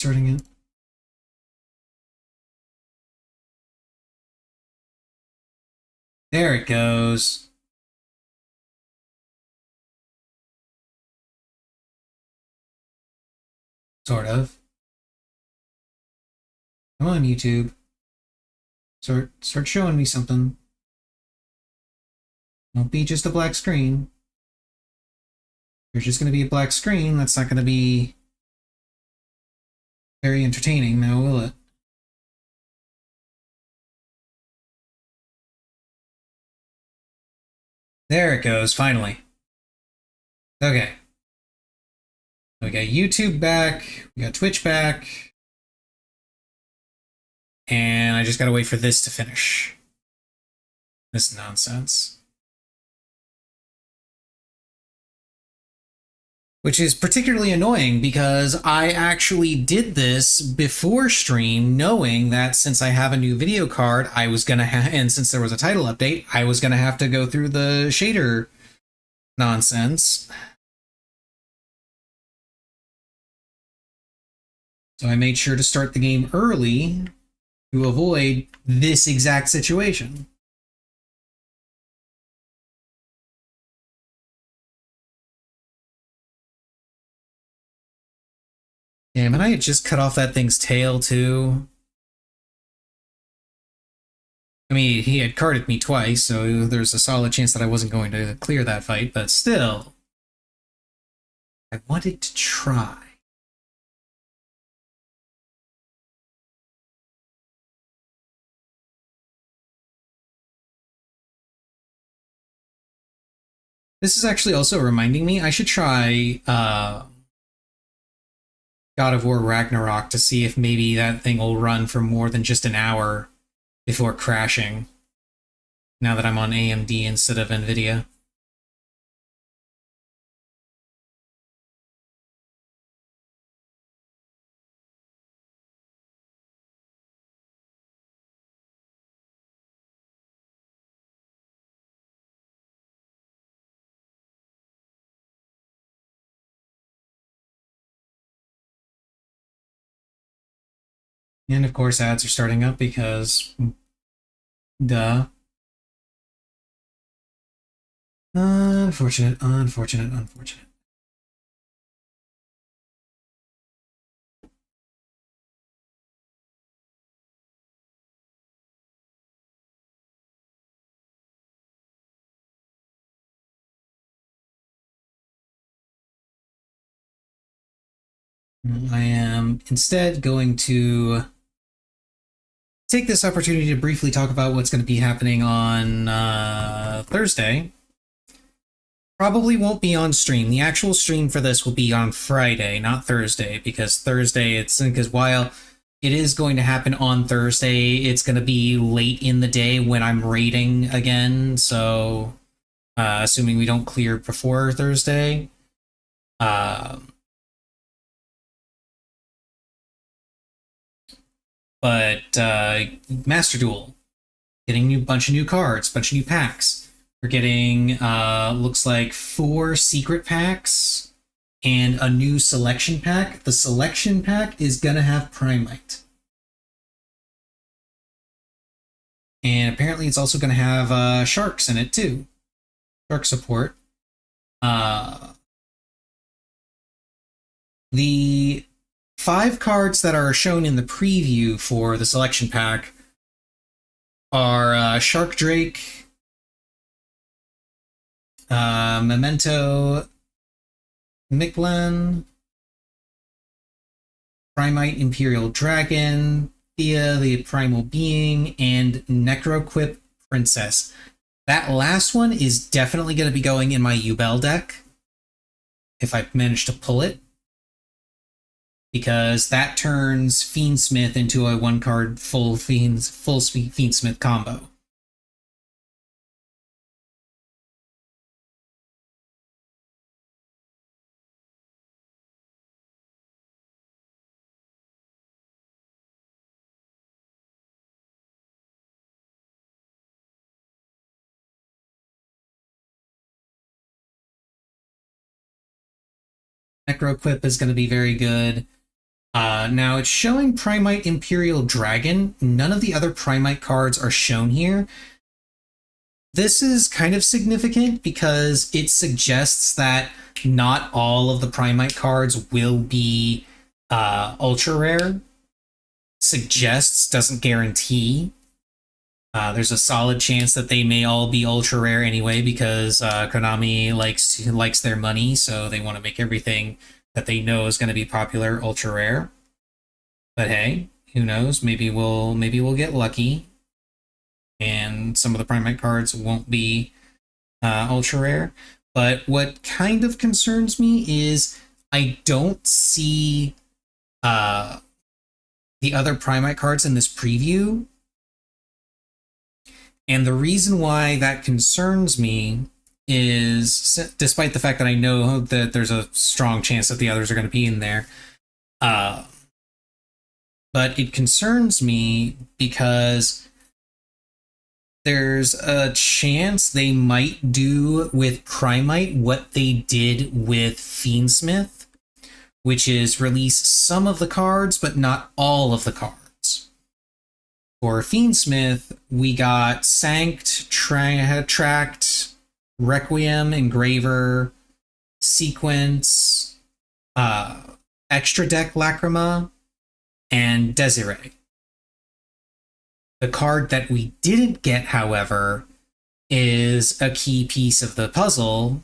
Starting it. There it goes. Sort of. Come on, YouTube. Start showing me something. Don't be just a black screen. If you're just going to be a black screen, that's not going to be very entertaining, now will it? There it goes, finally. Okay. We got YouTube back, we got Twitch back, and I just gotta wait for this to finish. This nonsense. Which is particularly annoying because I actually did this before stream, knowing that since I have a new video card, I was gonna and since there was a title update, I was gonna have to go through the shader nonsense. So I made sure to start the game early to avoid this exact situation. Damn, and I had just cut off that thing's tail, too. I mean, he had carded me twice, so there's a solid chance that I wasn't going to clear that fight, but still. I wanted to try. This is actually also reminding me I should try God of War Ragnarok to see if maybe that thing will run for more than just an hour before crashing, now that I'm on AMD instead of NVIDIA. And of course ads are starting up because duh. Unfortunate. I am instead going to take this opportunity to briefly talk about what's going to be happening on Thursday. Probably won't be on stream. The actual stream for this will be on Friday, not Thursday, because Thursday because while it is going to happen on Thursday, it's going to be late in the day when I'm raiding again, so assuming we don't clear before Thursday. But Master Duel, getting a bunch of new cards, bunch of new packs. We're getting, looks like 4 secret packs and a new selection pack. The selection pack is gonna have Primite. And apparently it's also gonna have sharks in it too. Shark support. The 5 cards that are shown in the preview for the selection pack are Shark Drake, Memento Mictlan, Primite Imperial Dragon, Thea the Primal Being, and Necroquip Princess. That last one is definitely going to be going in my Yubel deck, if I manage to pull it, because that turns Fiendsmith into a 1-card full Fiendsmith combo. Necroquip is going to be very good. Now it's showing Primite Imperial Dragon. None of the other Primite cards are shown here. This is kind of significant because it suggests that not all of the Primite cards will be ultra rare. Suggests, doesn't guarantee. There's a solid chance that they may all be ultra rare anyway because Konami likes their money, so they want to make everything that they know is going to be popular ultra rare. But hey, who knows? Maybe we'll get lucky, and some of the Primate cards won't be ultra rare. But what kind of concerns me is I don't see the other Primate cards in this preview. And the reason why that concerns me is, despite the fact that I know that there's a strong chance that the others are going to be in there, but it concerns me because there's a chance they might do with Primite what they did with Fiendsmith, which is release some of the cards, but not all of the cards. For Fiendsmith, we got Sanct, Tract, Requiem, Engraver, Sequence, Extra Deck Lacrima, and Desiree. The card that we didn't get, however, is a key piece of the puzzle,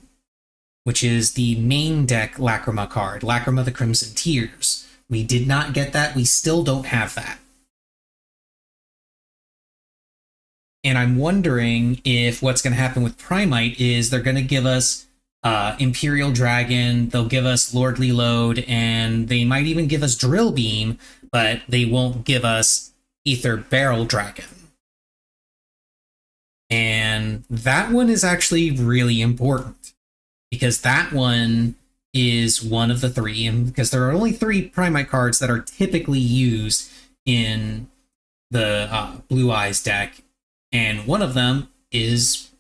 which is the main deck Lacrima card, Lacrima the Crimson Tears. We did not get that. We still don't have that. And I'm wondering if what's going to happen with Primite is they're going to give us Imperial Dragon, they'll give us Lordly Load, and they might even give us Drill Beam, but they won't give us Aether Barrel Dragon. And that one is actually really important, because that one is one of the three, and because there are only 3 Primite cards that are typically used in the Blue Eyes deck, and one of them is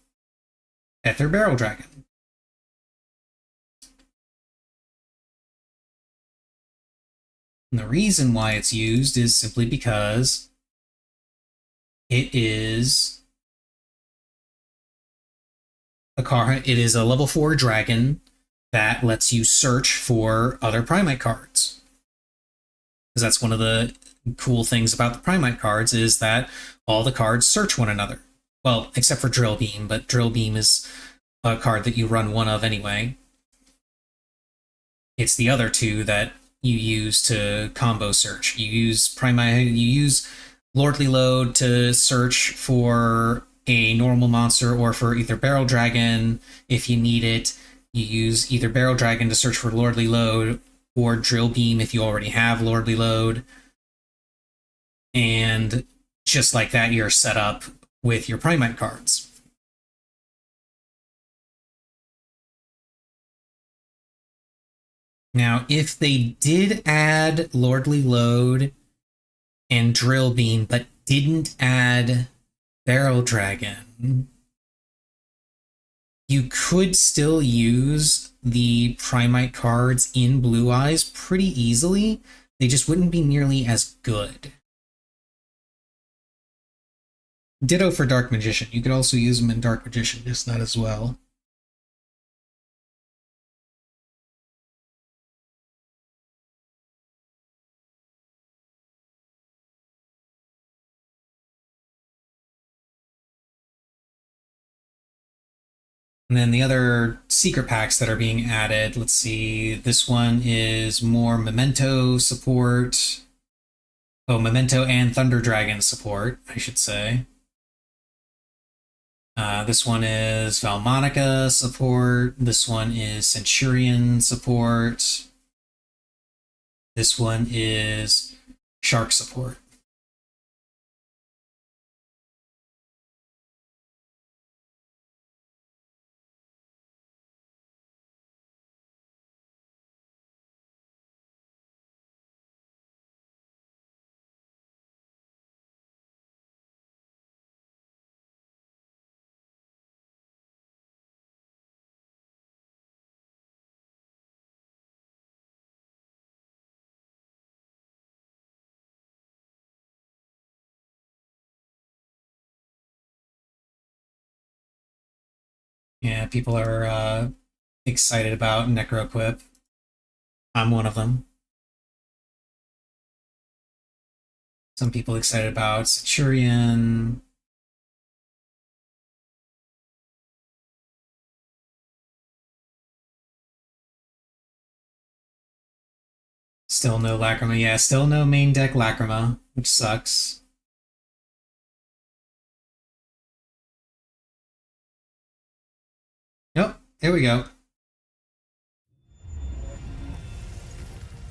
Aether Barrel Dragon. And the reason why it's used is simply because it is a card. It is a level 4 dragon that lets you search for other Primite cards. Because that's one of the cool things about the Primite cards is that all the cards search one another. Well, except for Drill Beam, but Drill Beam is a card that you run one of anyway. It's the other 2 that you use to combo search. You use Lordly Load to search for a normal monster or for Aether Barrel Dragon if you need it. You use Aether Barrel Dragon to search for Lordly Load, or Drill Beam if you already have Lordly Load. And just like that, you're set up with your Primite cards. Now, if they did add Lordly Load and Drill Beam, but didn't add Barrel Dragon, you could still use the Primite cards in Blue Eyes pretty easily. They just wouldn't be nearly as good. Ditto for Dark Magician. You could also use them in Dark Magician, just not as well. And then the other secret packs that are being added, let's see, this one is more Memento support. Oh, Memento and Thunder Dragon support, I should say. This one is Valmonica support. This one is Centurion support. This one is Shark support. Yeah, people are excited about Necroquip. I'm one of them. Some people excited about Centurion. Still no Lacrima. Yeah, still no main deck Lacrima, which sucks. Yep, here we go.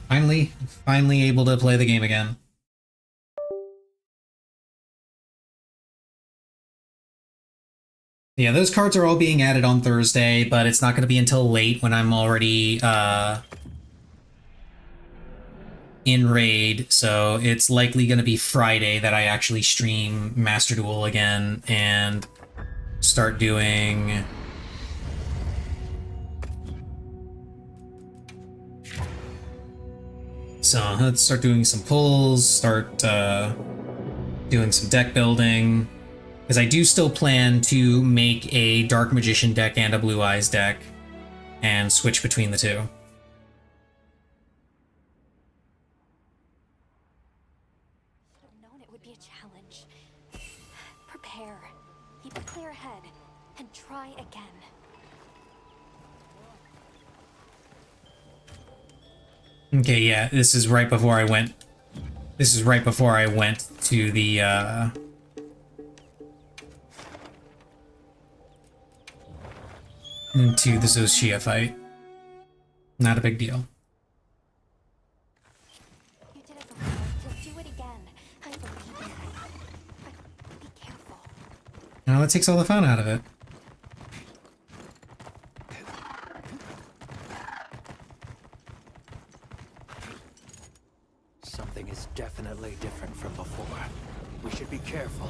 Finally able to play the game again. Yeah, those cards are all being added on Thursday, but it's not going to be until late when I'm already in Raid, so it's likely going to be Friday that I actually stream Master Duel again and start doing... So let's start doing some pulls, start doing some deck building, because I do still plan to make a Dark Magician deck and a Blue Eyes deck and switch between the two. Known it would be a challenge. Prepare. Keep a clear head and try again. Okay, yeah, this is right before I went. This is right before I went to the into the Zoshia fight. Not a big deal. You did it before. You'll do it again. I believe in you. But be careful. Now that takes all the fun out of it. Something is definitely different from before. We should be careful.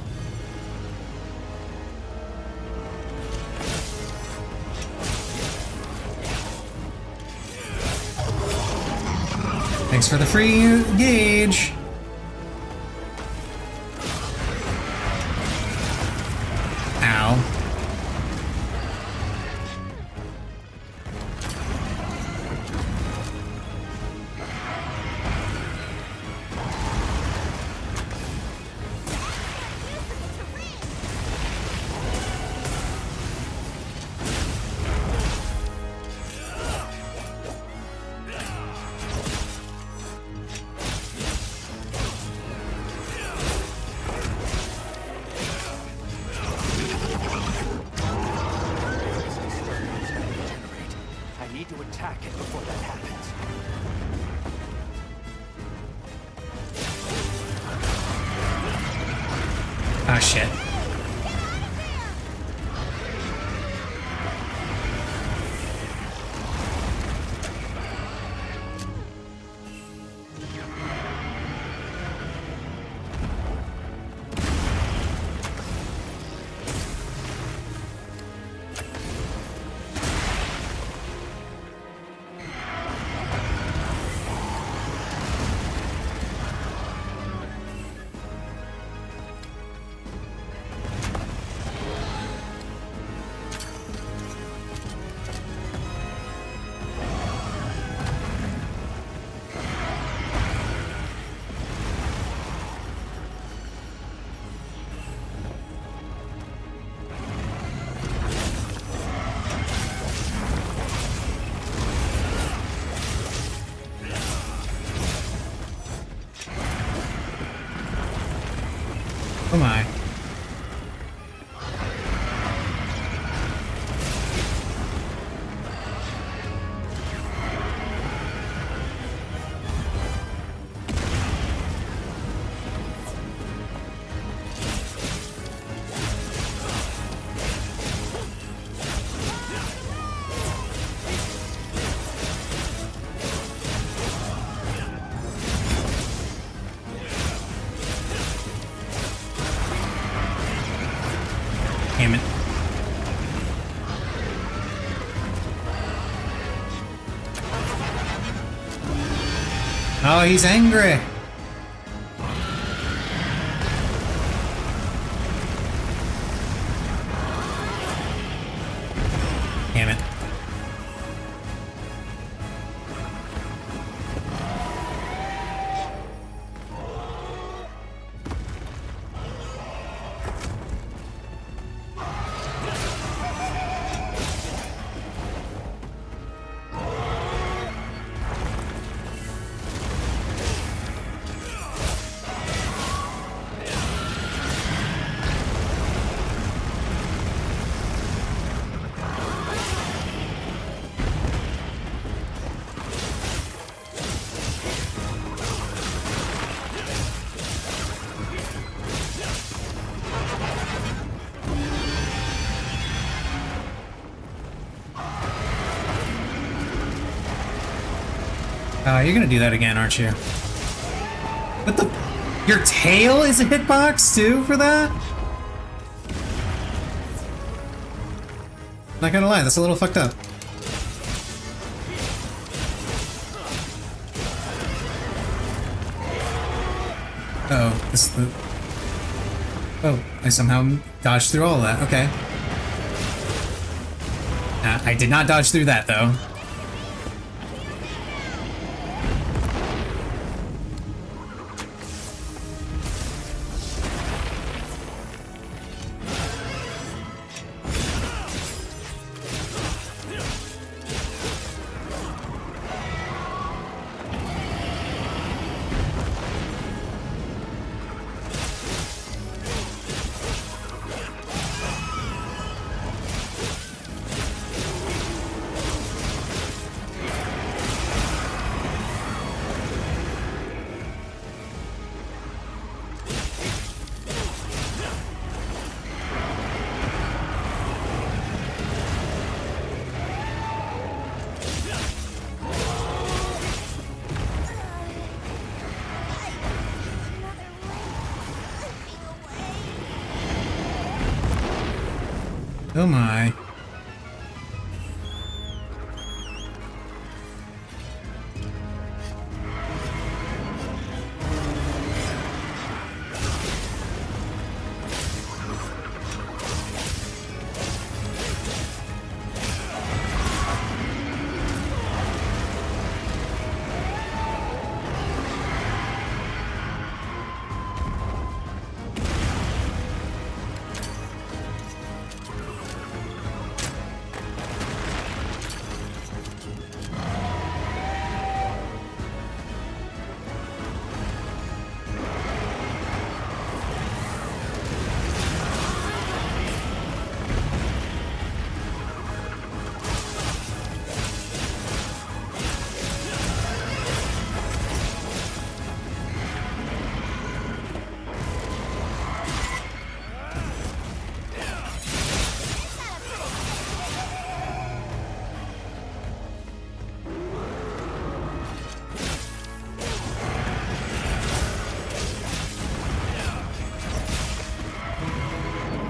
Thanks for the free gauge. Ow. I need to attack it before that happens. Ah, shit. Oh my. Damn it. Oh, he's angry. You're gonna do that again, aren't you? What the? Your tail is a hitbox too for that? Not gonna lie, that's a little fucked up. Uh-oh, this is the... Oh, I somehow dodged through all of that, okay. I did not dodge through that, though. Oh my.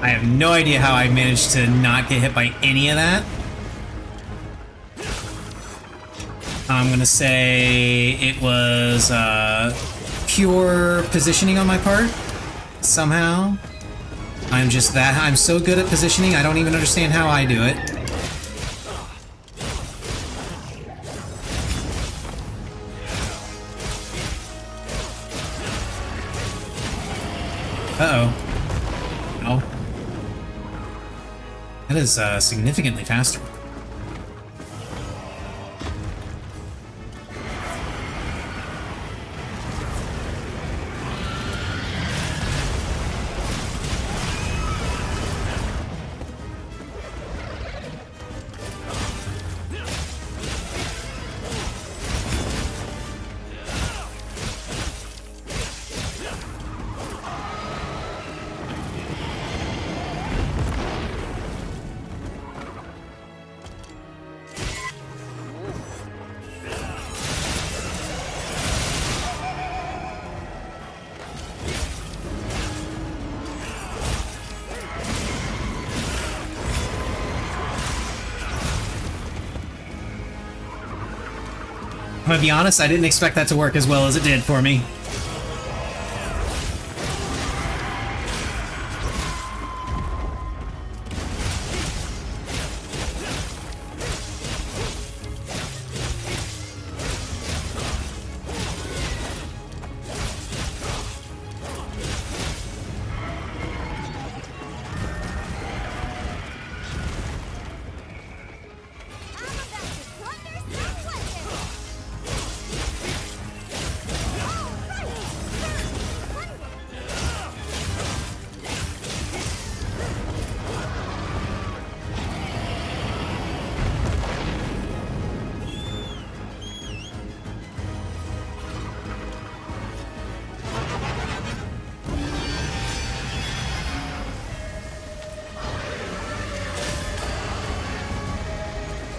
I have no idea how I managed to not get hit by any of that. I'm gonna say it was pure positioning on my part. Somehow. I'm so good at positioning, I don't even understand how I do it. Uh-oh. Oh. That is significantly faster. I'm gonna be honest, I didn't expect that to work as well as it did for me.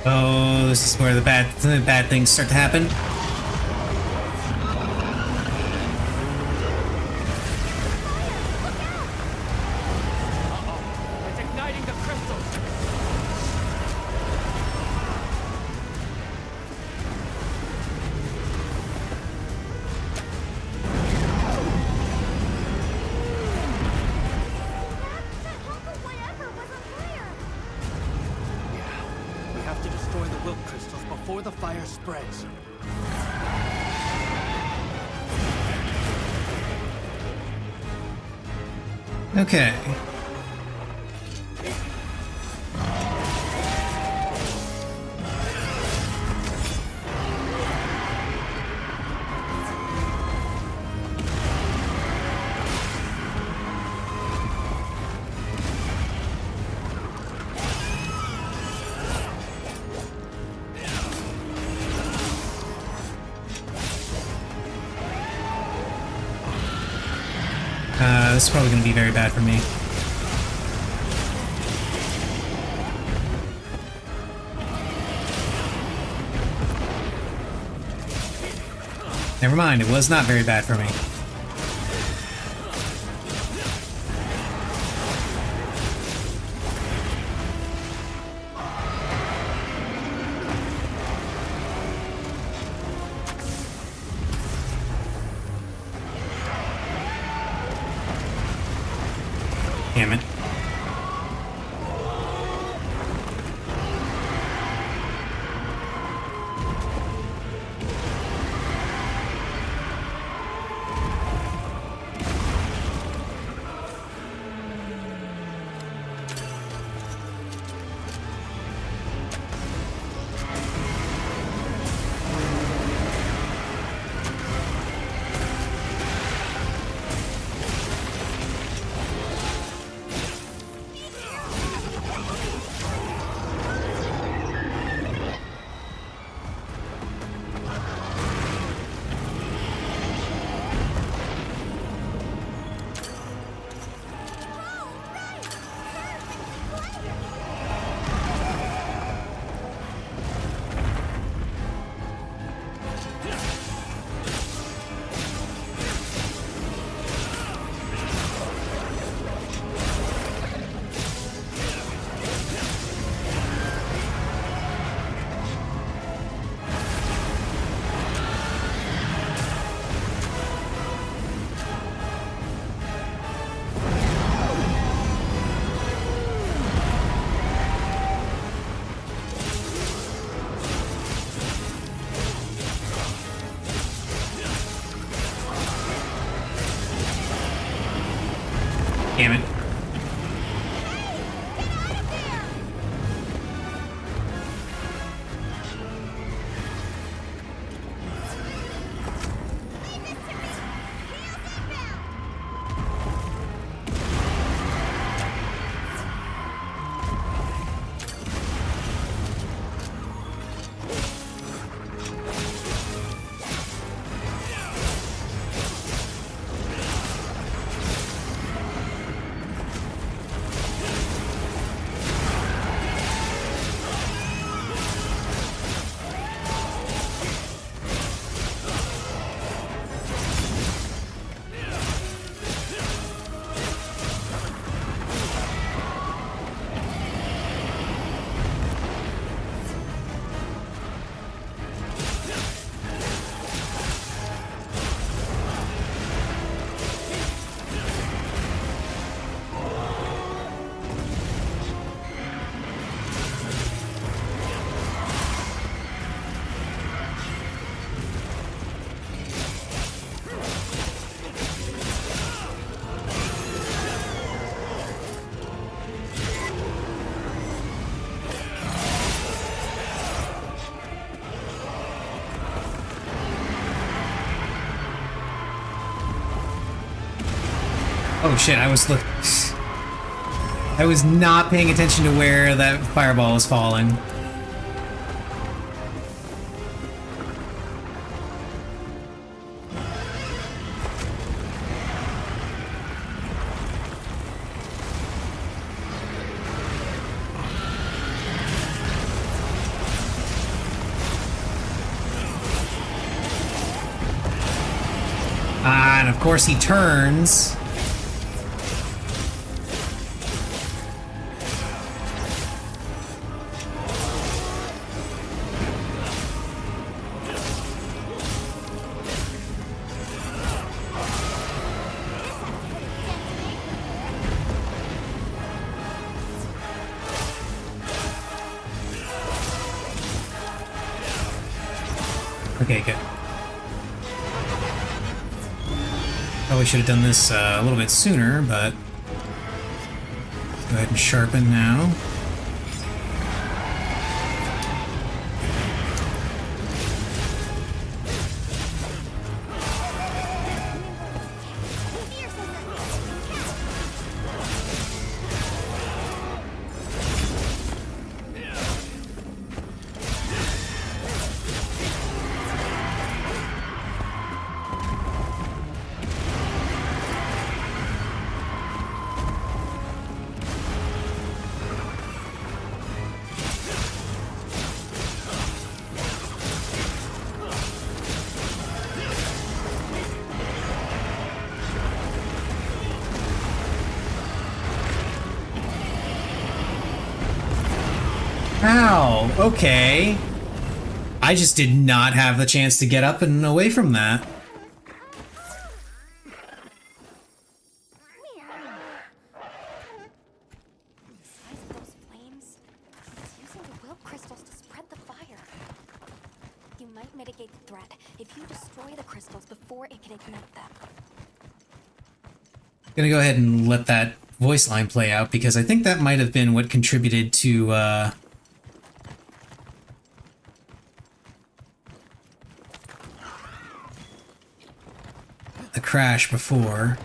Oh, this is where the bad things start to happen. before the fire spreads. Okay. This is probably going to be very bad for me. Never mind, it was not very bad for me. Damn it. Damn it. Oh shit, I was not paying attention to where that fireball was falling. And of course he turns. Okay, good. Probably should have done this a little bit sooner, but go ahead and sharpen now. Ow, okay. I just did not have the chance to get up and away from that. The size of those flames, it's using the will crystals to spread the fire. You might mitigate the threat if you destroy the crystals before it can ignite them. Gonna go ahead and let that voice line play out because I think that might have been what contributed to the crash before.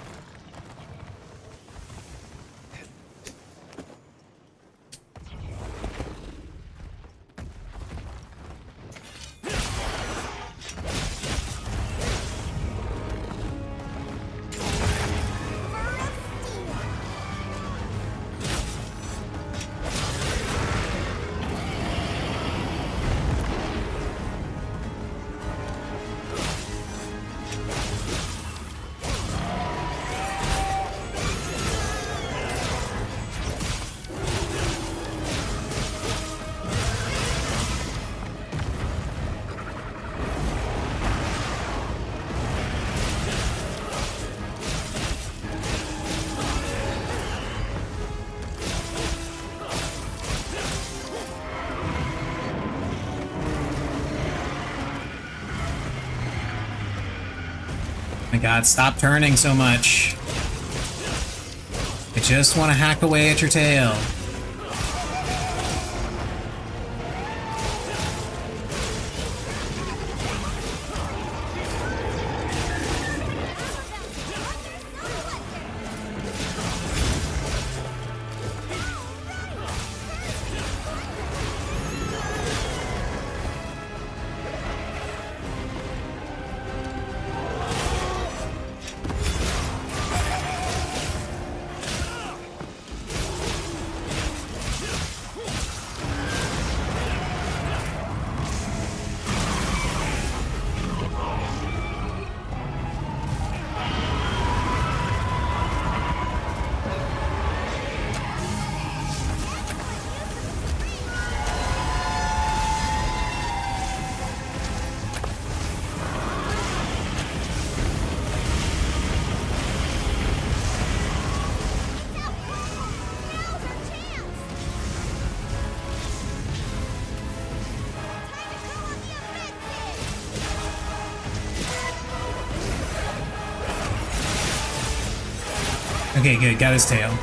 My god, stop turning so much. I just want to hack away at your tail. Okay, good. Got his tail.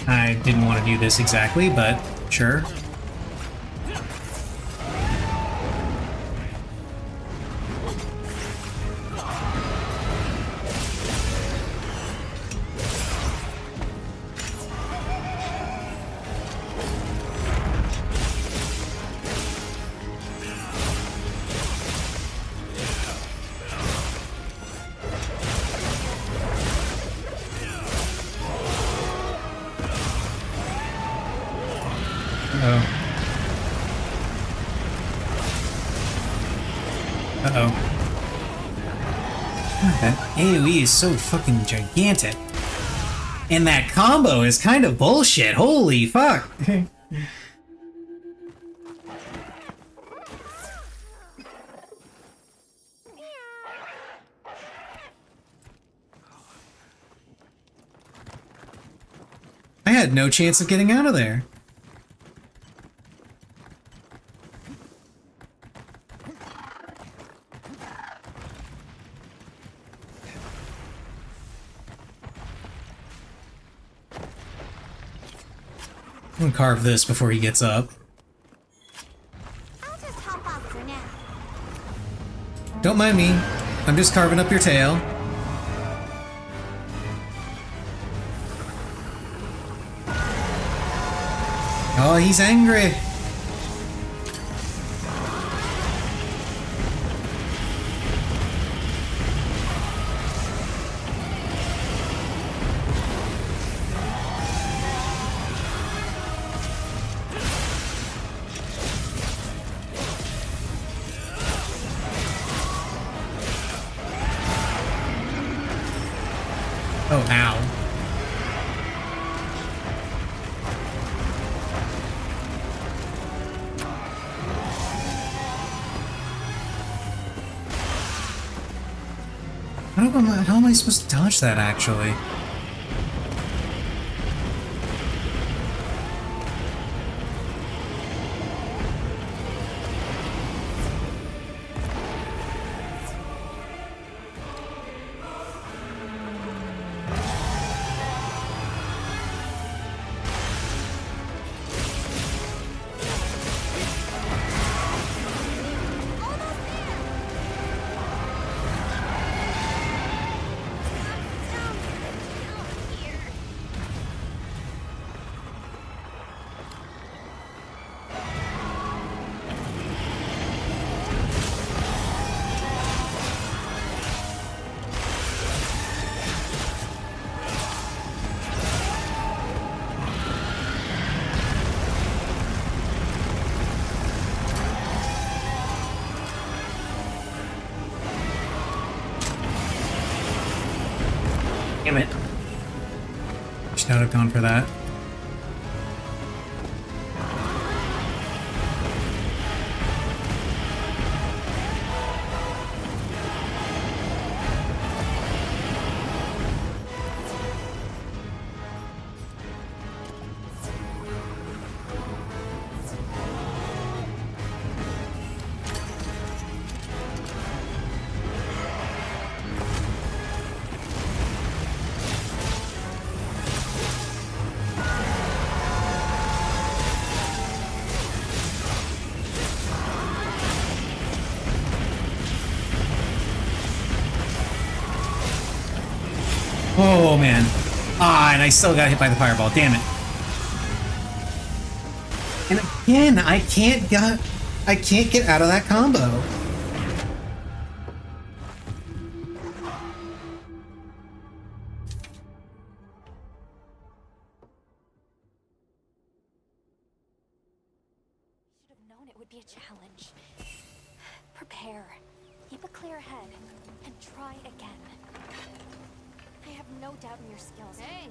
I didn't want to do this exactly, but sure. Uh-oh. Uh-oh. That AoE is so fucking gigantic. And that combo is kind of bullshit. Holy fuck. I had no chance of getting out of there. I'm gonna carve this before he gets up. I'll just hop off for now. Don't mind me. I'm just carving up your tail. Oh, he's angry. Oh, ow. How am I supposed to dodge that, actually? Damn it. Should not have gone for that. Oh man. Ah, and I still got hit by the fireball. Damn it. And again, I can't get out of that combo. Should have known it would be a challenge. Prepare. Keep a clear head. And try again. I have no doubt in your skills. Hey!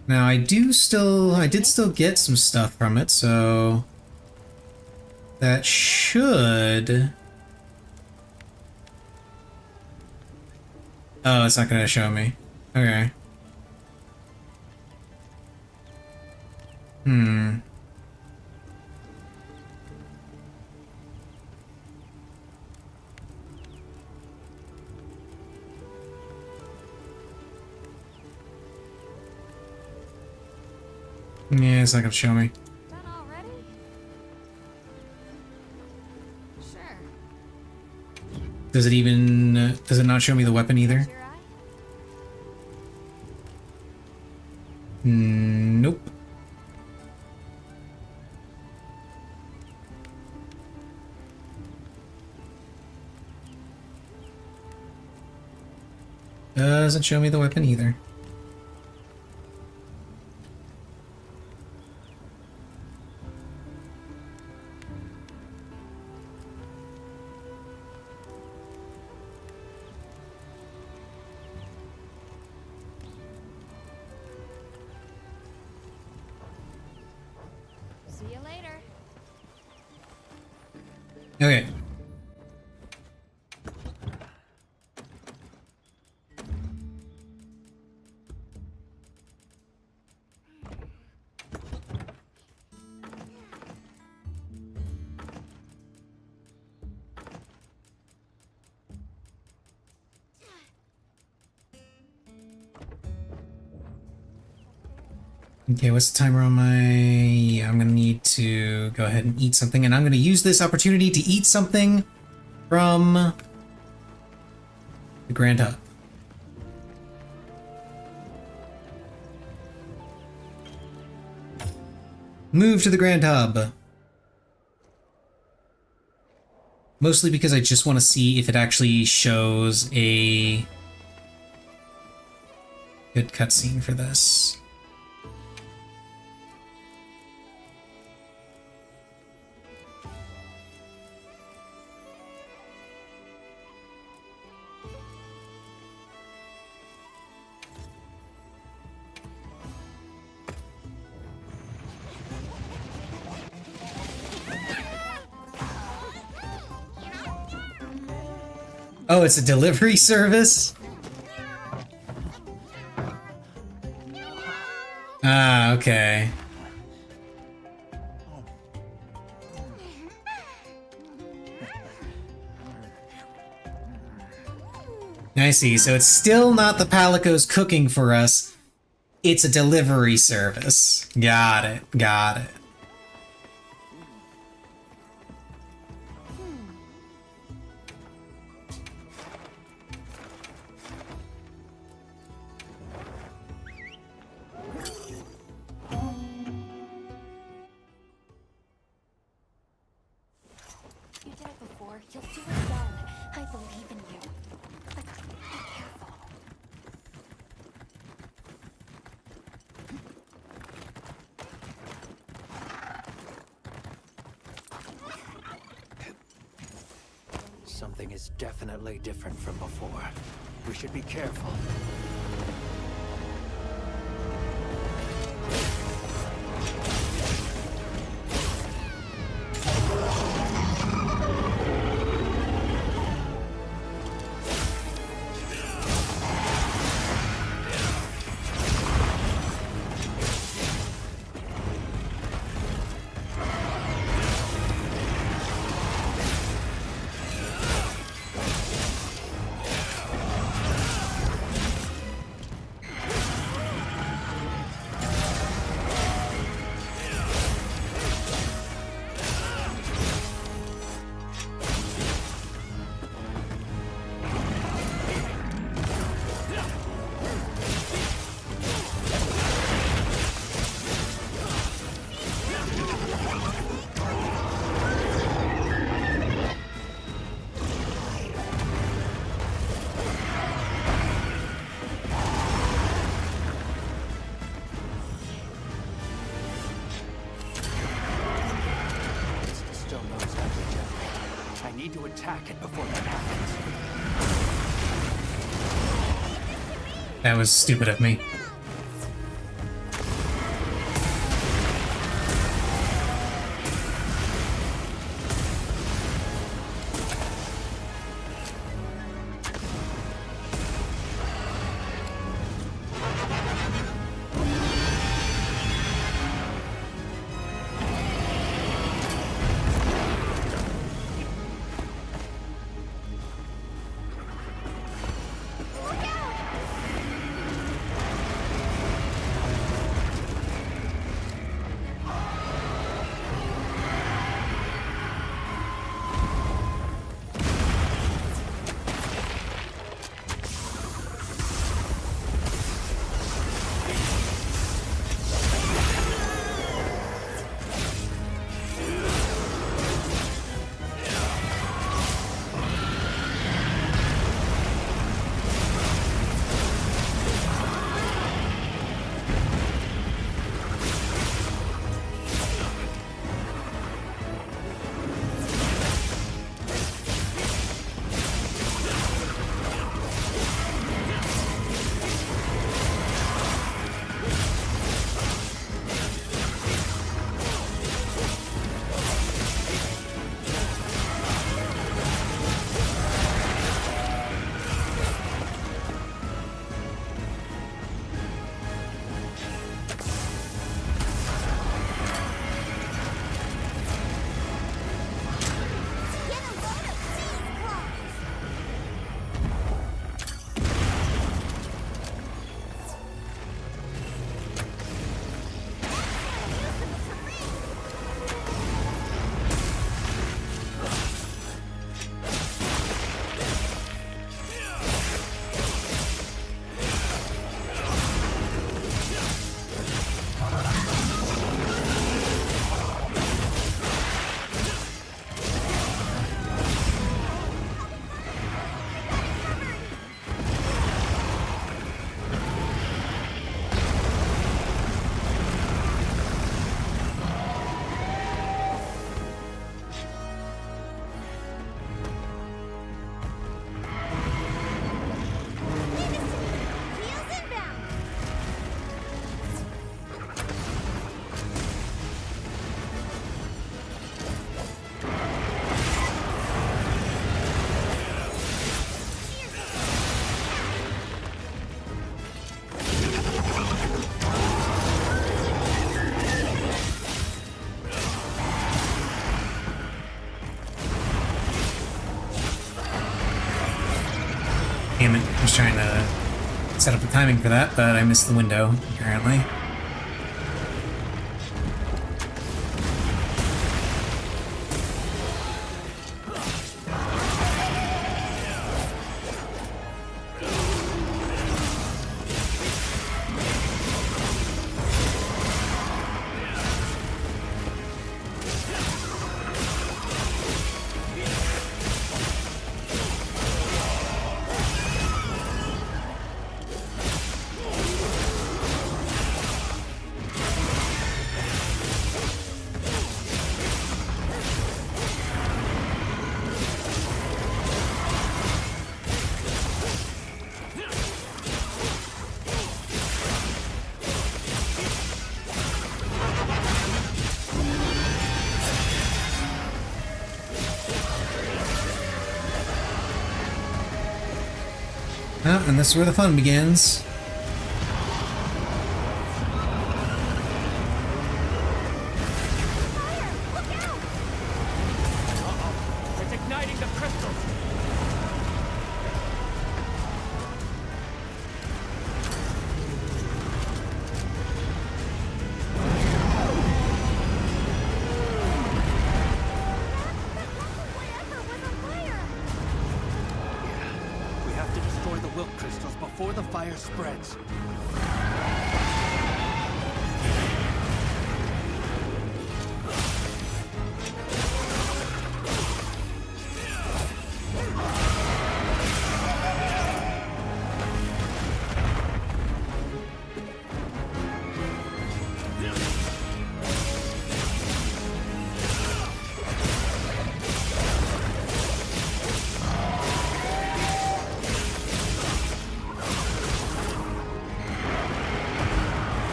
Now I did still get some stuff from it, so that should. Oh, it's not gonna show me. Okay. Yeah, it's not gonna show me. Done already? Sure. Does it not show me the weapon either? Your eye? Nope. Doesn't show me the weapon either. you later. Okay. Okay, what's the timer on my... Yeah, I'm gonna need to go ahead and eat something, and I'm gonna use this opportunity to eat something from the Grand Hub. Move to the Grand Hub. Mostly because I just want to see if it actually shows a good cutscene for this. Oh, it's a delivery service? Ah, okay. I see. So it's still not the Palicos cooking for us. It's a delivery service. Got it. Got it. You did it before. You'll do it again. I believe in you. But be careful. Something is definitely different from before. We should be careful. I need to attack it before that happens. That was stupid of me. Damn it, I was trying to set up the timing for that, but I missed the window, apparently. Well, and this is where the fun begins. It's igniting the crystals. We have to destroy the wilt crystals before the fire spreads.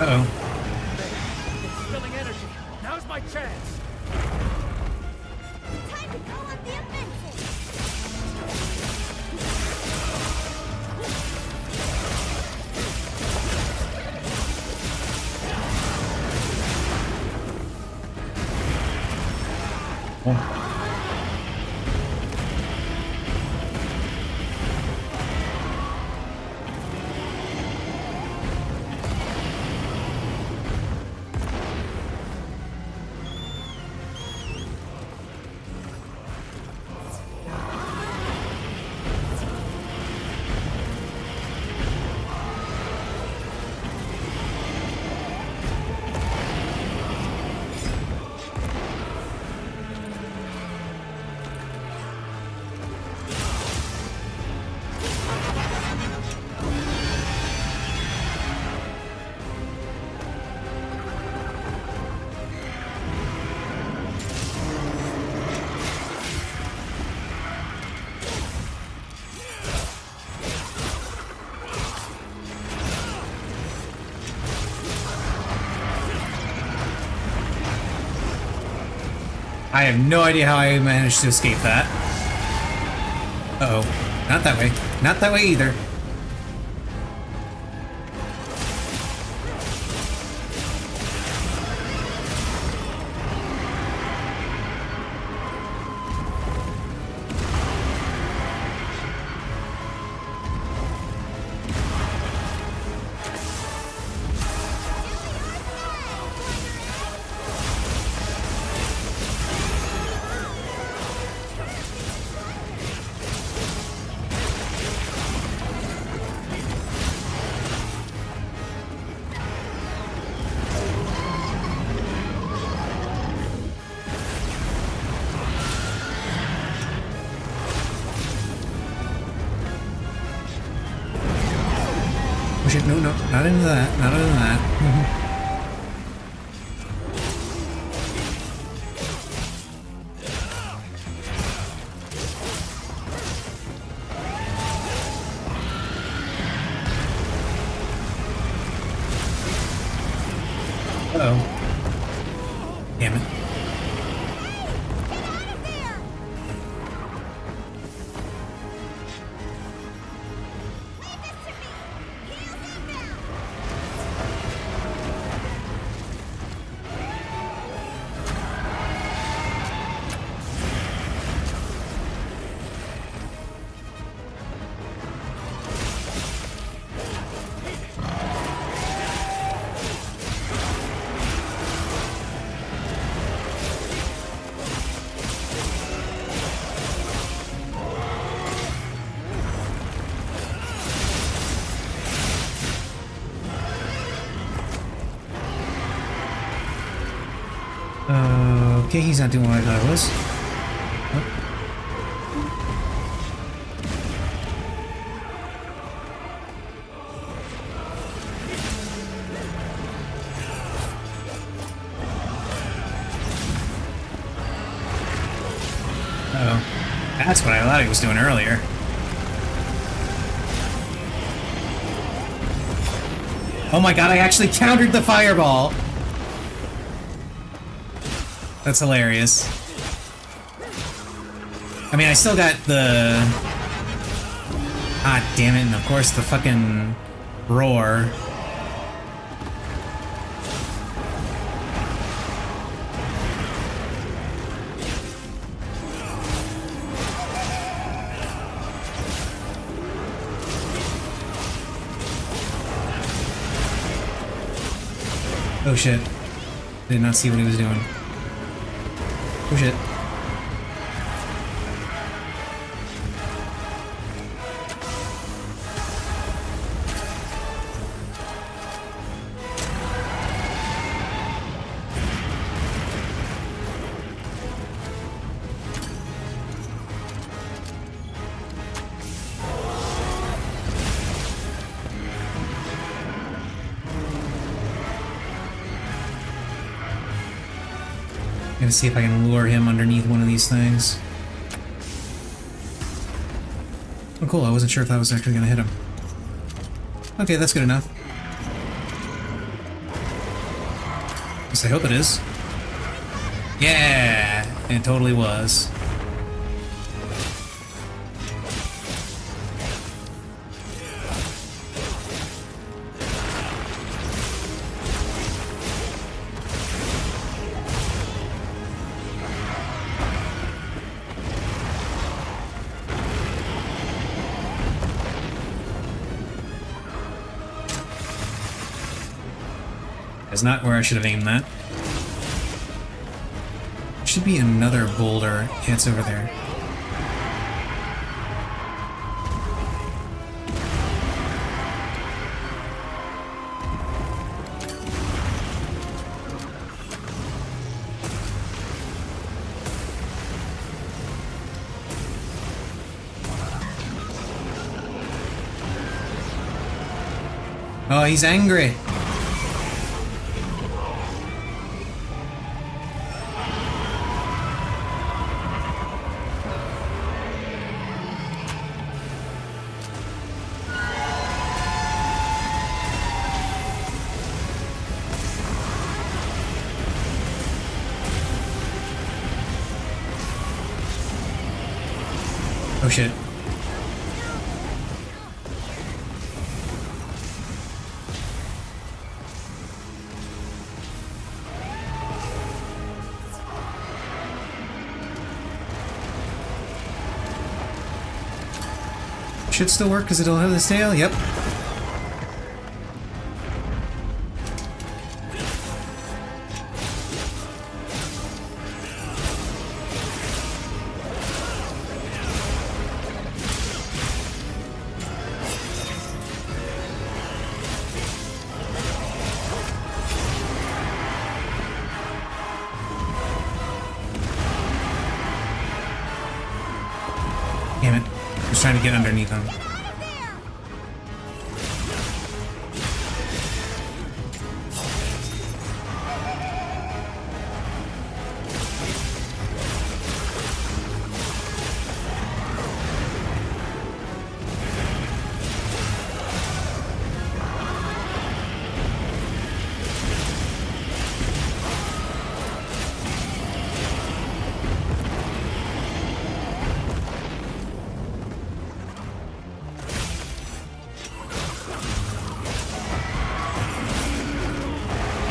Uh-oh. It's spilling energy. Now's my chance. Time to go on the offensive! Oh. I have no idea how I managed to escape that. Uh-oh. Not that way. Not that way either. Oh shit, no, no, not into that, not into that. Uh-oh. Damn it. Okay, he's not doing what I thought it was. Uh-oh. That's what I thought he was doing earlier. Oh my god, I actually countered the fireball! That's hilarious. I mean, I still got the... Ah, damn it, and of course the fucking roar. Oh shit. Did not see what he was doing. Oh shit. I'm gonna see if I can lure him underneath one of these things. Oh cool, I wasn't sure if that was actually gonna hit him. Okay, that's good enough. At least I hope it is. Yeah! It totally was. That's not where I should have aimed that. Should be another boulder. Yeah, it's over there. Oh, he's angry. Oh shit. Should still work because it'll have the tail. Yep. Damn it. I was trying to get underneath him.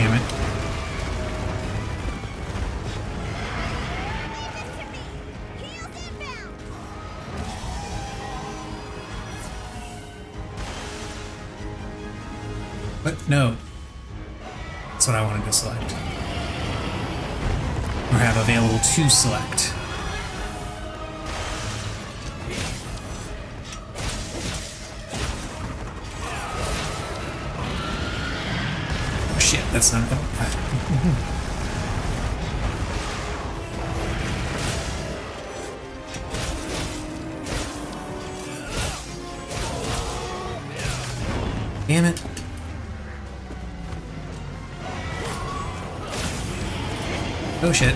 Damn it. What? No. That's what I wanted to select. Or have available to select. Oh shit, that's not... Oh shit.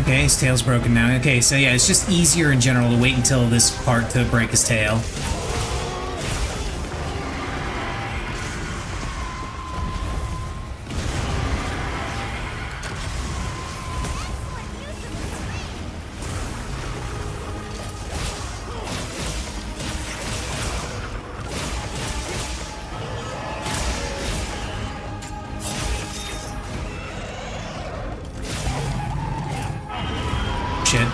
Okay, his tail's broken now. Okay, so yeah, it's just easier in general to wait until this part to break his tail. Shit.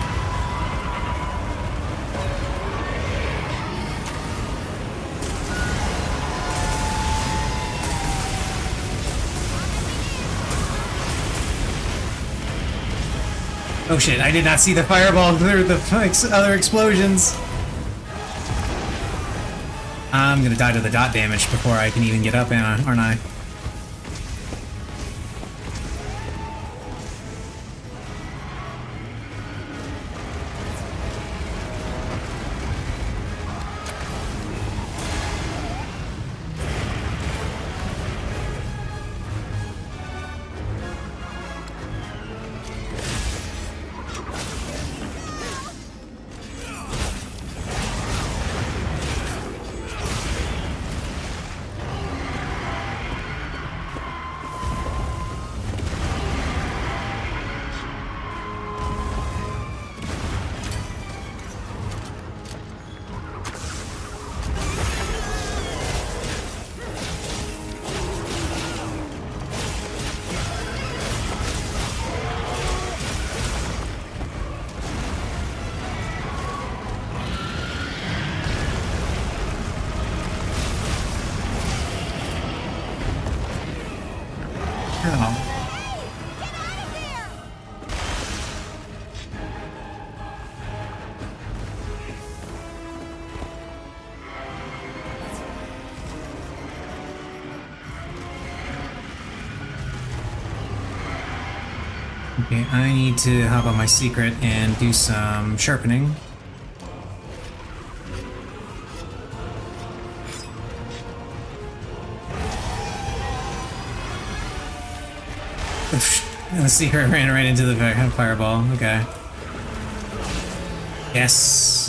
Oh shit, I did not see the fireball through the other explosions. I'm gonna die to the dot damage before I can even get up, aren't I? Oh. Okay, I need to hop on my secret and do some sharpening. The secret ran right into the fireball. Okay. Yes.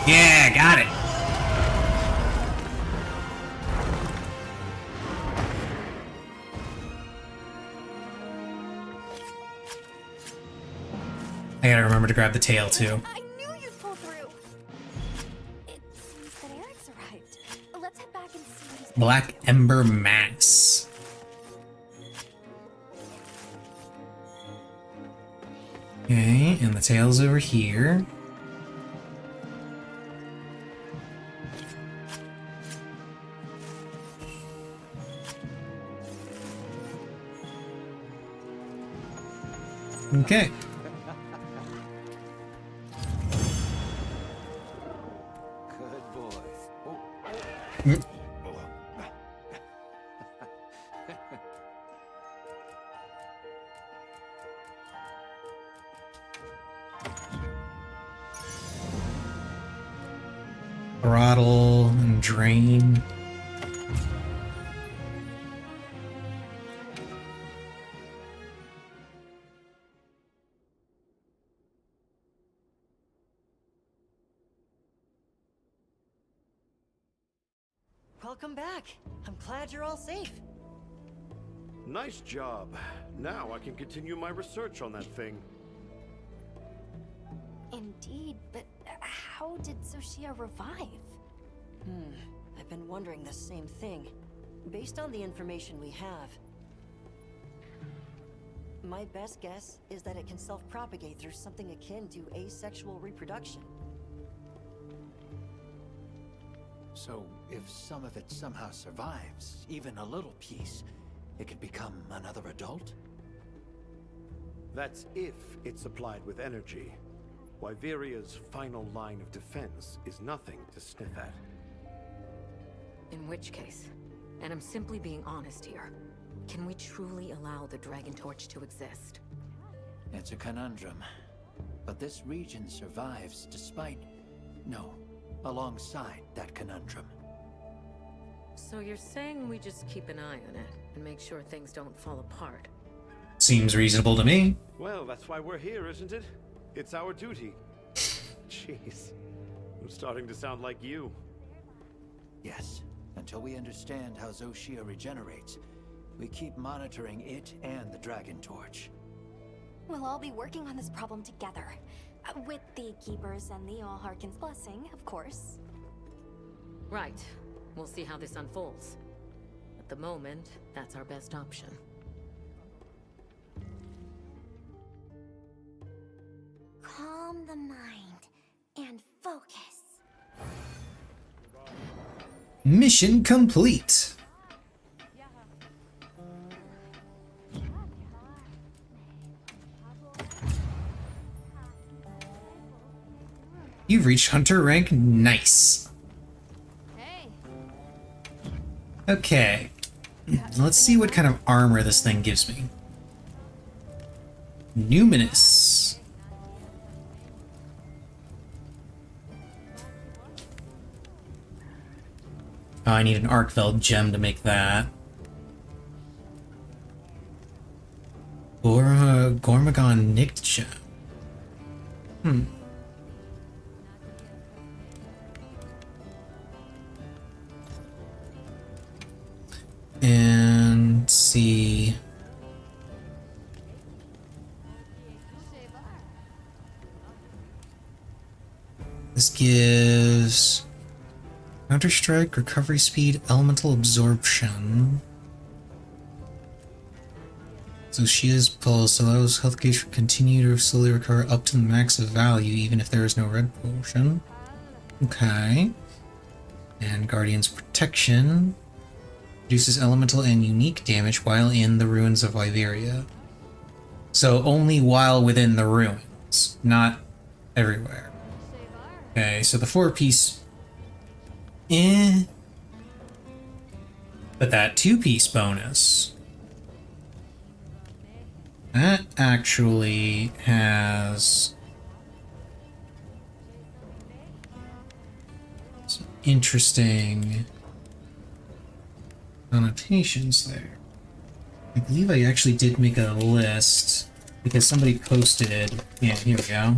Yeah, got it. I gotta remember to grab the tail too. I knew you'd pull through. It seems that Eric's arrived. Let's head back and see what he's Black Ember Mass. Okay, and the tail's over here. Okay. Good boy. Mm. Throttle and drain. Welcome back. I'm glad you're all safe. Nice job. Now I can continue my research on that thing. Indeed, but how did Soshia revive? I've been wondering the same thing. Based on the information we have, my best guess is that it can self-propagate through something akin to asexual reproduction. So, if some of it somehow survives, even a little piece, it could become another adult? That's if it's supplied with energy. Wyveria's final line of defense is nothing to sniff at. In which case, and I'm simply being honest here, can we truly allow the Dragon Torch to exist? It's a conundrum. But this region survives despite... no, alongside that conundrum. So you're saying we just keep an eye on it and make sure things don't fall apart? Seems reasonable to me. Well, that's why we're here, isn't it? It's our duty. Jeez. I'm starting to sound like you. Yes, until we understand how Xochitl regenerates, we keep monitoring it and the Dragon Torch. We'll all be working on this problem together. With the Keepers and the All-Harkin's blessing, of course. Right. We'll see how this unfolds. At the moment, that's our best option. Calm the mind and focus. Mission complete. You've reached Hunter rank. Nice. Okay. Let's see what kind of armor this thing gives me. Numinous. Oh, I need an Arcveld gem to make that. Gormagon Nicked gem. And let's see. This gives Counter-Strike, recovery speed, elemental absorption. Zoshia's pulse allows health gauge to continue to slowly recover up to the max of value, even if there is no red potion. Okay. And Guardian's protection reduces elemental and unique damage while in the ruins of Wyveria. So only while within the ruins, not everywhere. Okay, so the 4-piece... But that 2-piece bonus... that actually has... some interesting connotations there. I believe I actually did make a list because somebody posted... yeah, here we go.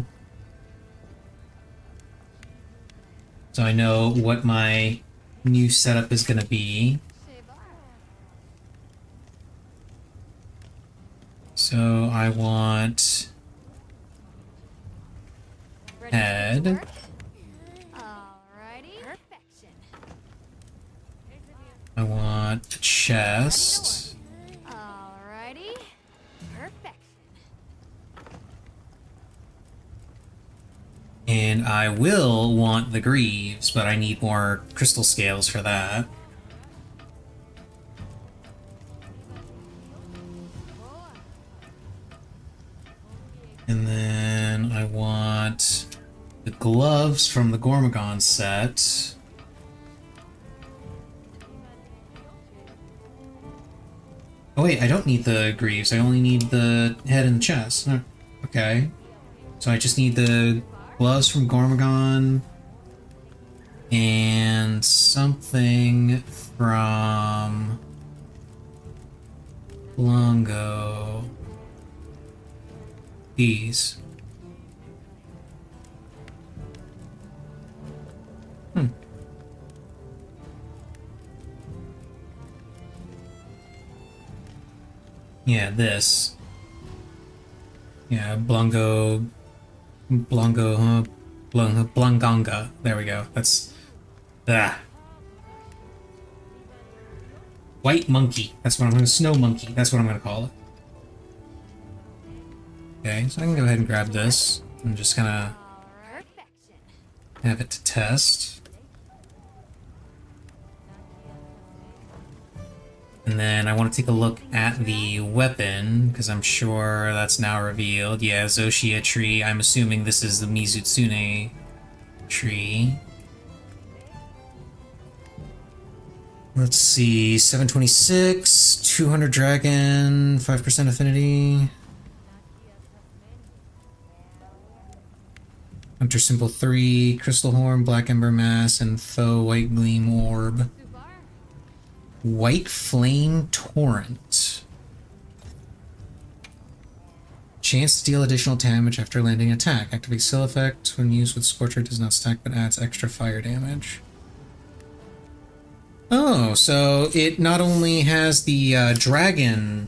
So I know what my new setup is going to be. So I want head. Alrighty. Perfection. I want a chest. Alrighty. Perfection. And I will want the greaves, but I need more crystal scales for that. And then I want the gloves from the Gormagon set. Oh wait, I don't need the greaves, I only need the head and chest. Okay. So I just need the gloves from Gormagon and then something from Longo. These. Yeah, this. Yeah, Blanganga. There we go. That's... Ah. White monkey. That's what I'm gonna... Snow monkey. That's what I'm gonna call it. Okay, so I can go ahead and grab this. I'm just gonna have it to test. And then I want to take a look at the weapon, because I'm sure that's now revealed. Yeah, Zoshia tree. I'm assuming this is the Mizutsune tree. Let's see, 726, 200 dragon, 5% affinity. Hunter symbol 3, crystal horn, black ember mass, and faux white gleam orb. White Flame Torrent. Chance to deal additional damage after landing attack. Activate skill effect when used with Scorcher, does not stack but adds extra fire damage. Oh, so it not only has the dragon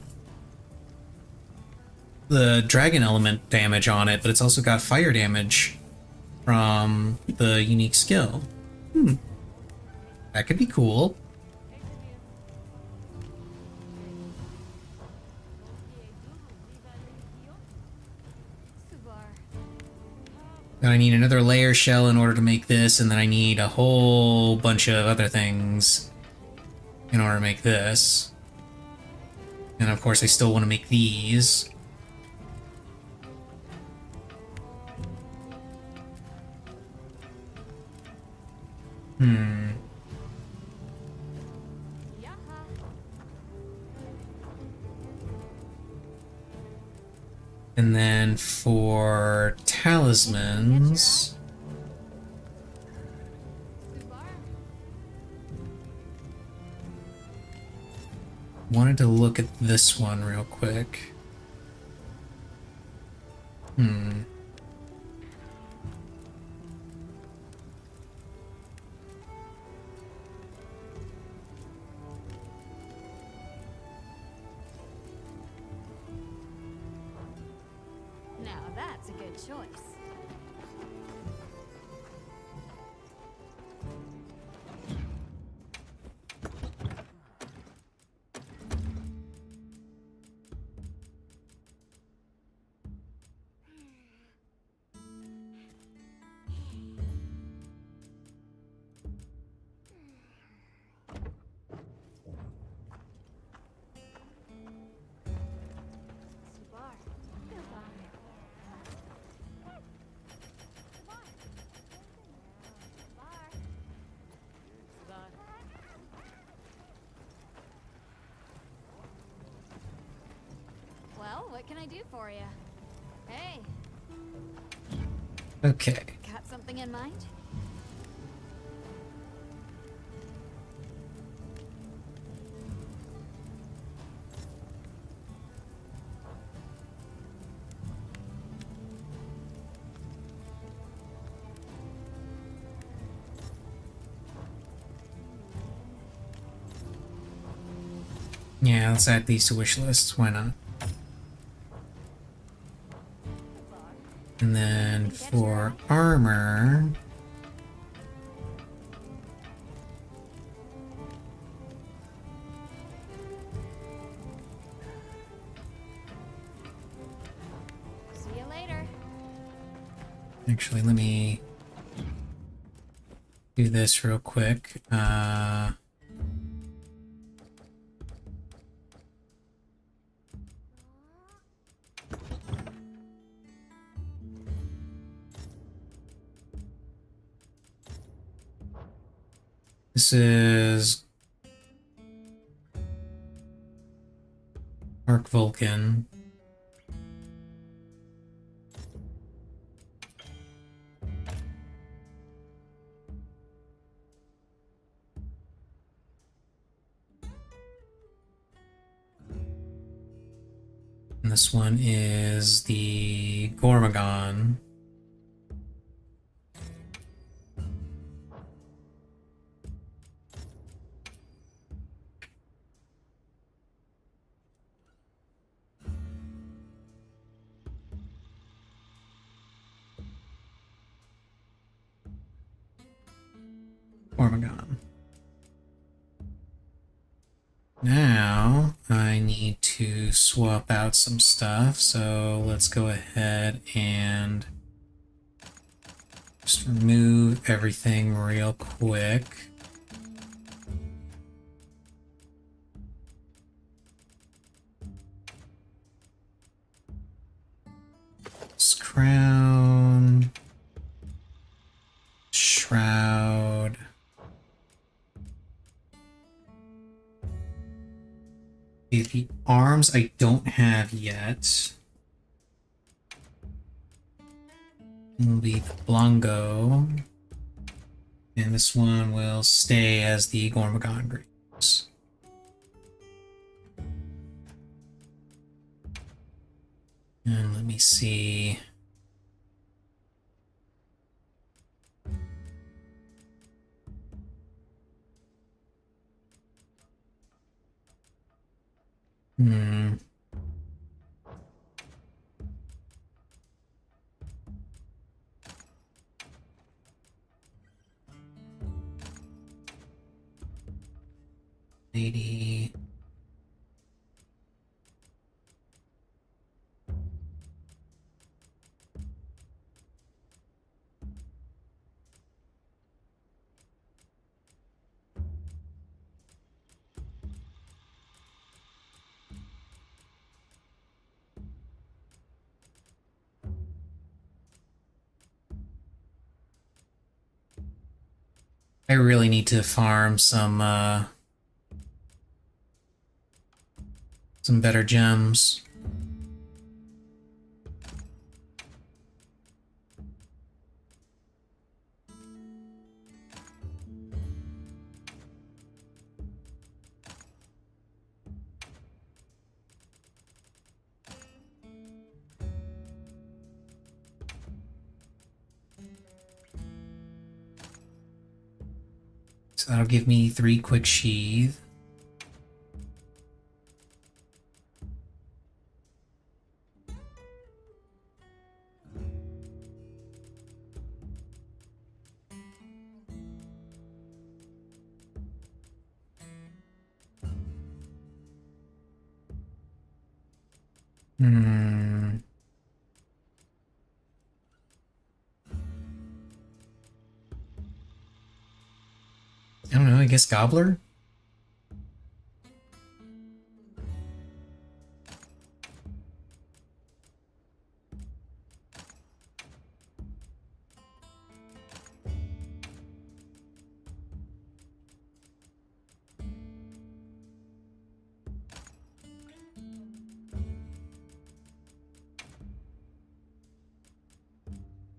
element damage on it, but it's also got fire damage from the unique skill. That could be cool. Then I need another layer shell in order to make this, and then I need a whole bunch of other things in order to make this. And of course I still want to make these. And then for talismans, wanted to look at this one real quick. Now that's a good choice. Well, what can I do for you? Hey, Okay. got something in mind? Yeah, let's add these to wish lists. Why not? And then for armor, See you later. actually, let me do this real quick. This is Arc Vulcan. And this one is the Gormagon. Gormagon. Now I need to swap out some stuff, so let's go ahead and just remove everything real quick. Crown, shroud. The arms I don't have yet. It'll be the Blongo. And this one will stay as the Gormagon Greaves. And let me see. Lady. I really need to farm some better gems. So that'll give me 3 quick sheath. I don't know, I guess Gobbler?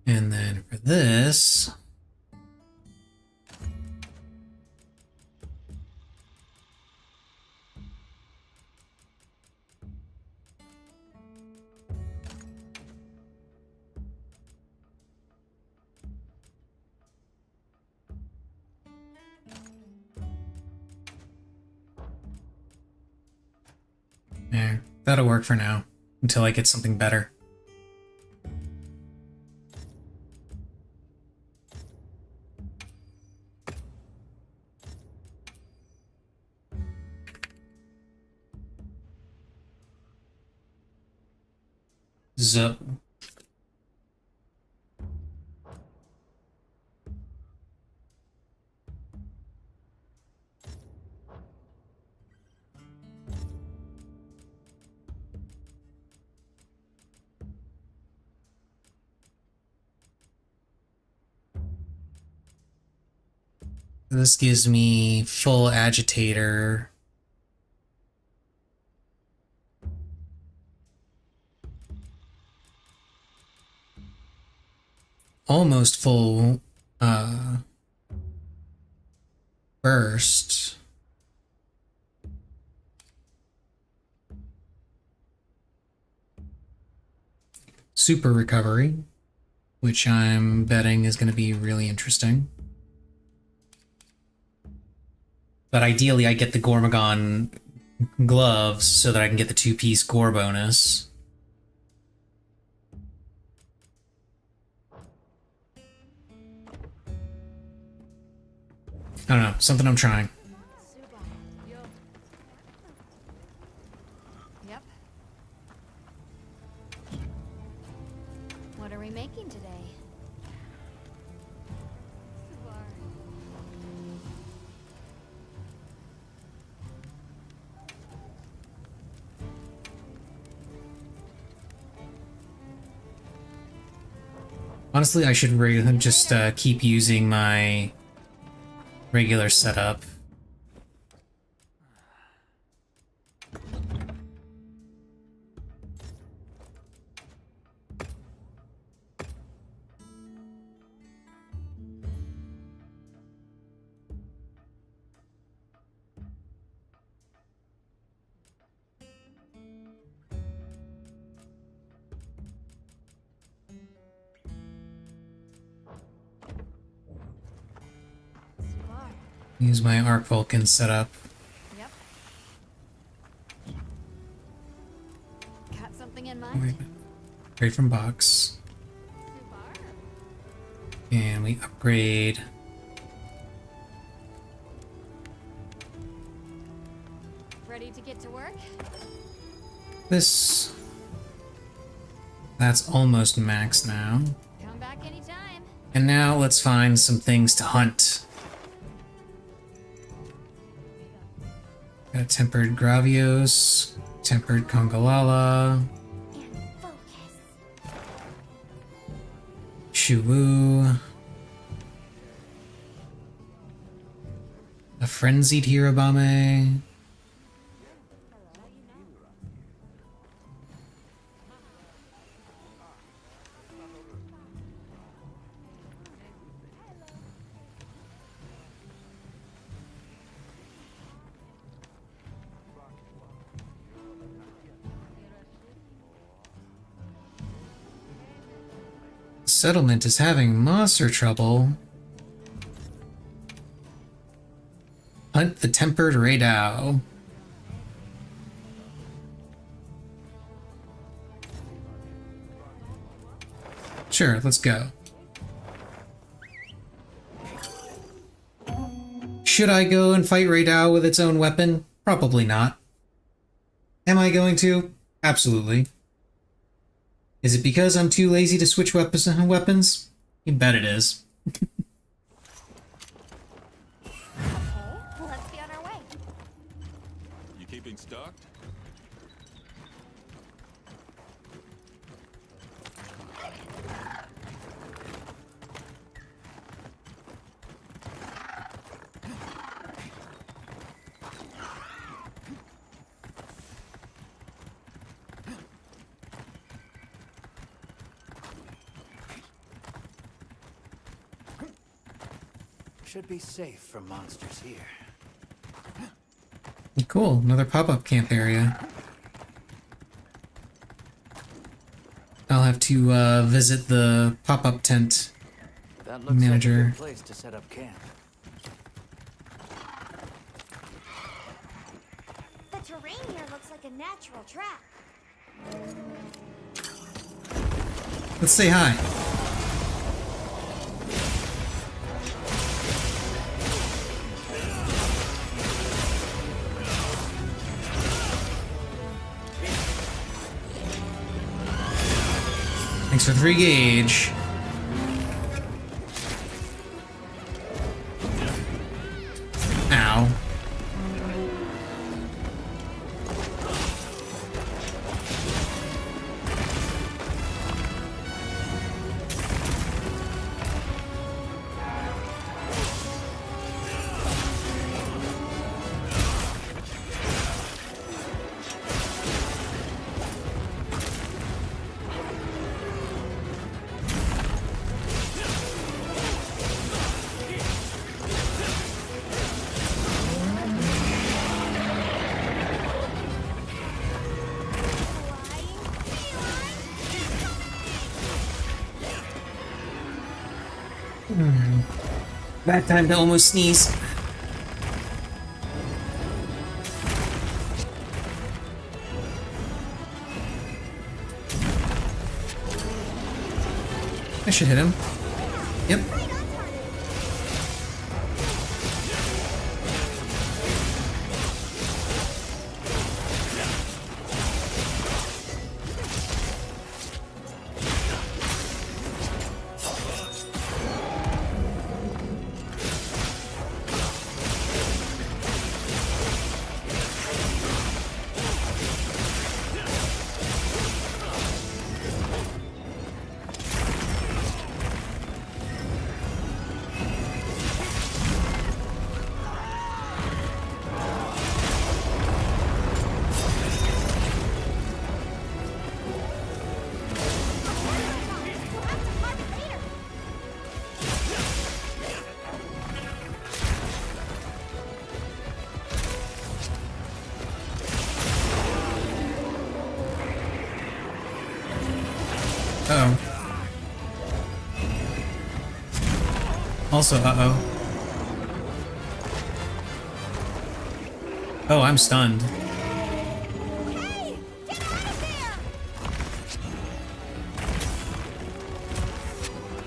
And then for this... Yeah, that'll work for now, until I get something better. So... This gives me full agitator. Almost full burst. super recovery, which I'm betting is going to be really interesting. But ideally, I get the Gormagon gloves so that I can get the 2-piece gore bonus. I don't know, something I'm trying. Yep. What are we making today? Honestly, I should just keep using my regular setup. Use my Arc Vulcan setup. Yep. Got something in Wait, mind? upgrade from box. And we upgrade. Ready to get to work? This. That's almost max now. Come back anytime. And now let's find some things to hunt. Got tempered Gravios, tempered Congalala, And focus. Shuwu, a frenzied Hirobame. Settlement is having monster trouble. Hunt the tempered Raidao. Sure, let's go. Should I go and fight Raidao with its own weapon? Probably not. Am I going to? Absolutely. Is it because I'm too lazy to switch weapons? You bet it is. Okay, let's be on our way. You keeping stocked? Should be safe from monsters here. Cool, another pop-up camp area. I'll have to visit the pop-up tent That looks manager. like a good place to set up camp. The terrain here looks like a natural trap. Let's say hi. Thanks for 3 gauge. Ow. Bad time to almost sneeze. I should hit him. Yep. Uh-oh. Also, uh-oh. Oh, I'm stunned. Hey! Get out of there!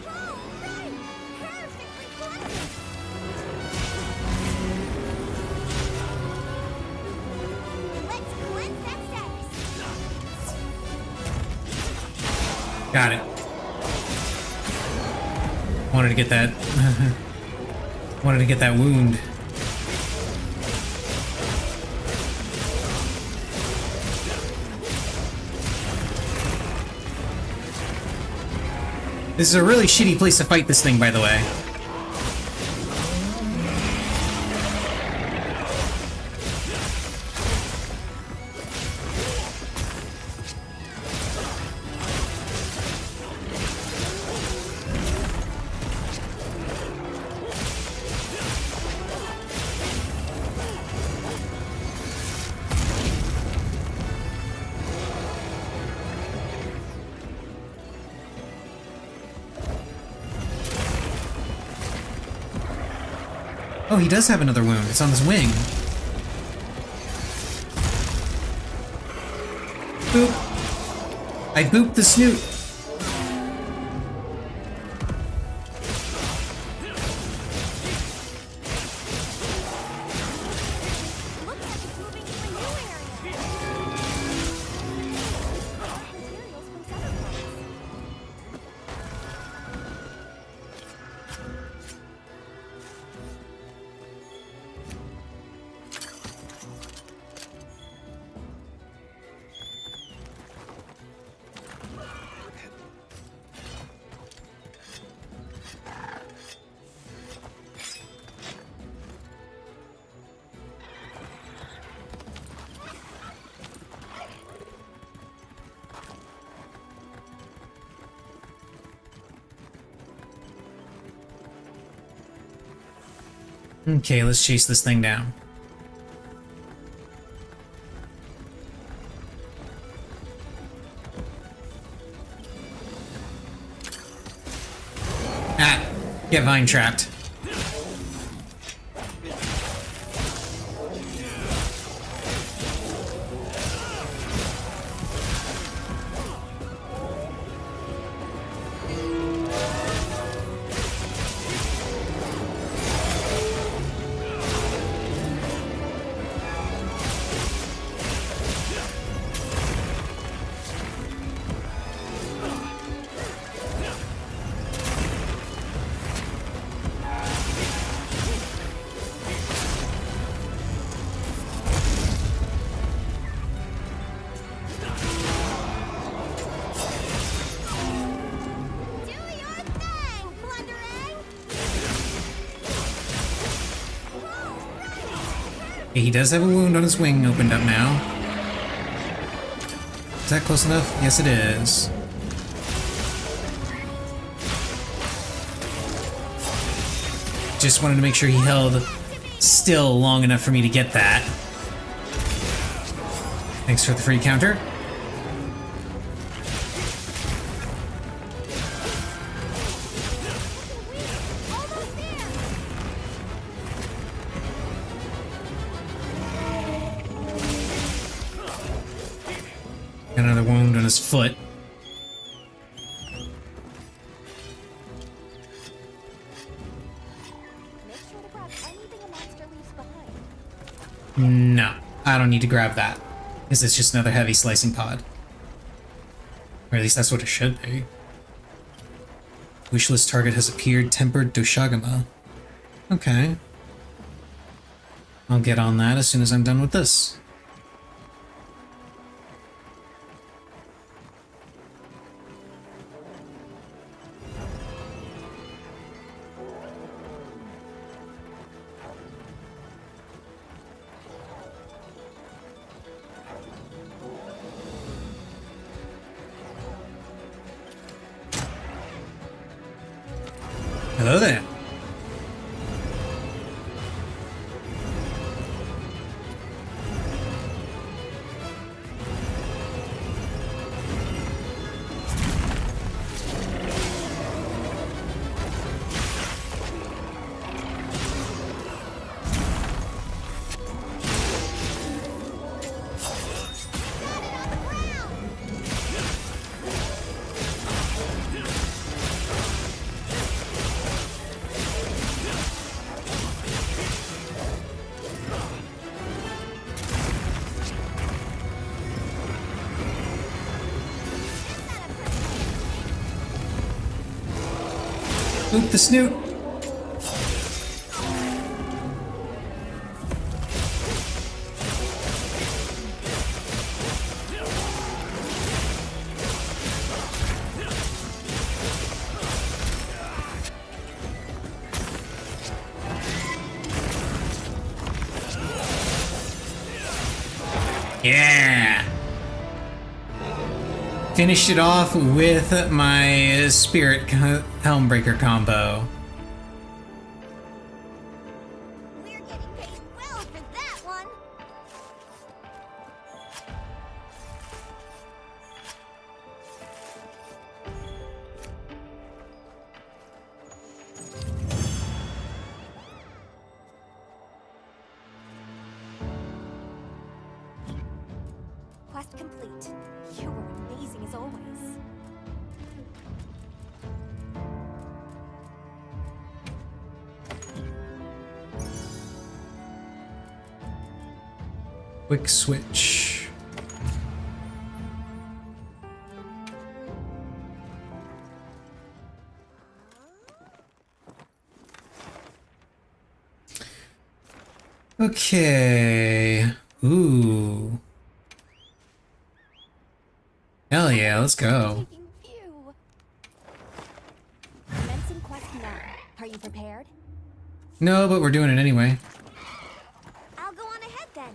Oh, right! Perfectly cluttered! Let's cleanse that status. Got it. Wanted to get that. Wanted to get that wound. This is a really shitty place to fight this thing, by the way. Oh, he does have another wound. It's on his wing. Boop. I booped the snoot. Looks like it's moving to a new area. Materials from Cyberpunk. Okay, let's chase this thing down. Ah, get vine trapped. Do your thing, plundering! Okay, he does have a wound on his wing opened up now. Is that close enough? Yes, it is. Just wanted to make sure he held still long enough for me to get that. Thanks for the free counter. Got another wound on his foot. Make sure to grab anything a monster leaves behind. No, I don't need to grab that. Because it's just another heavy slicing pod. Or at least that's what it should be. Wishlist target has appeared, tempered Doshagama. Okay. I'll get on that as soon as I'm done with this. Hello there. Oop the snoot. Yeah. Finished it off with my Spirit Helmbreaker combo. We're getting paid well for that one. Quest complete. You were amazing as always. Quick switch. Okay. Ooh. Hell yeah, let's go. Taking view. Commencing quest now. Are you prepared? No, but we're doing it anyway. I'll go on ahead then.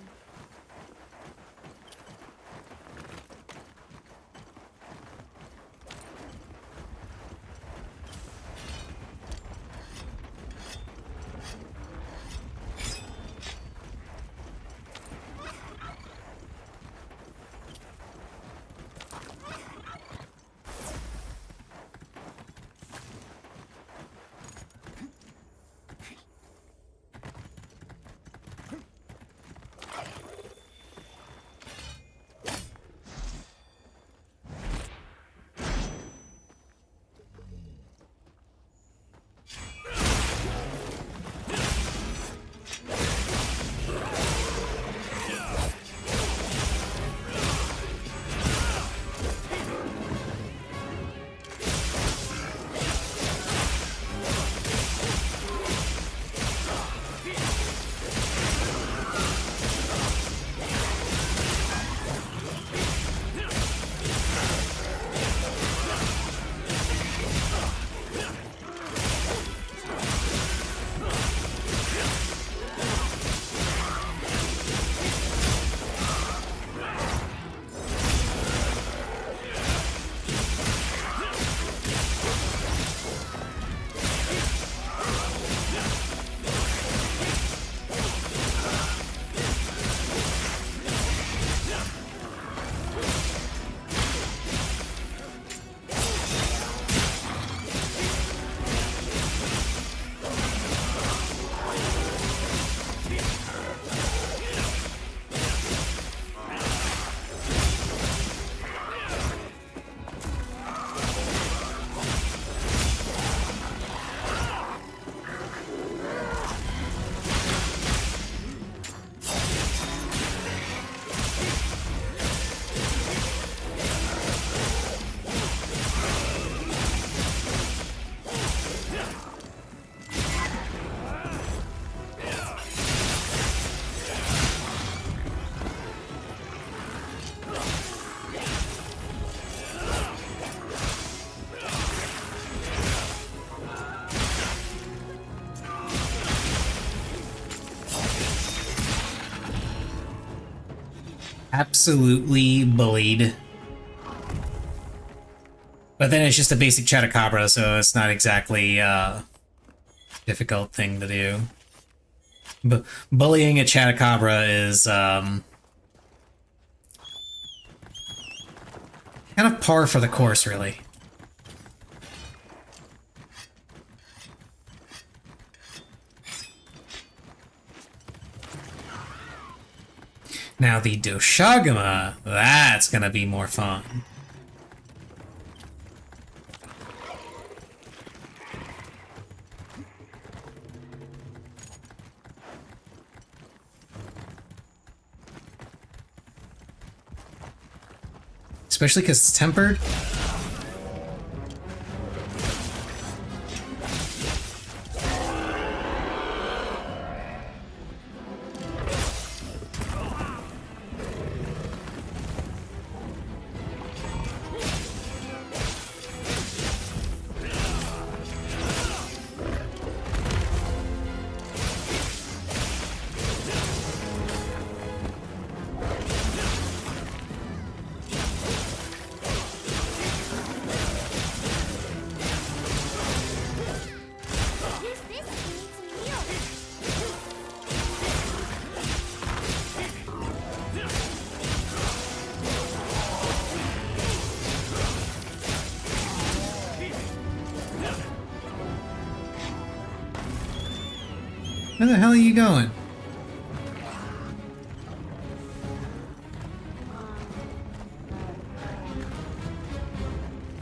absolutely bullied. But then it's just a basic Chatacabra, so it's not exactly a difficult thing to do. But bullying a Chatacabra is kind of par for the course, really. Now the Doshagama, that's gonna be more fun. Especially because it's tempered. Use this if you need some meals. Where the hell are you going?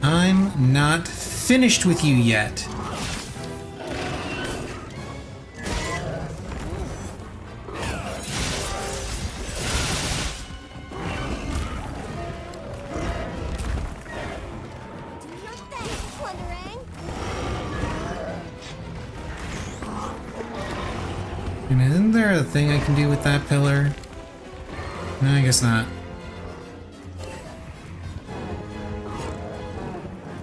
I'm not finished with you yet. Do your thing, Plunderang. And isn't there a thing I can do with that pillar? No, I guess not.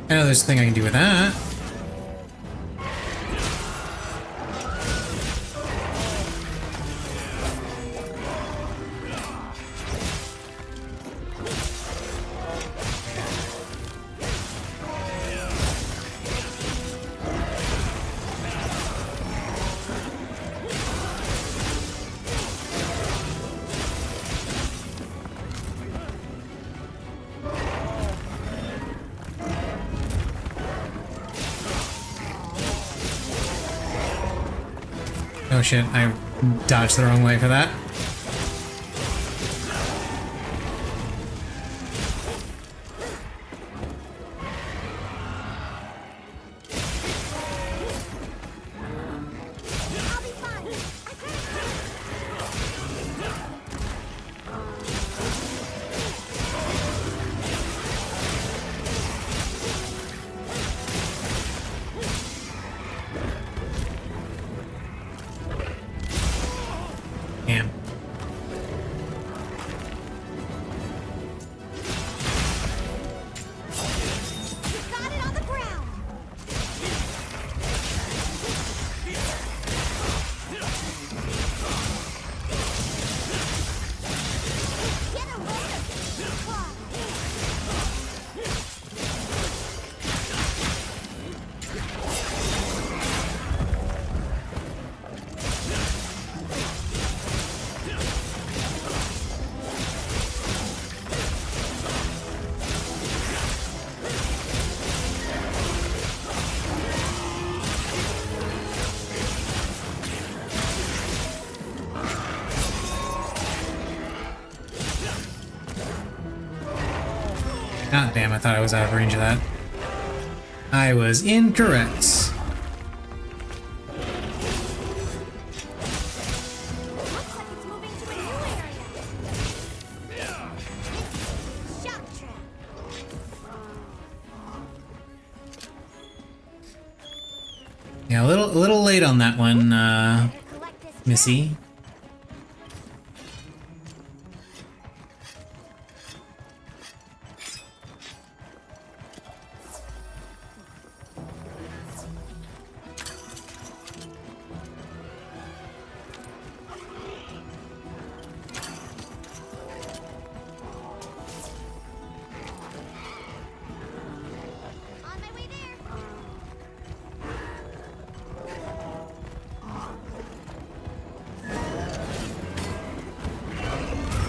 I know there's a thing I can do with that. Oh shit, I dodged the wrong way for that. I'll be fine. I can. Damn. You got it on the ground. Get a load of this. God damn, I thought I was out of range of that. I was incorrect. Looks like it's moving to a new area. Shock trap. Yeah, a little late on that one, Better collect this Missy.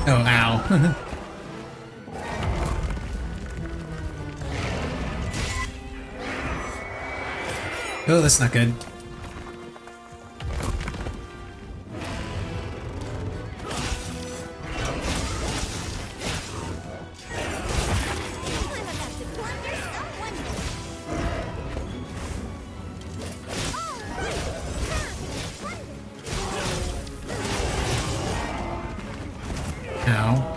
Oh, ow. Oh, that's not good. Ow.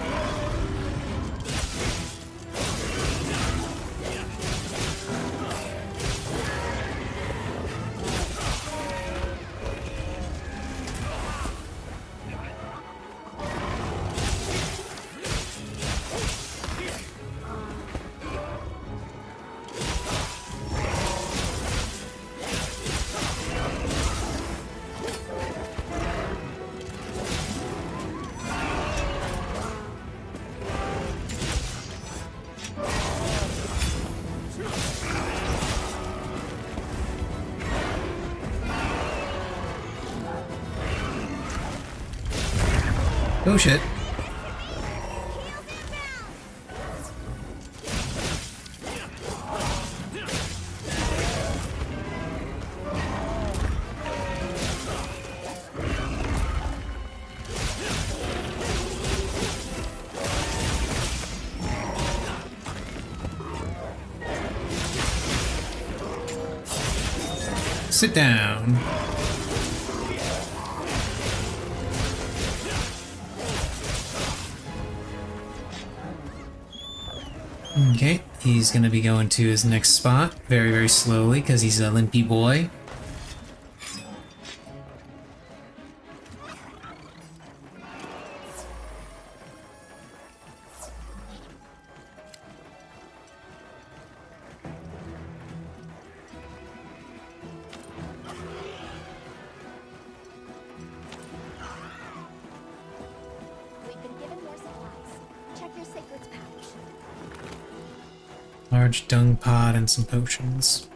Oh shit. Sit down. Okay, he's gonna be going to his next spot very, very slowly because he's a limpy boy. We've been given more supplies. Check your sacred's pouch. Large dung pod and some potions.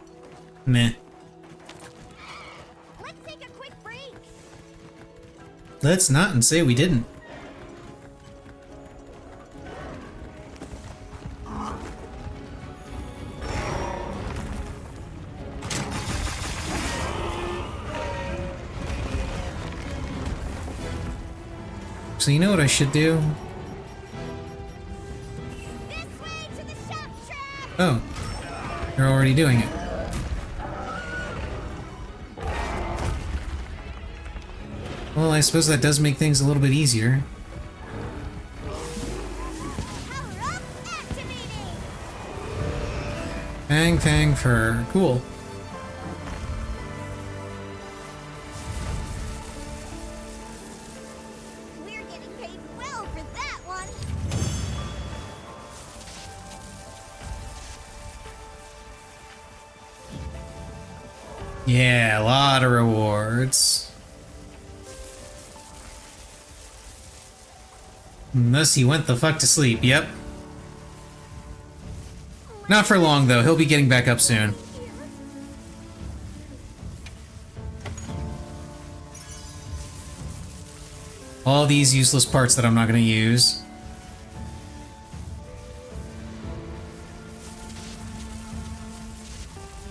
Meh. Let's take a quick break. Let's not and say we didn't. So you know what I should do? This way to the shop track. Oh, you're already doing it. Well, I suppose that does make things a little bit easier. Power up, activating. Fang Fang Fur. Cool. We're getting paid well for that one. Yeah, a lot of rewards. Unless he went the fuck to sleep, yep. Not for long, though. He'll be getting back up soon. All these useless parts that I'm not going to use.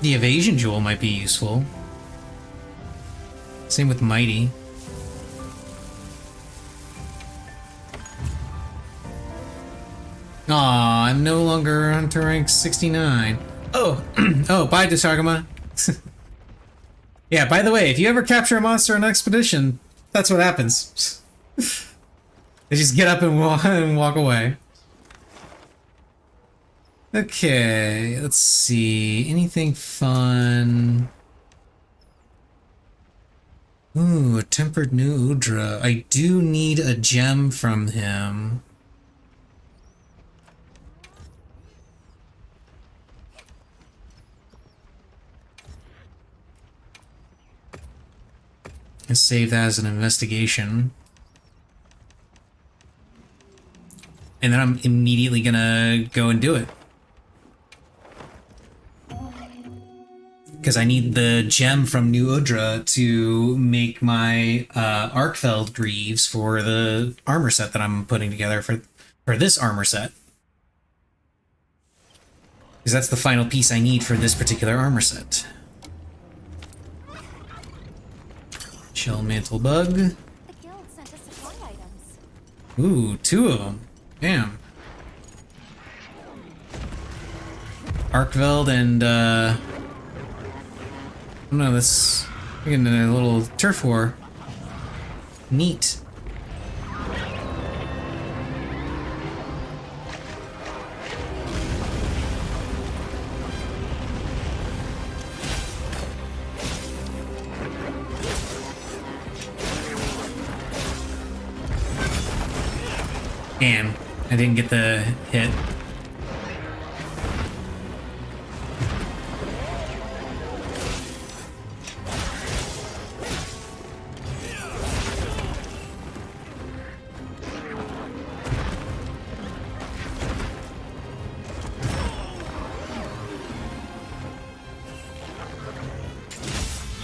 The evasion jewel might be useful. Same with Mighty. Aw, I'm no longer hunter rank 69. Oh, oh, bye, Deshagama. Yeah, by the way, if you ever capture a monster on an expedition, that's what happens. They just get up and walk away. Okay, let's see. Anything fun? Ooh, a tempered new Udra. I do need a gem from him. And save that as an investigation. And then I'm immediately gonna go and do it. because I need the gem from New Udra to make my Arkfeld greaves for the armor set that I'm putting together for this armor set. Because that's the final piece I need for this particular armor set. Shell mantle bug. The guild sent us supply items. Ooh, 2 of them. Damn. Arkveld and oh no, that's we're getting a little turf war. Neat. Damn, I didn't get the hit.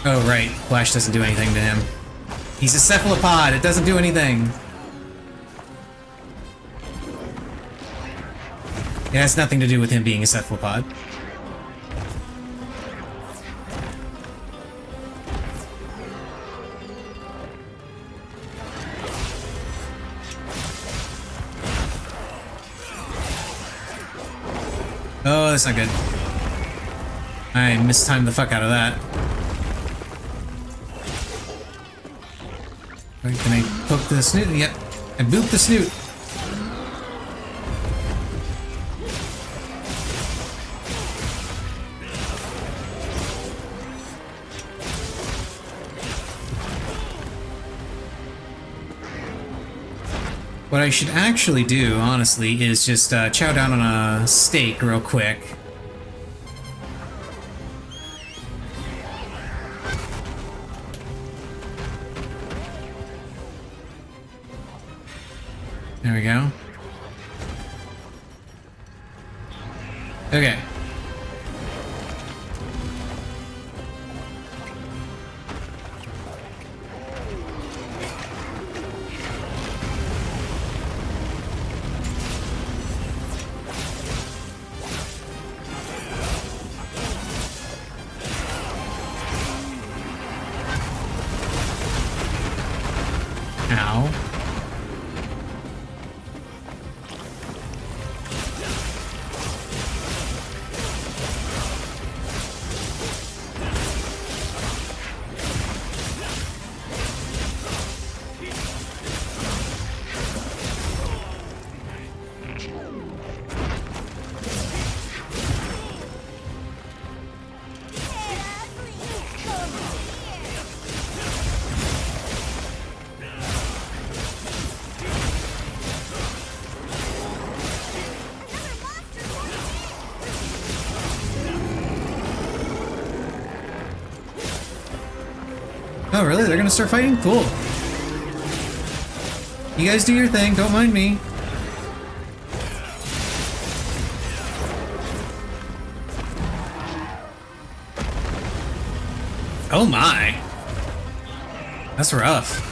Oh right, Flash doesn't do anything to him. He's a cephalopod, it doesn't do anything. It has nothing to do with him being a cephalopod. Oh, that's not good. I mistimed the fuck out of that. Right, can I poke the snoot? Yep. I booped the snoot. What I should actually do, honestly, is just chow down on a steak real quick. There we go. Okay. Ow. Oh, really? They're gonna start fighting? Cool. You guys do your thing, don't mind me. Oh my. That's rough.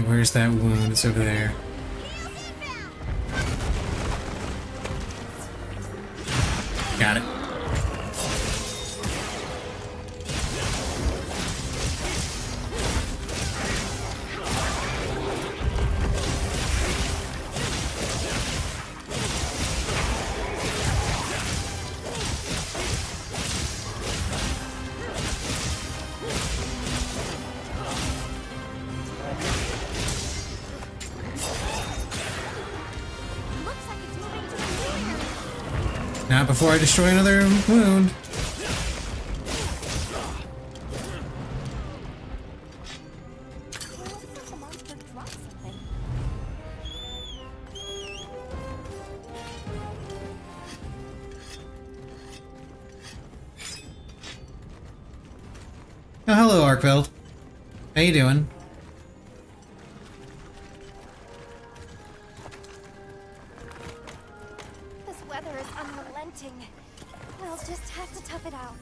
Where's that wound? It's over there. Got it. Not before I destroy another wound. What if the monster drops something? Oh, hello, Arkveld. How you doing? This weather is unrelenting. We'll just have to tough it out.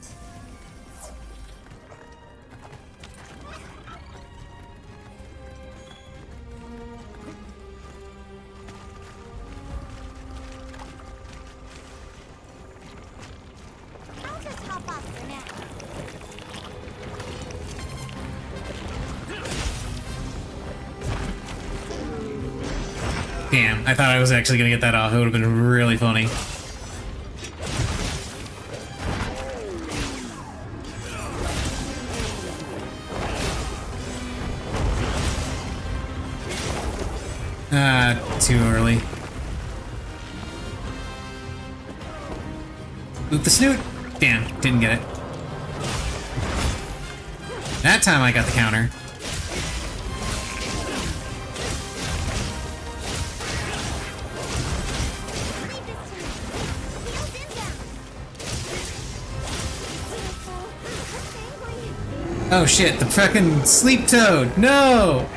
I'll just hop off for now. Damn, I thought I was actually gonna get that off. It would have been really funny. Ah, too early. Boop the snoot! Damn, didn't get it. That time I got the counter. Oh shit, the fucking sleep toad! No!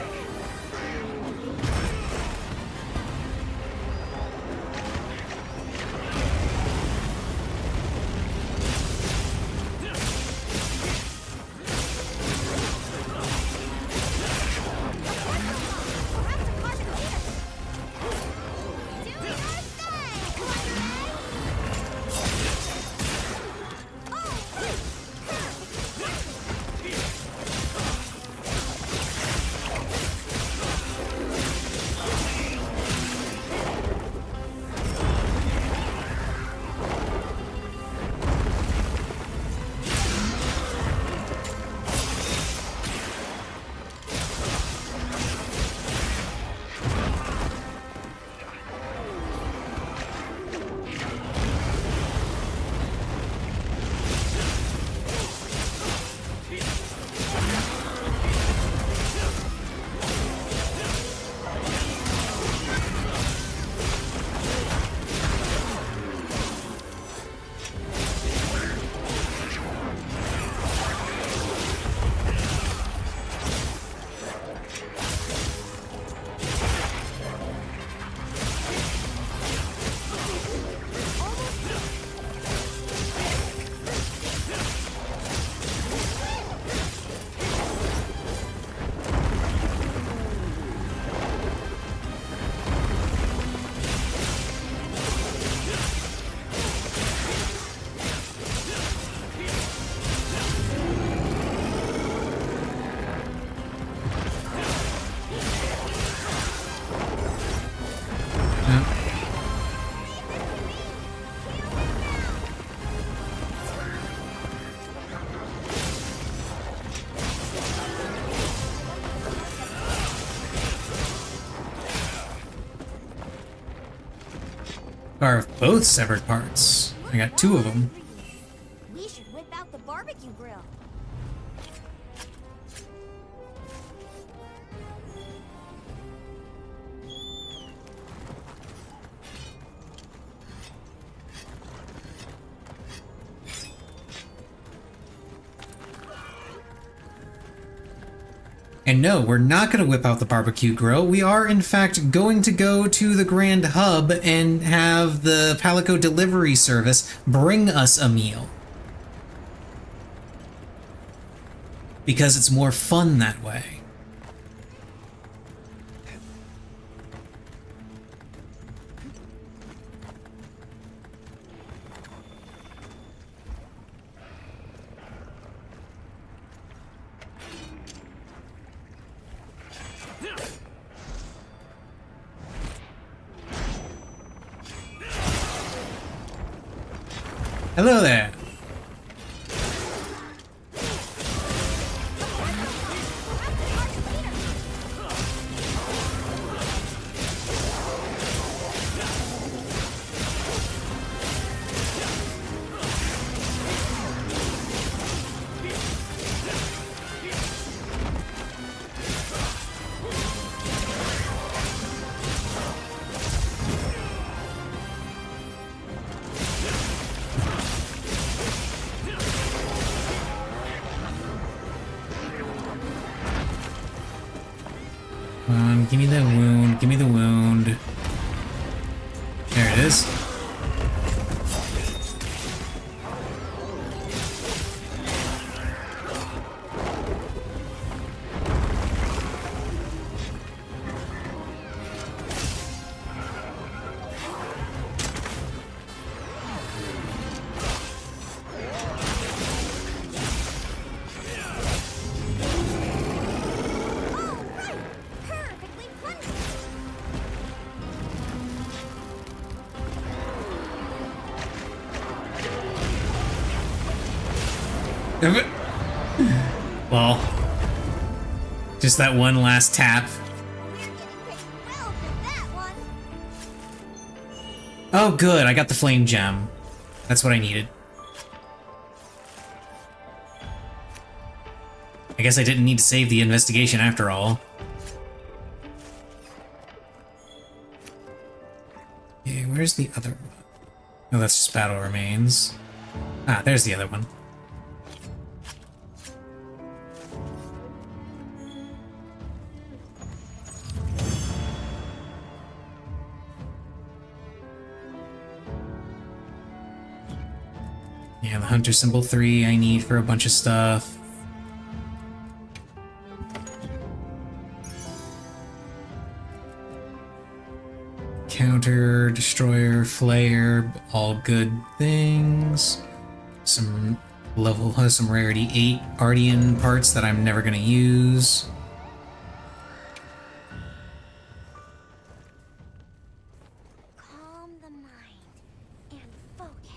Are both severed parts. I got two of them. We should whip out the barbecue grill. And no, we're not going to whip out the barbecue grill. We are, in fact, going to go to the Grand Hub and have the Palico delivery service bring us a meal. Because it's more fun that way. Hello there. Give me the wound. Give me the wound. There it is. Perfectly punched. Well, just that one last tap. We're getting picked well for that one. Oh, good. I got the flame gem. That's what I needed. I guess I didn't need to save the investigation after all. Okay, where's the other one? Oh, that's just battle remains. Ah, there's the other one. Yeah, the Hunter Symbol 3 I need for a bunch of stuff. Counter, Destroyer, Flare, all good things. Some some rarity 8 Ardian parts that I'm never gonna use. Calm the mind and focus.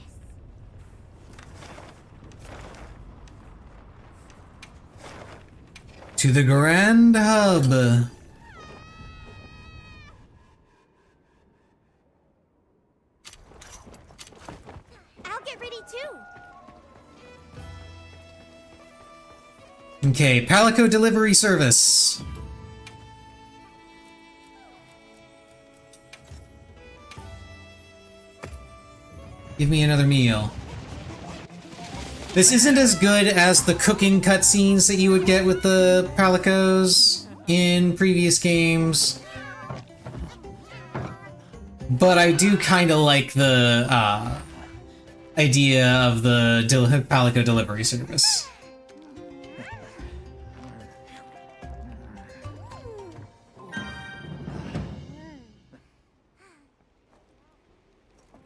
To the Grand Hub. I'll get ready too. Okay, Palico Delivery Service. Give me another meal. This isn't as good as the cooking cutscenes that you would get with the Palicos in previous games. But I do kind of like the idea of the Palico Delivery Service.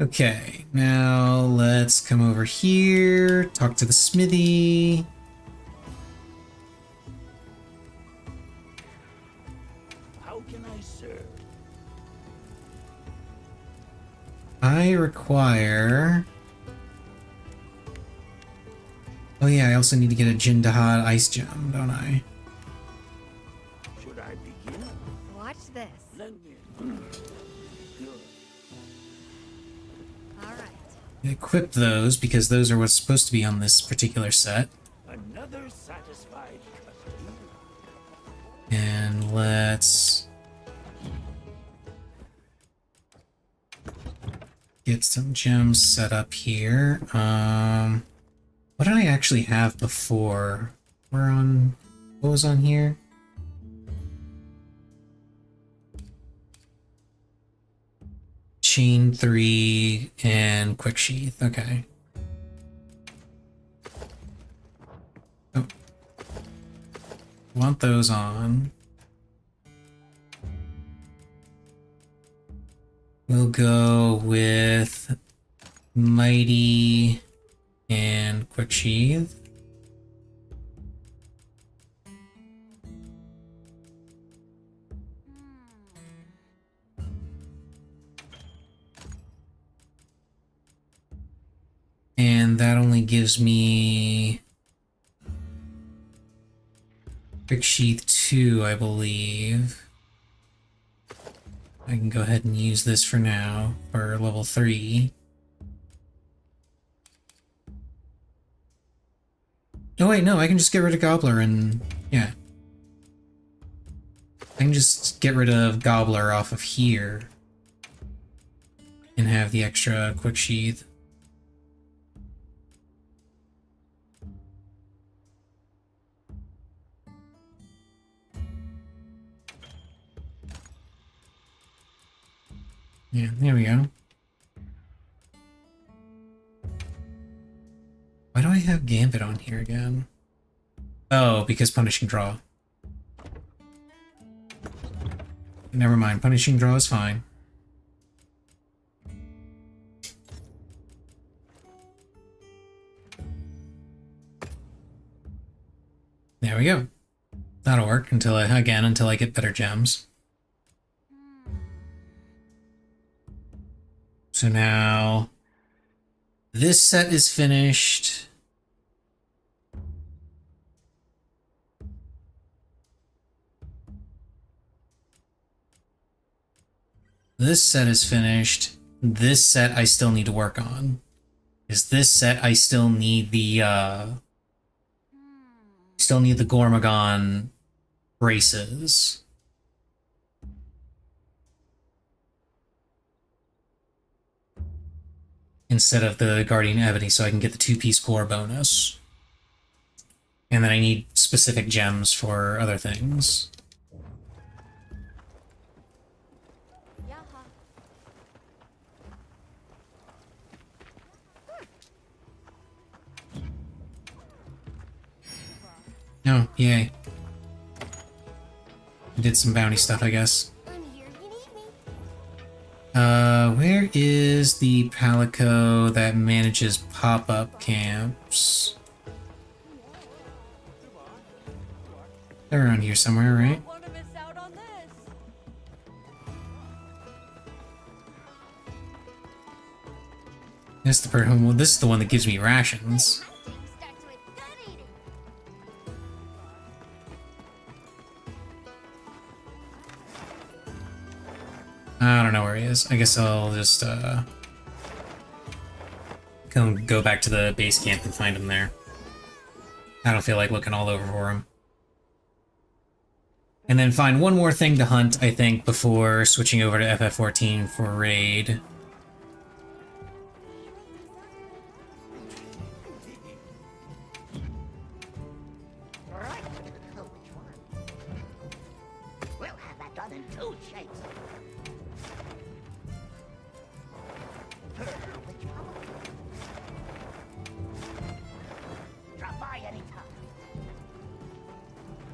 Okay, now let's come over here, talk to the smithy. How can I serve? I require... Oh yeah, I also need to get a Jindahad Ice Gem, don't I? Should I begin? Watch this. Let me. Good. All right. Equip those, because those are what's supposed to be on this particular set. Another satisfied customer. And let's... get some gems set up here. What did I actually have before? What was on here? Chain 3 and Quick Sheath, okay. Oh. Want those on. We'll go with Mighty and Quick Sheath. And that only gives me Quick Sheath 2, I believe. I can go ahead and use this for now, for level 3. Oh wait, no, I can just get rid of Gobbler and... yeah. I can just get rid of Gobbler off of here. And have the extra Quick Sheath. Yeah, there we go. Why do I have Gambit on here again? Oh, because Punishing Draw. Never mind, Punishing Draw is fine. There we go. That'll work until I get better gems. So now this set is finished. This set is finished. This set I still need to work on. Is this set I still need the Gormagon braces. Instead of the Guardian Ebony, so I can get the 2-piece core bonus. And then I need specific gems for other things. Oh, yay. Did some bounty stuff, I guess. I'm here. You need me. Where is the Palico that manages pop-up camps? They're around here somewhere, right? This is the person. Well, this is the one that gives me rations. I don't know where he is. I guess I'll just go back to the base camp and find him there. I don't feel like looking all over for him. And then find one more thing to hunt, I think, before switching over to FF14 for raid. We'll have that done in 2 shakes. Drop by anytime.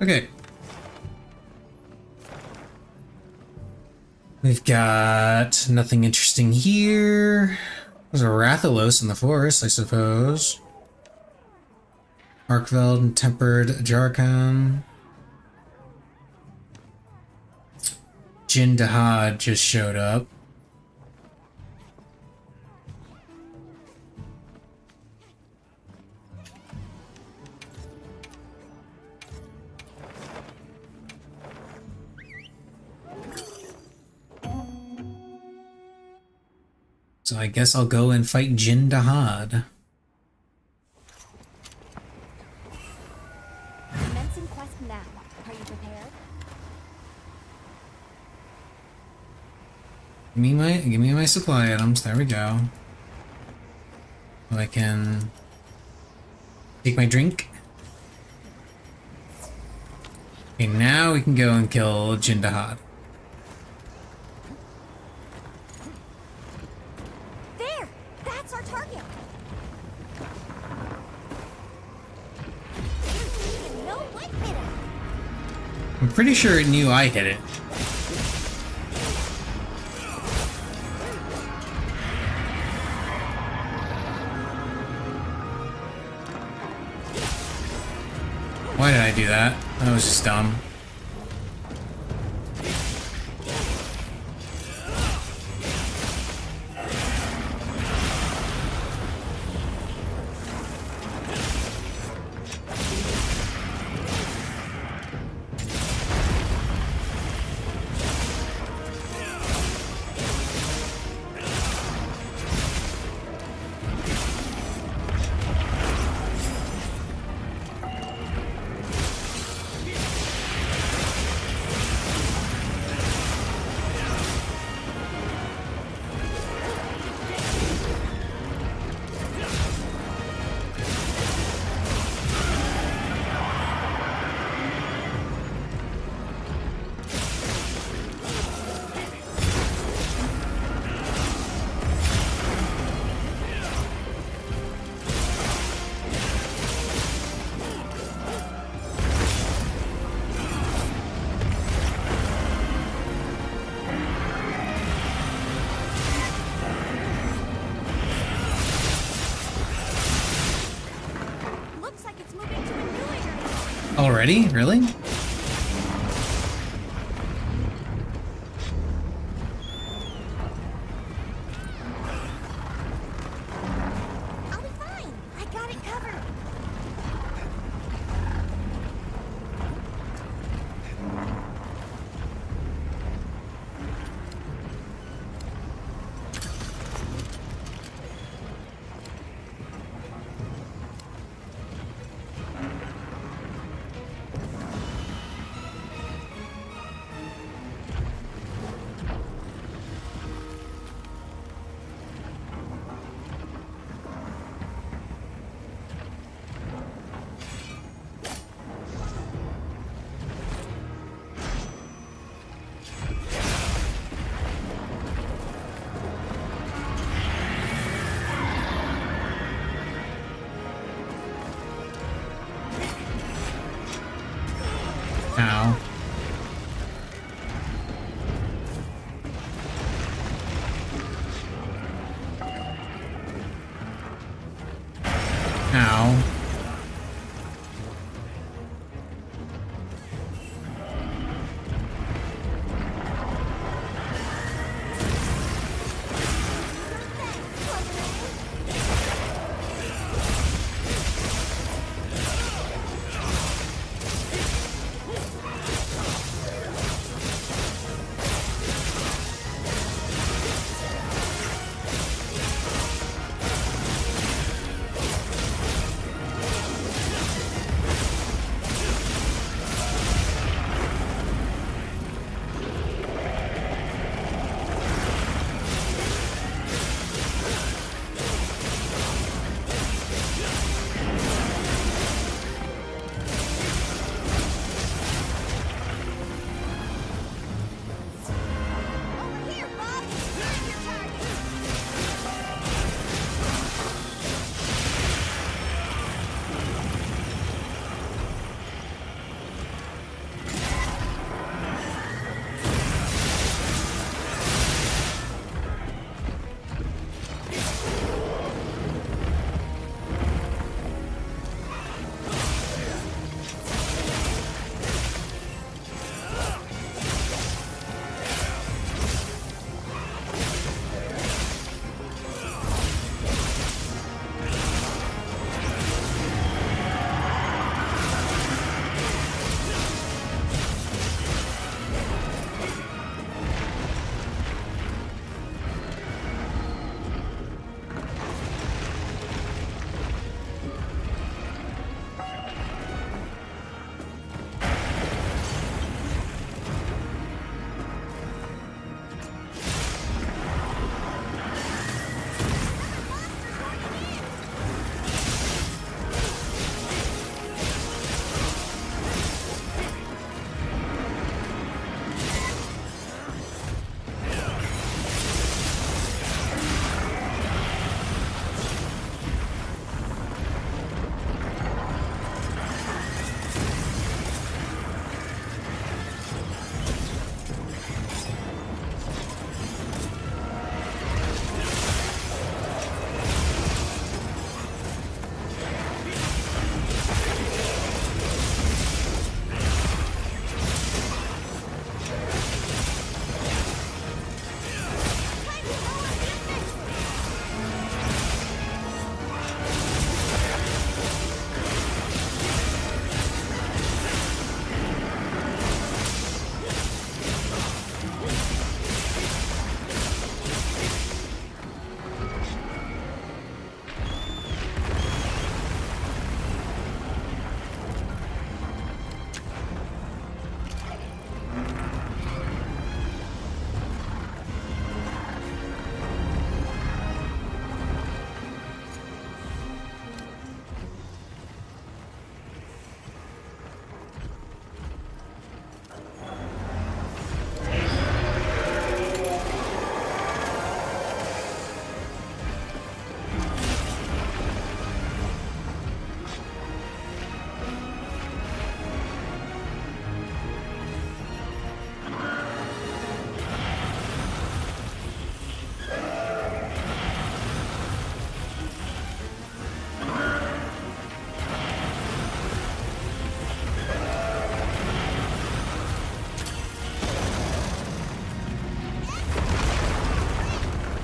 Okay. We've got nothing interesting here. There's a Rathalos in the forest, I suppose. Arkveld and Tempered Jarkan. Jin Dahad just showed up. So I guess I'll go and fight Jin Dahad. Commencing quest now. Are you prepared? Give me my supply items. There we go. So I can take my drink. Okay, now we can go and kill Jin Dahad. There! That's our target! No light hit it! I'm pretty sure it knew I hit it. Why did I do that? That was just dumb. Already? Really? I'll be fine. I got it covered.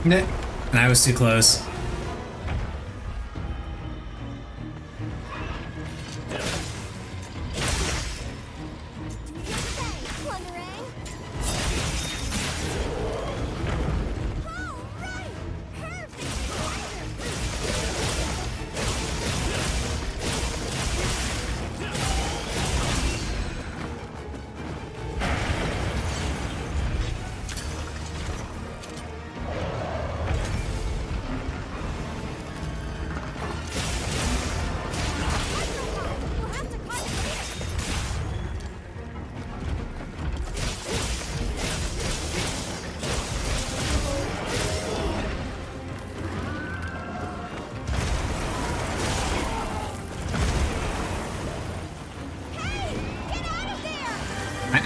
Nah, I was too close.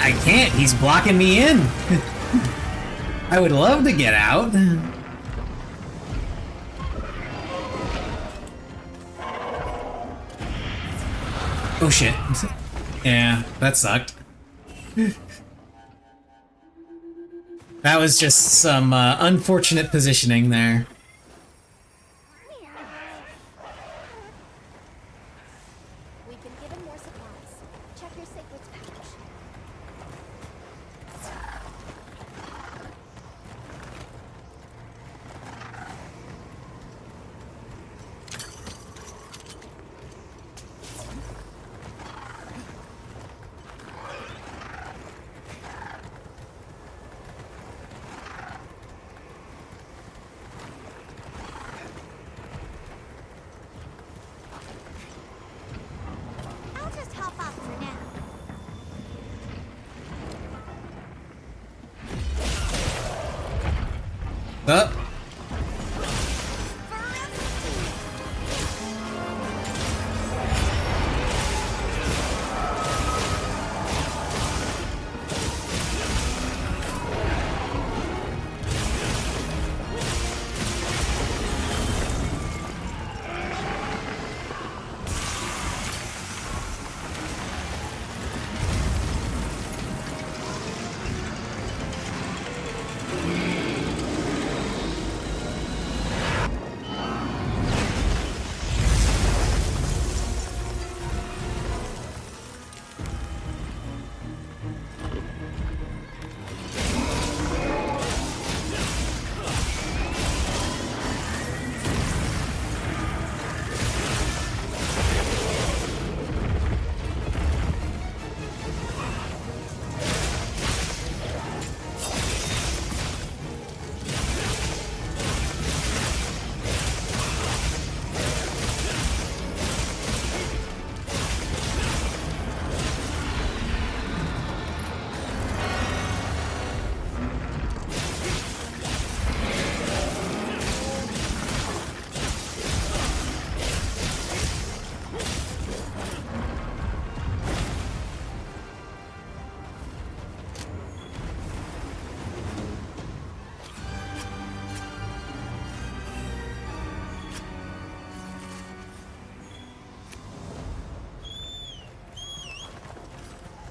I can't. He's blocking me in. I would love to get out. Oh shit. Yeah, that sucked. That was just some unfortunate positioning there. We've been given more supplies. Check your sacred's pouch. I'll just hop off for now. Up.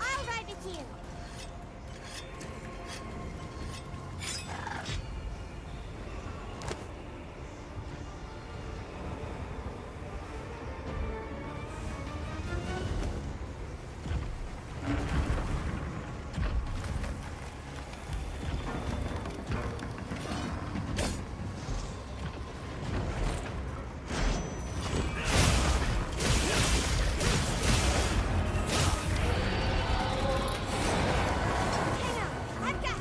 I'll ride with you. I've got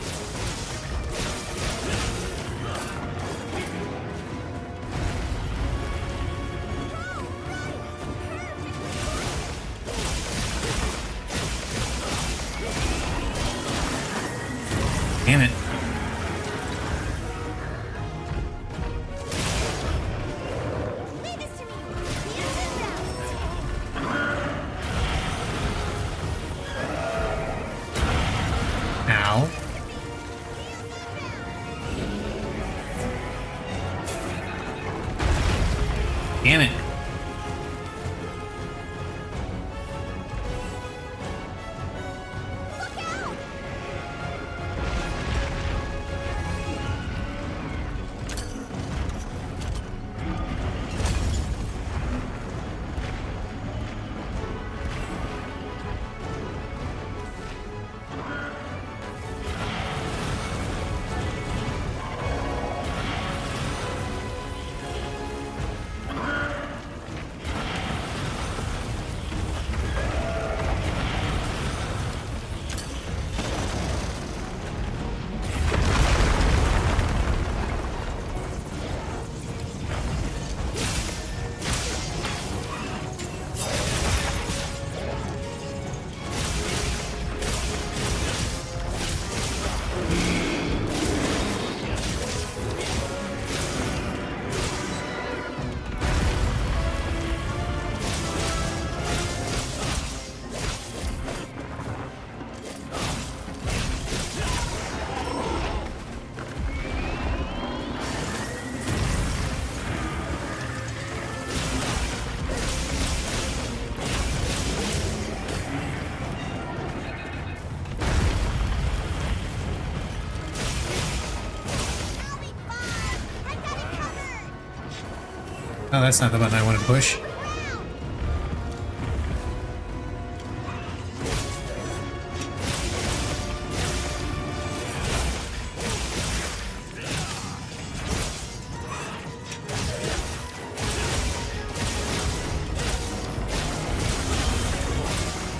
Damn it. leave this to me. The engine route. Ow. Damn it. Look out! Oh, that's not the button I wanted to push.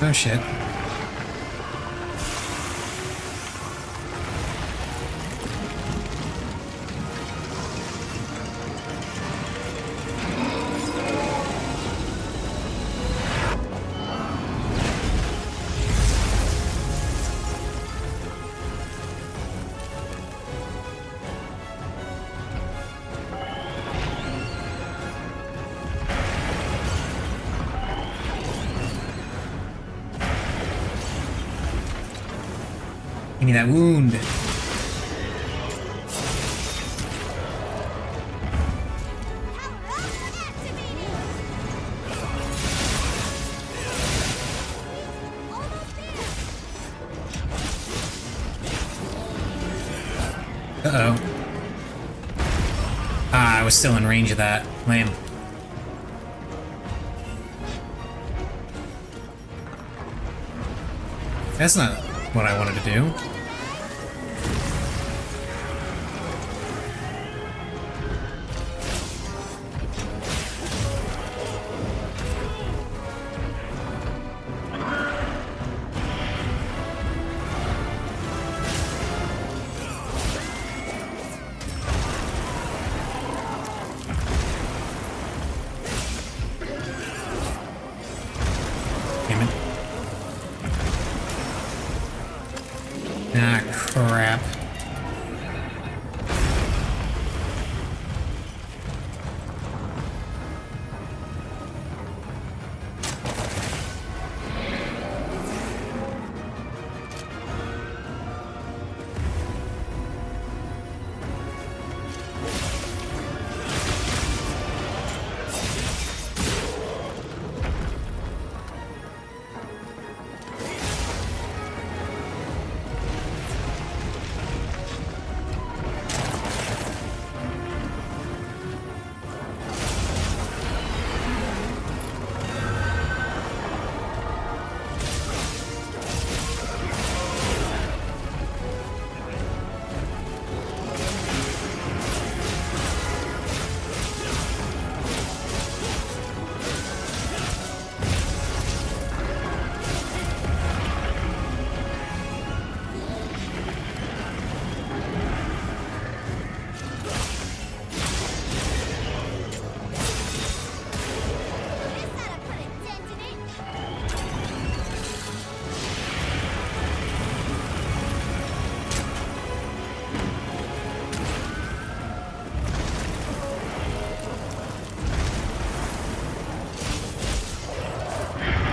Oh shit. Give me that wound. Uh-oh. Ah, I was still in range of that. Lame. That's not what I wanted to do. Damn it. Ah, crap.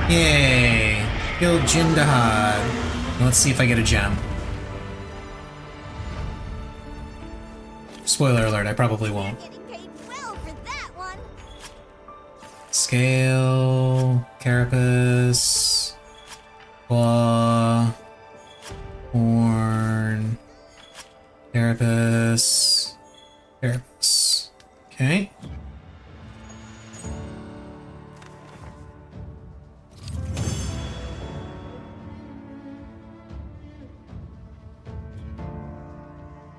Yay! Killed Jindahad. Let's see if I get a gem. Spoiler alert, I probably won't. Getting paid well for that one. Scale, carapace, claw, horn, carapace, carapace. Okay.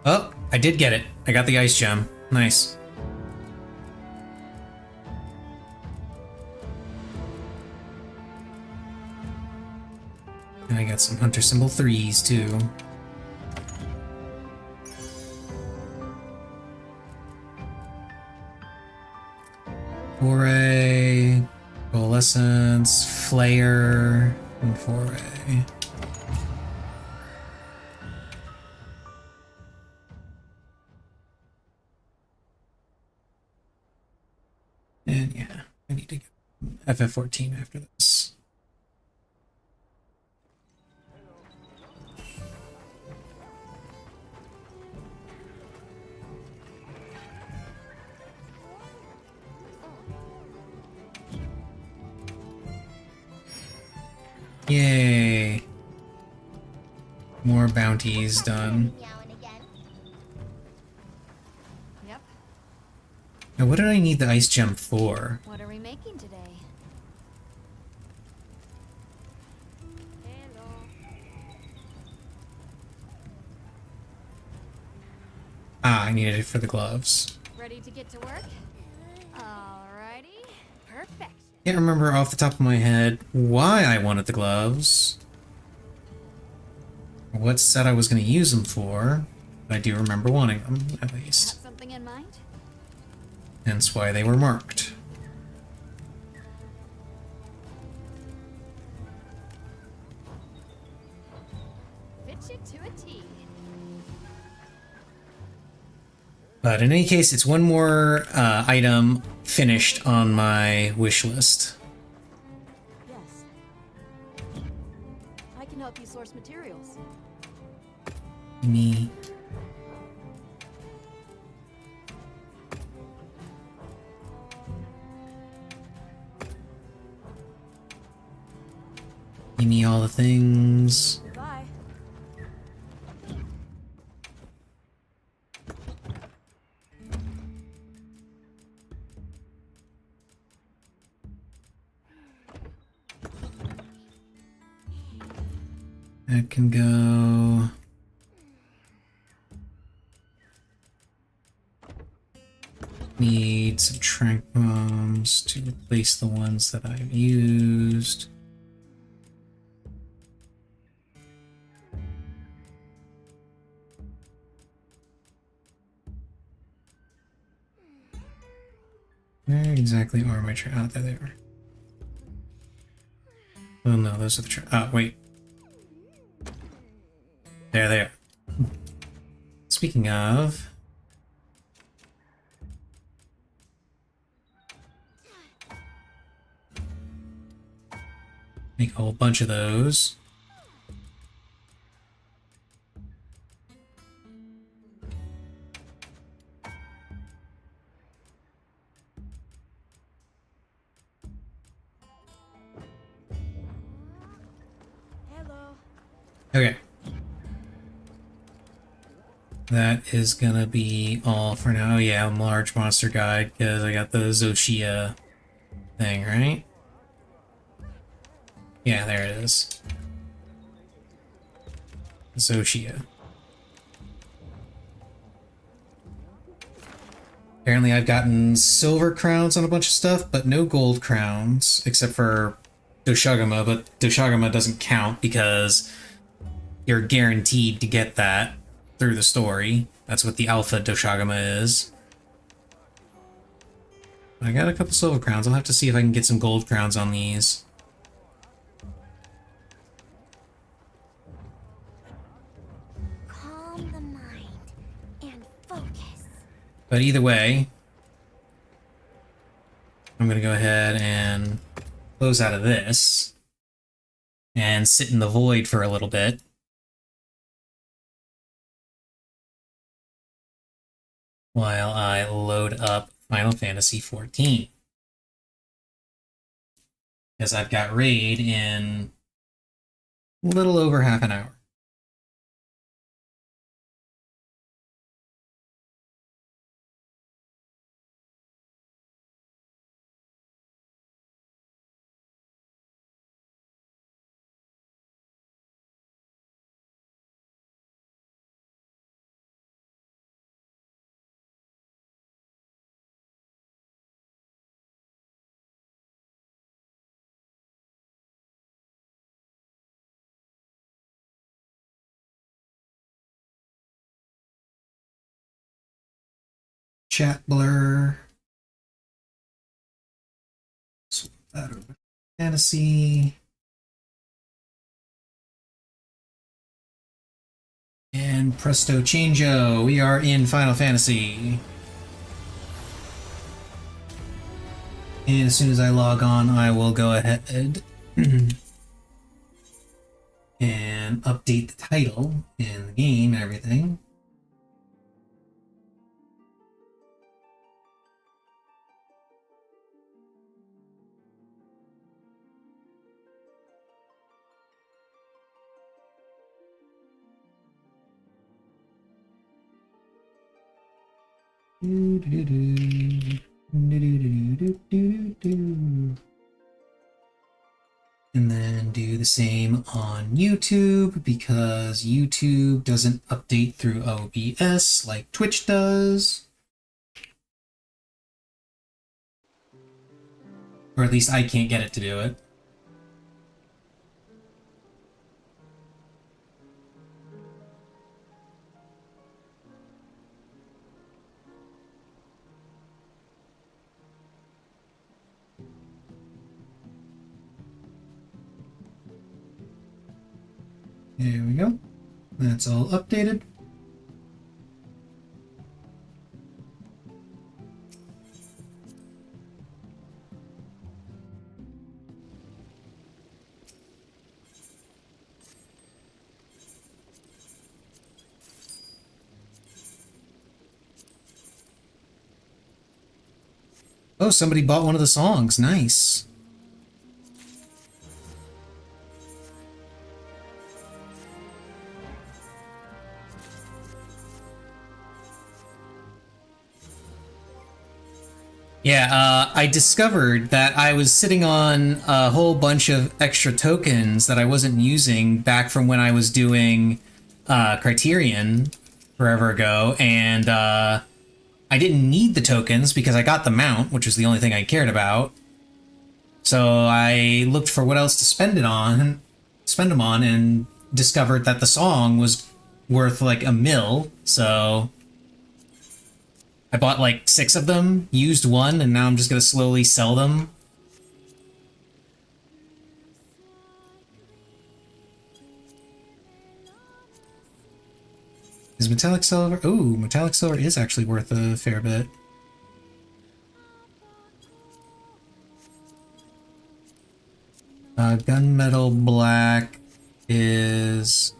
Oh, I did get it. I got the ice gem. Nice. And I got some Hunter Symbol 3s too. Foray, Coalescence, Flare, and Foray. And yeah, I need to get FF14 after this. Yay! More bounties done. Yep. Now, what did I need the ice gem for? What are we making today? Ah, I needed it for the gloves. Ready to get to work? Alrighty. Perfect. Can't remember off the top of my head why I wanted the gloves. Or what set I was going to use them for. But I do remember wanting them, at Have least. something in mind? Hence why they were marked. Fit you to a T. But in any case, it's one more item finished on my wish list. Yes. I can help you source materials. Me. Give me all the things. Goodbye. That can go. Need some tranq bombs to replace the ones that I've used. Where exactly are my tranq? Oh, there they are. Oh no, those are the tranq. Oh, wait. There they are. Speaking of, make a whole bunch of those. Hello. Okay. That is gonna be all for now. Yeah, large monster guide, because I got the Zoshia thing, right? Yeah, there it is. Zoshia. Apparently I've gotten silver crowns on a bunch of stuff, but no gold crowns, except for Doshagama, but Doshagama doesn't count because you're guaranteed to get that through the story. That's what the alpha Doshagama is. I got a couple silver crowns. I'll have to see if I can get some gold crowns on these. Calm the mind and focus. But either way, I'm going to go ahead and close out of this and sit in the void for a little bit. While I load up Final Fantasy XIV. Because I've got raid in a little over half an hour. Chat blur. Swap that over. Fantasy. And presto changeo, we are in Final Fantasy. And as soon as I log on, I will go ahead and update the title in the game and everything. Doo-doo-doo. Do-do-do-do-do-do-do. And then do the same on YouTube because YouTube doesn't update through OBS like Twitch does. Or at least I can't get it to do it. There we go. That's all updated. Oh, somebody bought one of the songs. Nice. Yeah, I discovered that I was sitting on a whole bunch of extra tokens that I wasn't using back from when I was doing Criterion forever ago, and I didn't need the tokens because I got the mount, which was the only thing I cared about. So I looked for what else to spend them on, and discovered that the song was worth like a mil, so I bought like 6 of them, used one, and now I'm just gonna slowly sell them. Is metallic silver? Ooh, metallic silver is actually worth a fair bit. Gunmetal black is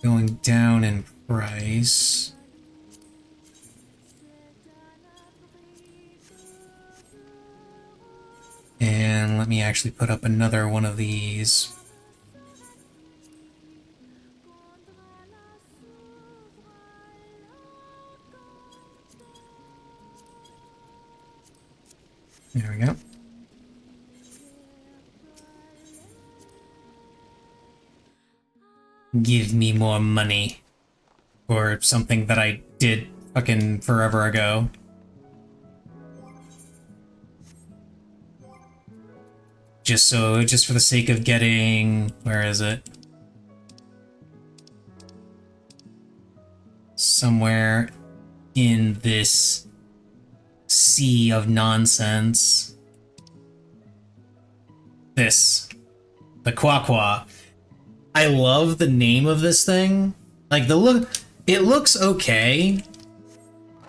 going down in price. And let me actually put up another one of these. There we go. Give me more money for something that I did fucking forever ago. Just for the sake of getting, where is it? Somewhere in this sea of nonsense. This. The Quaqua. I love the name of this thing. Like the look, it looks okay.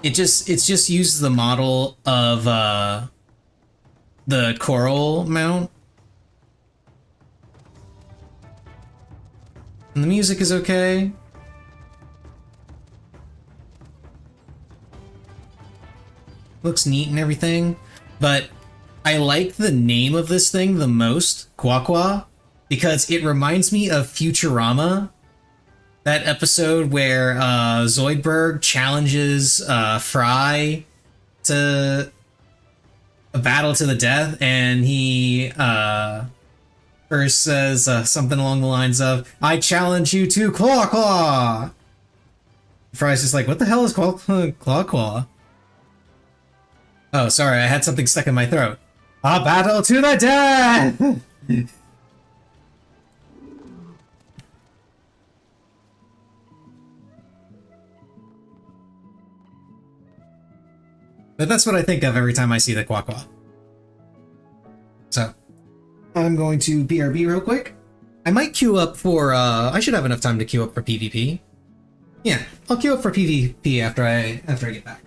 It just uses the model of the coral mount. And the music is okay. Looks neat and everything, but I like the name of this thing the most, Quaqua, because it reminds me of Futurama. That episode where Zoidberg challenges Fry to a battle to the death, and he first says something along the lines of, "I challenge you to Claw Claw." Fry's just like, "What the hell is Claw Claw?" Oh, sorry, I had something stuck in my throat. A battle to the death! But that's what I think of every time I see the Quaqua. So, I'm going to BRB real quick. I might queue up for, I should have enough time to queue up for PvP. Yeah, I'll queue up for PvP after I get back.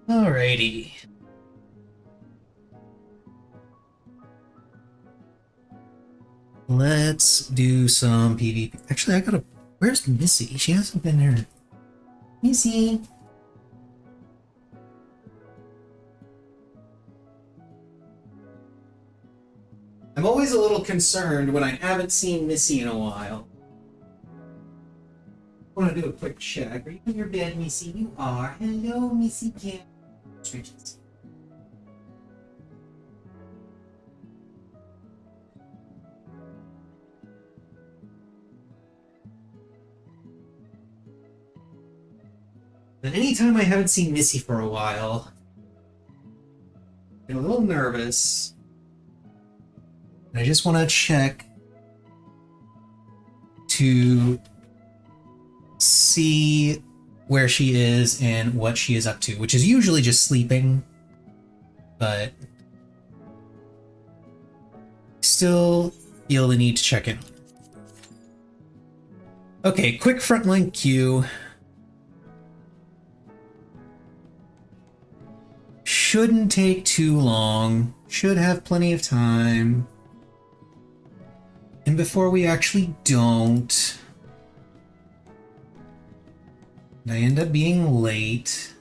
Alrighty. Let's do some PvP. Actually, I gotta... Where's Missy? She hasn't been there. Missy! I'm always a little concerned when I haven't seen Missy in a while. I want to do a quick check. Are you in your bed, Missy? You are. Hello, Missy Cat. Stretches. And anytime I haven't seen Missy for a while, I'm a little nervous. And I just want to check to see where she is and what she is up to, which is usually just sleeping, but still feel the need to check in. Okay, quick frontline queue. Shouldn't take too long. Should have plenty of time. And before we actually don't, I end up being late.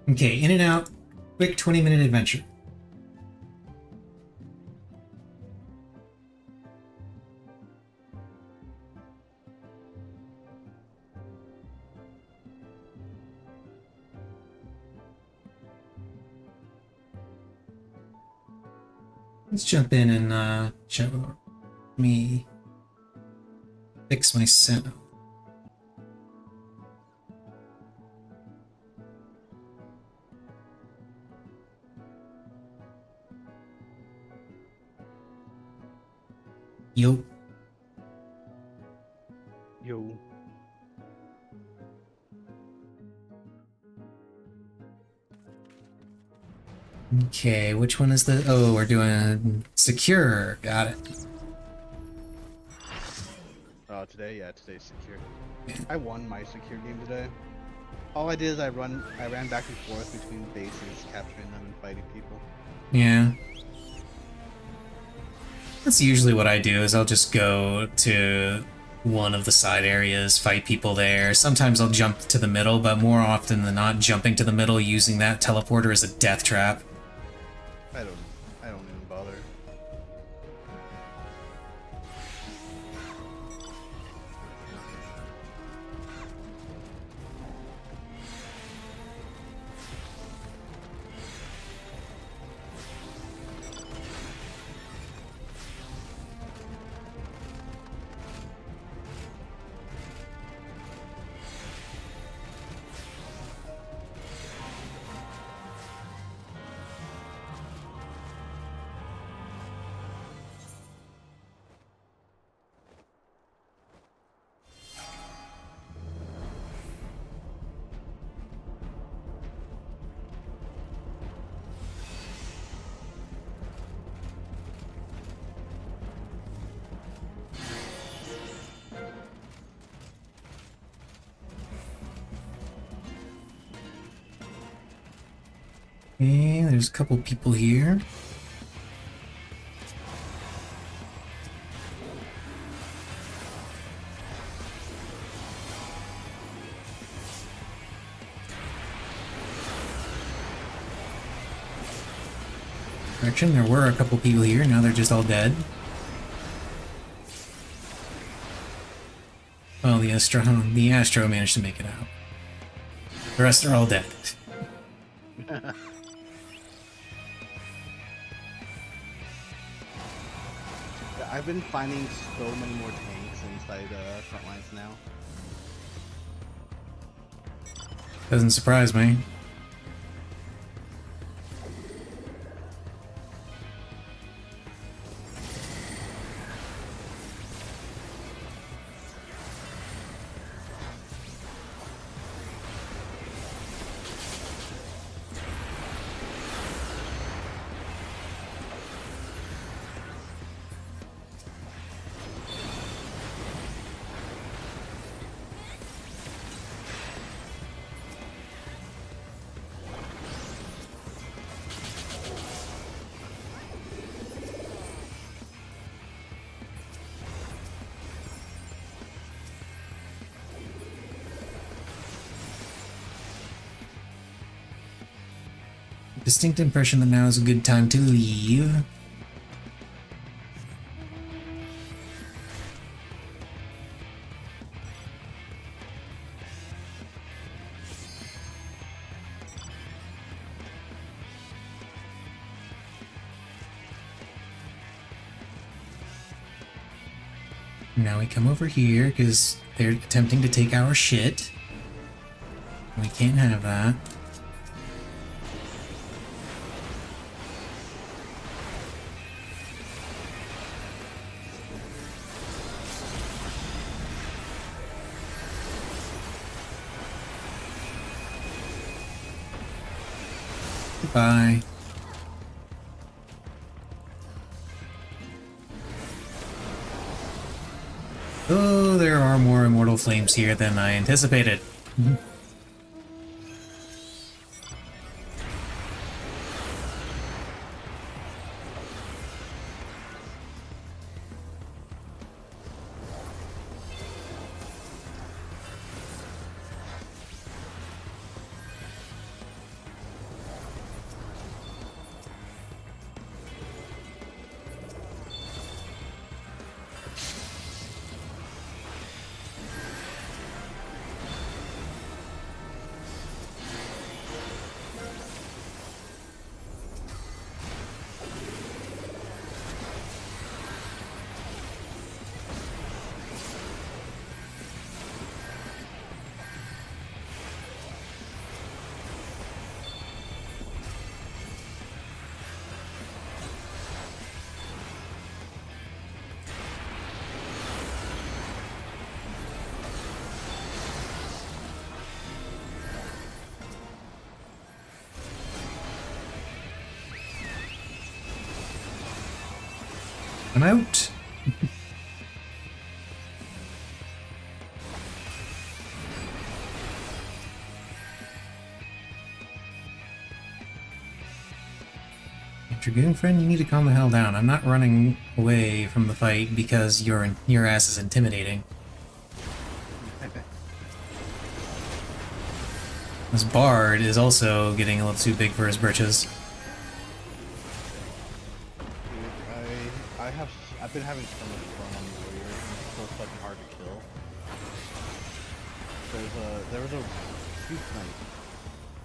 Okay, in and out, quick 20-minute adventure. Let's jump in and chat with me. Fix my sound. Yo. Yo. Okay, which one is the... Oh, we're doing secure. Got it. Today? Yeah, today's secure. I won my secure game today. All I did is I ran back and forth between bases, capturing them and fighting people. Yeah. That's usually what I do, is I'll just go to one of the side areas, fight people there. Sometimes I'll jump to the middle, but more often than not, jumping to the middle using that teleporter is a death trap. I don't even bother. Okay, there's a couple people here. Correction, there were a couple people here, now they're just all dead. Well, the Astro managed to make it out. The rest are all dead. I've been finding so many more tanks inside front lines now. Doesn't surprise me. Distinct impression that now is a good time to leave. Now we come over here because they're attempting to take our shit. We can't have that. Goodbye. Oh, there are more immortal flames here than I anticipated. I'm out. Dragoon friend, you need to calm the hell down. I'm not running away from the fight because your ass is intimidating. This bard is also getting a little too big for his britches. I've been having so much fun on the warrior. It's so fucking hard to kill. There was a few night,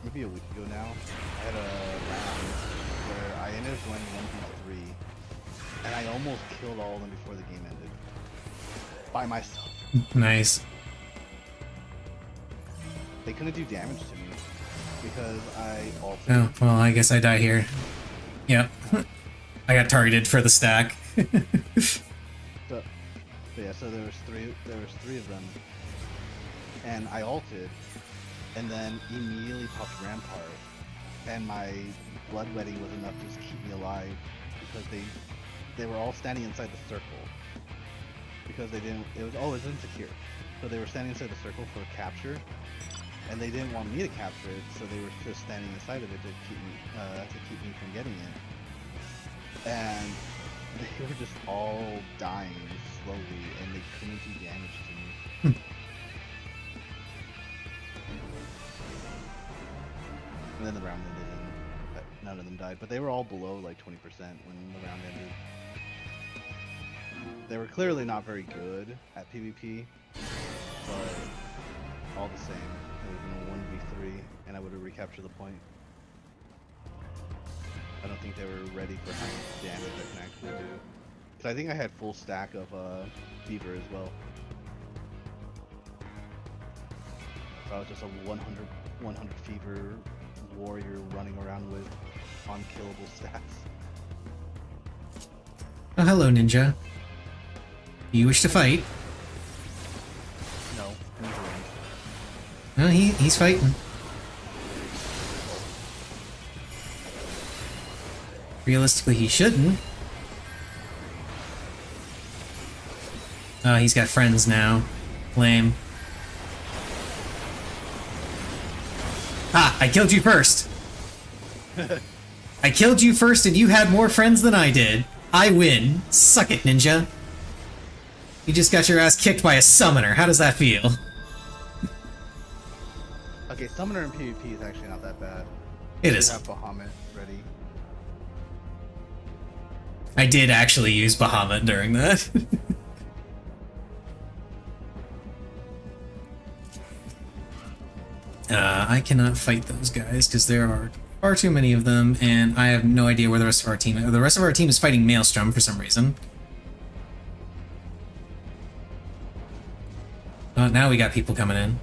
maybe a week ago now. I had a round where I ended up going 1v3, and I almost killed all of them before the game ended by myself. Nice. They couldn't do damage to me because I ulted. Oh well, I guess I die here. Yep. I got targeted for the stack. So there was three of them, and I ulted, and then immediately popped Rampart, and my bloodletting was enough to just keep me alive because they were all standing inside the circle because they didn't. It was insecure, so they were standing inside the circle for capture, and they didn't want me to capture it, so they were just standing inside of it to keep me from getting it, and they were just all dying slowly, and they couldn't do damage to me. And then the round ended, none of them died, but they were all below like 20% when the round ended. They were clearly not very good at PvP, but all the same, it would have been a 1v3, and I would have recaptured the point. I don't think they were ready for how much damage I can actually do. So I think I had full stack of Fever as well. So I was just a 100 Fever warrior running around with unkillable stats. Oh, hello, Ninja. You wish to fight? No, he's winning. No, he's fighting. Realistically, he shouldn't. Oh, he's got friends now. Lame. Ha! I killed you first! I killed you first and you had more friends than I did. I win. Suck it, Ninja. You just got your ass kicked by a summoner. How does that feel? Okay, Summoner in PvP is actually not that bad. It You is. have Bahamut ready. I did actually use Bahamut during that. I cannot fight those guys because there are far too many of them, and I have no idea where the rest of our team is. The rest of our team is fighting Maelstrom for some reason. Oh, now we got people coming in.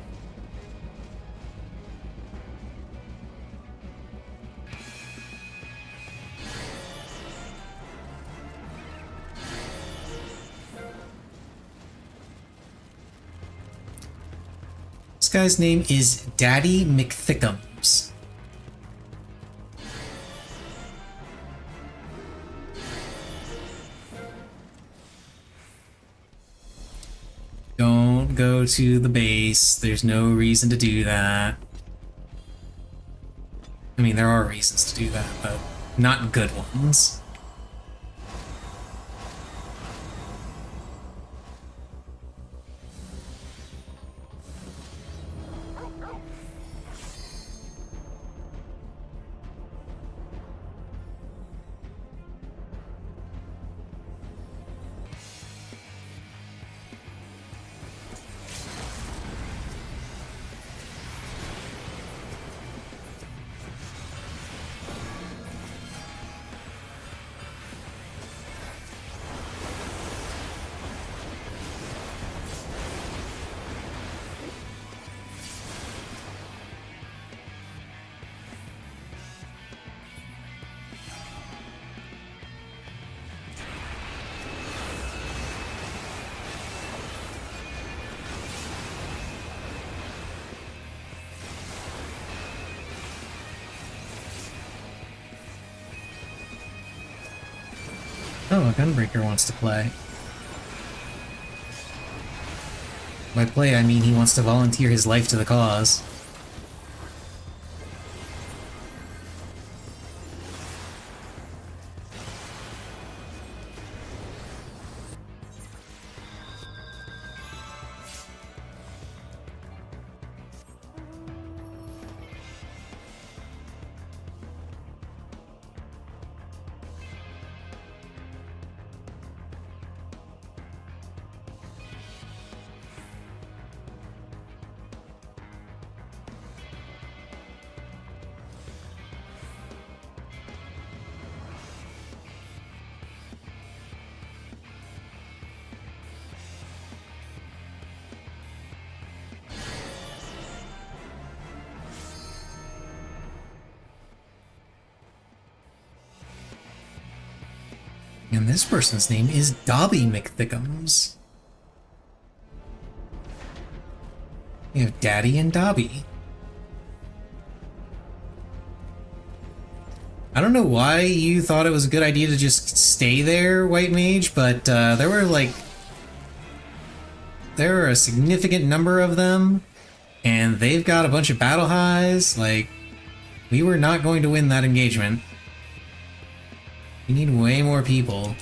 This guy's name is Daddy McThickums. Don't go to the base. There's no reason to do that. I mean, there are reasons to do that, but not good ones. Oh, a Gunbreaker wants to play. By play, I mean he wants to volunteer his life to the cause. And this person's name is Dobby McThickums. You have Daddy and Dobby. I don't know why you thought it was a good idea to just stay there, White Mage, but there were a significant number of them, and they've got a bunch of battle highs. Like, we were not going to win that engagement. We need way more people.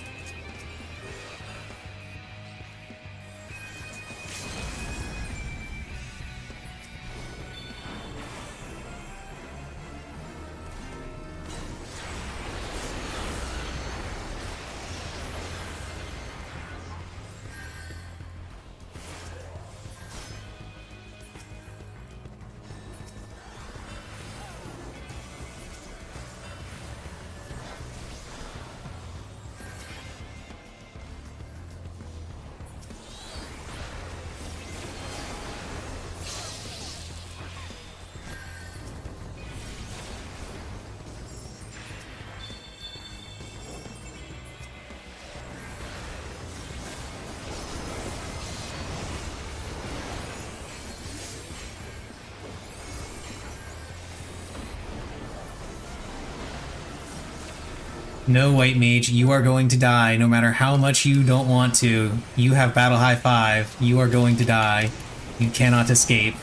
No, White Mage, you are going to die no matter how much you don't want to. You have Battle High 5. You are going to die. You cannot escape.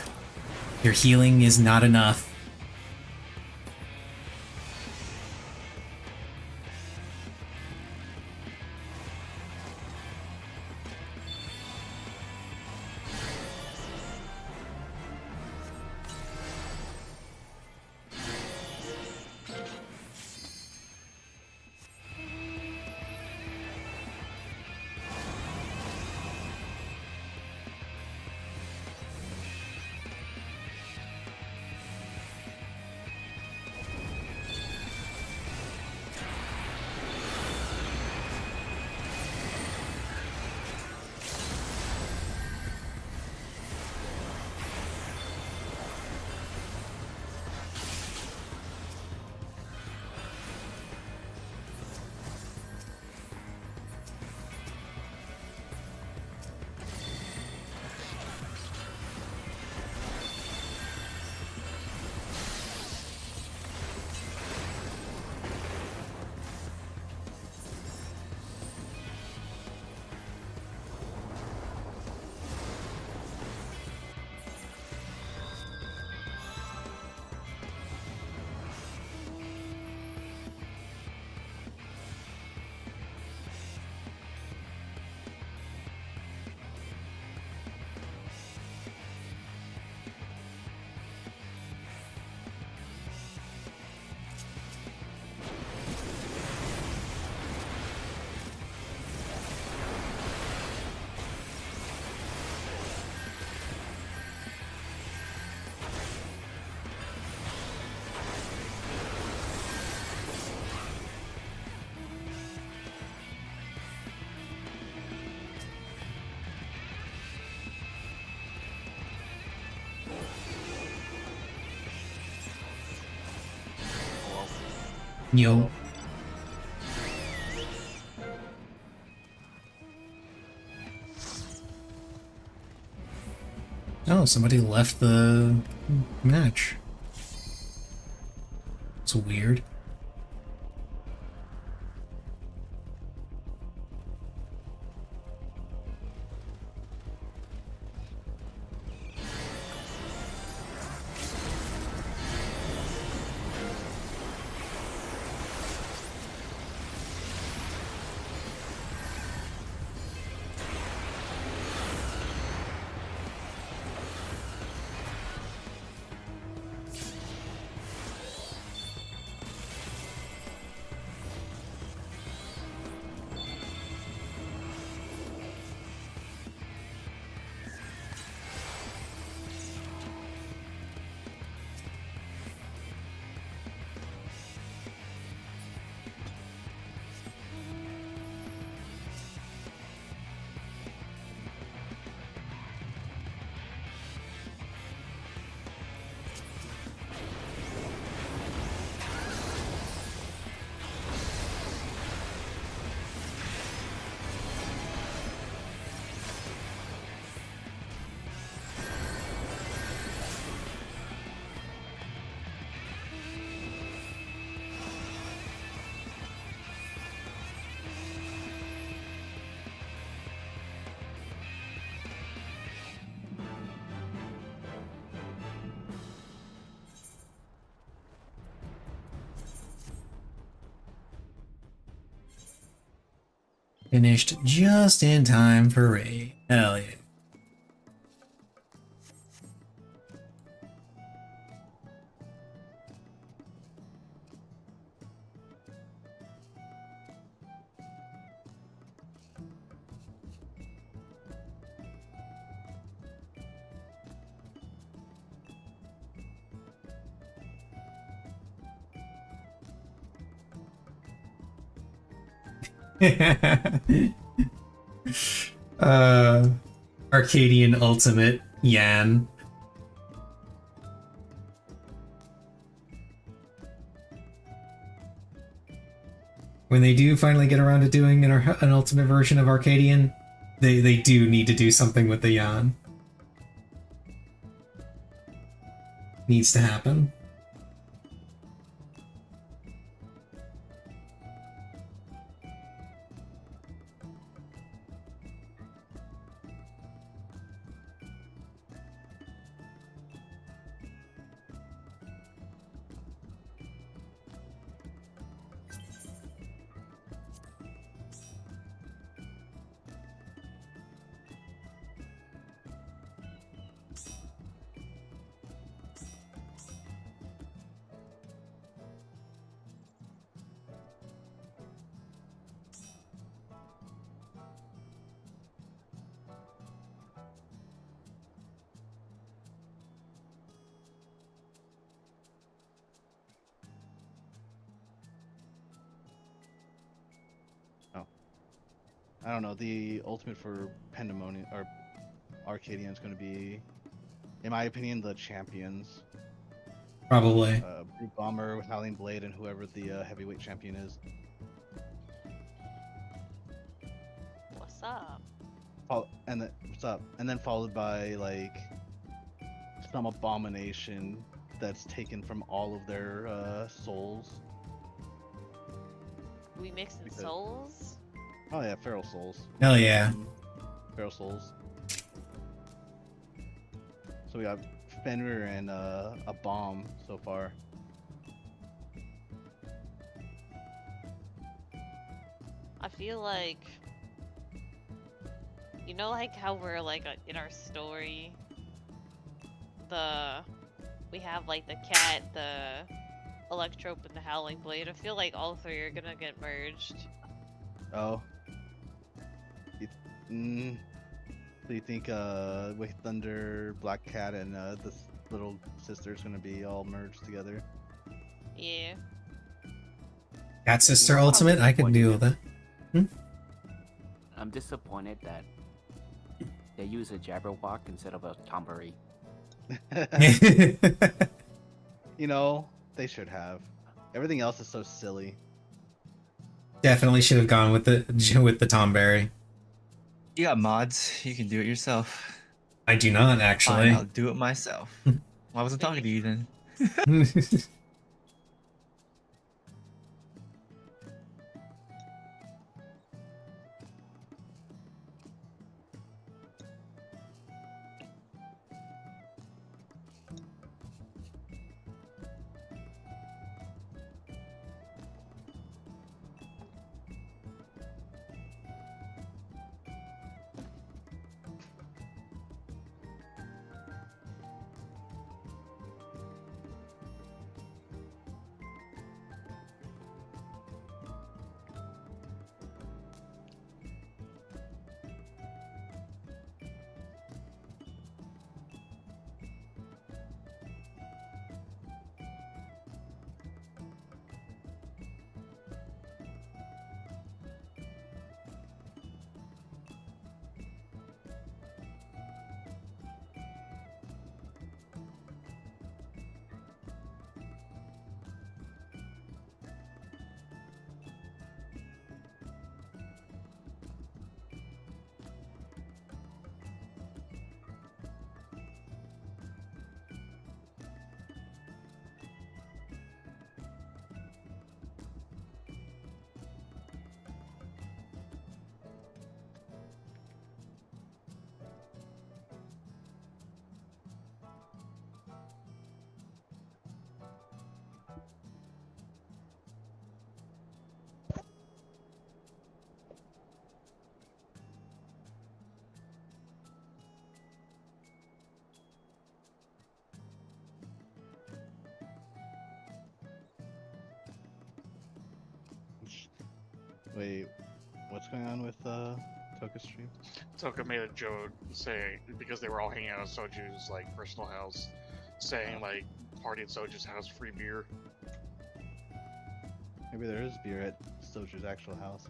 Your healing is not enough. Yo. Oh, somebody left the match. It's weird. Finished just in time for raid. Hell yeah. Arcadian Ultimate Yan. When they do finally get around to doing an ultimate version of Arcadian, they do need to do something with the Yan. Needs to happen. I don't know. The ultimate for Pandemonium or Arcadian is going to be, in my opinion, the champions. Probably. Brute Bomber with Howling Blade and whoever the heavyweight champion is. What's up? And then what's up? And then followed by like some abomination that's taken from all of their souls. We mixing Because- souls? Oh yeah, feral souls. Hell yeah. Feral souls. So we got Fenrir and a bomb so far. I feel like, you know, like how we're like in our story, we have like the cat, the Electrope, and the Howling Blade. I feel like all three are gonna get merged. Oh. So you think with Thunder, Black Cat, and this little sister's gonna be all merged together? Yeah. Cat Sister Ultimate, I could deal with that. I'm disappointed that they use a Jabberwock instead of a Tomberry. You know, they should have. Everything else is so silly. Definitely should have gone with the Tomberry. You got mods. You can do it yourself. I do not actually. Fine, I'll do it myself. Well, I wasn't talking to you then. Wait, what's going on with Toka's stream? Toka made a joke saying, because they were all hanging out at Soju's like personal house, saying like party at Soju's house, free beer. Maybe there is beer at Soju's actual house.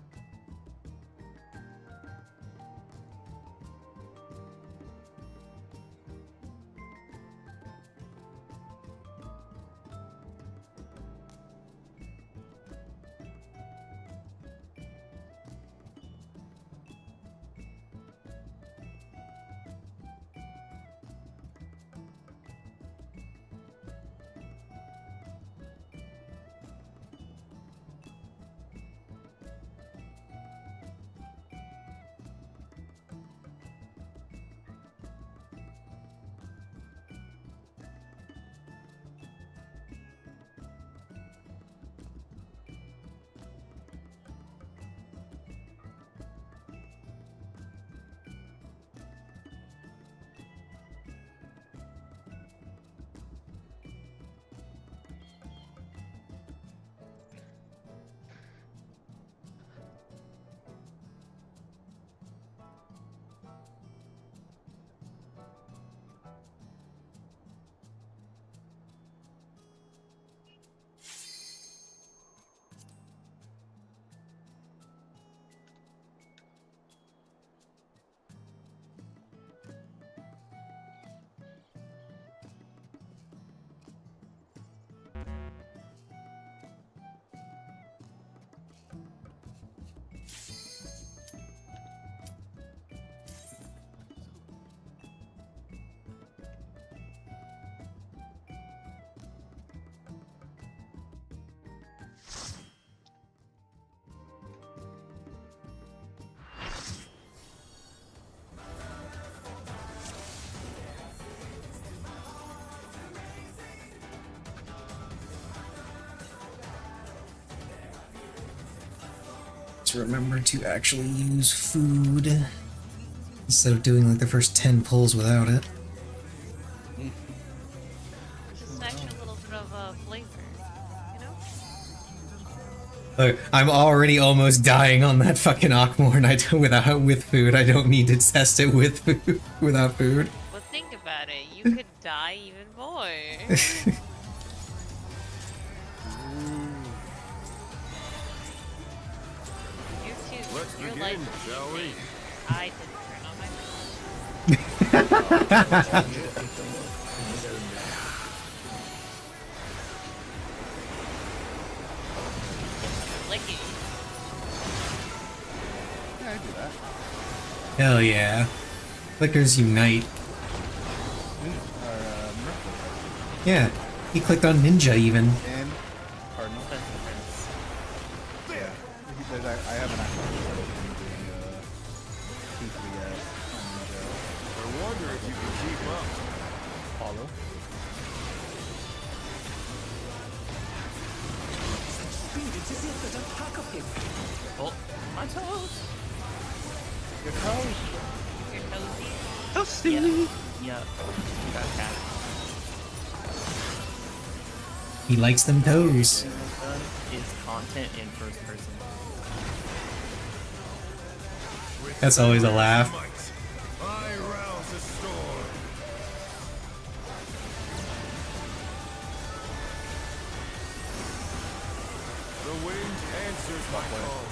to remember to actually use food instead of doing like the first 10 pulls without it. Just an extra little bit of flavor, you know? Look, I'm already almost dying on that fucking Akmorn. With food. I don't need to test it with food without food. But think about it, you could die even more. You too. Let's Your begin, life shall we? I didn't turn on my Licky. Yeah, I do that. Hell yeah. Clickers unite. Yeah, he clicked on ninja even. And Cardinal. Yeah, I haven't actually started doing P3 yet. I wonder if you can keep up. Follow. Oh, my toes. Your toes. Your toesies. Toasty. Yeah. Got cat. He likes them toes. Is content in first person. That's always a laugh. I rouse a storm. The wind answers my call.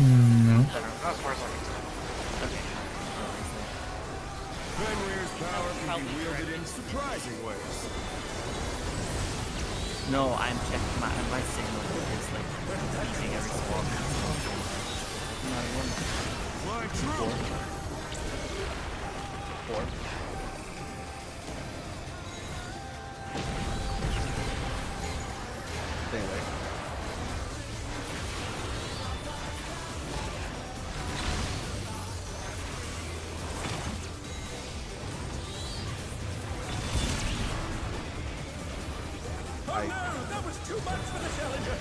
No. Fenrir's power can be wielded in surprising ways. No, I'm checking my signal is like using every swap. Fly true. Four. Stay away. That was too much for the challenger.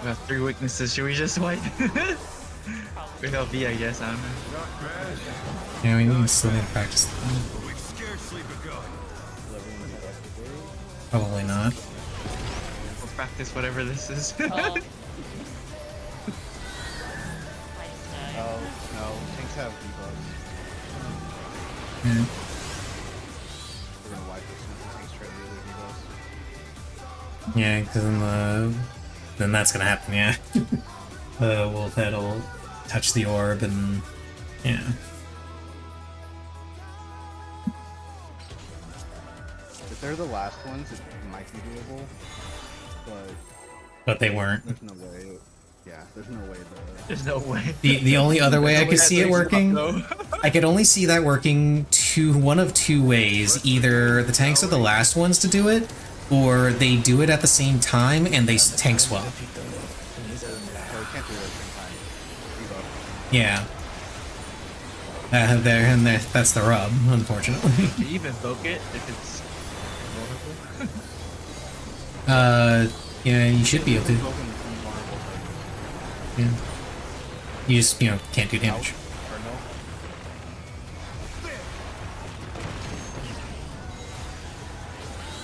We have 3 weaknesses. Should we just wipe? Without V, I guess. I don't know. Not bad. Yeah, we need to still need to practice that. We've scarcely begun. Probably not. We'll practice whatever this is. Oh. Oh, no. Tanks have debuffs. Yeah. We're gonna wipe this since the tanks try the other debuffs. Yeah, because then that's gonna happen, yeah. The wolf head will touch the orb and yeah. If they're the last ones, it might be doable, But they weren't. there's no way. Yeah, there's no way There's no way. The only other way I could see it working, I could only see that working one of two ways. Either the tanks are the last ones to do it, or they do it at the same time and they tank swap. Or can't do it at the same time. Debuff. Yeah. That's the rub, unfortunately. Can you even invoke it if it's vulnerable? Yeah, you should be able to. Yeah. You just, can't do damage.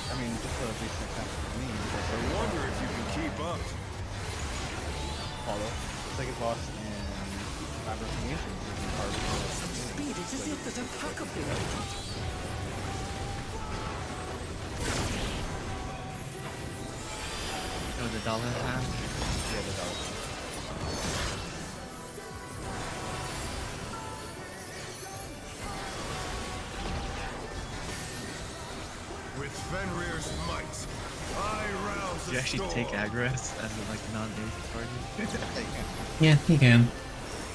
I mean, just a decent example for me. I wonder if you can keep up. Follow. Second boss in Fabrications isn't part of the Speed, it's as if there's a pack of them. Oh, the dollar time? Yeah, the dollar. With Fenrir's might, I rouse Do you actually take aggress as a like non-basic target? Yeah, you can.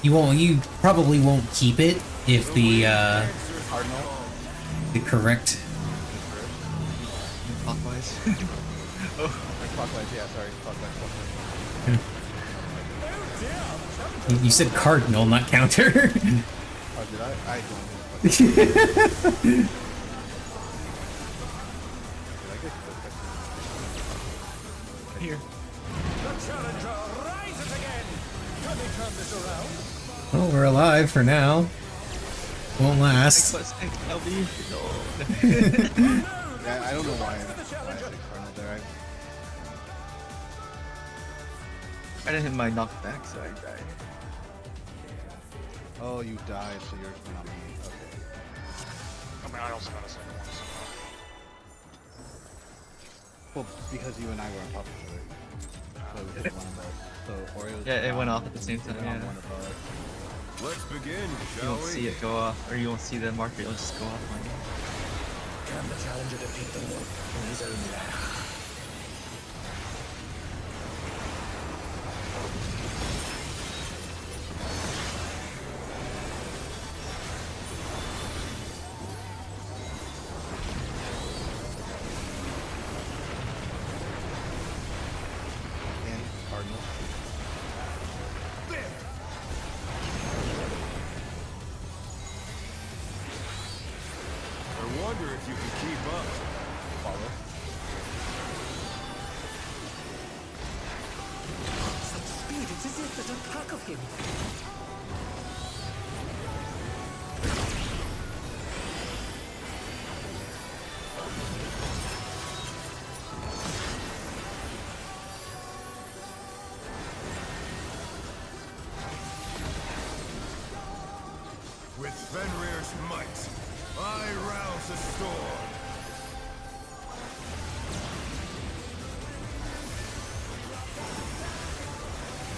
You won't. You probably won't keep it if the correct. Clockwise. Oh, clockwise. Yeah, sorry, clockwise. You said cardinal, not counter. Oh, did I? I don't. Here. The challenger rises again. Can they turn this around? Well, we're alive for now. Won't last. Yeah, I don't know why I said Colonel there. I didn't hit my knockback, so I died. Oh, you died, so yours went on me. Okay. I mean, I also got a second one, so. Well, because you and I were on top of each other. So we hit one of us. So Oreo's Yeah, it went off at the same time, yeah. One of us. Let's begin, You shall won't we? see it go off, or you won't see the marker, it'll just go off on you. Can the challenger defeat the wolf in his own lair? And Cardinal. I wonder if you can keep up. Follow. Such speed, it's as if there's a pack of him. With Fenrir's might, I rouse a storm.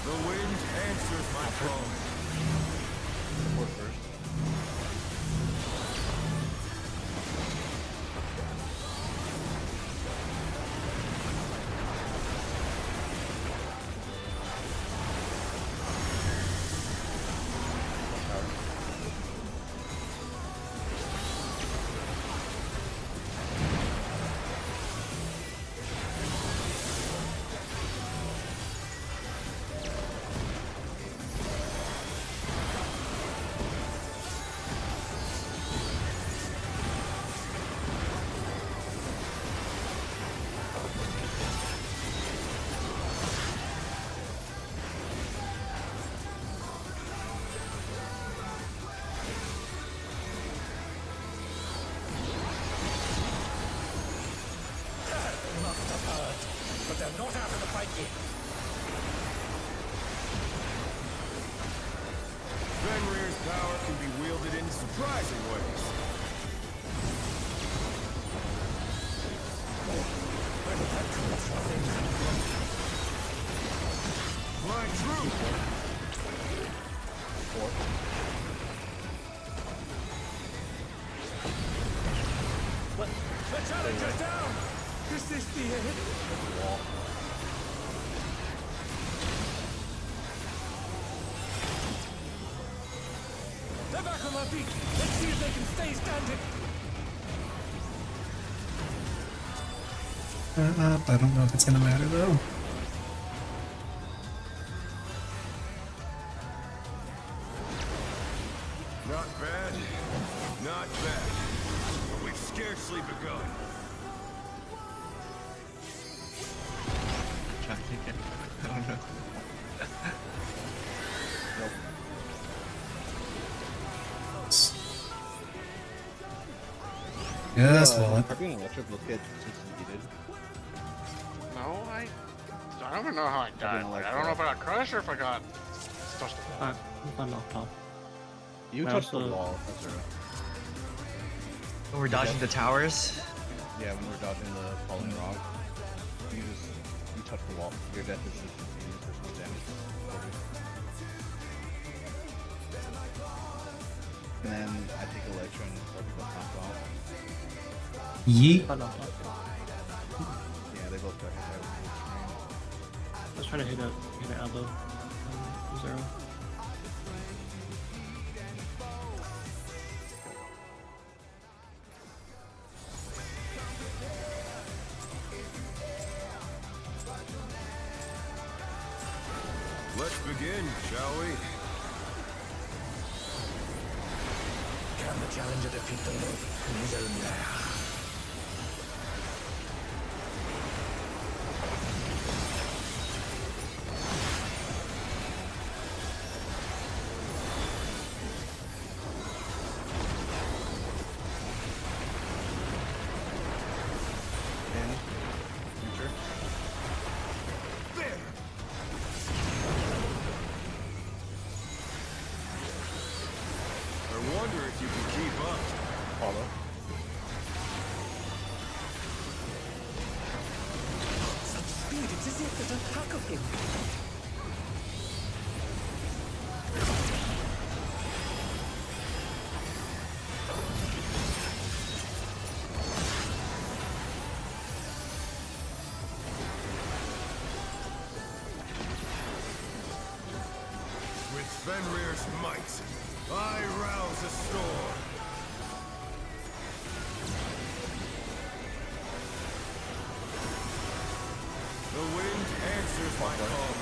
The wind answers my call. Support first. But they're not out of the fight yet. Fenrir's power can be wielded in surprising ways. My troop! The challenger's down! Is this the end? They're back on their feet. Let's see if they can stay standing. I don't know if it's gonna matter though. Not bad. Not bad. But we've scarcely begun. Try to take it. I don't know. Yes, well, Are we gonna electric look at succeeded? No, I don't even know how I died. Like, I don't know if I got crushed or if I got touch the wall. If I'm knocked off. You I touched the also- wall, that's right. Oh, we're dodging the towers. Yeah, when we're dodging the falling rock, you touch the wall. Your death is instantaneous versus damage. And then I take Electro and start to knocked off. Yeet. If I'm knocked off. Yeah, they both got hit by the screen. I was trying to hit an elbow. Zero. Let's begin, shall we? Can the challenger defeat the loaf in his own lair? I wonder if you can keep up. Follow. Such speed, it's as if there's a pack of him. With Fenrir's might, I rouse a storm. The wind answers my call.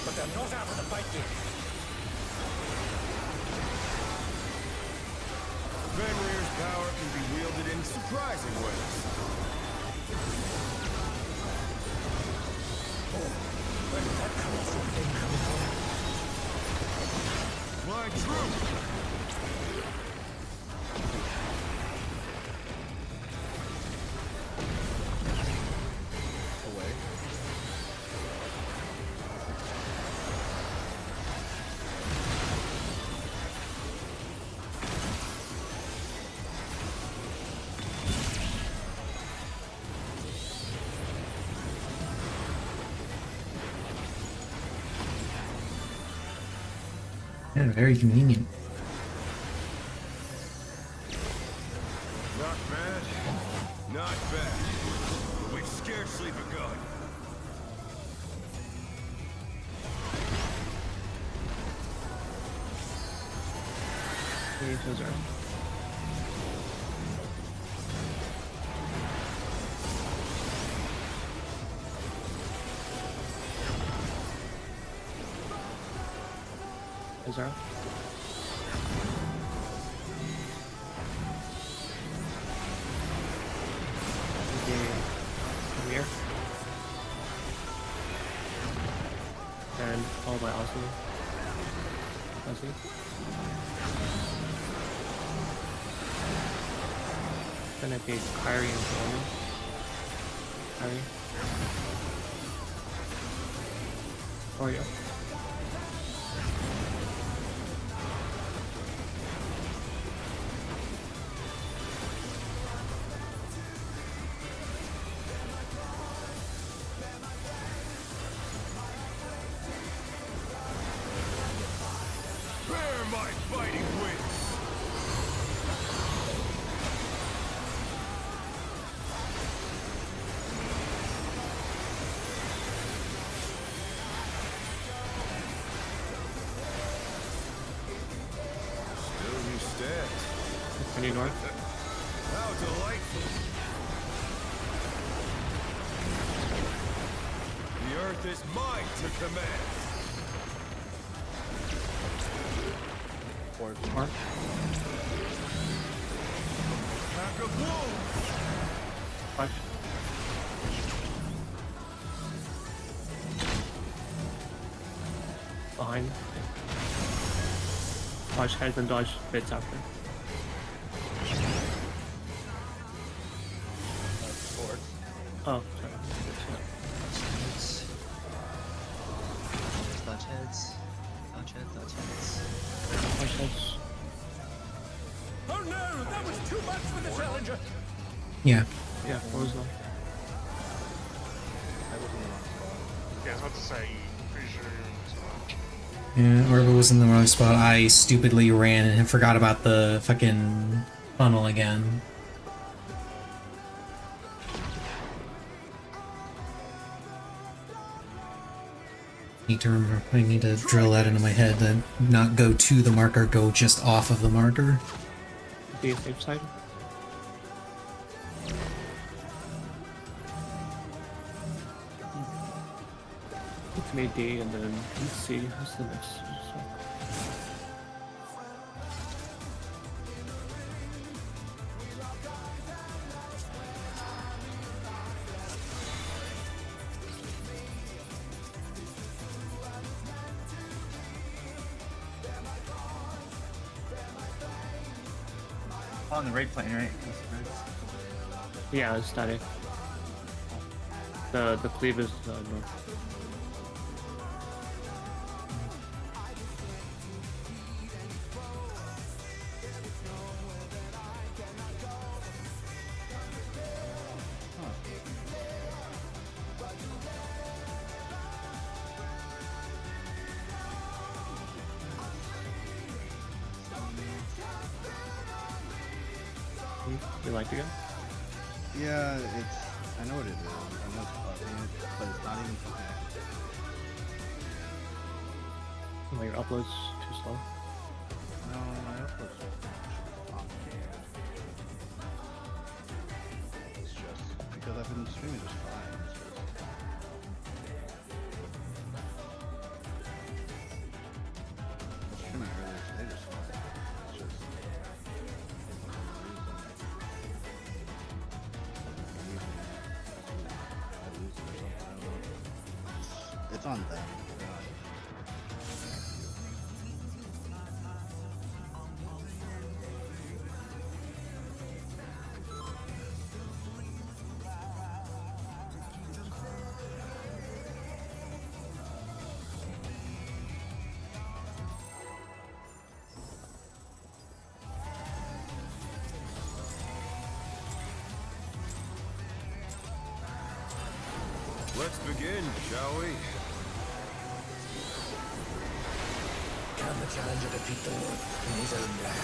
But they're not out of the fight yet. Fenrir's power can be wielded in surprising ways. Where did that colossal thing come from? My truth! Away. Yeah, very convenient. Not bad. Not bad. But we've scarcely begun. Those are. Zero. Come here. And followed by Aussie. Aussie. Then it'd be Kyrie and Jordan. Kyrie. Oreo. Bear my fighting wings! Any north? How delightful. The earth is mine to command. Mark. Pack of wolves. Watch. Behind. Watch heads and dodge bits after. Oh, sorry. Dodge heads. Dodge heads. Dodge heads. Watch heads. Oh no, that was too much for the challenger. Yeah. Yeah, what was that? Yeah, I was about to say, pretty sure it was Yeah, Orba was in the wrong spot. I stupidly ran and forgot about the fucking funnel again. I need to drill that into my head and not go to the marker, go just off of the marker. Be a safe side. It's made D and then C is the next. On the right plane, right? Yeah, it's static. The cleave is north. You like to go? Yeah, it's. I know what it is. I know it's bugging it, but it's not even something. Well, your upload's too slow. No, my upload's it's just because I've been streaming just fine. It's just. I was streaming earlier today just fine. It's just. It's on them. Let's begin, shall we? Can the challenger defeat the Lord in his own lair?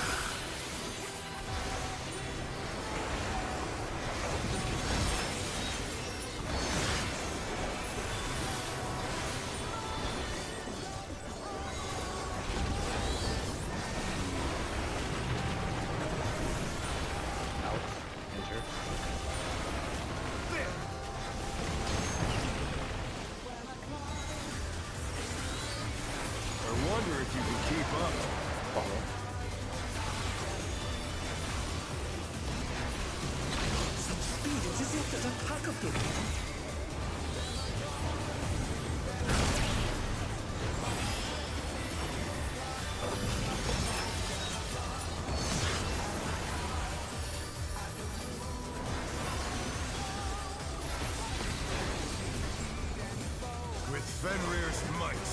With Fenrir's might,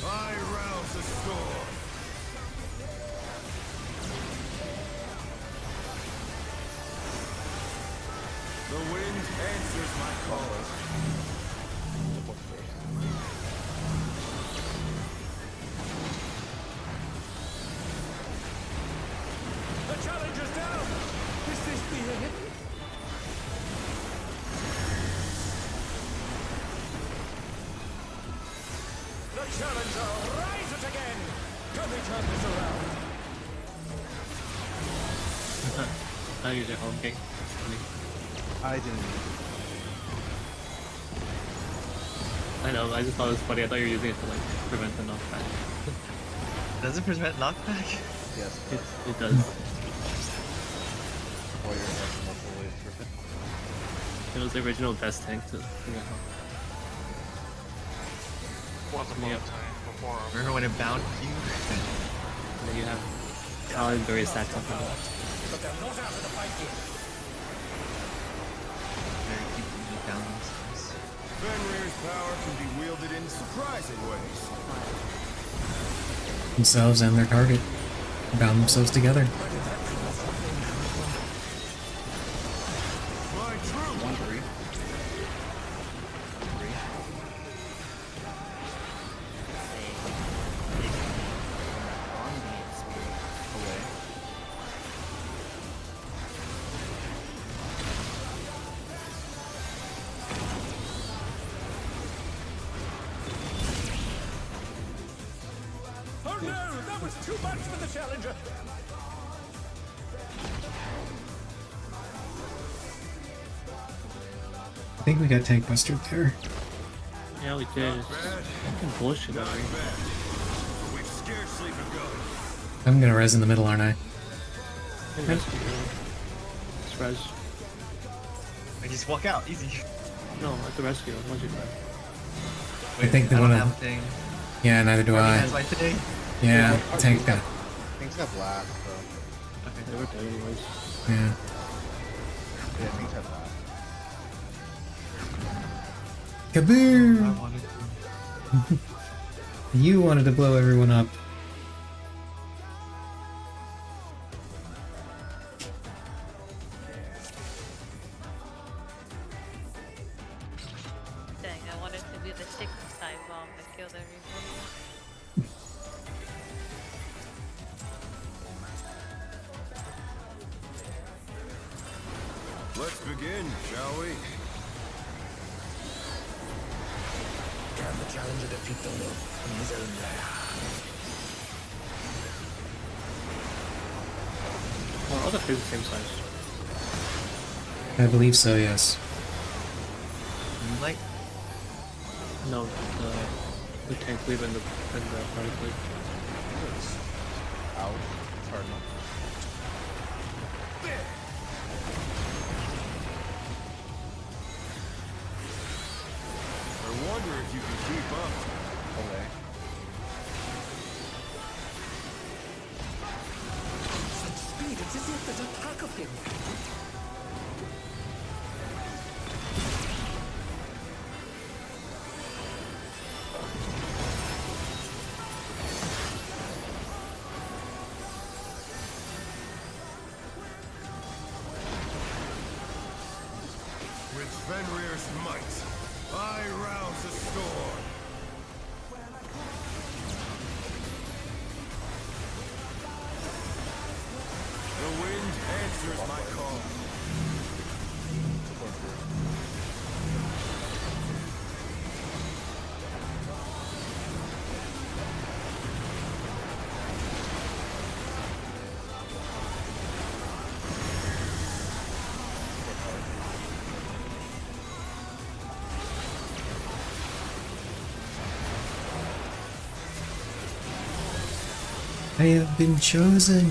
I rouse the storm. The wind answers my call. The challenger's down! Is this the end? The challenger rises again! Can they turn this around? I use it home game. I didn't. I know, I just thought it was funny. I thought you were using it to like prevent the knockback. Does it prevent knockback? Yes, It does. Warrior has multiple ways to prevent. It was the original best tank to prevent knockback. Once upon a time before. Remember when it bound you? And then you have Talon very stacks up on that. But they're not out of the fight yet. Very keeping down themselves. Fenrir's power can be wielded in surprising ways. Themselves and their target bound themselves together. My true. One three. Oh no, that was too much for the challenger. I think we got tank bustered there. Yeah, we did. It's fucking bullshit out here. We've scarcely begun. I'm gonna res in the middle, aren't I? Just res. I just walk out, easy. No, at the rescue. Once you die. I think they I don't wanna. have a thing. Yeah, neither do Army I. has my thing. Yeah, tank got. Things got blast, though. Okay, they were dead anyways. Yeah. Yeah, things have blast. Kaboom! I wanted to. You wanted to blow everyone up. Dang, I wanted to do the 6-time bomb that killed everybody. Let's begin, shall we? Can the challenger defeat the wolf in his own lair? Well, all the fish the same size. I believe so, yes. Like, No, the tank cleave and the party cleave. Out. Cardinal. I wonder if you can keep up. Away. Such speed, it's as if there's a pack of him. With Fenrir's might, I rouse a storm. The wind answers my call. I have been chosen.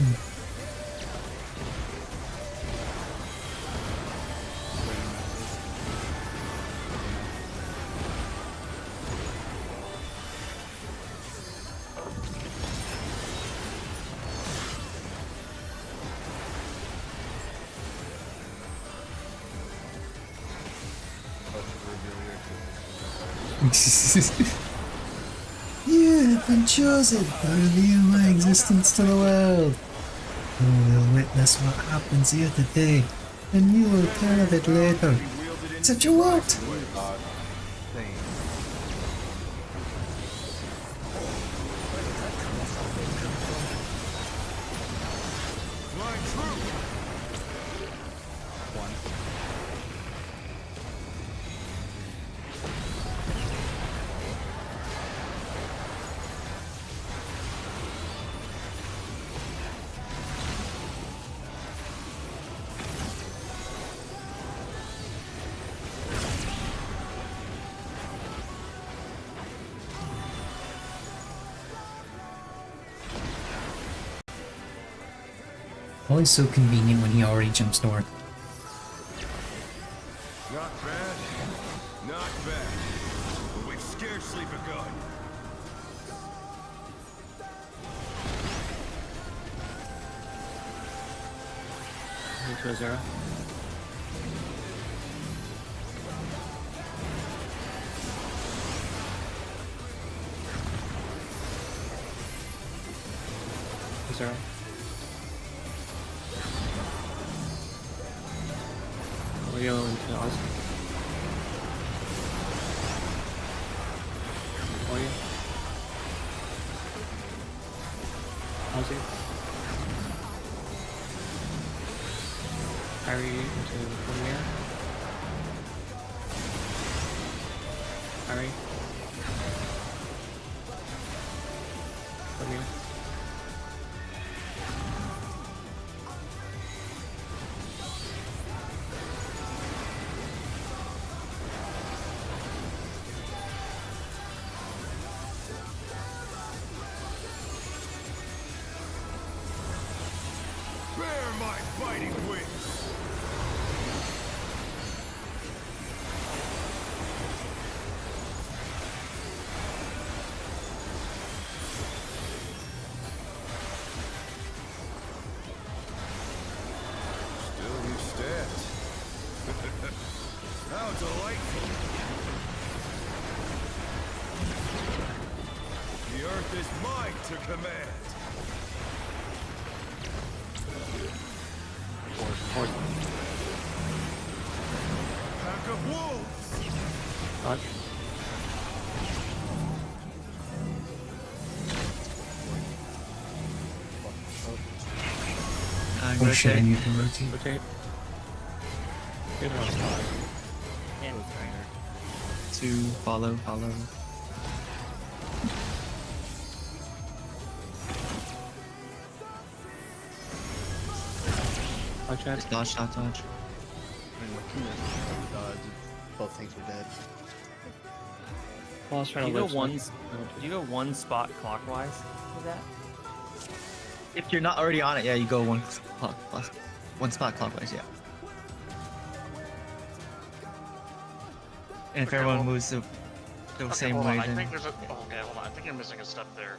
You have been chosen to reveal my existence to the world. You will witness what happens here today, and you will tell of it later. Except you won't. Always so convenient when he already jumps north. Not bad. Not bad. But we've scarcely begun. Into a 0. Zero. Leo into Oz. Leo. Ozzy. Harry into Premier. Harry. Premier. Bear my fighting wings. Still you stand. How delightful. The earth is mine to command. Pack of wolves! Dodge. Oh shit, I need to rotate. Rotate. Good one. And with Trainer. 2, follow. Dodge that. Dodge. I mean, what can this dodge? Both things were dead. Well, I was trying Do to you live go one? some. Do you go one spot clockwise with that? If you're not already on it, yeah, you go one spot clockwise, yeah. And if Okay, everyone well- moves the Okay, same hold way, on. I then think there's a. Okay, hold on. I think you're missing a step there.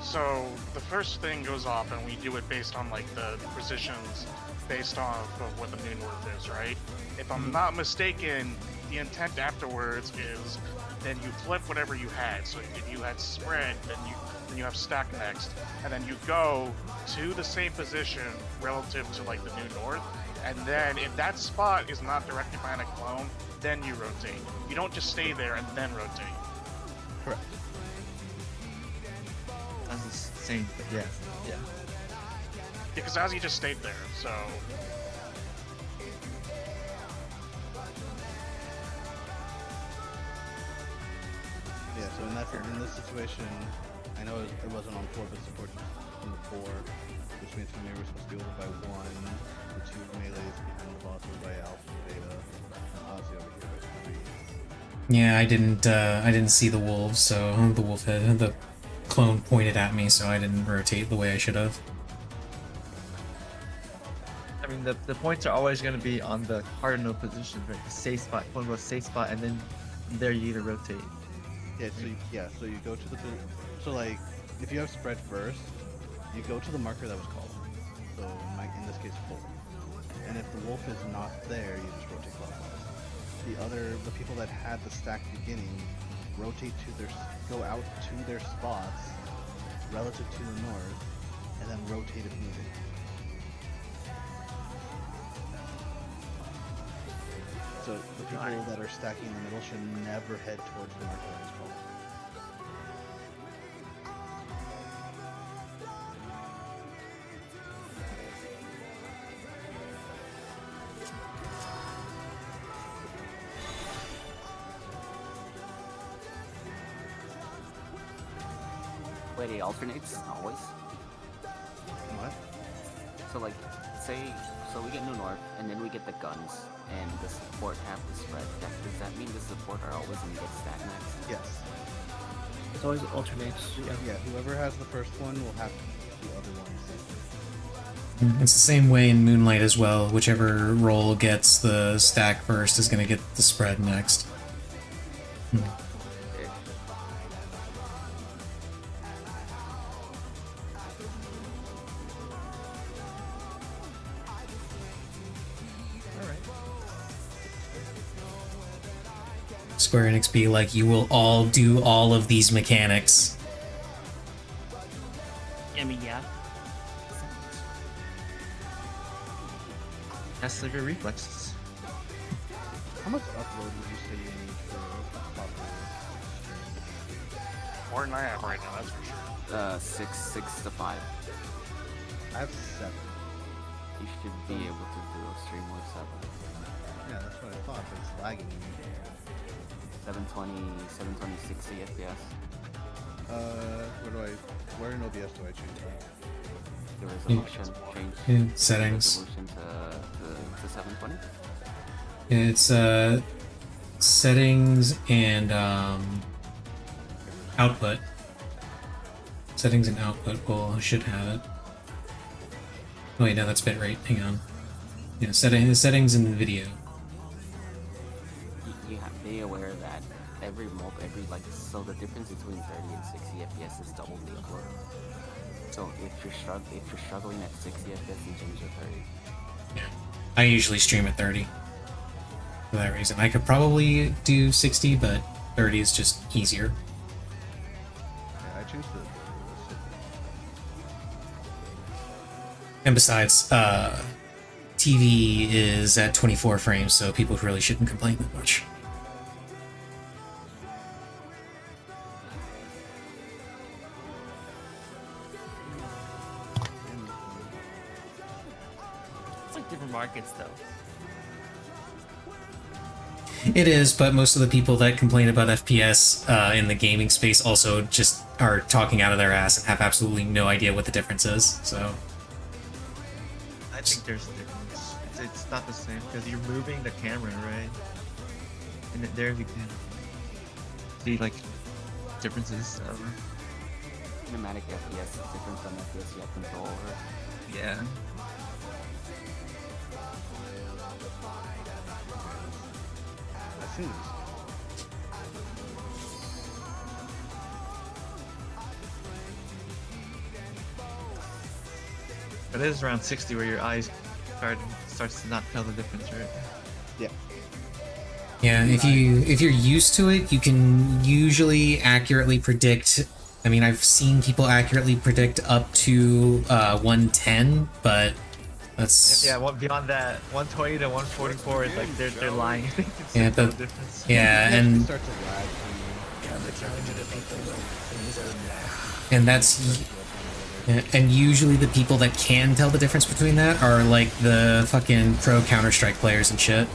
So the first thing goes off, and we do it based on like the positions, based off of what the new north is, right? If I'm not mistaken, the intent afterwards is then you flip whatever you had. So if you had spread, then you have stack next, and then you go to the same position relative to like the new north, and then if that spot is not directly behind a clone, then you rotate. You don't just stay there and then rotate. Correct. that's the same. But yeah. Because Azzy just stayed there, so Yeah, so in this situation, I know it wasn't on 4, but support on the 4, which means Premier was supposed to be over by 1, the 2 melees behind the boss were by Alpha and Beta, and Ozzy over here by 3. Yeah, I didn't see the wolves, so the wolf head, the clone pointed at me, so I didn't rotate the way I should have. I mean, the points are always going to be on the cardinal position, right? The safe spot, quote unquote safe spot, and then there you either rotate. So you go to the so like if you have spread first, you go to the marker that was called. So in this case 4. And if the wolf is not there, you just rotate clockwise. The people that had the stack beginning rotate go out to their spots relative to the north, and then rotate if needed. So the people that are stacking in the middle should never head towards the marker that was called. Wait, it alternates always? What? So like, so we get New North, and then we get the guns, and the support have the spread. Does that mean the support are always going to get stack next? Yes. It always alternates. Yeah, whoever has the first one will have the other ones. It's the same way in Moonlight as well. Whichever roll gets the stack first is going to get the spread next. Square Enix be like, you will all do all of these mechanics. I mean, yeah. Test of your reflexes. How much upload would you say you need for proper More than I have right now, that's for sure. 6 to 5. I have 7. You should be able to do a stream with 7. Yeah, that's what I thought, but it's lagging. 720, 60 FPS. Where in OBS do I change that? The resolution change. Settings. Resolution to 720. It's settings and output. Settings and output should have it. Oh wait, no, that's bitrate. Hang on. Yeah, settings and video. You have to be aware that so the difference between 30 and 60 FPS is double the upload. So if you're struggling at 60 FPS, you change to 30. I usually stream at 30. For that reason, I could probably do 60, but 30 is just easier. Yeah, I changed the And besides, TV is at 24 frames, so people really shouldn't complain that much. It's like different markets, though. It is, but most of the people that complain about FPS in the gaming space also just are talking out of their ass and have absolutely no idea what the difference is, so... I think there's a difference. It's not the same, because you're moving the camera, right? And there you can see, like, differences. Cinematic FPS is different from FPS you have control over. Yeah. I've seen this. But it is around 60 where your eyes starts to not tell the difference, right? Yeah. Yeah, if you're used to it, you can usually accurately predict. I mean, I've seen people accurately predict up to 110, but that's Yeah, beyond that, 120 to 144 is like they're lying. yeah, the but difference. yeah, and that's and usually the people that can tell the difference between that are like the fucking pro Counter-Strike players and shit.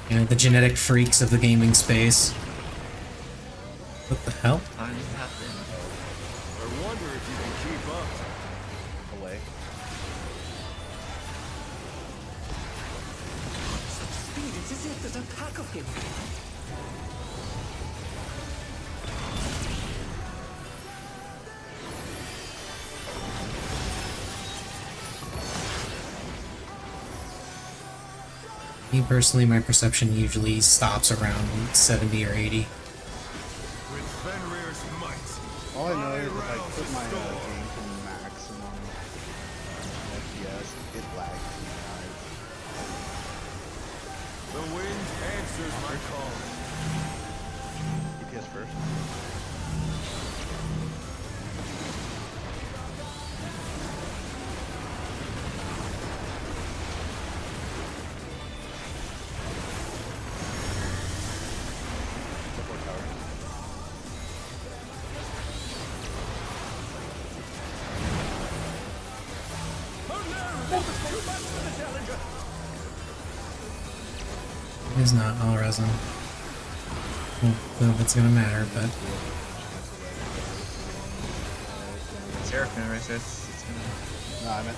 You know, the genetic freaks of the gaming space. What the hell? I wonder if you can keep up. Away. It's as if there's a pack of him. Me personally, my perception usually stops around 70 or 80. With Fenrir's might. All I know is if I put my game to maximum FPS, it lags in my eyes. The wind answers my call. FPS first. It is not all resin. Well, I don't know if it's gonna matter, but Seraphim, right? So it's gonna... No, I meant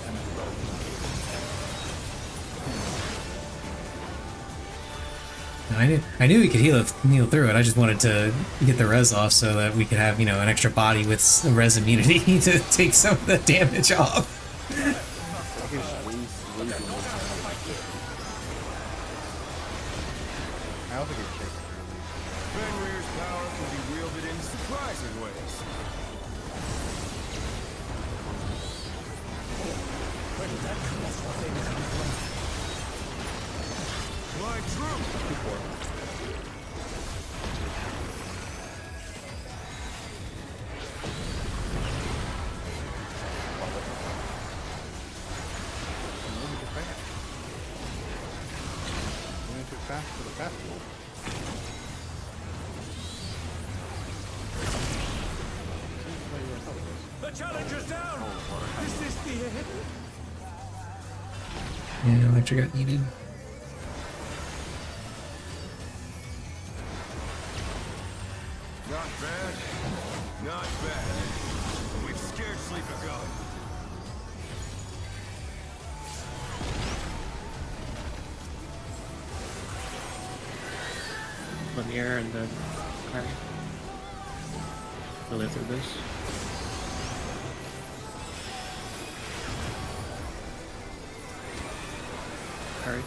I knew we could heal through it. I just wanted to get the res off so that we could have, you know, an extra body with res immunity to take some of the damage off. I also get chased early. Fenrir's power can be wielded in surprising ways. Fly true! Moving too fast for the festival. The challenger's down! Is this the end? Yeah, Electra got needed. Not bad. Not bad. We've scarcely begun. Linear and then carry. We'll live through this. Carry.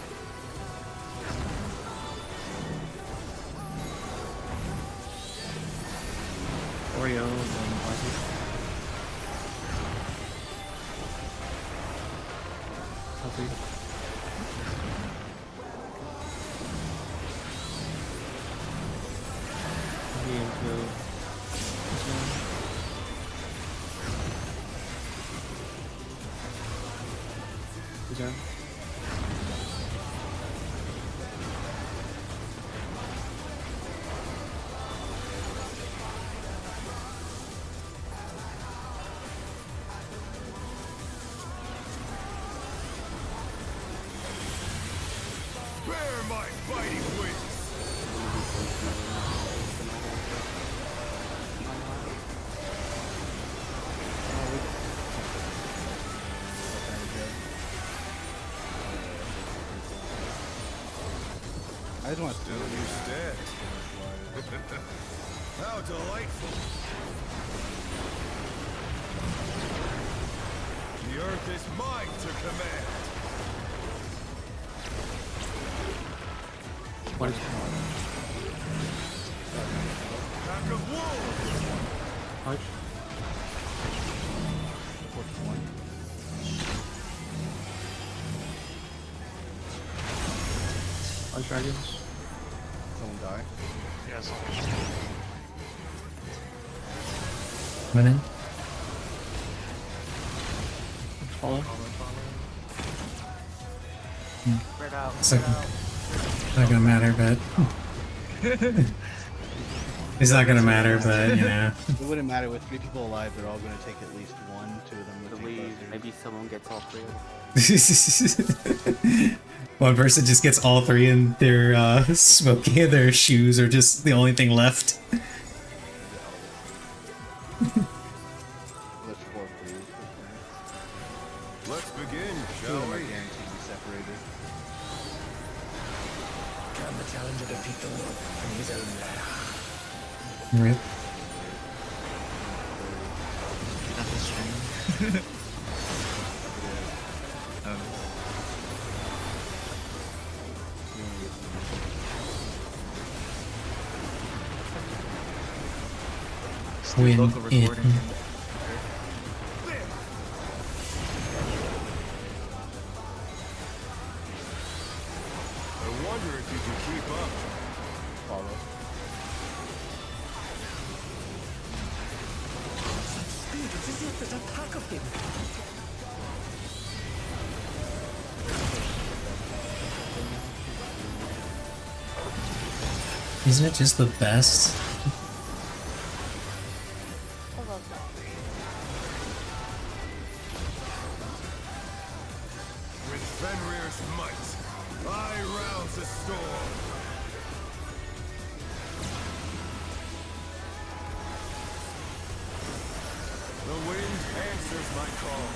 Oreo and then Ozzy. Ozzy. Me into this one. Is that? Bear my biting wings! I just want to Still you stand. How delightful! The earth is mine to command! What is Pack of wolves! Punch. Punch dragons. Someone die. Yeah, so Went in. Follow. Spread out. It's like, not gonna matter, but it's not gonna matter, but you know. It wouldn't matter with 3 people alive. They're all going to take at least 1, 2 of them. Would take Believe busters. maybe someone gets all 3 of them. One person just gets all 3 in their smoking in their shoes are just the only thing left. Let's 4 please. Let's begin, 2 shall of them are we? guaranteed to be separated. Can the challenger defeat the wolf in his own lair? Rip. That's a stream. Win Local it. recording. I wonder if you can keep up. Follow. Speed, it is yet that attack of him. Isn't it just the best? With Fenrir's might, I rouse the storm. The wind answers my call.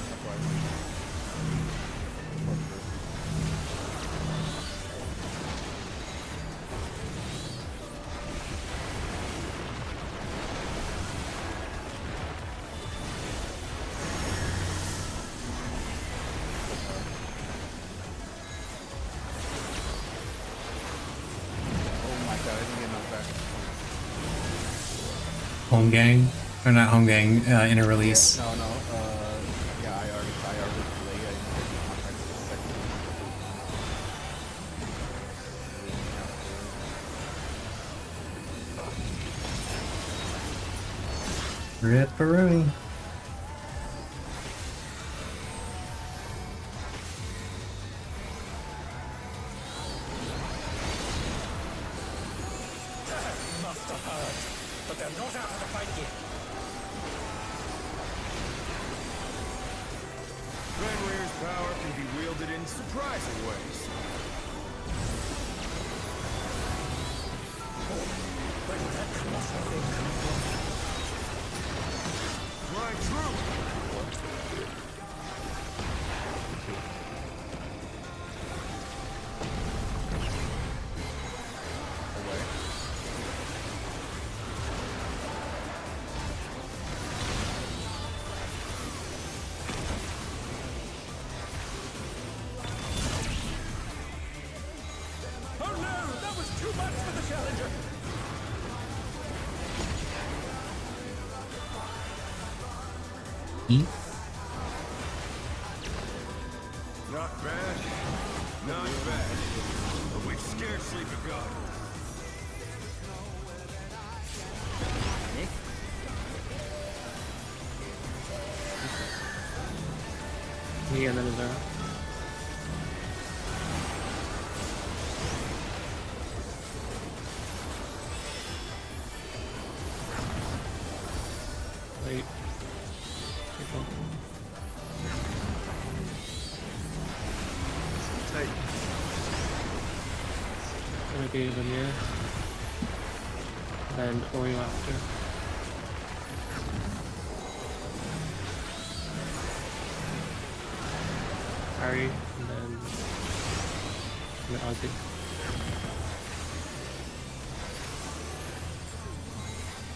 Home gang, or not home gang, inner release. No, yeah, I already played. I didn't get the contract for the second Ripperoni. Must have heard, but they're not out of the fight yet. Fenrir's power can be wielded in surprising ways. Where did that colossal thing come from? Flying true! Oh no! That was too much for the challenger! Not bad. Not bad. But we've scarcely begun. Nick? Me and then is there. Wait. Careful. Tight. Gonna be Veneer. Then Oreo after. Harry, and then Ozzy.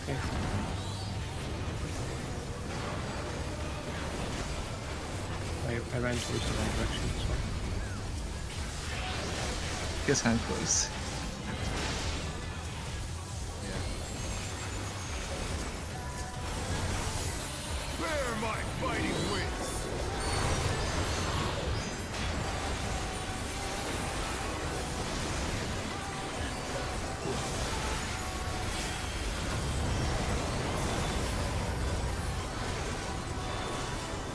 Okay. I ran towards the wrong direction, so. Guess I'm close. Bear my fighting wits!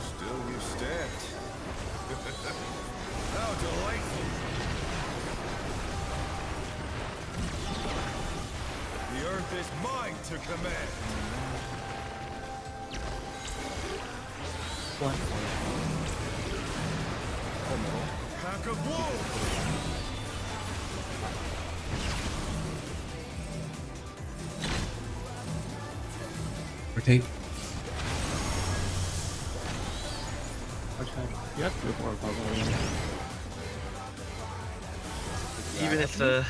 Still you stand. How delightful! The earth is mine to command! What? Pack of wolves! Rotate. Okay. You have to move more probably. Even if the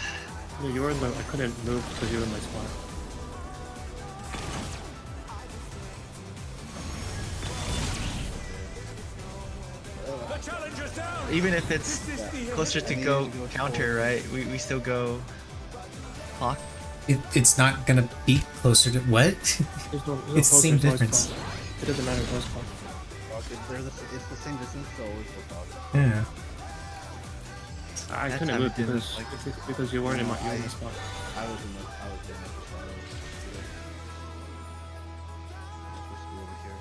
No, you were in the. I couldn't move because you were in my spot. The challenger's down! even if it's closer to go counter, right? We still go hawk. It's not gonna be closer to what? There's no It's the same closer, difference. It doesn't matter. It's spot. It's the same distance, so always go Prog. Yeah. I That couldn't time move it didn't, because you weren't in my spot. I was in the spot. I was supposed to be over here.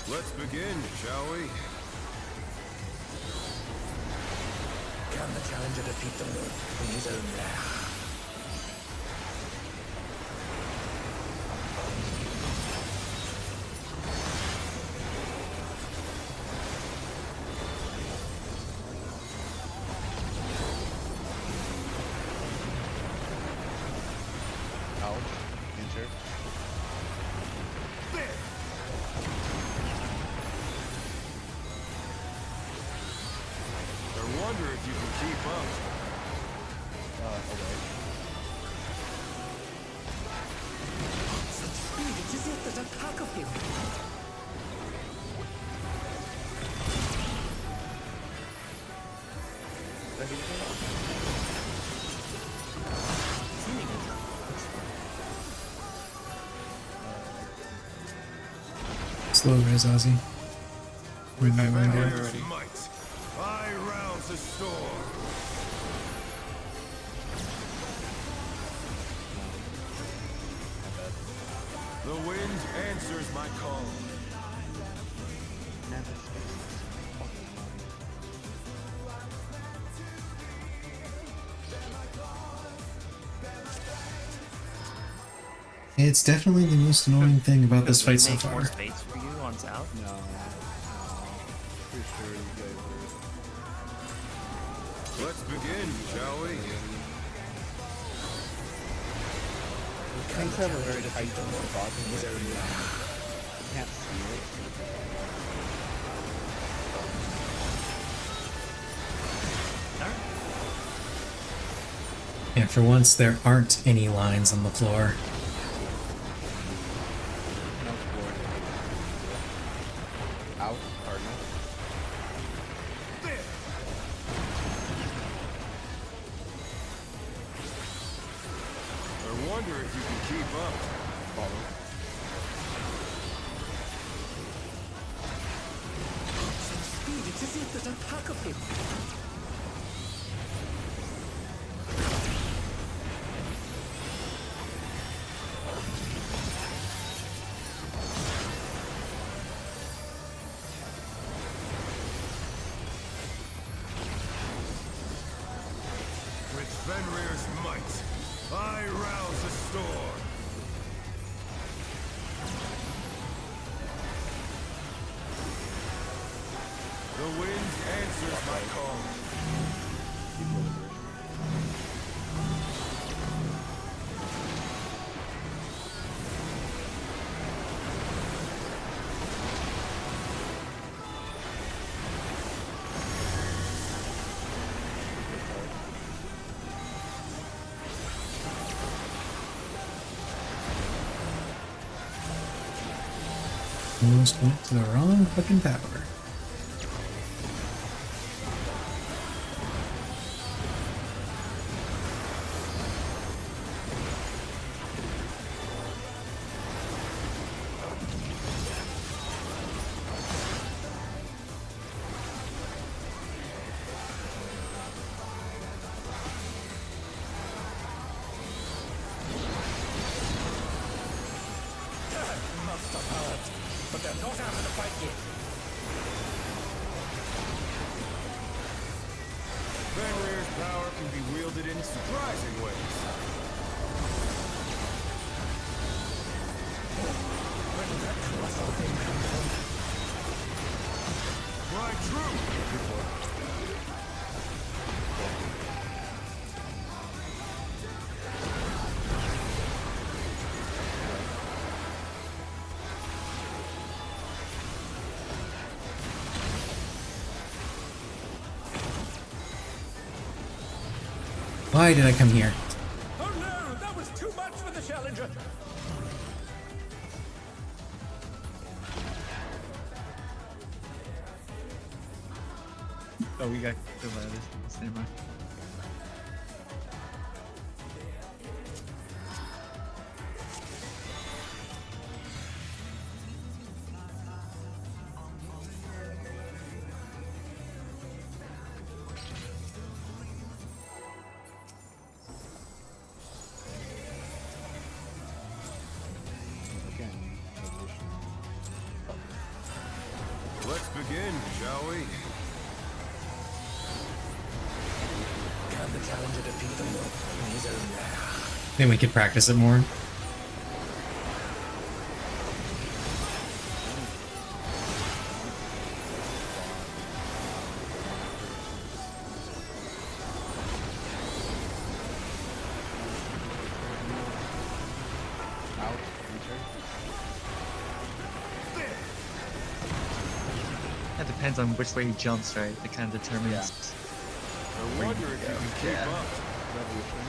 Let's begin, shall we? Can the challenger defeat the moon in his own lair? Out. Enter. I wonder if you can keep up. Away. there's a pack of him. Slow res, Ozzy. We might want to Fenrir's might. I rouse the storm. The wind answers my call. It's definitely the most annoying thing about this fight so Make more far. space for you on south? No. Pretty sure you guys are. Let's begin, shall we? Tanks have a very tight spot in this area. You can't see it. Yeah, for once there aren't any lines on the floor. No floor. Out, Cardinal. I wonder if you can keep up. Follow. Speed, it's as if there's a pack of him. With Fenrir's might, I rouse the storm. The wind answers my call. Almost went to the wrong fucking tower. Must have hurt, but they're not out of the fight yet. Fenrir's power can be wielded in surprising ways. Where did that colossal thing come from? My truth! Why did I come here? Oh no, that was too much for the Challenger. Oh, we got the ladders. Never mind. Let's begin, shall we? Can the Challenger defeat the Lord in his own way? Then we could practice it more. Out, enter. That depends on which way he jumps, right? That kind of determines. I wonder if you can keep up. Revolution.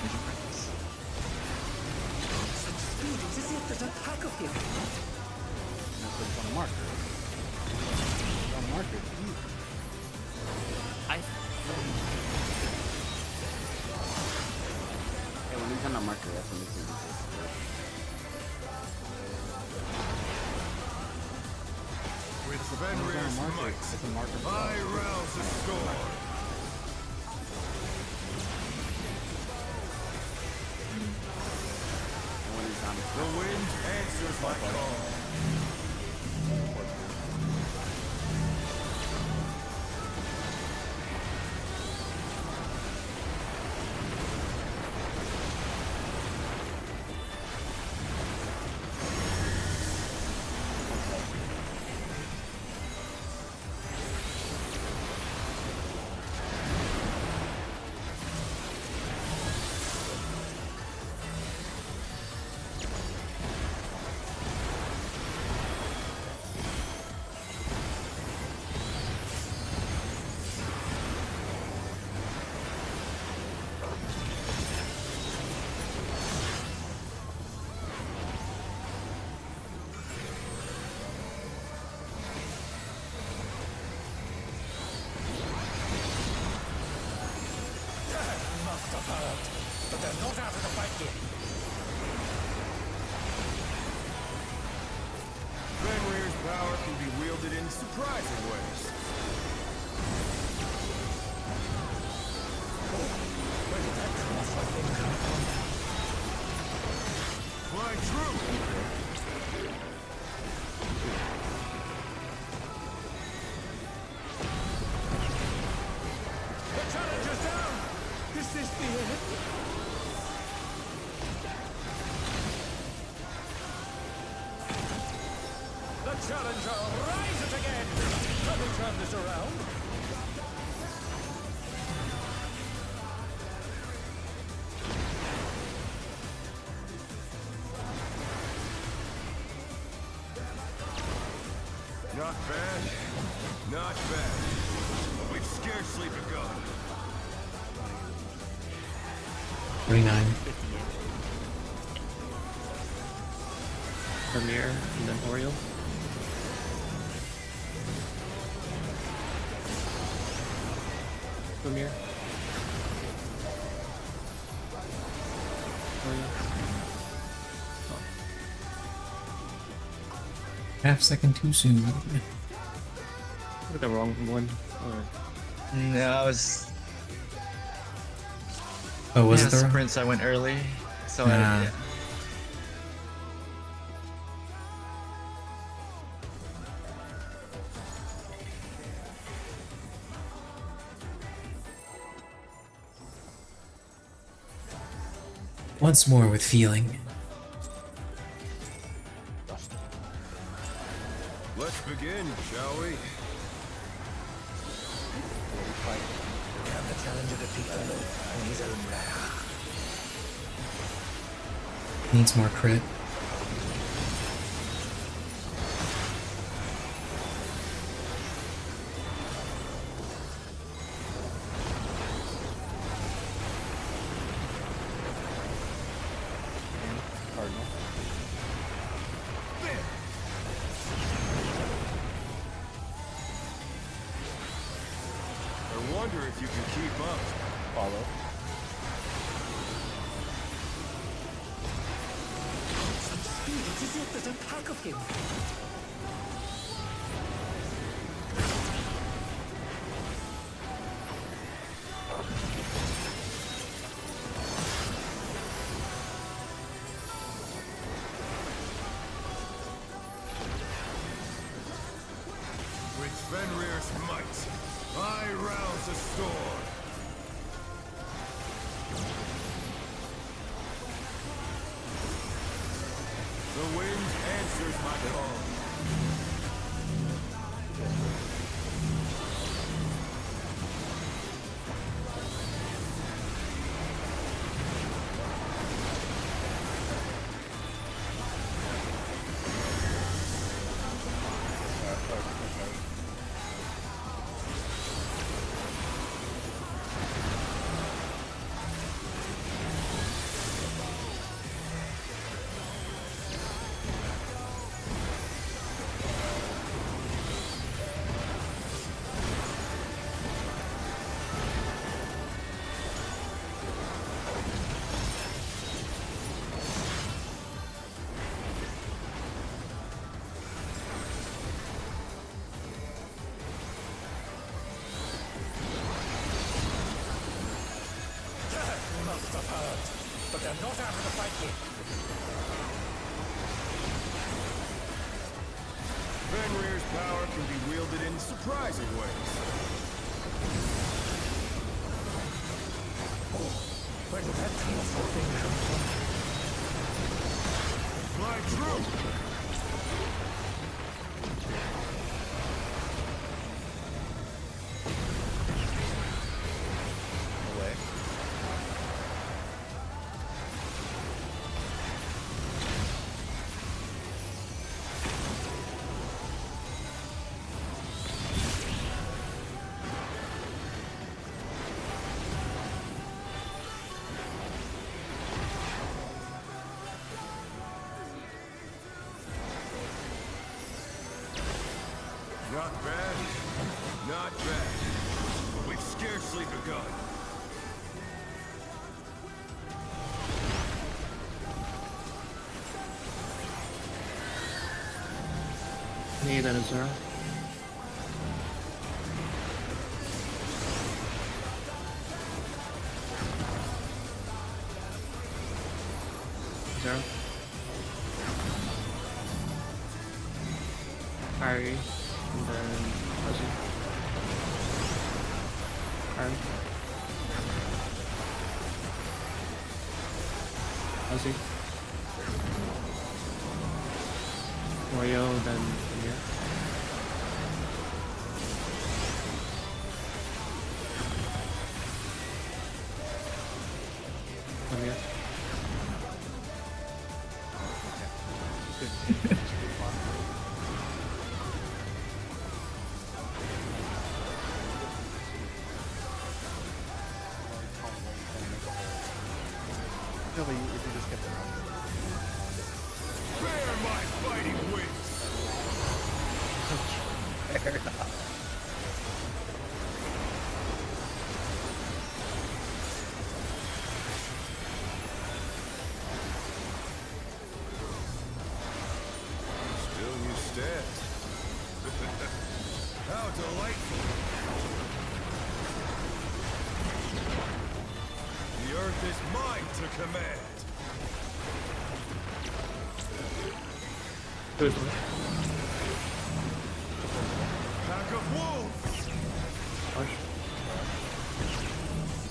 Major practice. Such speed, desperate attack of him. That's what's on the marker. On the marker, it's you. Hey, when he's on the marker, that's when he's gonna do this. With Fenrir's might, I rouse the storm. The wind answers my call. But they're not out of the fight yet. Fenrir's power can be wielded in surprising ways. Where did that cross-like thing come from? Fly true! The challenger's down! Is this the end? The challenger rises again! Can we turn this around? Not bad. Not bad. But we've scarcely begun. 49. Premiere and then Oriole. Premiere. Oriole. Half second too soon. Look the wrong one. No, I was. Oh, was yeah, it the sprints? I went early, so Ah. yeah. Once more with feeling. Let's begin, shall we? Can the challenger defeat the Lord on his own wrath? Needs more crit. Cardinal. I wonder if you can keep up. Follow. Such speed, it is yet that attack of him. With Fenrir's might, I rouse the storm. The wind answers my call. must have heard, but they're not out of the fight yet. Fenrir's power can be wielded in surprising ways. When that beautiful thing comes on. Fly true! Away. Not bad. Not bad. But we've scarcely begun. Need an Azura. Azura. Harry. And then Fuzzy. Harry. Fuzzy. Mario, then Mia. Mia. No, but if you just get the wrong. Bear my fighting wings! Fair enough. Still you stand. How delightful! The earth is mine to command! Who's one? Pack of wolves! Push.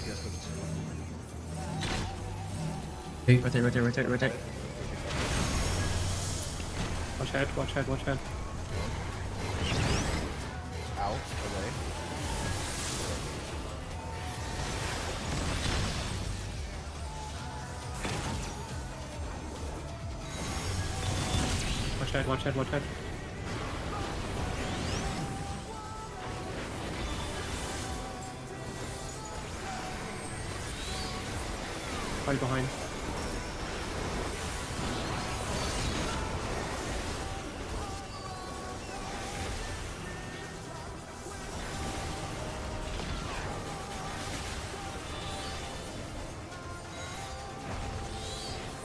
Yes, but it's Rotate. Watch head. out, away. Watch head. Right behind.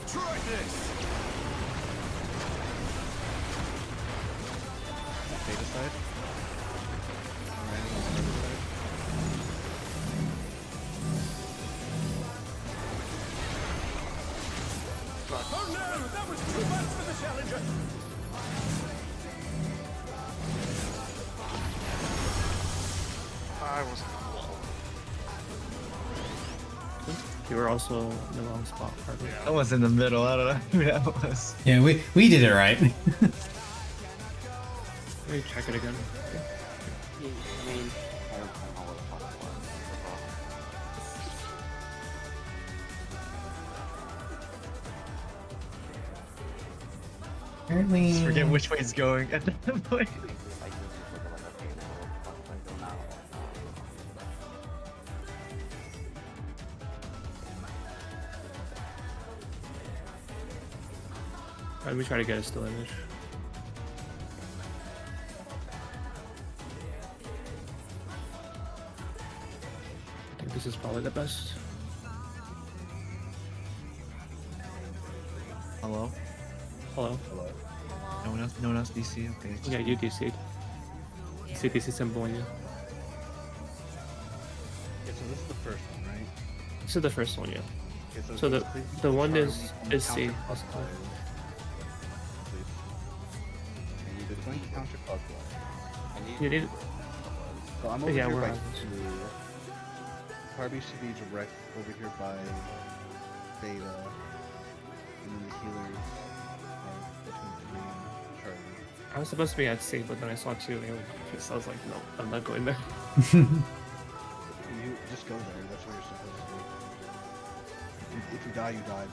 Try this! Data side. Randy on the other side. Oh no! That was too much for the challenger! I was. You were also in the wrong spot, Harvey. I was in the middle. I don't know who that was. Yeah, we did it right. Let me check it again. I mean, I don't know what the fuck it was. Apparently. Just forget which way it's going at that point. Let me try to get a still image. I think this is probably the best. Hello? Hello? No one else DC? Okay. Yeah, you DC'd. CDC symbol on you. Yeah, so this is the first one, right? This is the first one, yeah. Okay, So these the cleaves the to one Charlie is and C. counterclockwise. Please. It's going counterclockwise. You need. So I'm over Yeah, here we're by on. 2. Carby should be direct over here by Beta. And then the healers are between 3 and Charlie. I was supposed to be at C, but then I saw 2. So I was like, no, I'm not going there. You just go there. That's where you're supposed to be. If you die, you die.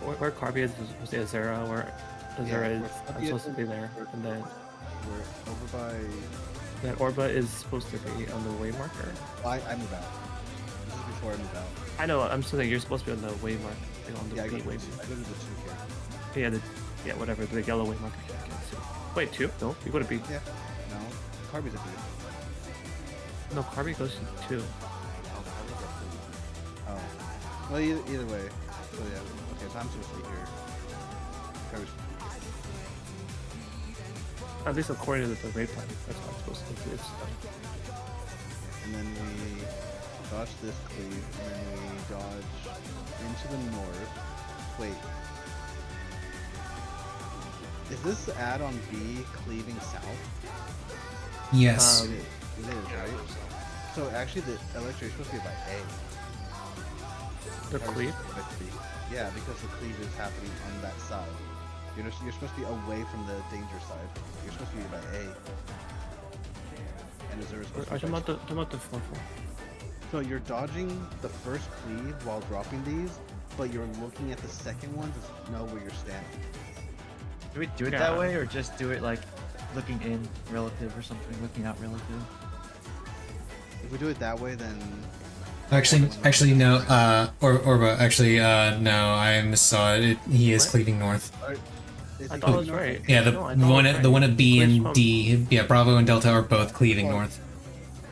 But Where Carby is was the Azera, where Azera is I'm supposed to be there, and then we're over by. That Orba is supposed to be on the way marker. I move out. This is before I move out. I know. I'm saying you're supposed to be on the way marker. On the Yeah, I go way. to the 2 here. Yeah, whatever. The yellow way marker. Wait, 2? No, you go to B. Yeah. No, Carby's a B. No, Carby goes to 2. Oh. Well, either way. So yeah. Okay, so I'm supposed to be here. Carby's. At least according to the raid plan, that's how it's supposed to do. And then we dodge this cleave, and then we dodge into the north. Wait. Is this add on B cleaving south? Yes. It is, right? So actually the electric is supposed to be by A. The cleave? Yeah, because the cleave is happening on that side. You're supposed to be away from the danger side. You're supposed to be by A. And is there supposed to be I'm talking about the 4-4. So you're dodging the first cleave while dropping these, but you're looking at the second one to know where you're standing. Do we do it that way, or just do it like looking in relative or something, looking out relative? If we do it that way, then Actually, no. Orba. Actually, no. I missaw it. He is cleaving north. I thought it was right. Yeah, the one at B and D. Yeah, Bravo and Delta are both cleaving north.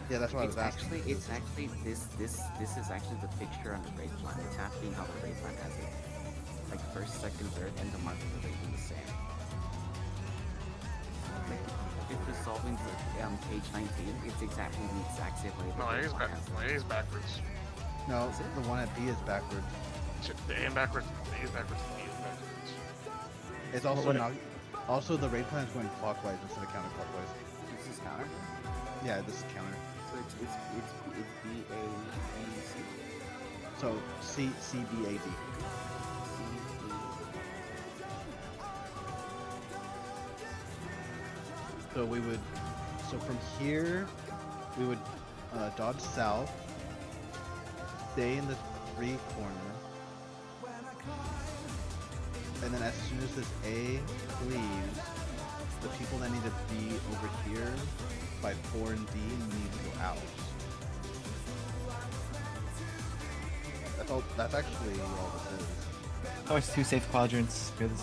Yeah, that's what I was asking. It's actually this is actually the picture on the raid plan. It's happening how the raid plan has it. Like first, second, third, and the mark of the raid are the same. If you're solving page 19, it's exactly the exact same way. No, A is backwards. No, the one at B is backwards. The A is backwards, the A is backwards, the B is backwards. It's also not. Also, the raid plan is going clockwise instead of counterclockwise. This is counter. Yeah, this is counter. So it's B A B C. So C B A D. So we would. So from here, we would dodge south. Stay in the 3 corner. And then as soon as this A leaves, the people that need to be over here by 4 and D need to go out. That's actually all this is. Oh, it's 2 safe quadrants because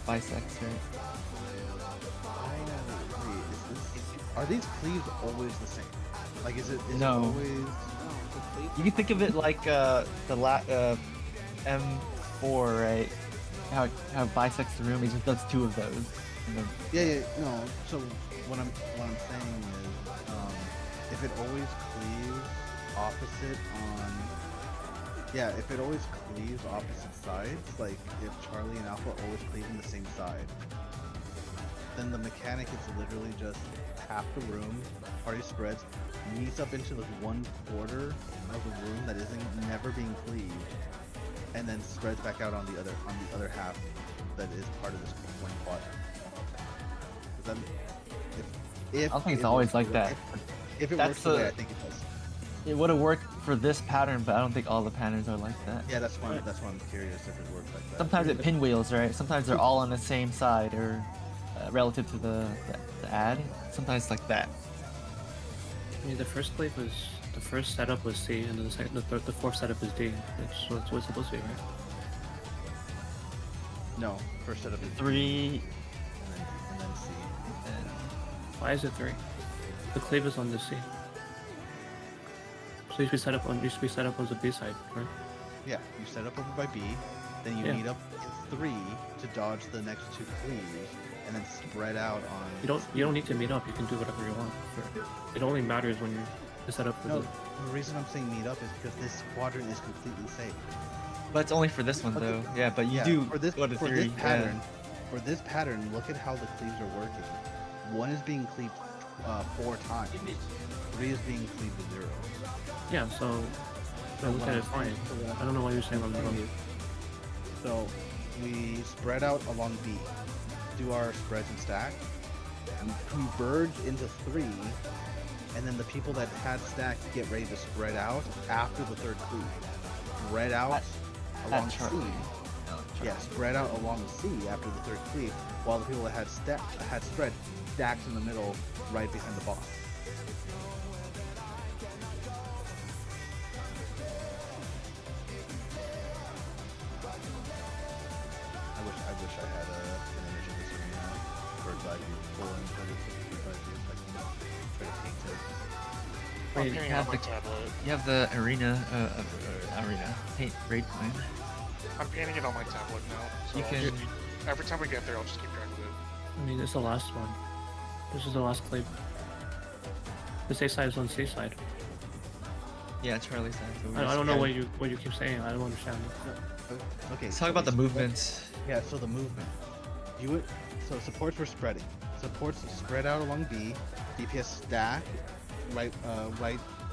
bisects, right? Are these cleaves always the same? Like, is it No. always? You can think of it like the M4, right? How it bisects the room. It just does 2 of those. And then, Yeah, no. So what I'm saying is, if it always cleaves opposite on, if it always cleaves opposite sides, like if Charlie and Alpha always cleave in the same side, then the mechanic is literally just half the room, party spreads, meets up into the 1/4 of the room that isn't never being cleaved, and then spreads back out on the other half that is part of this one quadrant. If I don't think it's always like that. If it works the way I think it does. It would have worked for this pattern, but I don't think all the patterns are like that. Yeah, that's why I'm curious if it works like that. Sometimes it pinwheels, right? Sometimes they're all on the same side, or relative to the ad. Sometimes it's like that. I mean, the first setup was C, and then the fourth setup is D. That's what it's supposed to be, right? No, first setup is 3, and then C. And why is it 3? The cleave is on the C. So you should be set up on the B side, right? Yeah, you set up over by B, then you meet up in 3 to dodge the next 2 cleaves, and then spread out on. You don't need to meet up. You can do whatever you want. It only matters when to set up for No, the. the reason I'm saying meet up is because this quadrant is completely safe. But it's only for this one though. Yeah, but you do for this go to for 3. this pattern. For this pattern, look at how the cleaves are working. One is being cleaved 4 times. 3 is being cleaved to 0. Yeah, so I look at it fine. I don't know why you're saying I'm wrong. So we spread out along B, do our spreads and stack, and converge into 3, and then the people that had stack get ready to spread out after the 3rd cleave. Spread out along C. Yeah, spread out along C after the 3rd cleave, while the people that had spread stacked in the middle, right behind the boss. I wish I had an image of this arena, bird's eye view, full in 365 views. I can try to paint it. I'm painting on my tablet. You have the arena paint raid plan. I'm painting it on my tablet now. So You can- every time we get there, I'll just keep track of it. I mean, it's the last one. This is the last clip. The safe side is on safe side. Yeah, Charlie's side. So I don't know what you keep saying. I don't understand. Okay. Let's talk about the movement. Yeah, so the movement. So supports were spreading. Supports spread out along B. DPS stack right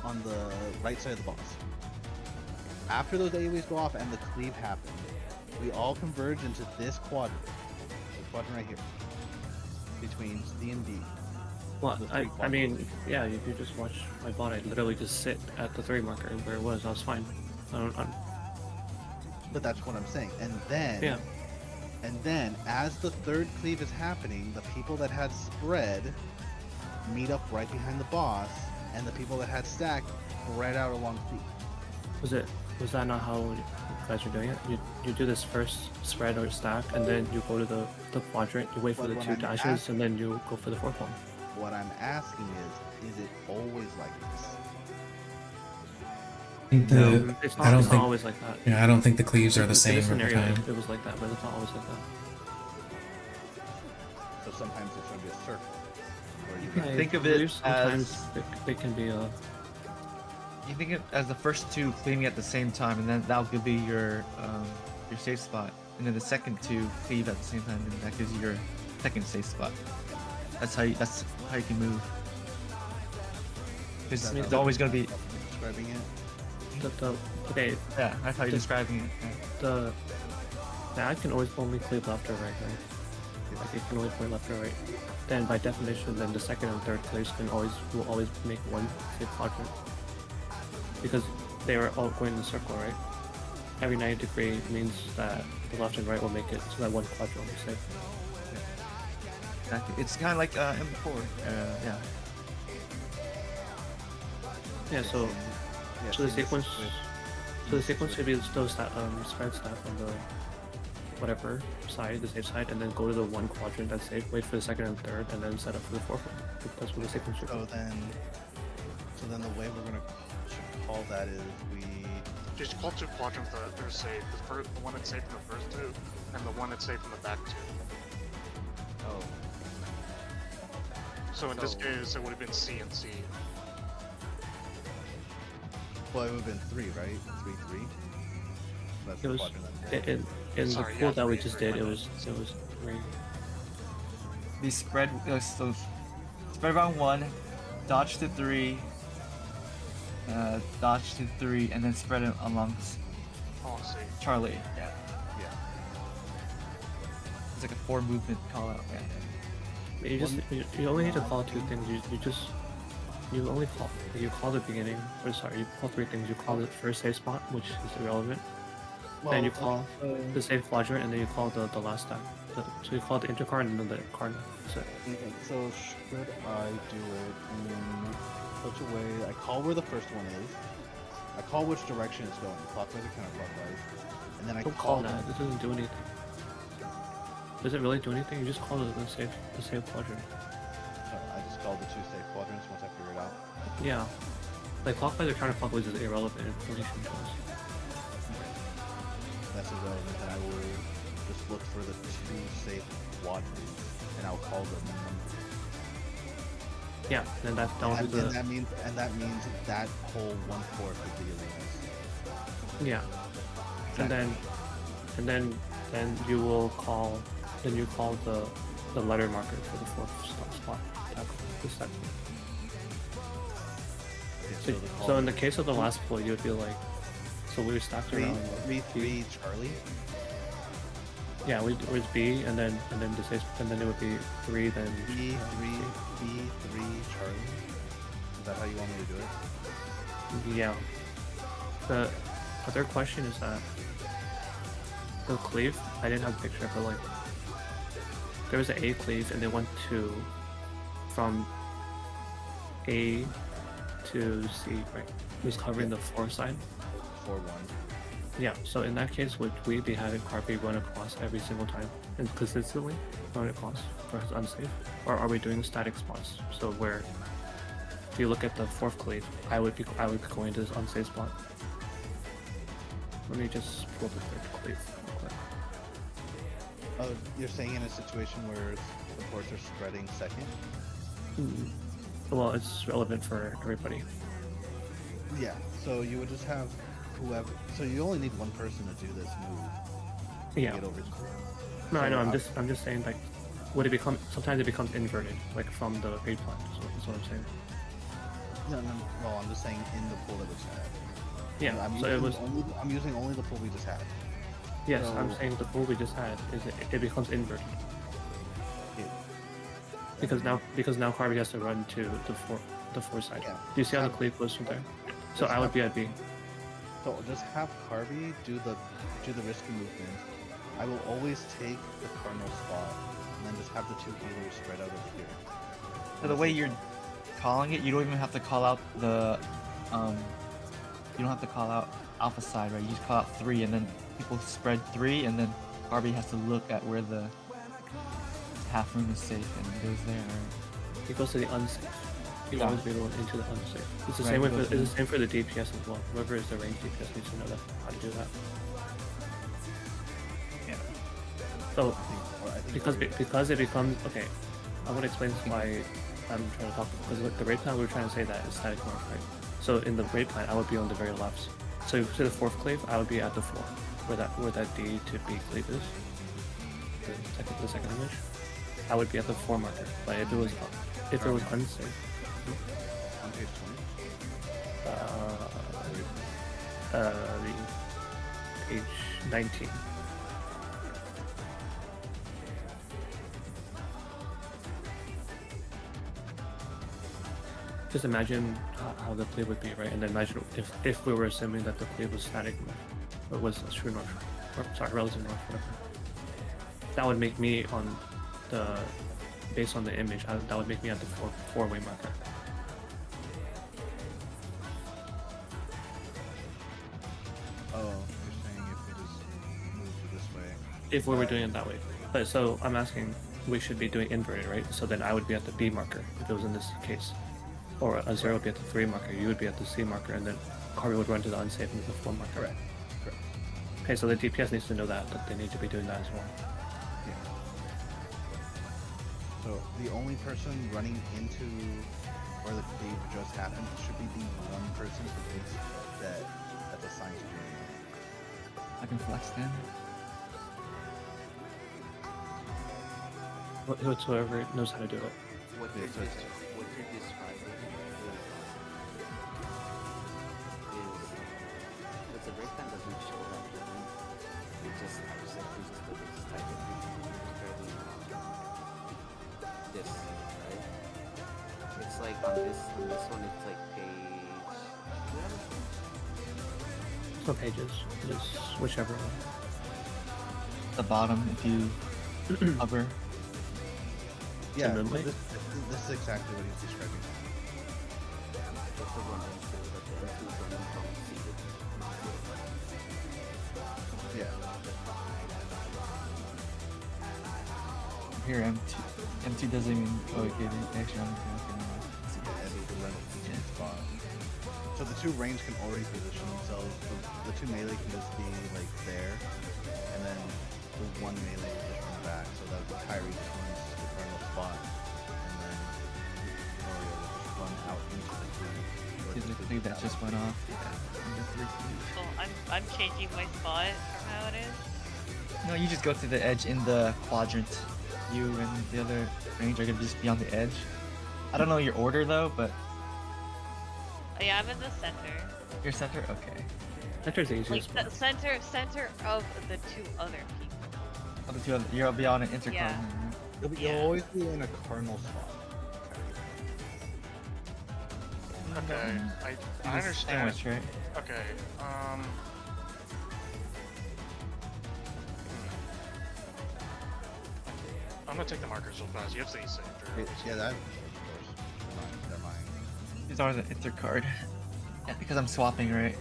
on the right side of the boss. After those AoEs go off and the cleave happens, we all converge into this quadrant. This quadrant right here. Between C and D. Well, I mean, yeah, if you just watch my bot, I literally just sit at the 3 marker where it was. I was fine. But that's what I'm saying. And then, Yeah. As the 3rd cleave is happening, the people that had spread meet up right behind the boss, and the people that had stack spread out along C. Was that not how you guys are doing it? You do this first spread or stack, and then you go to the quadrant, you wait for the 2 dashes, and then you go for the 4th one. What I'm asking is it always like this? It's not, I don't it's think, not always like that. Yeah, I don't think the cleaves are the In same this every scenario, time. it was like that, but it's not always like that. So sometimes it's going to be a circle. Or you Yeah, think of it sometimes as they can be you think of it as the first 2 cleaving at the same time, and then that will be your safe spot, and then the second 2 cleave at the same time, and that gives you your second safe spot. That's how you can move. It's always going to be describing it. Okay. Yeah, that's how you're describing it. Yeah. The stack can always only cleave left or right, right? Like it can only point left or right. Then by definition, then the 2nd and 3rd cleaves will always make one safe quadrant. Because they are all going in a circle, right? Every 90-degree means that the left and right will make it so that one quadrant will be safe. Exactly. It's kind of like M4. Yeah. Yeah. So the sequence. So the sequence should be those spread stack on the whatever side, the safe side, and then go to the 1 quadrant that's safe. Wait for the 2nd and 3rd, and then set up for the 4th one. That's what the sequence should be. So then the way we're gonna call that is we Just call 2 quadrants that are safe. The one that's safe in the first 2, and the one that's safe in the back 2. Oh. So in this case, it would have been C and C. Well, it would have been 3, right? 3, 3. That's It the was quadrant. in the pool that we just did. It was 3. The spread so spread around 1, dodge to 3, dodge to 3, and then spread it along Charlie. Yeah. It's like a 4 movement call out. Yeah. You only need to call 2 things. You only call the beginning, or sorry, you call 3 things. You call the first safe spot, which is irrelevant. Then you call the safe quadrant, and then you call the last stack. So you call the intercard and then the card. That's it. Okay, so should I do it in such a way? I call where the first one is. I call which direction it's going, clockwise or counterclockwise, and then I Don't call call that. It doesn't do anything. Does it really do anything? You just call it the safe quadrant. So I just call the 2 safe quadrants once I figure it out. Yeah. Like clockwise or counterclockwise is irrelevant information to us. That's irrelevant, and I will just look for the 2 safe quadrants, and I'll call them numbers. Yeah, then that will be and the that means that whole 1/4 of the arenas. yeah, Exactly. and then you will call the letter marker for the fourth spot. The second. Okay, So in the case of the last pool, you would be like, so we stacked around three Charlie. Yeah, we was B and then it would be 3 then B3 Charlie. Is that how you want me to do it? Yeah. The other question is that the cleave, I didn't have a picture, but like there was an A cleave and they went to from A to C, right? It was covering the 4 side. 4-1. Yeah, so in that case, would we be having Carby run across every single time and consistently run across for his unsafe? Or are we doing static spots? So where if you look at the 4th cleave, I would be going to this unsafe spot. Let me just pull the 3rd cleave real quick. Oh, you're saying in a situation where the ports are spreading second? Well, it's relevant for everybody. Yeah, so you would just have whoever. So you only need one person to do this move. Yeah. To get over. No, so I know. I'm just saying, like, would it become? Sometimes it becomes inverted, like from the raid plan. So that's what I'm saying. No. Well, I'm just saying in the pool that we just had. Yeah. I'm using only the pool we just had. Yes, so, I'm saying the pool we just had is it becomes inverted. Because now Carby has to run to the 4 side. Yeah. Do you see how the cleave goes from there? So I would be at B. So just have Carby do the risky movement. I will always take the cardinal spot, and then just have the 2 healers spread out over here. So the way you're calling it, you don't even have to call out the you don't have to call out alpha side, right? You just call out 3, and then people spread 3, and then Carby has to look at where the half room is safe and goes there. Right? He goes to the unsafe. He Yeah. always be able into the unsafe. It's the Right, same way. goes It's the same for the DPS as well. Whoever is the range DPS needs to know how to do that. Yeah. So I think because it becomes okay. I want to explain why I'm trying to talk because the raid plan we were trying to say that is static north, right? So in the raid plan, I would be on the very left. So if you see the 4th cleave, I would be at the 4, where that D to B cleave is. The second image. I would be at the 4 marker. But if it was unsafe. On page 20. The page 19. Just imagine how the cleave would be, right? And then imagine if we were assuming that the cleave was static north, or was true north, or sorry, relative north, whatever. That would make me on the, based on the image, that would make me at the 4-way marker. Oh, you're saying if we just moved this way. If we were doing it that way. But so I'm asking, we should be doing inverted, right? So then I would be at the B marker if it was in this case. Or a 0 would be at the 3 marker, you would be at the C marker, and then Carby would run to the unsafe and the 4 marker. Correct. Okay, so the DPS needs to know that they need to be doing that as well. Yeah. So the only person running into where the cleave just happened should be the one person who thinks that's assigned to doing it. I can flex then. Whoever knows how to do it. What you're describing is the break time doesn't show that movement. It just chooses to just type it this, right? It's like on this one it's like page No pages, just whichever one. The bottom, if you hover. Yeah, this is exactly what he's describing. Yeah. Here, M2 doesn't even. Oh, okay, actually, So the 2 range can already position themselves. The 2 melee can just be like there, and then the 1 melee will just run back. So that Kyrie just runs to the cardinal spot, and then Mario run out into the cleave. Did the cleave that just went off? Yeah. And the 3 cleave. Oh, I'm changing my spot from how it is. No, you just go to the edge in the quadrant. You and the other range are gonna just be on the edge. I don't know your order though, but Oh, yeah, I'm in the center. your center? Okay. Center's the Like easiest. the center of the 2 other people. Oh, the 2 other, you'll be on an intercom. Yeah. You'll always be in a cardinal spot. Okay, I understand. Sandwich, right? Okay, I'm gonna take the markers real fast. You have to stay safe. Yeah, that. Of course. Never mind. These are the intercard. Yeah, because I'm swapping, right?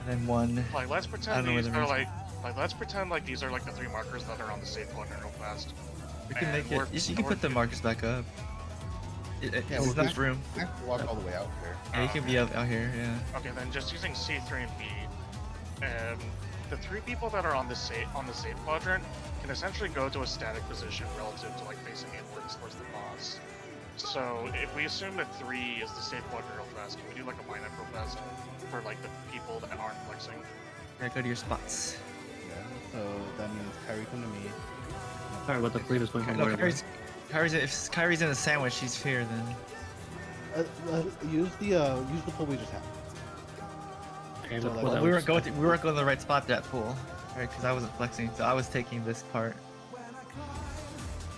And then 1. Like, let's I don't pretend know where these the are rest- let's pretend like these are like the 3 markers that are on the safe quadrant real fast. We can And make it. we're- You can put the markers back up. Yeah, There's enough room. I have to walk all the way out there. Yeah, you can be out here. Yeah. Okay, then just using C3 and B, the 3 people that are on the safe quadrant can essentially go to a static position relative to like facing inwards towards the boss. So if we assume that 3 is the safe quadrant real fast, can we do like a lineup real fast for like the people that aren't flexing? Yeah, go to your spots. Yeah, so that means Kyrie come to me. Sorry, but the cleave is going from No, where? if Kyrie's in a sandwich, she's here then. Use the pool we just had. Okay, So, but like, what we I weren't was- going to the right spot that pool, right? Because I wasn't flexing, so I was taking this part.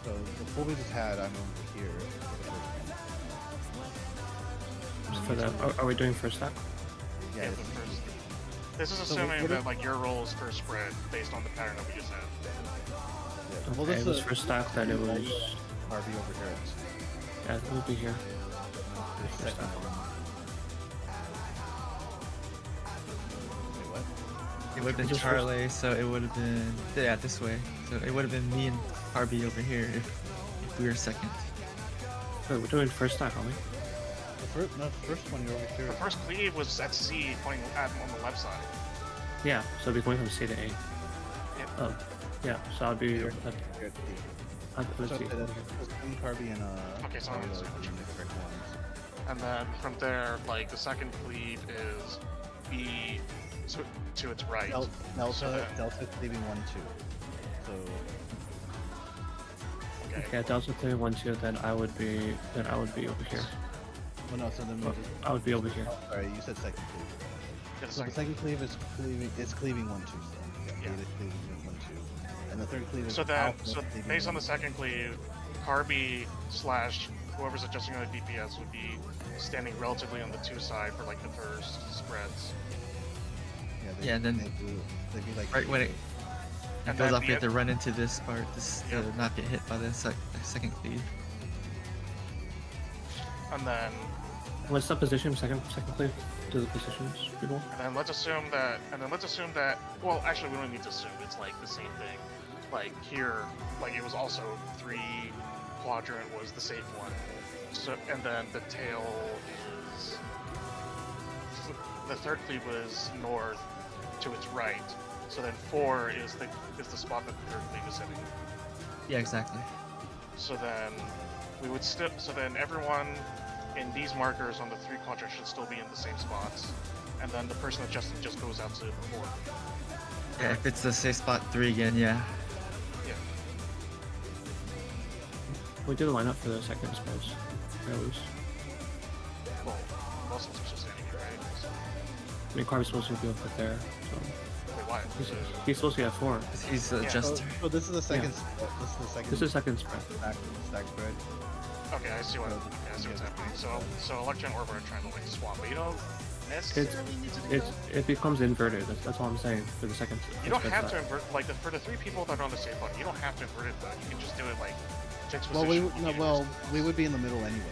So the pool we just had, I'm over here. For the, are we doing first step? Yeah, Yeah, it's- the first. This is So assuming what that if- like your roll is first spread based on the pattern that we just had. yeah. Well, Okay, this it was is first stack, then it was. Harvey over here. Yeah, it will be here. The First second stack. one. Wait, what? It would have been Just Charlie, so it would have been this way. So it would have been me and Harvey over here if we were second. Wait, we're doing first stack, aren't we? The first one you're over here. The first cleave was at C, pointing at on the left side. Yeah, so it'll be going from C to A. Yep. Oh, yeah, so I'll be. Here at D. Let's see. Harvey and Okay, so Harvey I'm are gonna doing the correct ones. And then from there, like the second cleave is B to its right. So then- Delta cleaving 1, 2. So okay. Okay, Delta clear 1, 2, then I would be over here. well, no. So then we Oh, just. I would be over here. Oh, sorry, you said second cleave. Yeah, the So the second- second cleave is cleaving 1, 2. So Yeah. Beta cleaving 1, 2. And the third cleave is So then, alpha so cleaving based on 1, the second cleave, Carby / whoever's adjusting on the DPS would be standing relatively on the 2 side for like the first spreads. Yeah, and then they'd be like right when it And goes then off, you have the- to run into this part, to not get hit by the second cleave. And then What's the position? Second cleave? Do the positions, people? And then let's assume that, well, actually, we don't need to assume, it's like the same thing. Like here, like it was also 3 quadrant was the safe one. So, and then the tail is, the third cleave was north to its right. So then 4 is the spot that the third cleave is hitting. Yeah, exactly. So then we would still, so then everyone in these markers on the 3 quadrants should still be in the same spots, and then the person adjusting just goes out to the 4. Yeah, if it's the safe spot 3 again, yeah. Yeah. We did a lineup for the second suppose. Well, most of us are still standing here, right? So, I mean, Carver's supposed to be up there, so. wait, why? He's supposed to get 4. He's the adjuster. So this is the second. Yeah. This is the second. This is second spread. Stack spread. Okay, I see what's happening. So Electra and Orb are trying to like swap, but you don't necessarily need to do that. It becomes inverted. That's all I'm saying for the second. You don't have to invert, like for the 3 people that are on the safe button, you don't have to invert it though. You can just do it like fixed Well, position. we would be in the middle anyway.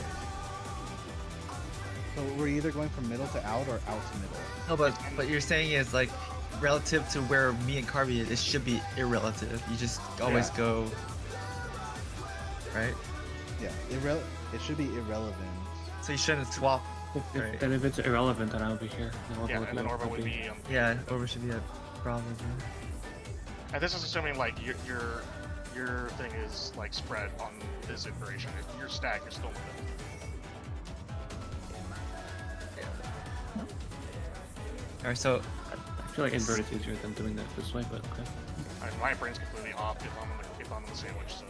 So we're either going from middle to out or out to middle. No, but you're saying is like relative to where me and Carby is, it should be irrelative. You just always go right. Yeah, it should be irrelevant. So you shouldn't swap. Right. And if it's irrelevant, then I would be here. Yeah, and then Orba would be. Yeah, Orba should be at probably. And this is assuming like your your thing is like spread on this iteration. If your stack, you're still with it. Alright, so I feel like invert is easier than doing that this way, but okay. My brain's completely off if I'm in the sandwich. So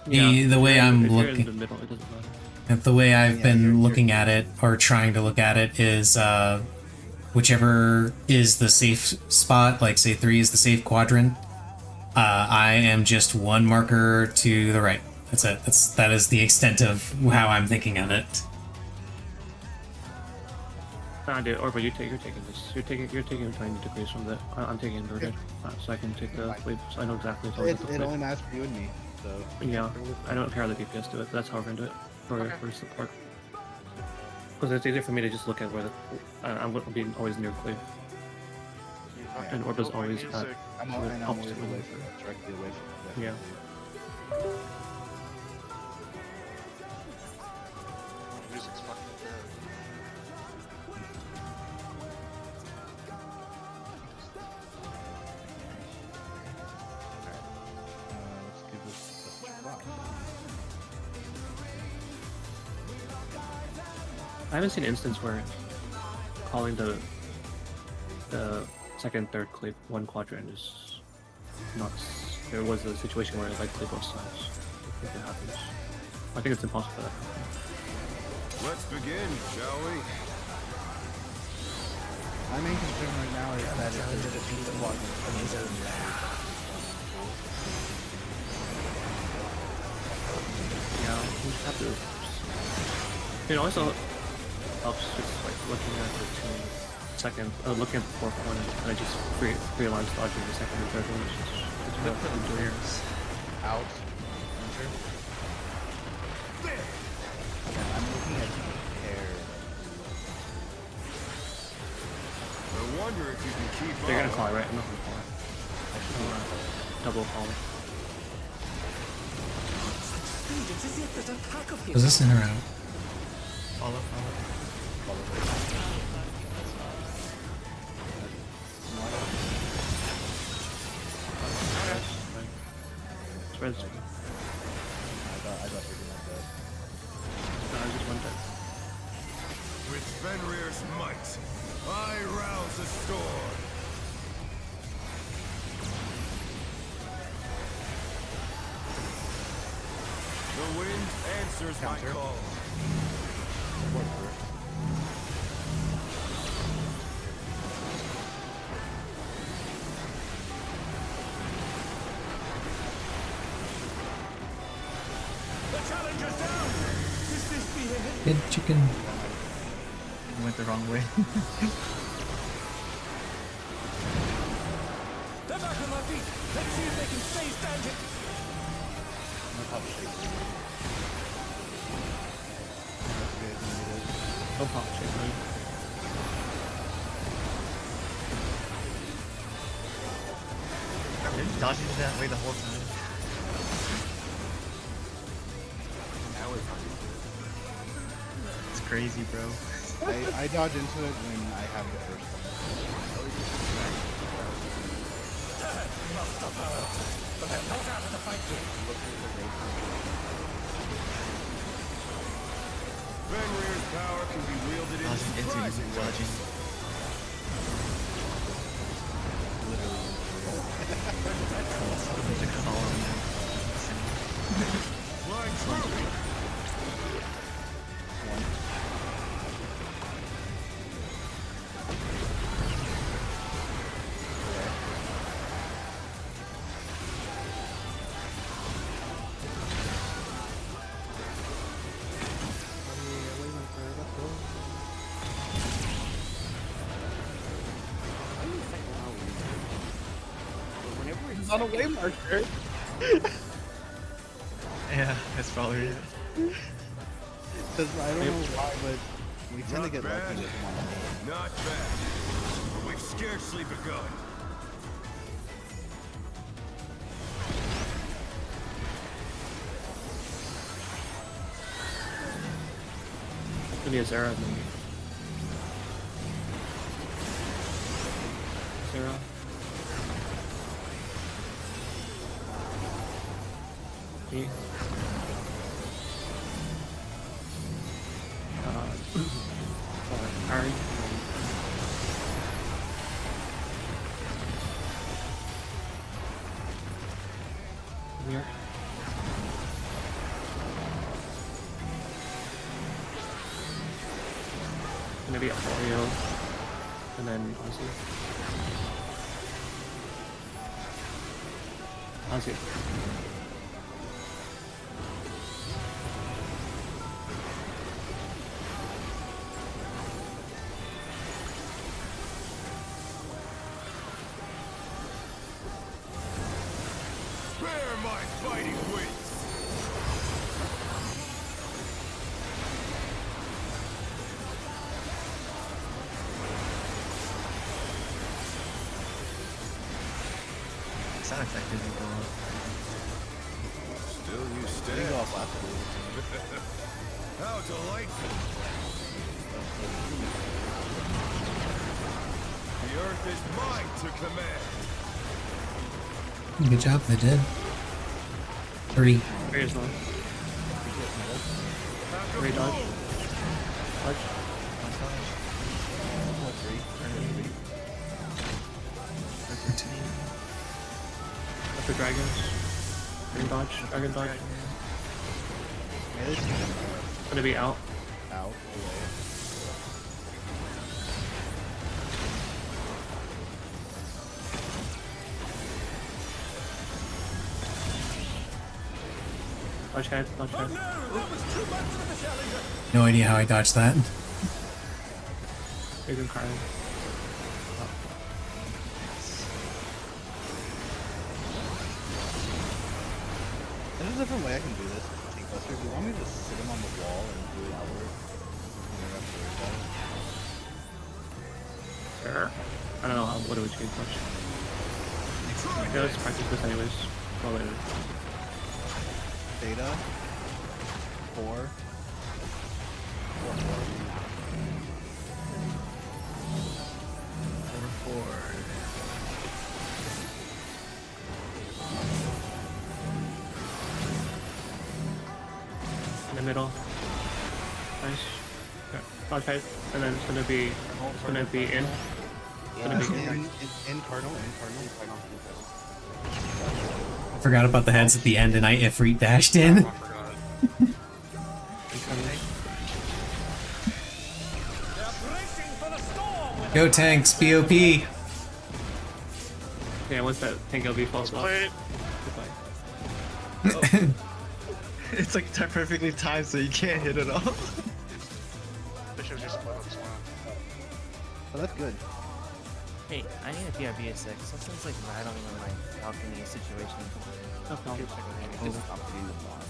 The way I'm if you're in looking, the middle, it doesn't matter. the way I've been looking at it, or trying to look at it, is whichever is the safe spot, like say 3 is the safe quadrant, I am just one marker to the right. That's it. That is the extent of how I'm thinking of it. Nah, dude, or but you're taking this. You're taking 20 degrees from the. I'm taking inverted, so I can take the flip. So I know exactly what It only matters for you and me. So yeah, I don't care how the DPS do it. That's how we're gonna do it for support. Because it's easier for me to just look at where the I'm going to be always near clear. And Orba's always at I'm always away from it, directly away from it. Yeah. music's fucking good. Let's give this a try. I haven't seen an instance where calling the second, third clip one quadrant is not. There was a situation where I clip both sides. I think it happens. I think it's impossible for that to happen. Let's begin, shall we? My main concern right now is that if there's a defeat the quadrant from his own Yeah, we have to. It also helps just like looking at the looking at the fourth one and I just free alarms dodging the second and third one. It's what I'm doing. Out. Enter. Yeah, I'm looking at air. I wonder if you can keep They're up. gonna call it, right? I'm not gonna call it. I should double call it. Was this in or out? Follow. Spread. I got taken like that. No, I just went there. With Fenrir's might, I rouse a storm. The wind answers my call. The challenger's down! Is this the end? Good chicken. I went the wrong way. They're back on my feet! Let's see if they can stay standing! No pop shake, right? I've been dodging that way the whole time. It's crazy, bro. I dodge into it when I have the first one. Must have hurt, but they're not out of the fight yet. Fenrir's power can be wielded in Dodging into surprising dodging. Flying through. It's on a way marker. Yeah, that's probably it. Because I don't know why, but we tend to get lucky with one. Not bad. But we've scarcely begun. Maybe a Zera, maybe. Zera. Me. Harry. Here. Gonna be Oreo, and then Ozzy. Ozzy. Bear my fighting wings! Sound effect didn't go off. Still you Did stand. he go off last week? How delightful! The earth is mine to command. Good job, they did. 3. Here's one. Three dodge. Dodge. After dragons. Green dodge. Dragon dodge. Gonna be out. Out. Away. Dodge head. Dodge head. No idea how I dodged that. Big and card. There's a different way I can do this. Take Buster. Do you want me to sit him on the wall and do it outward? Sure. I don't know what it would change much. Okay, let's practice this anyways. Well, later. Theta. 4. 4. In the middle. Nice. Okay. Dodge head. And then it's gonna be in. It's gonna be in. In cardinal. I forgot about the heads at the end and I Ifrit dashed in. Go tanks, BOP! Yeah, once that tank LB falls off. It's like perfectly timed so you can't hit it off. They should just split up as well. Oh, that's good. Hey, I need a BRB at 6. Something's like rattling in my balcony situation. No problem. Just stop hitting the boss.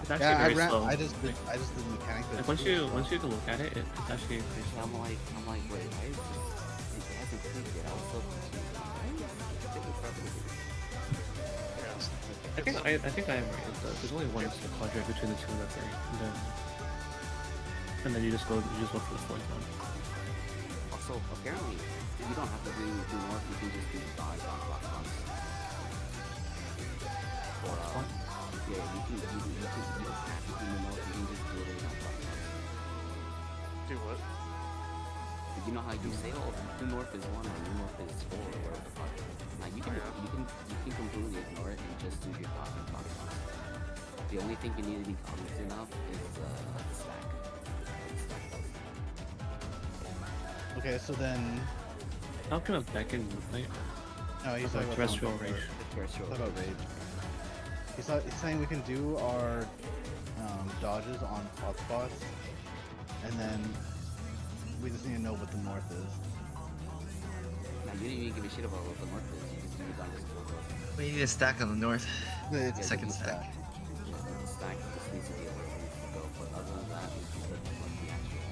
It's actually very slow. I just did the mechanic. Like once you can look at it, it's actually pretty slow. I'm like, wait, why is this? It hasn't clicked yet. I was so confused. I think I am right. There's only one quadrant between the two and the three, and then you just look for the fourth one. Also, apparently, you don't have to do north. You can just do dodge on block box. Or yeah, you can have to do the north. You can just do it on block box. Do what? You know how you say, oh, the north is 1 or the north is 4 or whatever the fuck. Like you can completely ignore it and just do your block box. The only thing you need to be cognizant of is the stack. Okay, so then. How can a Beacon movement? No, he's talking about terrestrial rage. Talking about rage. He's saying we can do our dodges on hotspots, and then we just need to know what the north is. Now you didn't even give a shit about what the north is. You just do your dodges for it. We need a stack on the north. It's second stack. Yeah, the stack just needs to be away from the go. But other than that, we can put like the actual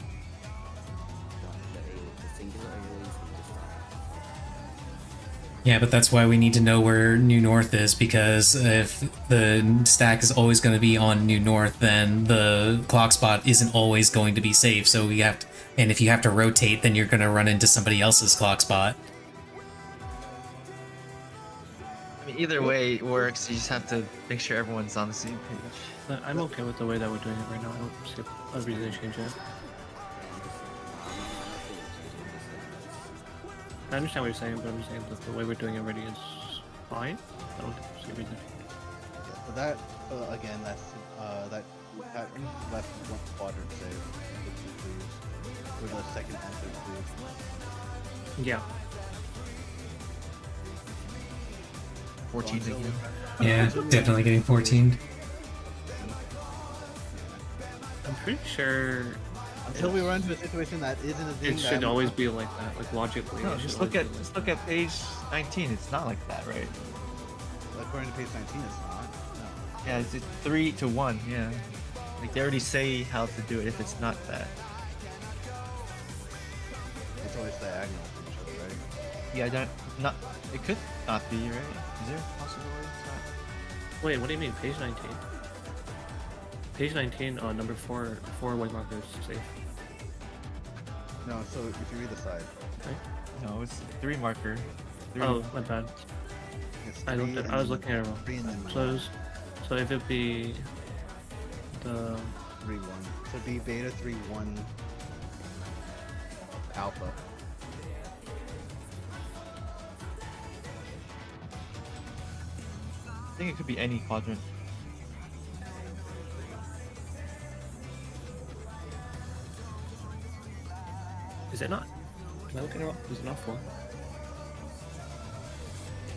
the singular areas and just Yeah, but that's why we need to know where New North is, because if the stack is always going to be on New North, then the clock spot isn't always going to be safe, so we have to, and if you have to rotate, then you're going to run into somebody else's clock spot. I mean, either way it works. You just have to make sure everyone's on the same page. But I'm okay with the way that we're doing it right now. I don't see a reason to change it. I understand what you're saying, but I'm just saying that the way we're doing it already is fine. I don't see a reason to change it. Yeah, so that again, that's that left one quadrant save for the second and third clues. Yeah. 14 again. Yeah, definitely getting 14. I'm pretty sure. Until we run into a situation that isn't a thing. It should always be like that, like logically. No, just look at page 19. It's not like that, right? According to page 19, it's not. No. Yeah, it's 3 to 1. Yeah, like they already say how to do it if it's not that. It's always diagonal from each other, right? Yeah, I don't. Not. It could not be, right? Is there a possibility it's not? Wait, what do you mean? Page 19? Page 19, number 4 white markers safe. No, so if you read the side. Right? No, it's 3 marker. 3. Oh, my bad. I was looking at it wrong. So if it be the 3-1. So it'd be beta 3-1 alpha. I think it could be any quadrant. Is it not? Am I looking at it wrong? Is it not 4?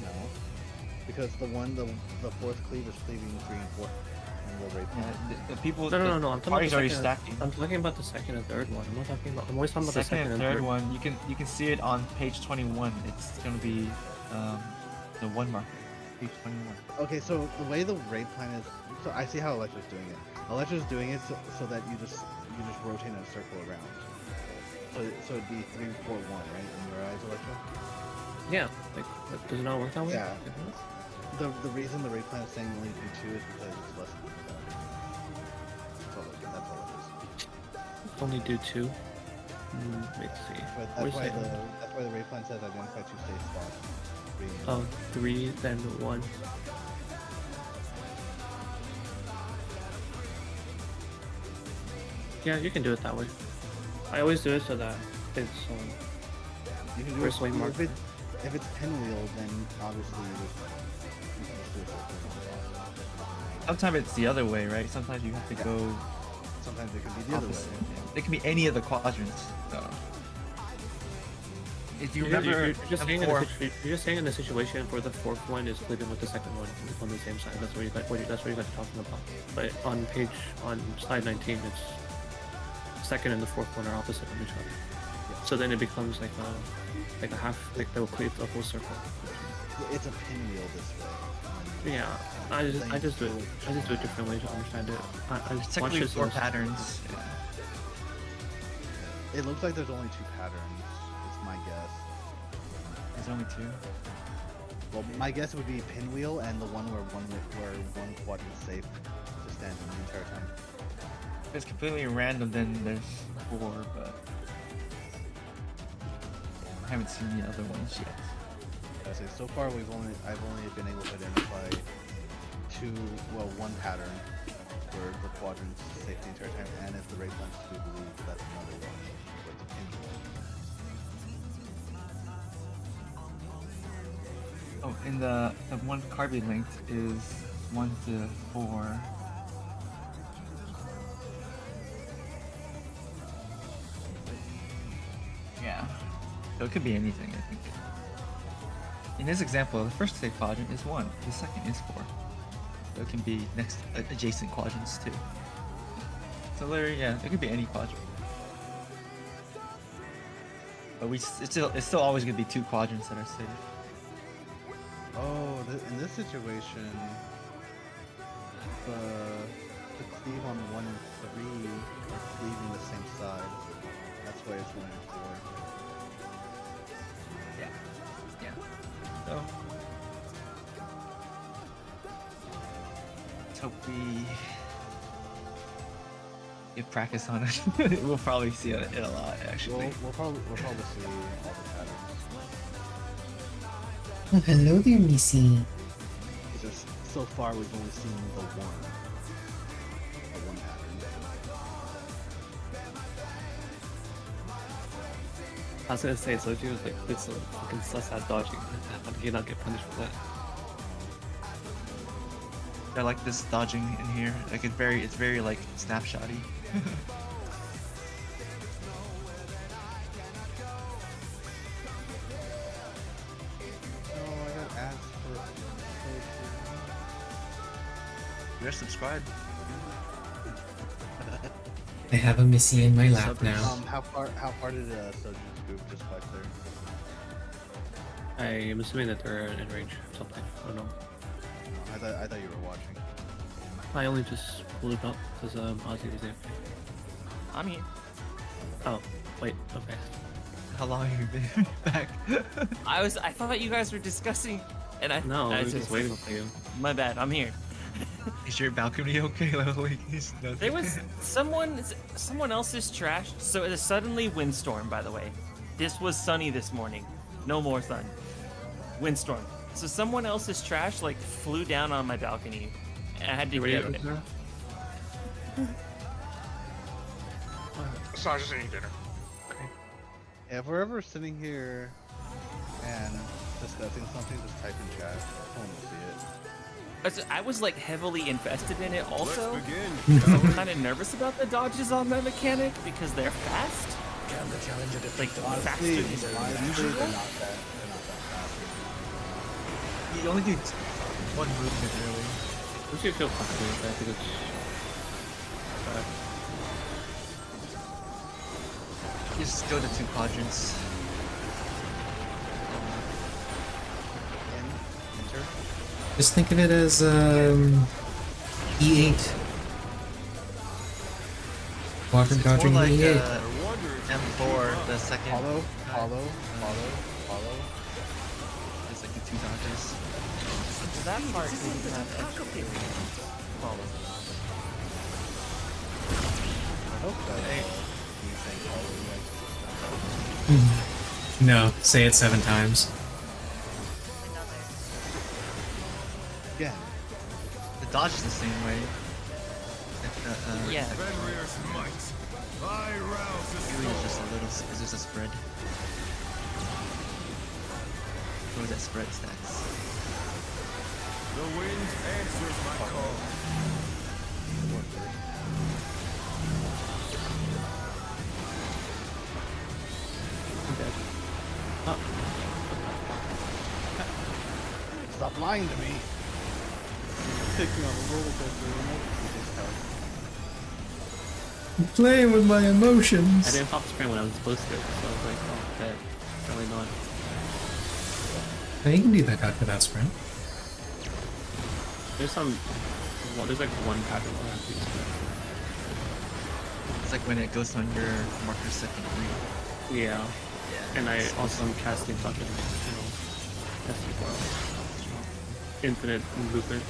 No. Because the fourth cleave is cleaving 3 and 4. And the rape. Yeah, the people. No. I'm talking about the already second, stacking. I'm talking about the second and third one. I'm not talking about. I'm always talking about the Second second and third one. You can see it on page 21. It's gonna be the 1 marker. Page 21. Okay, so the way the raid plan is, so I see how Electra's doing it. Electra's doing it so that you just rotate in a circle around. So it'd be 3, 4, 1, right? In your eyes, Electra? Yeah. Like, does it not work that way? Yeah. The reason the raid plan is saying only do 2 is because it's less than 5. That's all it is. Only do 2. Let's see. But that's why the raid plan says identify 2 safe spots. 3, then 1. Yeah, you can do it that way. I always do it so that it's you can do first white marker. If it's pinwheel, then obviously you can just do it. Sometimes it's the other way, right? Sometimes you have to go. Sometimes it can be the other way. It can be any of the quadrants. So. If you remember, you're just saying in the situation where the fourth one is cleaving with the second one on the same side. That's what you guys are talking about. But on slide 19, it's second and the fourth one are opposite of each other. Yeah. So then it becomes like a half, like they'll cleave the whole circle. It's a pinwheel this way. Yeah, I just do it different ways to understand it. I There's technically 4 patterns. Yeah. It looks like there's only 2 patterns. It's my guess. There's only 2. Well, my guess would be pinwheel and the one where one quadrant is safe to stand in the entire time. If it's completely random, then there's 4, but I haven't seen the other ones yet. I say so far I've only been able to identify 1 pattern where the quadrant's safe the entire time, and if the raid plans to believe that's another one. But the pinwheel. Oh, and the one carbon length is 1 to 4. Yeah. So it could be anything, I think. In this example, the first safe quadrant is 1, the second is 4. So it can be adjacent quadrants too. So literally, yeah, it could be any quadrant. But it's still always going to be 2 quadrants that are safe. Oh, in this situation, the cleave on 1 and 3 are cleaving the same side. That's why it's 1 and 4. Yeah. So let's hope we get practice on it. We'll probably see it a lot, actually. We'll probably see all the patterns. Oh, hello there, Missy. so far we've only seen the one pattern. I was gonna say, Soji was like, it's so fucking sus at dodging. How did he not get punished for that? I like this dodging in here. Like it's very like snapshotty. Oh, I got ads for. You're subscribed. I have a Missy in my lap now. How far did Soju's group just fight there? I am assuming that they're in range or something. I don't know. I thought you were watching. I only just pulled it up because Ozzy was there. I'm here. Oh, wait, okay. How long have you been back? I thought you guys were discussing, and I I was just waiting for you. My bad. I'm here. Is your balcony okay? There was someone else's trash. So it is suddenly windstorm. By the way, this was sunny this morning. No more sun. Windstorm. So someone else's trash like flew down on my balcony, and I had to get it. So I was just eating dinner. Yeah, if we're ever sitting here and discussing something, just type in chat. I want to see it. I was like heavily invested in it also. Let's begin. I'm kind of nervous about the dodges on that mechanic because they're fast. Can the challenger defeat the faster Honestly, than usually usual. they're not that fast. You only do one movement really. We should feel confident with that because it's... You just go to 2 quadrants. Enter. Just think of it as E8. Quadrant It's more dodging like E8. M4, the second. Follow. It's like the 2 dodges. So that part didn't have extra follow. I hope that. No, say it 7 times. Yeah. The dodge is the same way. Yeah. Fenrir's might. I rouse the Really is just a little. It's just a spread. What was that spread stacks? The wind answers my call. Stop lying to me. Taking on a roller coaster. I'm playing with my emotions. I didn't pop sprint when I was supposed to, so I was like, oh, okay, probably not. Now you can do that after that sprint. There's there's like one pattern where I have to use sprint. It's like when it goes on your marker second ring. Yeah. And I also am casting fucking, infinite movement.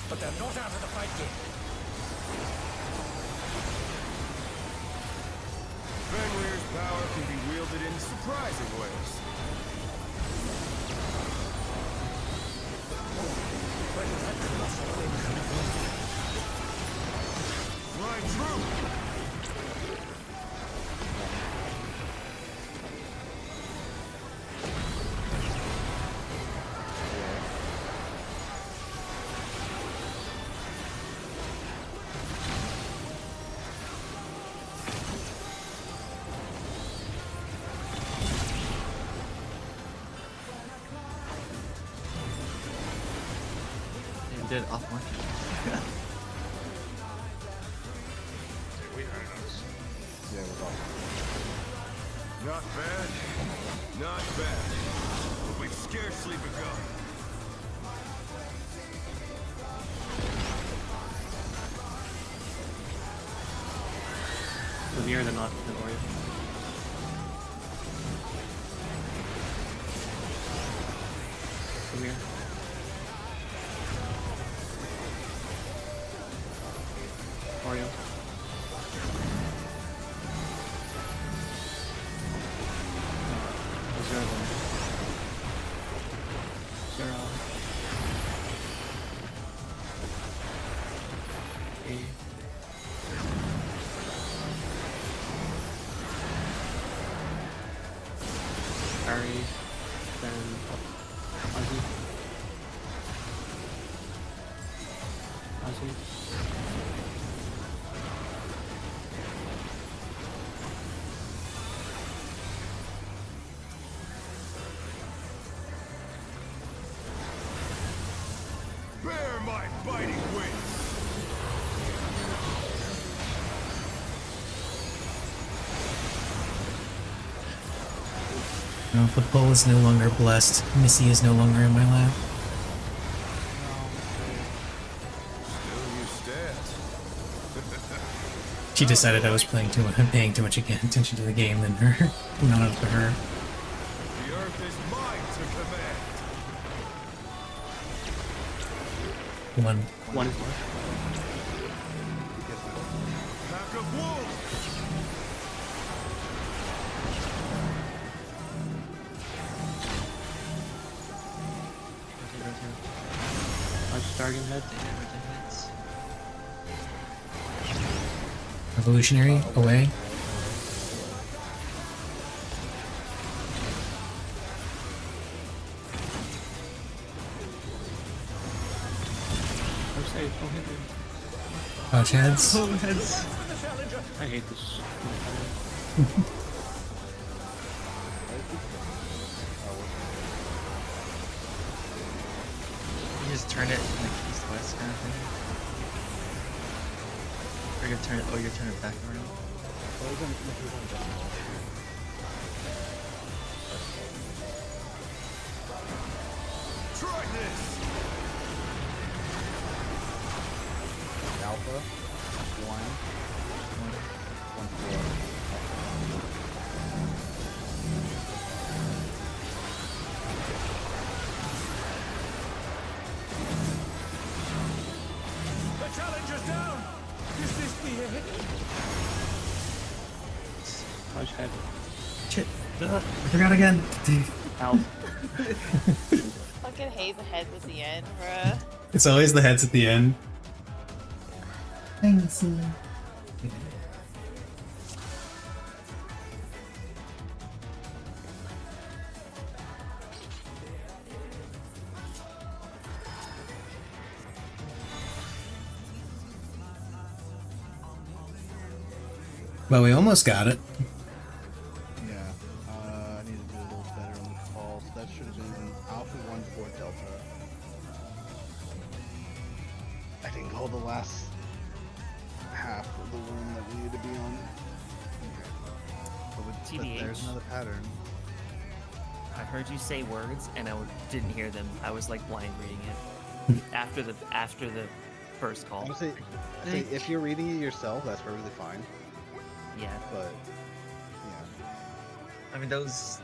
But they're not out of the fight yet. Fenrir's power can be wielded in surprising ways. Flying true. You did it off marker. Yeah, it was awesome. Not bad. Not bad. But we've scarcely begun. So near the not the Oreo. Come here. Oreo. then Ozzy. Ozzy. Bear my biting wings! No, the pull is no longer blessed. Missy is no longer in my lap. Still you stand. She decided I was paying too much attention to the game than her, not up to her. The earth is mine to command. One is left. Pack of wolves! Starting head. Revolutionary, away. I'm safe. Don't hit me. Pouch heads. Oh, heads. I hate this. You just turn it like east-west kind of thing. Or you turn it. Oh, you turn it back around. Try this! Alpha, 1, 1, 4. The challenger's down! Is this the hit? Punch head. Shit. I forgot again. Ow. Fucking hate the heads at the end, bruh. It's always the heads at the end. Thanks. Well, we almost got it. Yeah, I need to do a little better on the call. So that should have been Alpha 1 4 Delta. I didn't call the last half of the room that we need to be on. But TBH. there's another pattern. I heard you say words and I didn't hear them. I was like blind reading it after the first call. I say if you're reading it yourself, that's perfectly fine. Yeah. But I mean, those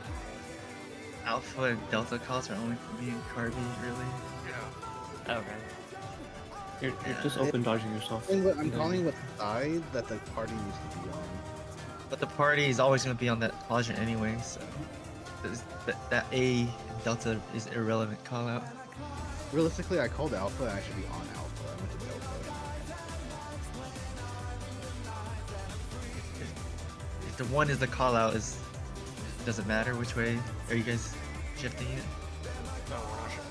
Alpha and Delta calls are only for me and Carby, really. Yeah. Okay. You're just open dodging yourself. I'm calling what side that the party needs to be on. But the party is always going to be on that quadrant anyway, so that A Delta is irrelevant call out. Realistically, I called Alpha and I should be on Alpha. I went to Delta. If the one is the call out, does it matter which way are you guys shifting it? No, we're not sure.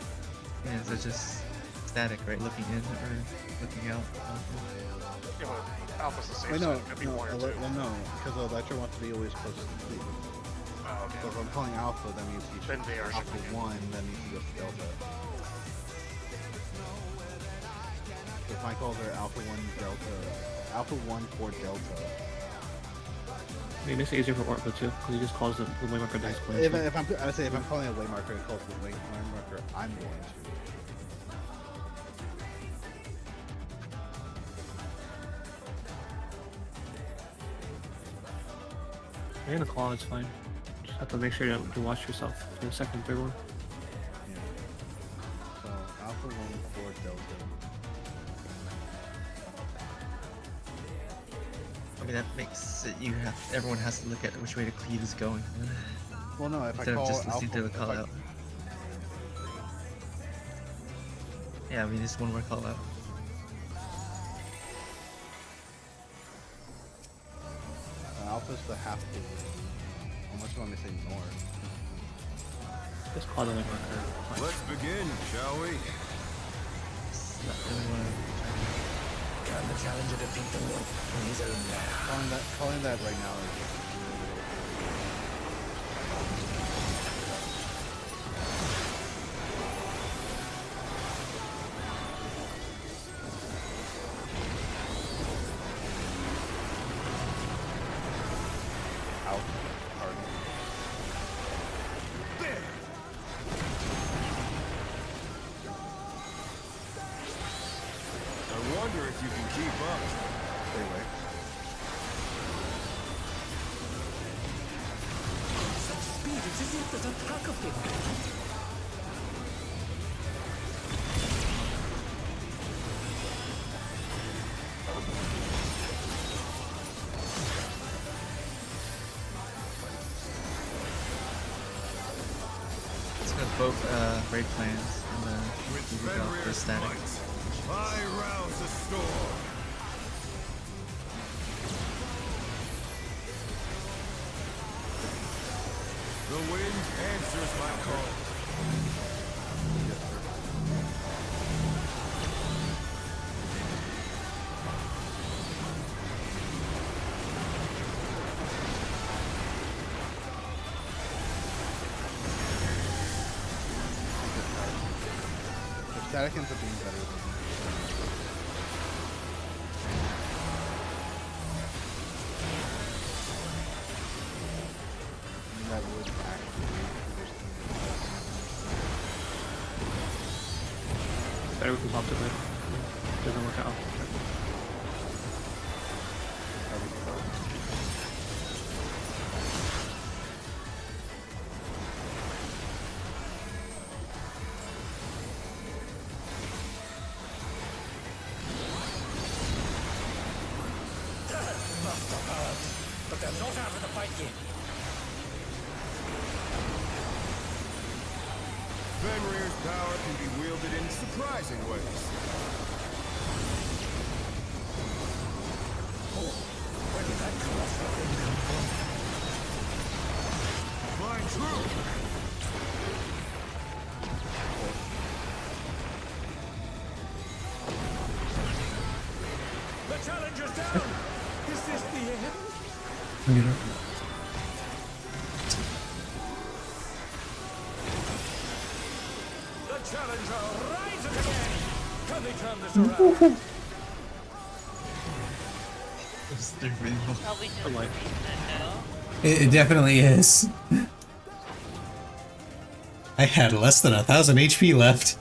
Yeah, so it's just static, right? Looking in or looking out. Yeah, but Alpha's the safe Wait, no, side. Could be one or two. well, no, because Electra wants to be always close to the fleet. Oh, okay. So if I'm calling Alpha, that means he should Then they are Alpha shifting in. 1, that means he goes to Delta. If my calls are Alpha 1 Delta, Alpha 1 4 Delta. It makes it easier for Orca too, because he just calls the waymarker dice point. If I'm calling a waymarker, it calls the waymarker I'm going to. You're gonna call, it's fine. Just have to make sure to watch yourself for the second, third one. Yeah. So Alpha 1 4 Delta. I mean, that makes it, everyone has to look at which way the cleave is going. Well, no, if Instead I call of just listening Alpha, to the call out. Yeah, I mean, it's one more call out. Alpha's the half blue. Unless you want me to say north. Just coddling her. Let's begin, shall we? Can the challenger defeat the wolf in his own lair? Calling that right now is out. Hard. I wonder if you can keep up. Stay away. Such speed, it's as if there's a pack of them. Let's go both raid plans and then With we go for Fenrir's static. might, I rouse a storm. The wind answers my call. If static ends up being better than that would actually position Better we can pop to it. Doesn't work out. But they're not out of the fight yet. Fenrir's power can be wielded in surprising ways. Where did that colossal thing come from? Mine true! The challenger's down! Is this the end? The challenger rises again! Can they turn this around? Probably just the reason no. It definitely is. I had less than 1,000 HP left.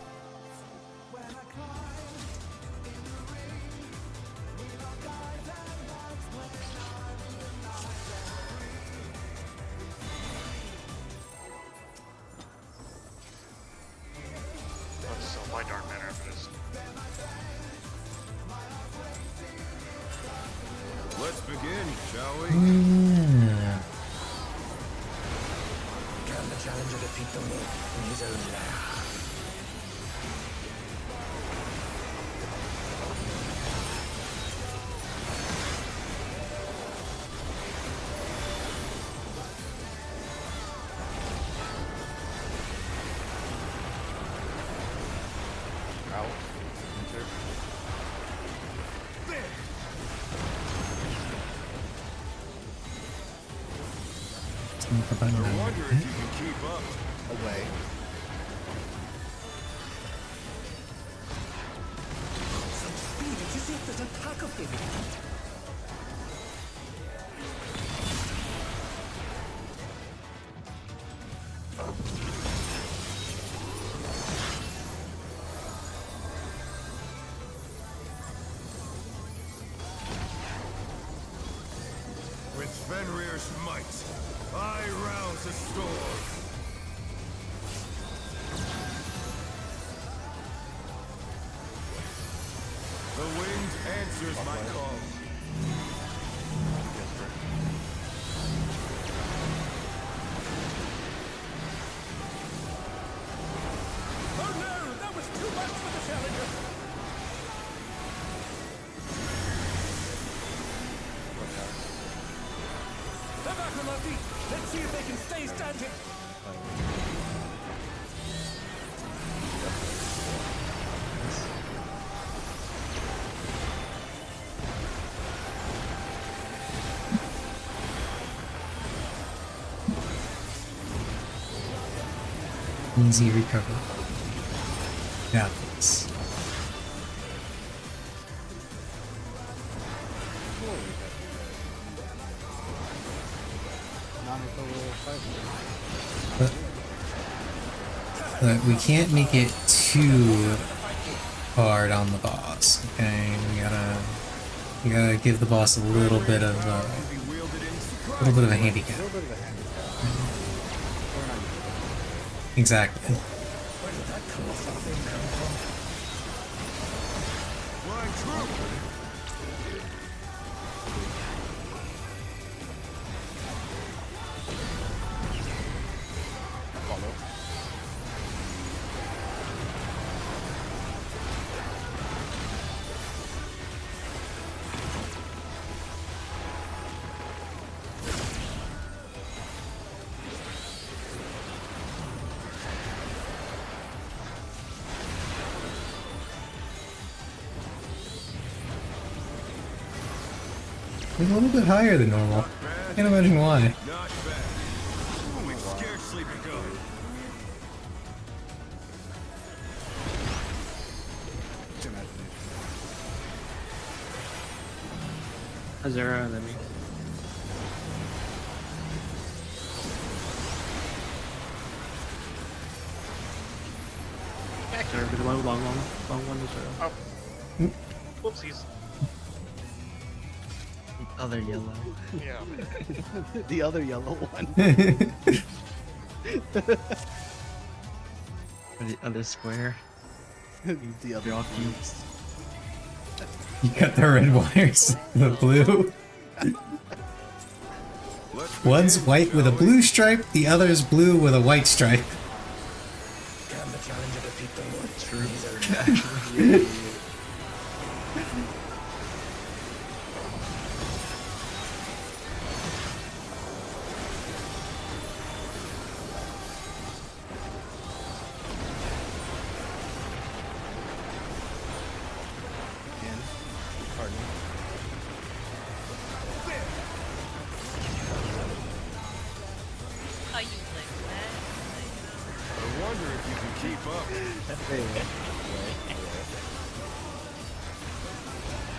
Let's sell my dark matter after this. Let's begin, shall we? Can the challenger defeat the wolf in his own lair? out. Enter. I wonder if you can keep up. Away. Such speed, it's as if there's a pack of them. With Fenrir's might, I rouse a storm. The wind answers my call. Oh no, that was too much for the challenger. They're back on their feet. Let's see if they can stay standing. Easy recovery. Got this. But we can't make it too hard on the boss. Okay, we gotta give the boss a little bit of a handicap. Exactly. He's a little bit higher than normal. I can't imagine why. Not bad. We've scarcely begun. Azura and then me. Sorry, but the long one is Azura. Oh. Whoopsies. The other yellow. Yeah. The other yellow one. Or the other square. The other all cubes. You got the red wires, the blue. One's white with a blue stripe, the other's blue with a white stripe. Can the challenger defeat the Lord? True. How you like that? I wonder if you can keep up.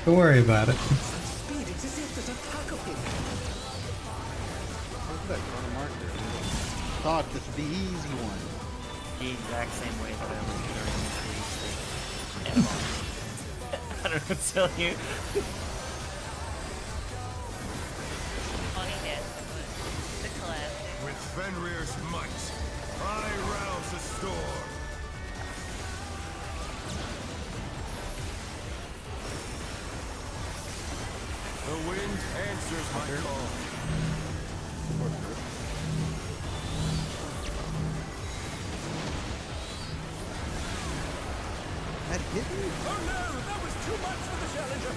Don't worry about it. Speed, it's as if there's a tackle him. What's that on a marker? Thought this would be the easy one. The exact same way that I was during the I don't know what to tell you. Funny death, but the classic. With Fenrir's might, I rouse the storm. The wind answers my call. That hit me? Oh no, that was too much for the challenger.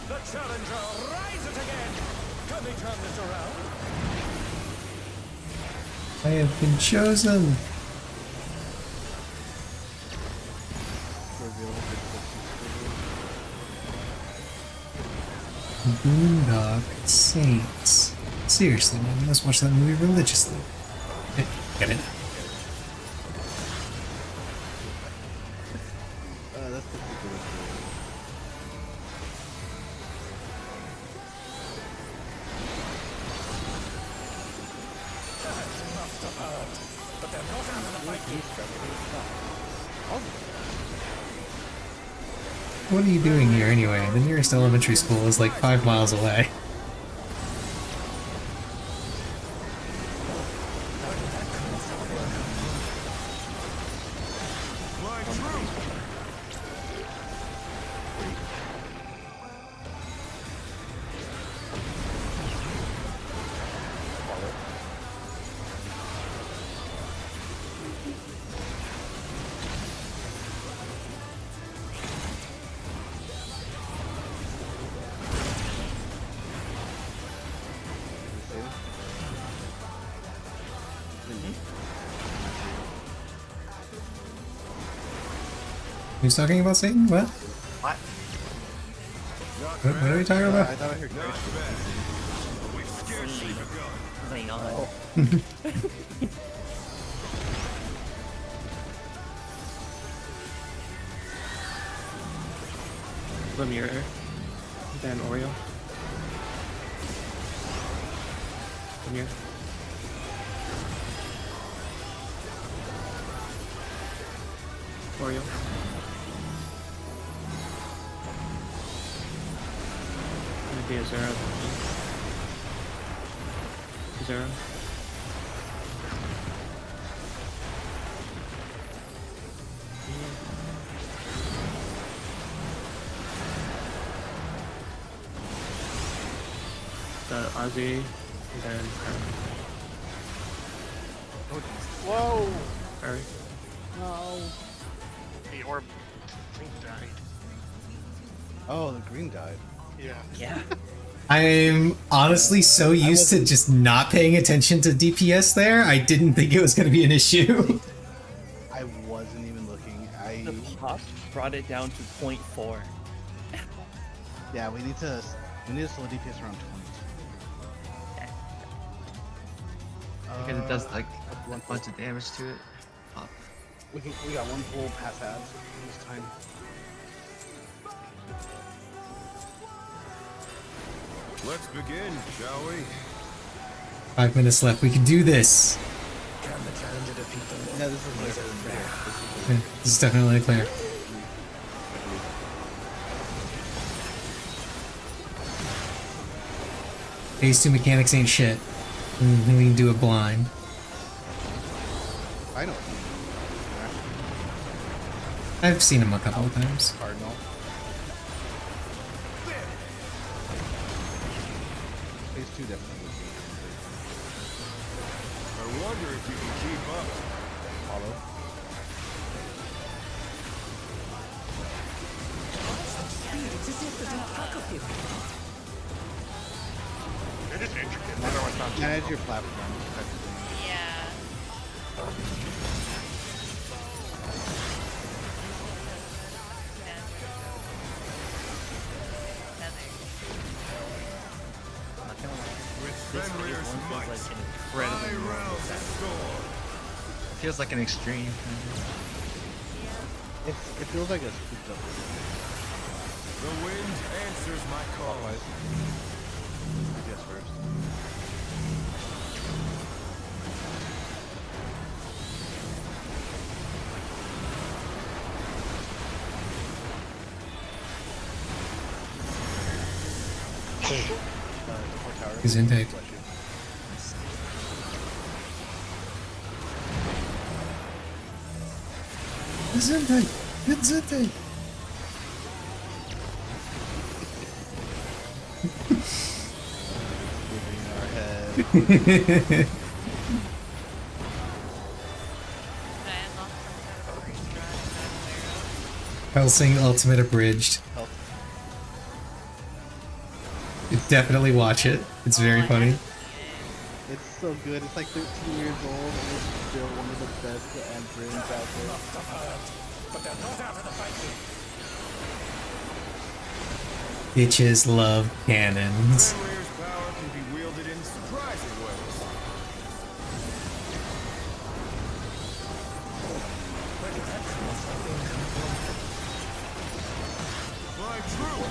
The challenger rises again. Can they turn this around? I have been chosen. Boondock Saints. Seriously, man, let's watch that movie religiously. Get it? That's the Must have hurt, but they're not out of the fight yet. What are you doing here anyway? The nearest elementary school is like 5 miles away. Who's talking about Satan? What? What? What are we talking about? I thought I heard going on? Lemire, then Oreo. Lemire. Oreo. Maybe a Zero. Zero. The Ozzy, and then Whoa! Harry. No. The orb thing died. Oh, the green died. Yeah. Yeah. I'm honestly so used to just not paying attention to DPS there, I didn't think it was going to be an issue. I wasn't even looking. The pop brought it down to 0.4. Yeah, we need to slow DPS around 20. Because it does like a bunch of damage to it. Pop. We got one full pass ads this time. Let's begin, shall we? 5 minutes left. We can do this. Can the challenger defeat the No, this is clear. Yeah, this is definitely clear. Phase 2 mechanics ain't shit. And we can do it blind. I know. I've seen him a couple of times. Cardinal. Phase 2 definitely. I wonder if you can keep up. Follow. It is intricate. Otherwise not too Manage your platform. Yeah. With This Fenrir's one might, feels like an incredibly I normal rouse the attack. storm. Feels like an extreme. It feels like a scooped up. The wind answers my call. DPS first. His intake. His intake. His intake. Helsing Ultimate Abridged. You definitely watch it. It's very funny. It's so good. It's like 13 years old and it's still one of the best entrants out there. But they're not out of the fight. Bitches love cannons. Fenrir's power can be wielded in surprising ways. Fly true.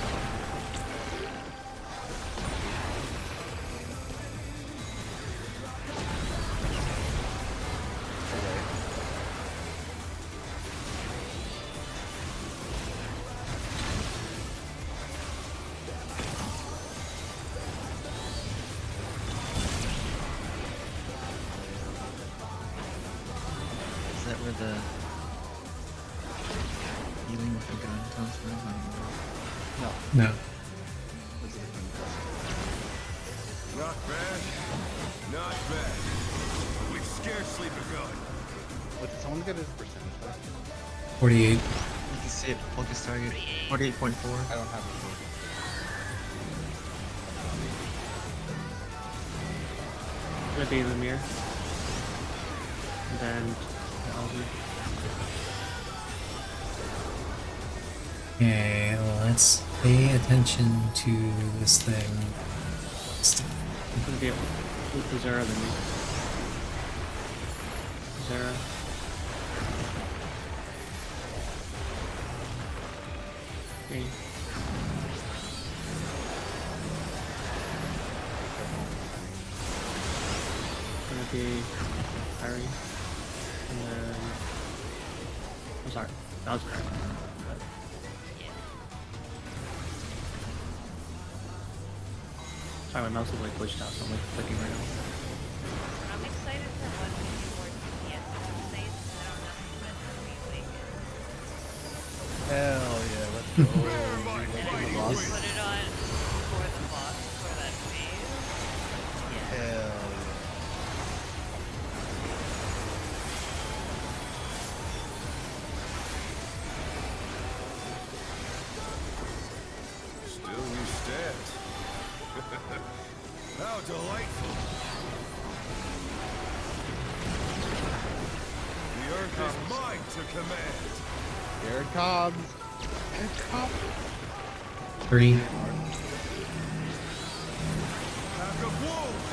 Is that where the healing with the gun comes from? No. No. Not bad. Not bad. We've scarcely begun. What did someone get his percentage back? 48. You can see it, focus target, 48.4. I don't have it. Gonna be Lemire. And then Ozzy. Okay, let's pay attention to this thing. It's gonna be With Zara, then me. Zara. Me. Gonna be Harry. And then... I'm sorry. That was correct. Sorry, my mouse is like glitched out, so I'm like clicking right now. I'm excited for what we do more yes, states. I don't know when we wake Hell yeah, let's go. and Boss. put it on for the boss for that phase. Yeah. Hell yeah. Still you stand. How delightful. The earth is mine to command. Here it comes. Here it comes. 3. Pack of wolves.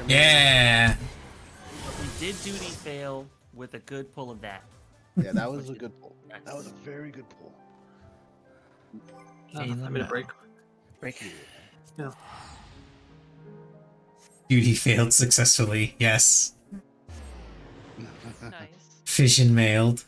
Yeah. We did duty fail with a good pull of that. Yeah, that was a good pull. That was a very good pull. I made a break. Break. Yeah. Duty failed successfully. Yes. Nice. Fission mailed.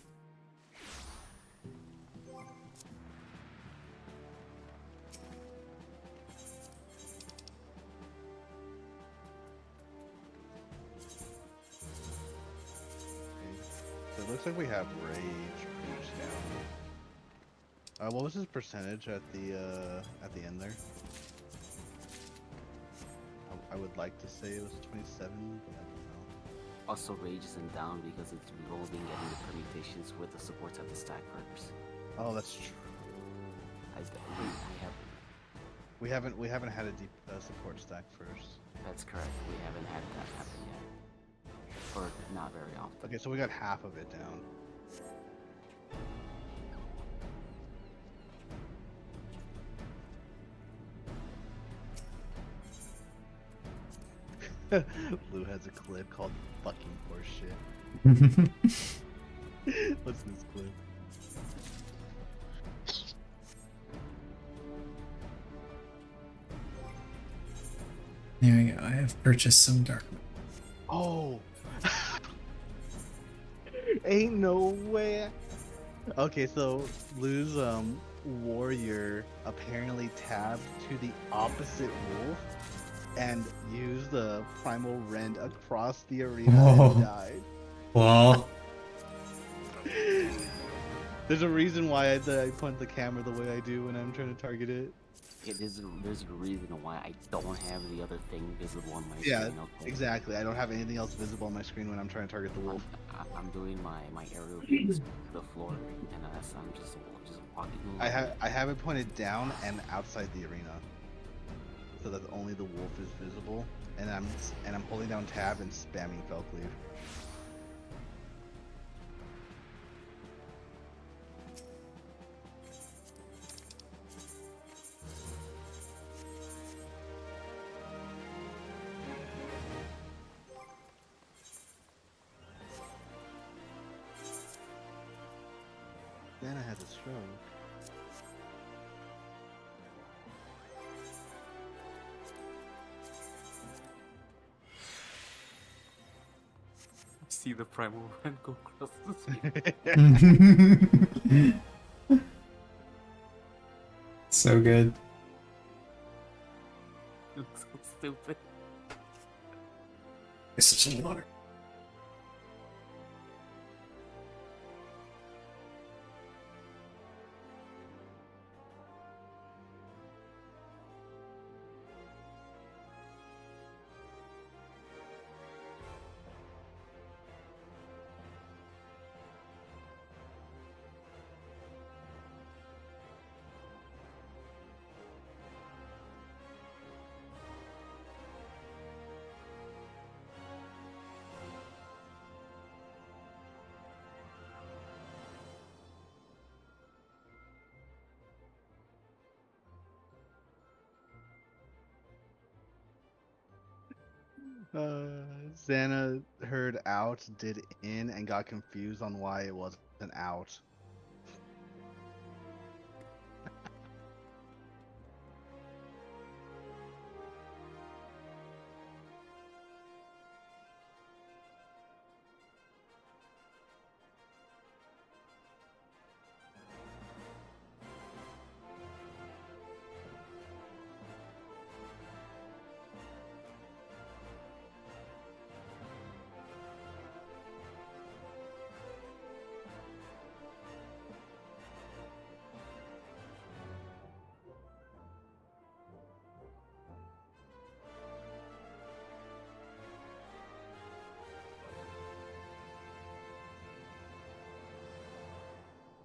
So it looks like we have Rage pushed down. What was his percentage at the end there? I would like to say it was 27, but I don't know. Also, Rage isn't down because it's revolving, getting the permutations with the supports at the stack first. Oh, that's true. We haven't had a deep support stack first. That's correct. We haven't had that happen yet, or not very often. Okay, so we got half of it down. Lou has a clip called "Fucking Horseshit." What's this clip? There we go. I have purchased some dark. Oh! Ain't no way. Okay, so Lou's warrior apparently tabbed to the opposite wolf and used the primal rend across the arena and died. Well, There's a reason why I point the camera the way I do when I'm trying to target it. Yeah, there's a reason why I don't have the other thing visible on my Yeah, screen. Okay? exactly. I don't have anything else visible on my screen when I'm trying to target the wolf. I'm doing my aerial views to the floor, and I'm just walking along. I have it pointed down and outside the arena, so that only the wolf is visible. And I'm holding down tab and spamming fell cleave. Nana has a stroke. See the primal run go across the screen. so good. Looks so stupid. It's such a water. Xana heard out, did in, and got confused on why it wasn't out.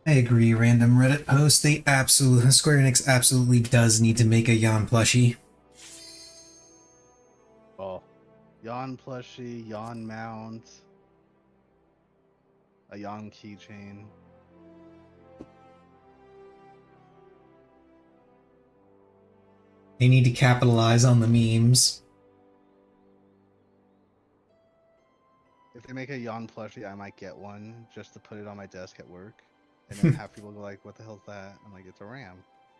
I agree, random Reddit post. Square Enix absolutely does need to make a Yon plushie. Oh, Yon plushie, Yon mount, a Yon keychain. They need to capitalize on the memes. If they make a Yon plushie, I might get one just to put it on my desk at work. And then have people go like, what the hell's that? I'm like, it's a ram.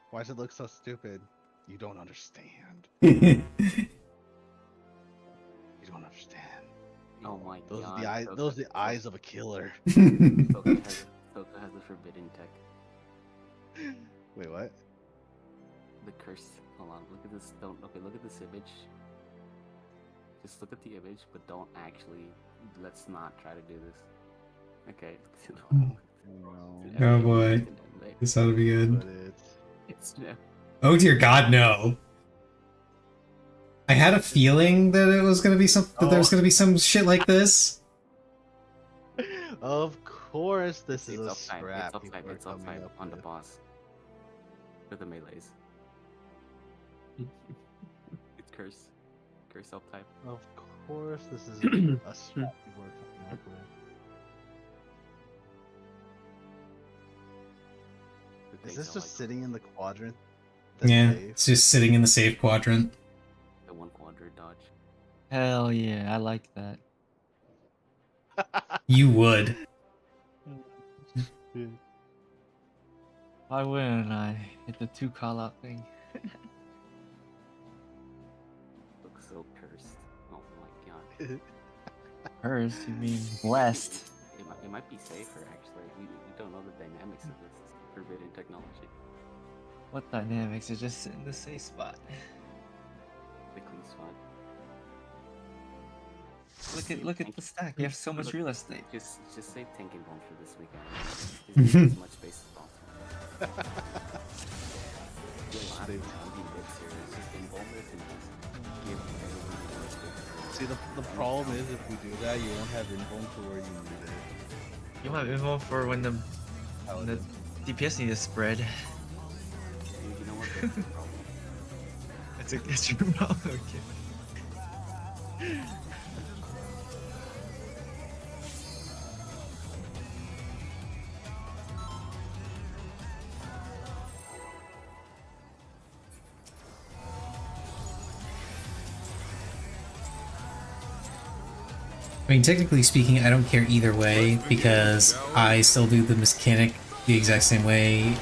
Why does it look so stupid? You don't understand. You don't understand. Oh my Those god. are the eyes. Those are the eyes of a killer. Soka has a forbidden tech. Wait, what? The curse. Hold on. Look at this. Okay, look at this image. Just look at the image, but don't actually. Let's not try to do this. Okay. Oh boy. This ought to be good. It's Oh dear god, no. I had a feeling that it was gonna be that there was gonna be some shit like this. Of course, this is a It's scrap. It's upside on the boss. For the melees. It's curse. Curse up type. Of course, this is a scrap people are coming up with. Is this just sitting in the quadrant? Yeah, safe? it's just sitting in the safe quadrant. The one quadrant dodge. Hell yeah, I like that. You would. Why wouldn't I? It's a 2 call out thing. Looks so cursed. Oh my god. Cursed? You mean blessed? It might be safer actually. We don't know the dynamics of this forbidden technology. What dynamics? It's just in the safe spot. The clean spot. Look at the stack. You have so much real estate. Just save Tank and Bone for this weekend. There's as much space as possible. See, the problem is if we do that, you won't have invuln for where you need it. You might be more for when the DPS need to spread. You know what? That's the problem. It's your problem. Okay. I mean, technically speaking, I don't care either way, because I still do the mechanic the exact same way,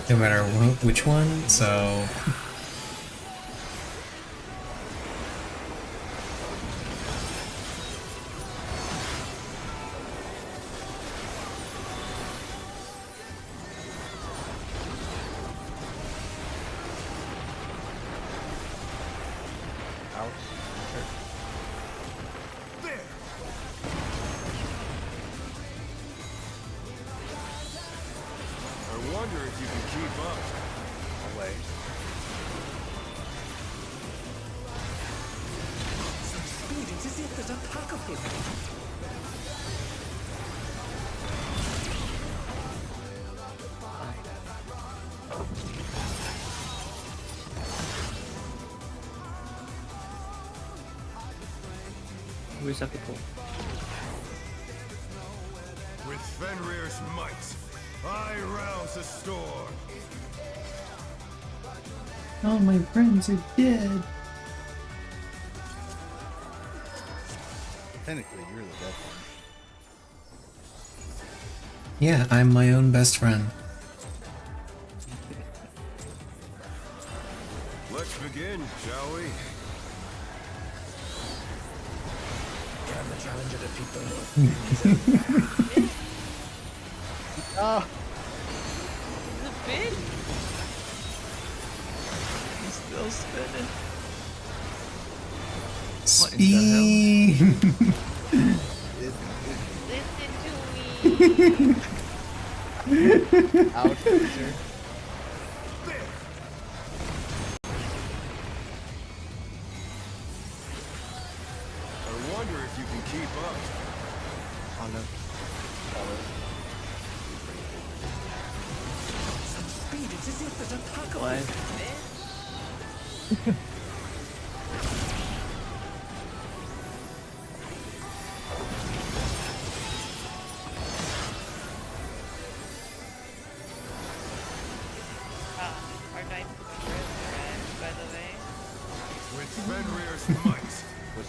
no matter which one, so... Where's that people? With Fenrir's might, I rouse the storm. All my friends are dead. Technically, you're the dead one. Yeah, I'm my own best friend. Let's begin, shall we? Can the challenger defeat the Lord? Oh. The bin? He's still spinning. Speed. Listen to me. Ouch, Peter. I wonder if you can keep up. Oh no. Such speed, it's as if there's a tug of Why? Our ninth member is red, by the way. With Fenrir's might,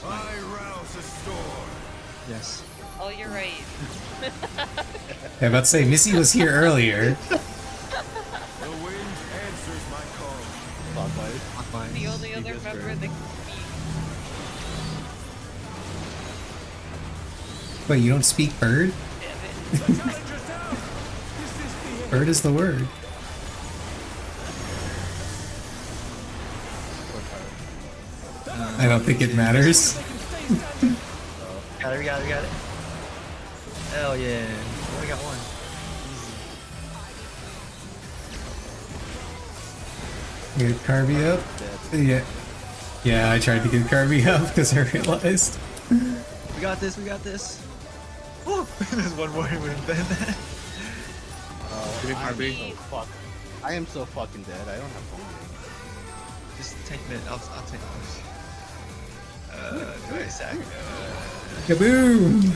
I rouse a storm. Yes. Oh, you're right. I'm about to say, Missy was here earlier. The wind answers my call. Clockwise. The only other member that can speak. Wait, you don't speak bird? Bird is the word. I don't think it matters. Got it, we got it, we got it. Hell yeah. We got one. Get Carby up. Yeah. Yeah, I tried to get Carby up because I realized. We got this, we got this. Woo! There's one more win then. Give me Carby. Fuck. I am so fucking dead. I don't have phone. Just take it. I'll take this. Do I sack? Kaboom!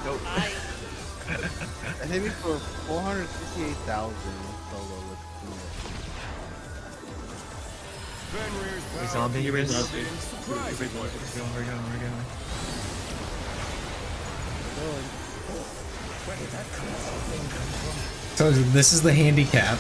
Nope. I hit me for 468,000 solo with We zombie Here we this. go. We're going. Where did that colossal thing come from? So this is the handicap.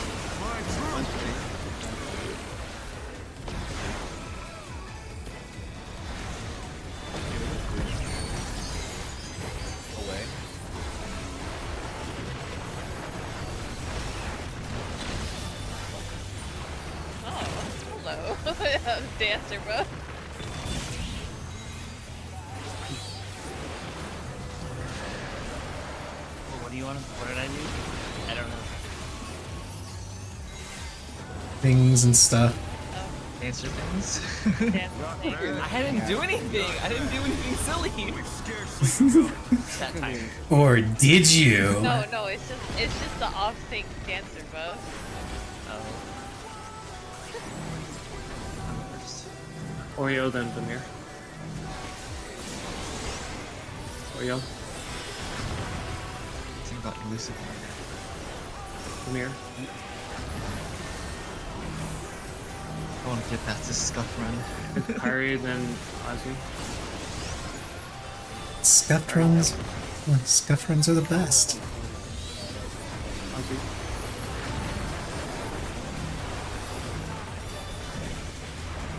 Dancer, bro. What do you want? What did I do? I don't know. Things and stuff. Answer things. I didn't do anything. I didn't do anything silly. That time. Or did you? No, it's just the off sync dancer, bro. Oreo, then Demir. Oreo. Think about elusive. Demir. I want to get past this scuff run. Harry, then Ozzy. Scuffed runs? Well, scuffed runs are the best. Ozzy.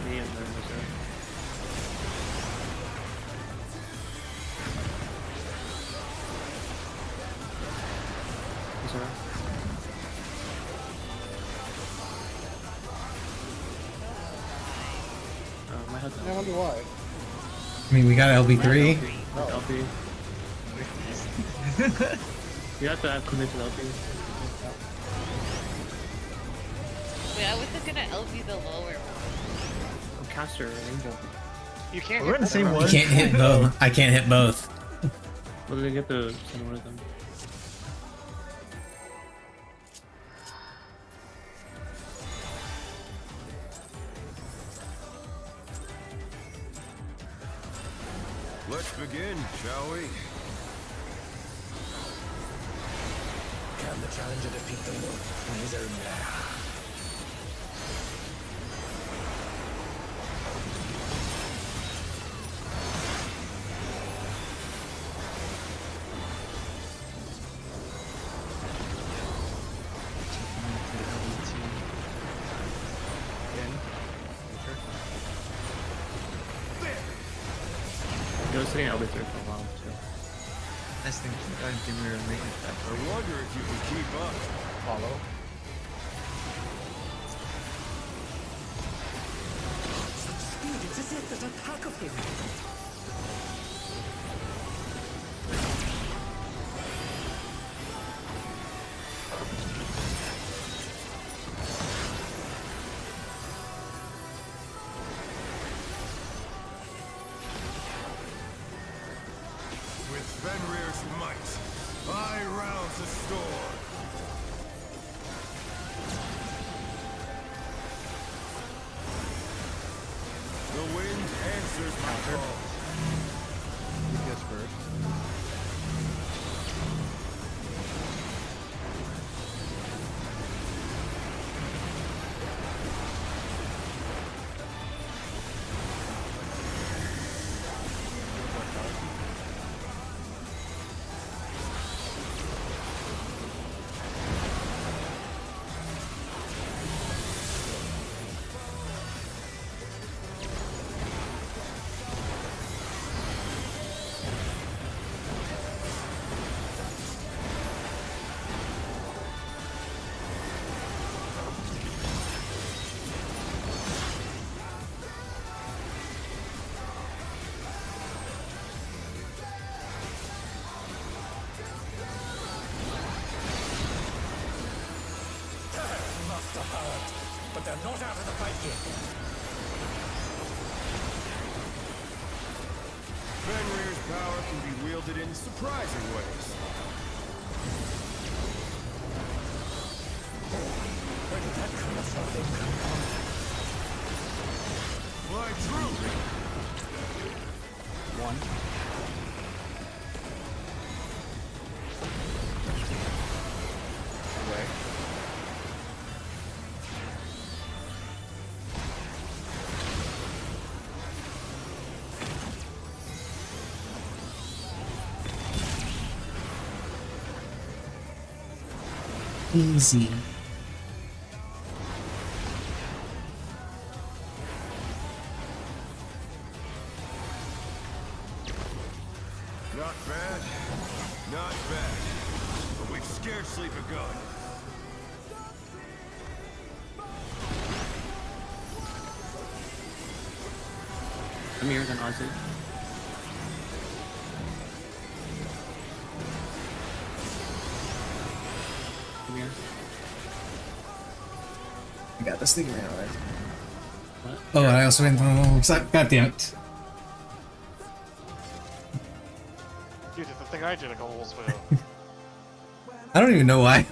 Me and then Missouri. Missouri. My head's I wonder why. I mean, we got LB3. LP. You have to have committed LP. Wait, I wasn't gonna LB the lower one. I'm caster angel. You can't. We're in the same one. You can't hit both. I can't hit both. Well, they get to send one of them. Let's begin, shall we? Can the challenger defeat the Lord in his own lair? sitting at wizard for a while too. Nice thing. I didn't think we were making it that. I wonder if you can keep up. Follow. Speed, it's as if there's a pack of him. With Fenrir's might, I rouse the storm. The wind answers my call. He goes first. Must have hurt, but they're not out of the fight yet. Fenrir's power can be wielded in surprising ways. Where did that kind of something come from? Fly true! One. Away. Easy. Not bad, not bad. But we've scarcely begun. Amir than Ozzy. Amir. I got this thing right away. Oh, I also went. God damn it. You did the thing I did a couple holes ago. I don't even know why.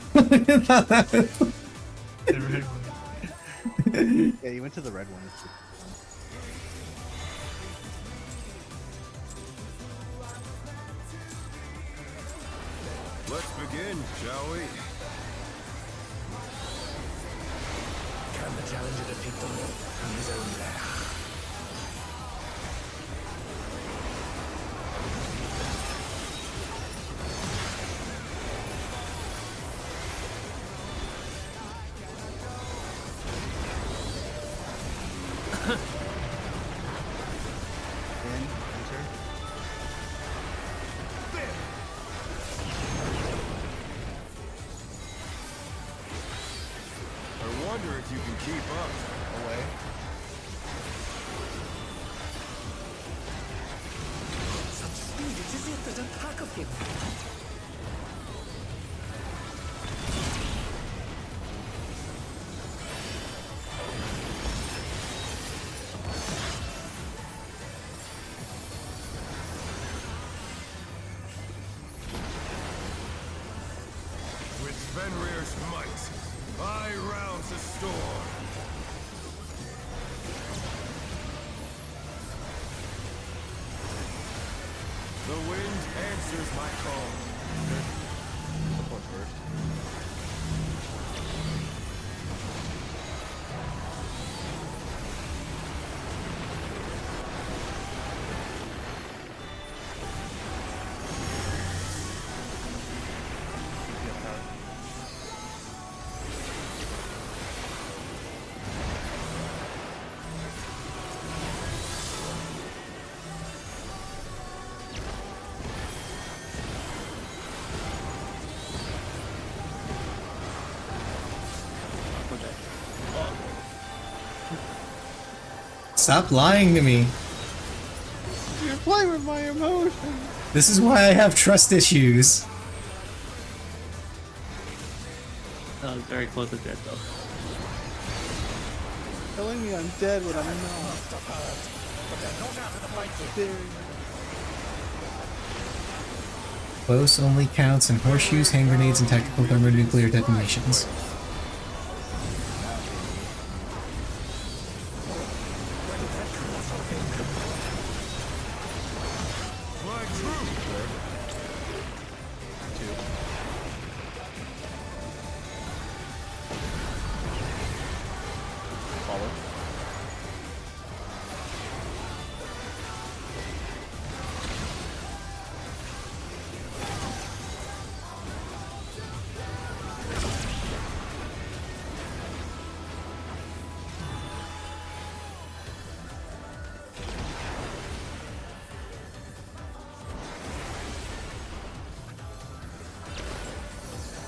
Yeah, you went to the red one. Let's begin, shall we? Can the challenger defeat the wolf in his own lair? I wonder if you can keep up. Away. Such speed, it's as if there's a pack of him. With Fenrir's might, I rouse the storm. The wind answers my call. Support first. Stop lying to me. You're playing with my emotions. This is why I have trust issues. That was very close to death, though. Telling me I'm dead when I'm not. Close only counts in horseshoes, hand grenades, and tactical thermonuclear detonations.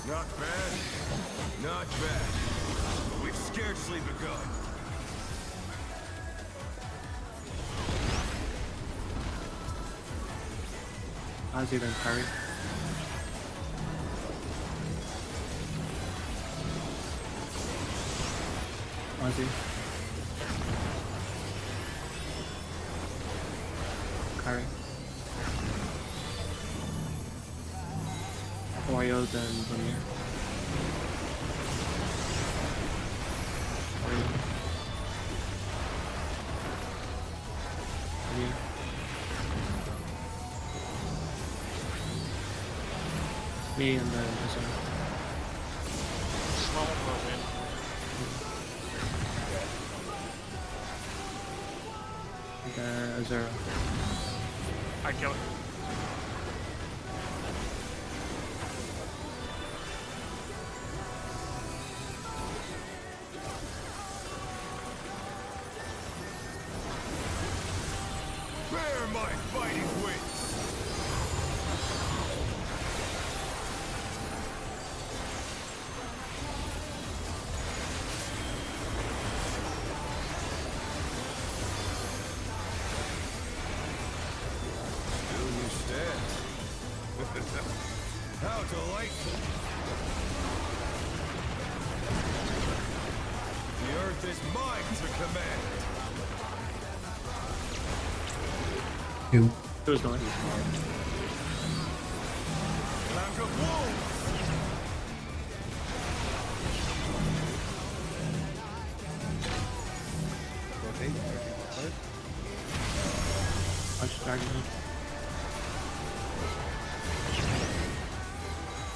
Not bad. Not bad. But we've scarcely begun. Ozzy then Curry. Ozzy. Curry. Wario then Vermeer. Wario. Vermeer. Me and then Azura. Slow moving. And then Azura. I kill it. Bear my fighting wings. Still you stand. How delightful. The earth is mine to command. Who? Who's going? Pack of wolves. Rotate. Punch Dragon.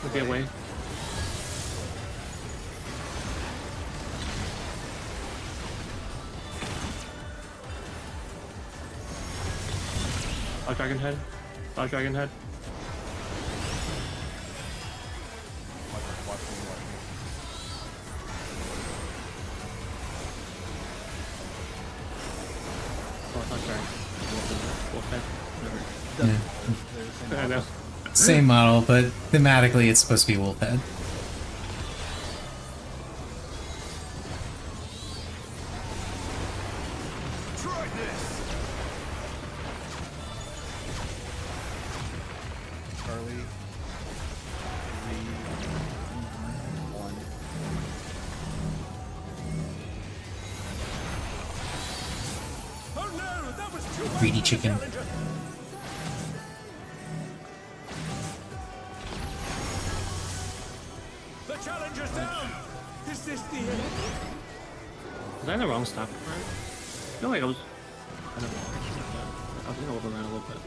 Would be away. Dragon Head. Dragon Head. Oh, it's not Dragon. Wolf Head. Whatever. Yeah. I know. Same model, but thematically it's supposed to be Wolfhead. Try this. Charlie. 3, 1. Oh no, that was too much. Greedy chicken. The challenger's down. Is this the end? Was I in the wrong stop? No, wait, I was. I don't know. I was gonna overrun a little bit.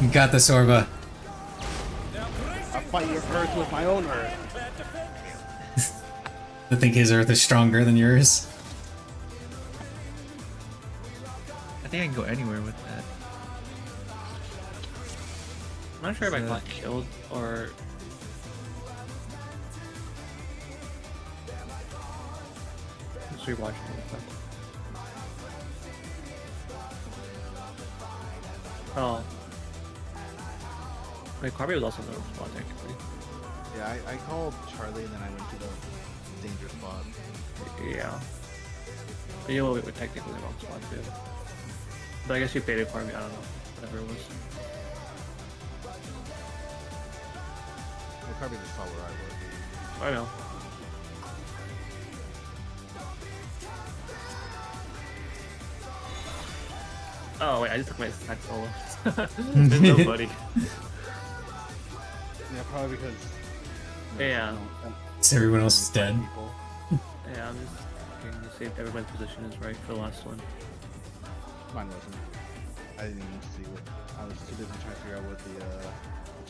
You got this, Orba. I fight your earth with my own earth. I think his Earth is stronger than yours. I think I can go anywhere with that. I'm not sure if I got killed or. Let's rewatch it real quick. Oh. Wait, Carby was also in the response actually. Yeah, I called Charlie and then I went to the dangerous spot. Yeah. But you were technically the wrong spot too. But I guess you paid it for me, I don't know. Whatever it was. Well, Kirby just saw where I was. I know. Oh wait, I just took my attack solo. There's nobody. Yeah, probably because. Yeah. So everyone else is dead. Yeah, I'm just looking to see if everybody's position is right for the last one. Mine wasn't. I didn't even see what. I was too busy trying to figure out what the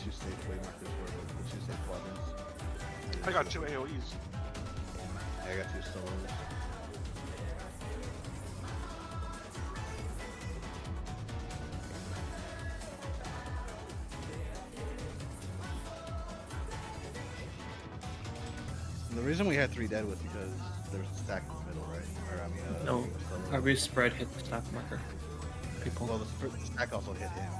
two stage way markers were, the two stage quadrants. I got 2 AoEs. Yeah, I got 2 solos. And the reason we had 3 dead was because there was a stack in the middle, right? Or, I mean, No, every spread hit the stack marker. People. Well, the stack also hit him.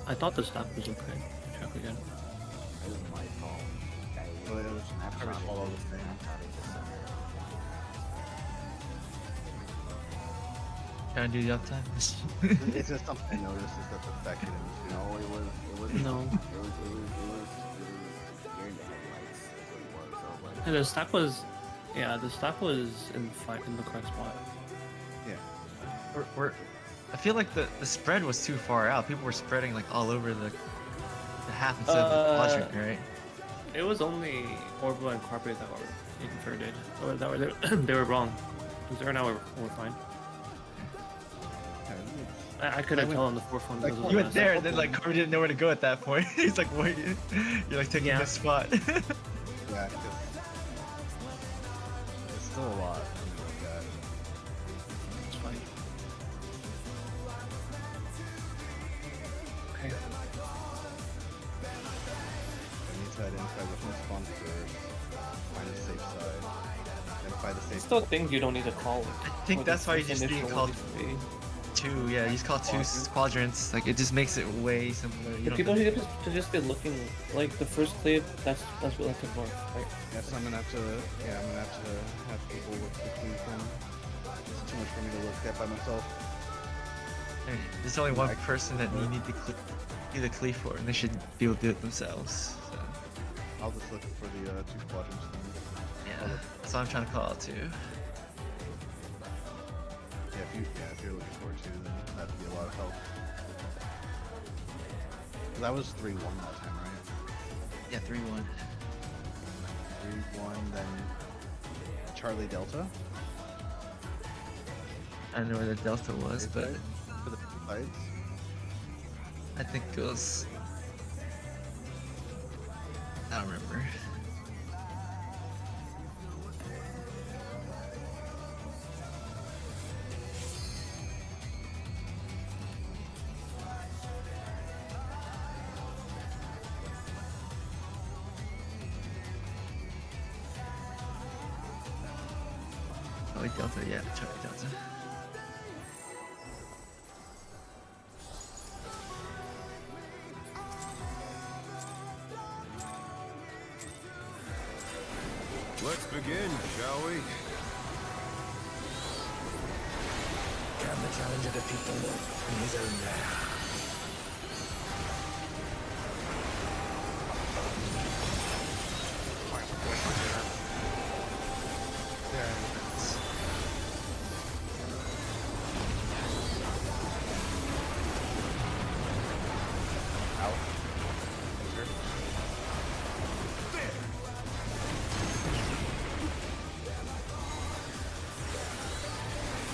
I thought the stack was okay. Check again. It was my fault. Well, it was Kirby's fault all the same. Trying to do the uptime. It's just something I noticed is that the stack hit him. No, it was No. It was during the headlights. Is what it was. So, like, Yeah, the stack was, the stack was in the correct spot. Yeah. I feel like the spread was too far out. People were spreading like all over the half instead of the quadrant, right? It was only Orbital and Carpet that were inverted. Or that were they were wrong. Zero now we're fine. I couldn't tell on the fourth one. You went there, and then like Carpet didn't know where to go at that point. He's like, "Wait, you're like taking this spot." Yeah, because it's still a lot. It's fine. Okay. I need to identify which one spawns first, find a safe side, identify the safe. I still think you don't need to call it. I think that's why he's being called 2. Yeah, he's called 2 quadrants. Like it just makes it way simpler. You People should just be looking like the first clip. That's relative north, right? Yes, I'm gonna have to. Yeah, I'm gonna have to have people look the clue from. It's too much for me to look at by myself. There's only one person that you need to do the cleave for, and they should be able to do it themselves. So. I'll just look for the 2 quadrants. Yeah, that's what I'm trying to call out to. Yeah, if you're looking for it too, then that'd be a lot of help. That was 3-1 that time, right? Yeah, 3-1. 3-1, then Charlie Delta. I don't know where the Delta was, but for the fights. I think it was. I don't remember. Charlie Delta, yeah, Charlie Delta. Let's begin, shall we? Can the challenger defeat the Lord in his own lair?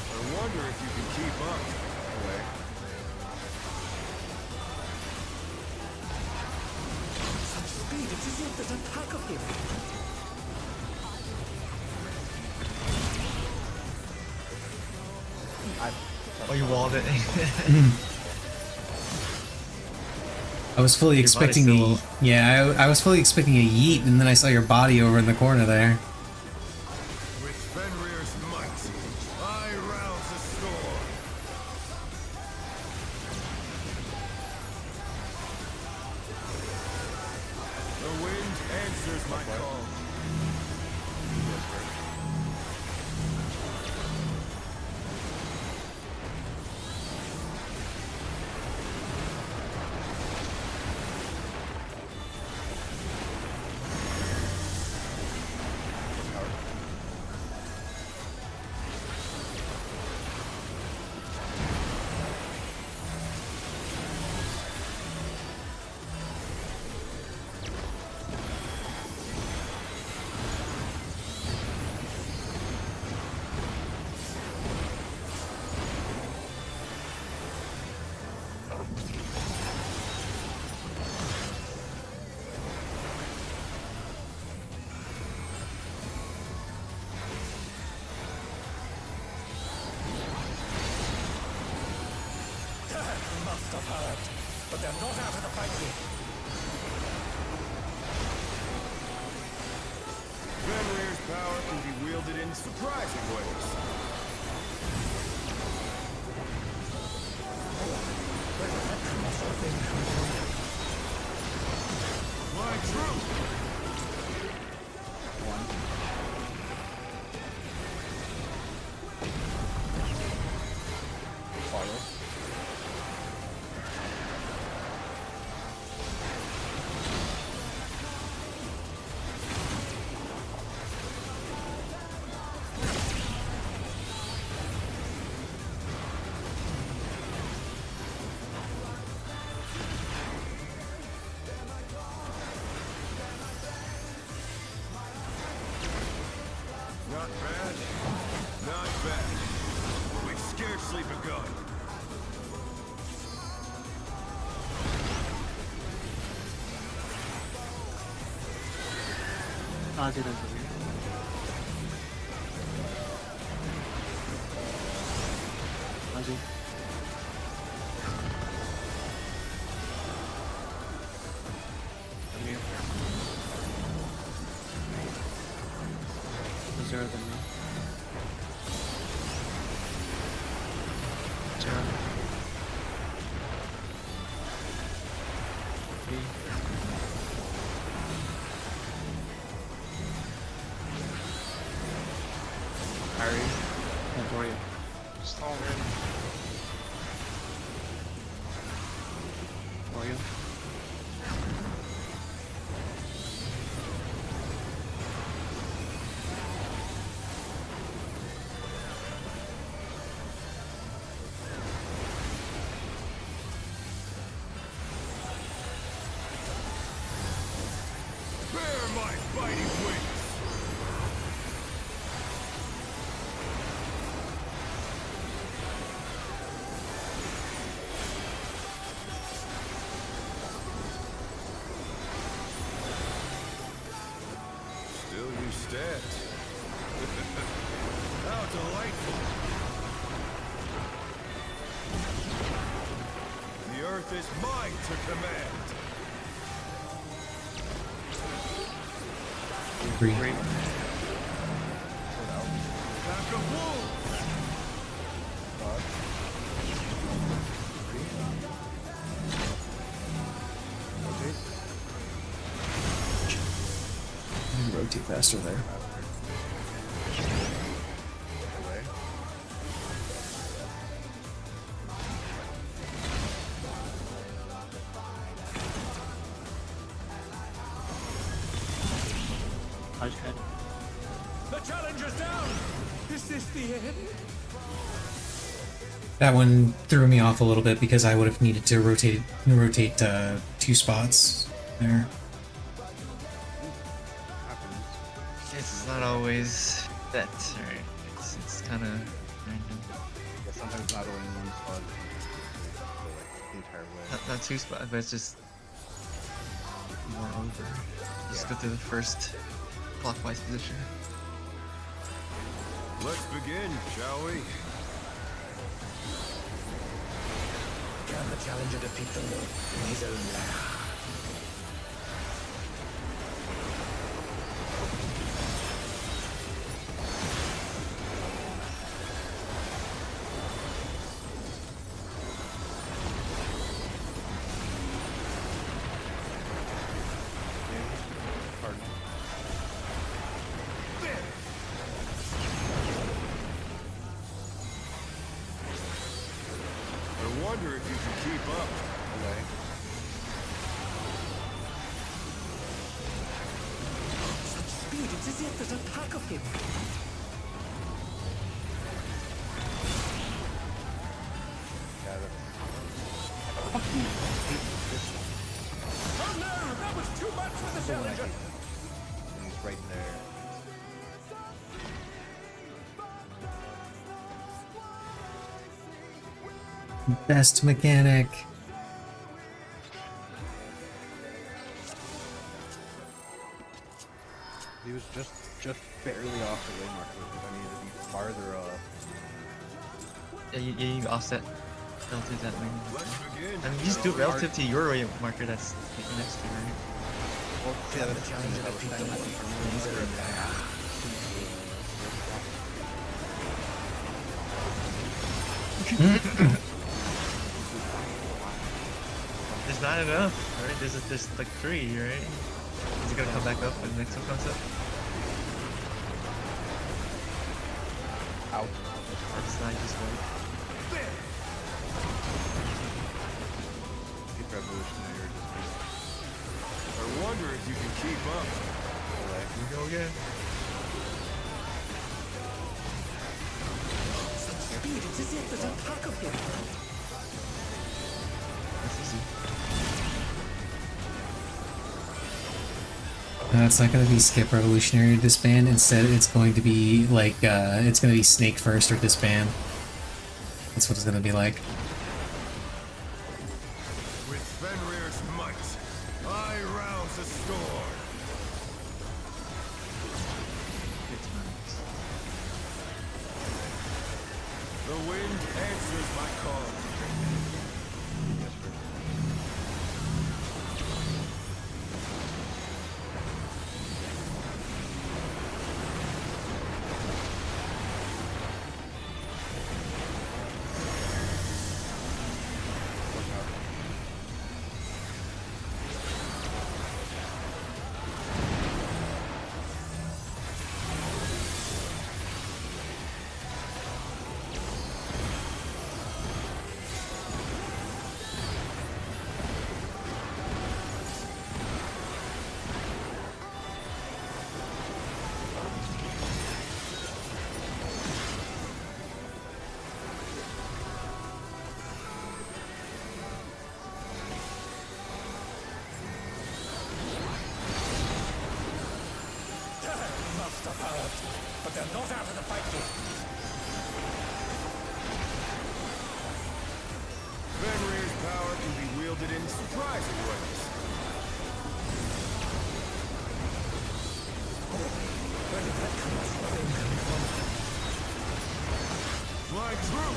I wonder if you can keep up. Away. Such speed, it is yet that attack of him. Oh, you walled it. I was fully expecting a I was fully expecting a yeet, and then I saw your body over in the corner there. With Fenrir's might, I rouse the storm. The wind answers my call. must have heard, but they're not out of the fight yet. Fenrir's power can be wielded in surprising ways. My truth! Follow. Not bad. Not bad. We've scarcely begun. 아직은 저기. 아직. 여기요. Zero than me. Zero. Me. Harry. And Torian. Stall in. Torian. Bear my fighting wings! Still you stand. How delightful! The earth is mine to command! Three. Pack of wolves! Rotate faster there. Hajj. The challenger's down! Is this the end? That one threw me off a little bit because I would have needed to rotate 2 spots there. It's not always that, right? It's kind of random. Yeah, sometimes not only one spot, like the entire way. Not 2 spots, but it's just more over. Just go through the first clockwise position. Let's begin, shall we? Can the challenger defeat the wolf in his own lair? I wonder if you can keep up. Away. Such speed, it's as if there's a pack of him. Yeah, Oh no, that was too much for the challenger. he's right there. Best mechanic. He was just barely off the way marker because I needed to be farther off. Yeah, you offset. Don't do that many. Let's begin. I mean, just do it relative to your marker that's next to you, right? Well, yeah, that's the thing that I was There's not enough, right? There's like 3, right? Is it gonna come back up when the next one comes up? Out. It's not just one. Keep revolutionary or just I wonder if you can keep up. Here we go again. Speed, it's as if there's a pack of them. That's easy. It's not going to be skip revolutionary or disband. Instead, it's going to be like it's going to be snake first or disband. That's what it's going to be like. With Fenrir's might, I rouse a storm. The wind answers my call. But they're not out of the fight yet. Fenrir's power can be wielded in surprising ways. Where did that come from? Fly true!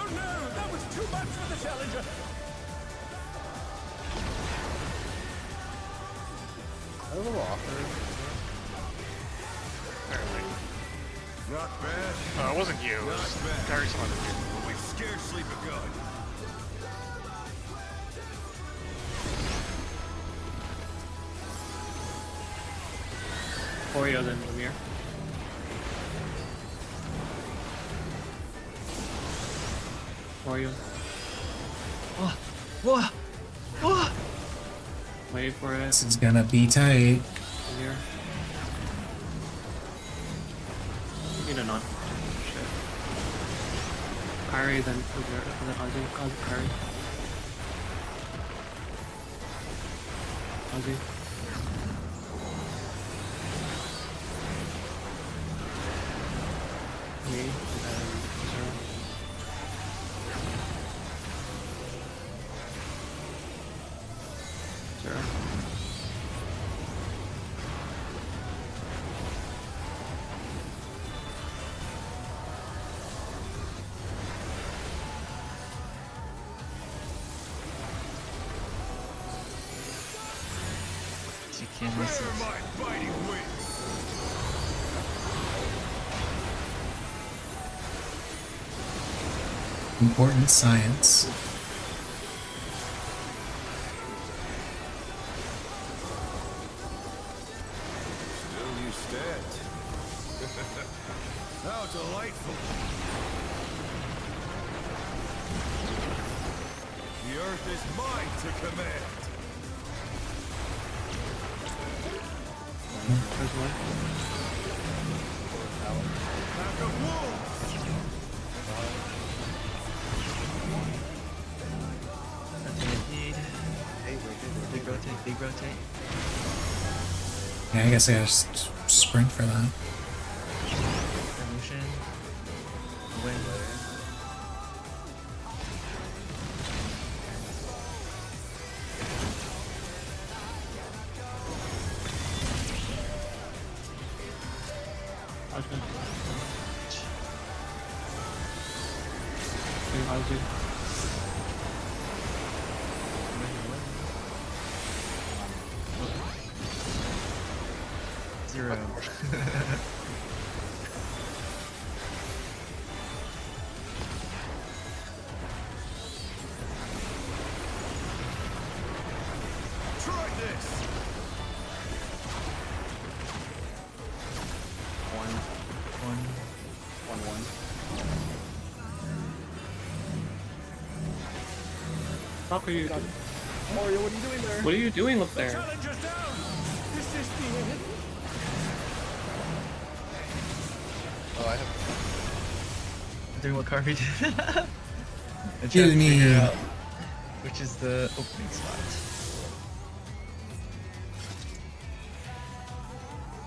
Oh no, that was too much for the challenger. a little awkward. Apparently. Not bad. No, it wasn't you. It was Not bad. Gary's one of you. We've scarcely begun. Oreo then Lemire. Oreo. Oh, whoa, whoa. Wait for it. This is gonna be tight. Lemire. You know not. Shit. Kari then Ozzy. Kari. Ozzy. Me, and then Zero. Zero. You can't miss it. Bear my biting wings. Important science. Still you stand. How delightful. The earth is mine to command. There's one. Pack of wolves. Big rotate, big rotate. Yeah, I guess I just sprint for that. Revolution. Win. Okay. Wait, how's it? Zero. Try this. One. How are you doing? Mario, what are you doing there? What are you doing up there? Challenger's down. Is this the end? Oh, I have. Doing what Carvey did. And Excuse trying to figure me. out which is the opening spot.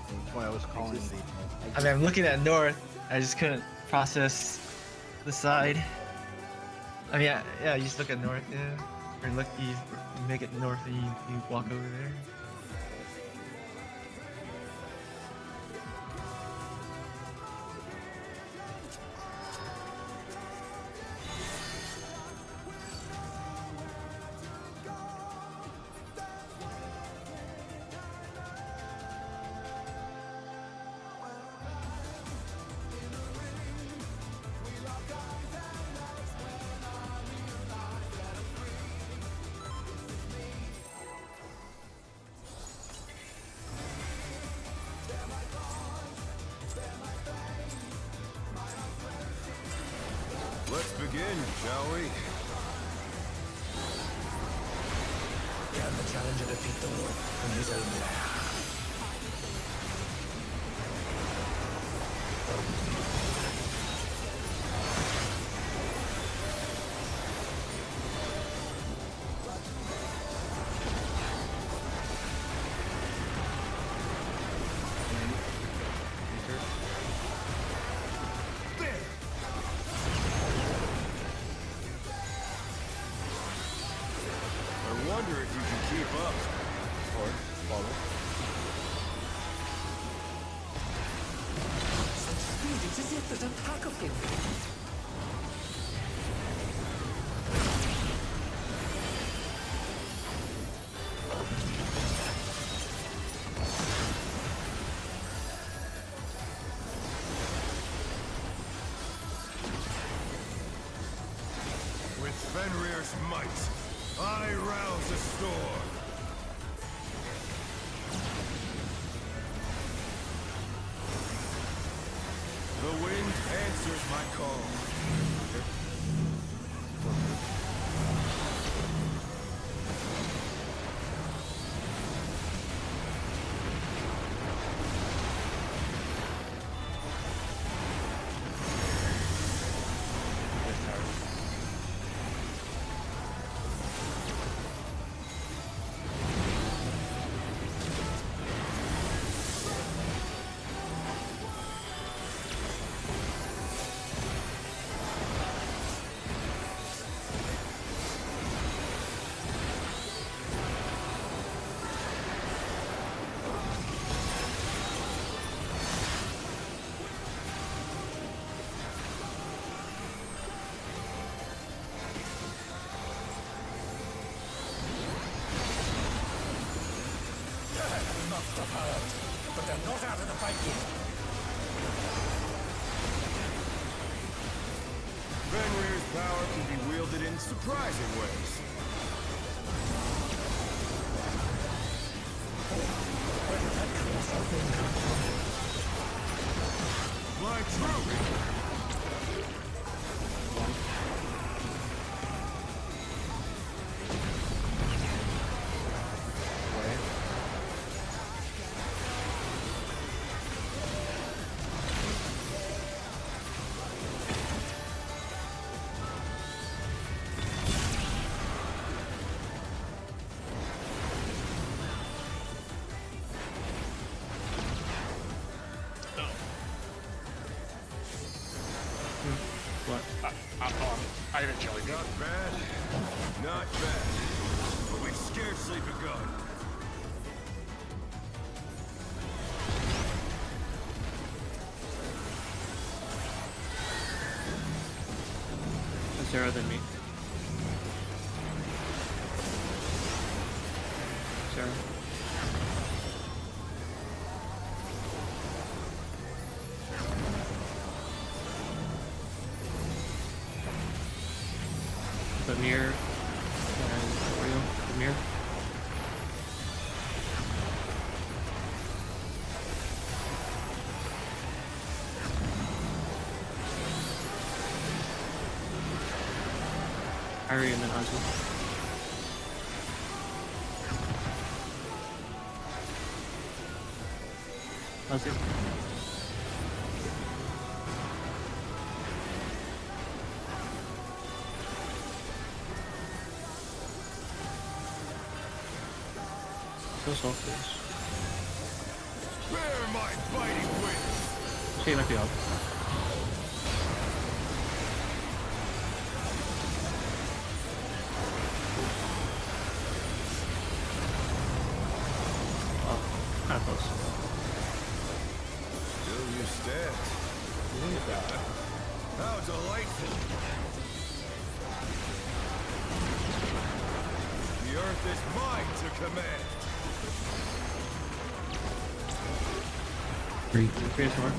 That's why I was calling the. I mean, I'm looking at north. I just couldn't process the side. I mean, yeah, you just look at north, yeah. Or look, you make it north and you walk over there. Let's begin, shall we? Can the challenger defeat the North in his own land? I wonder if you can keep up. Or follow. Speed, it's as if there's a pack of him. With Fenrir's might, I rouse a storm. The wind answers my call. Must have heard, but they're not out of the fight yet. Fenrir's power can be wielded in surprising ways. My true. I haven't jelly bean. Not bad. Not bad. But we've scarcely begun. Zero than me. Zero. The mirror and Oreo, the mirror. Harry and then Ozzy. Ozzy. Those all please. Bear my biting wings. See, might be up. Kind of close. Still you stand. How delightful. The earth is mine to command. Three. Three is more.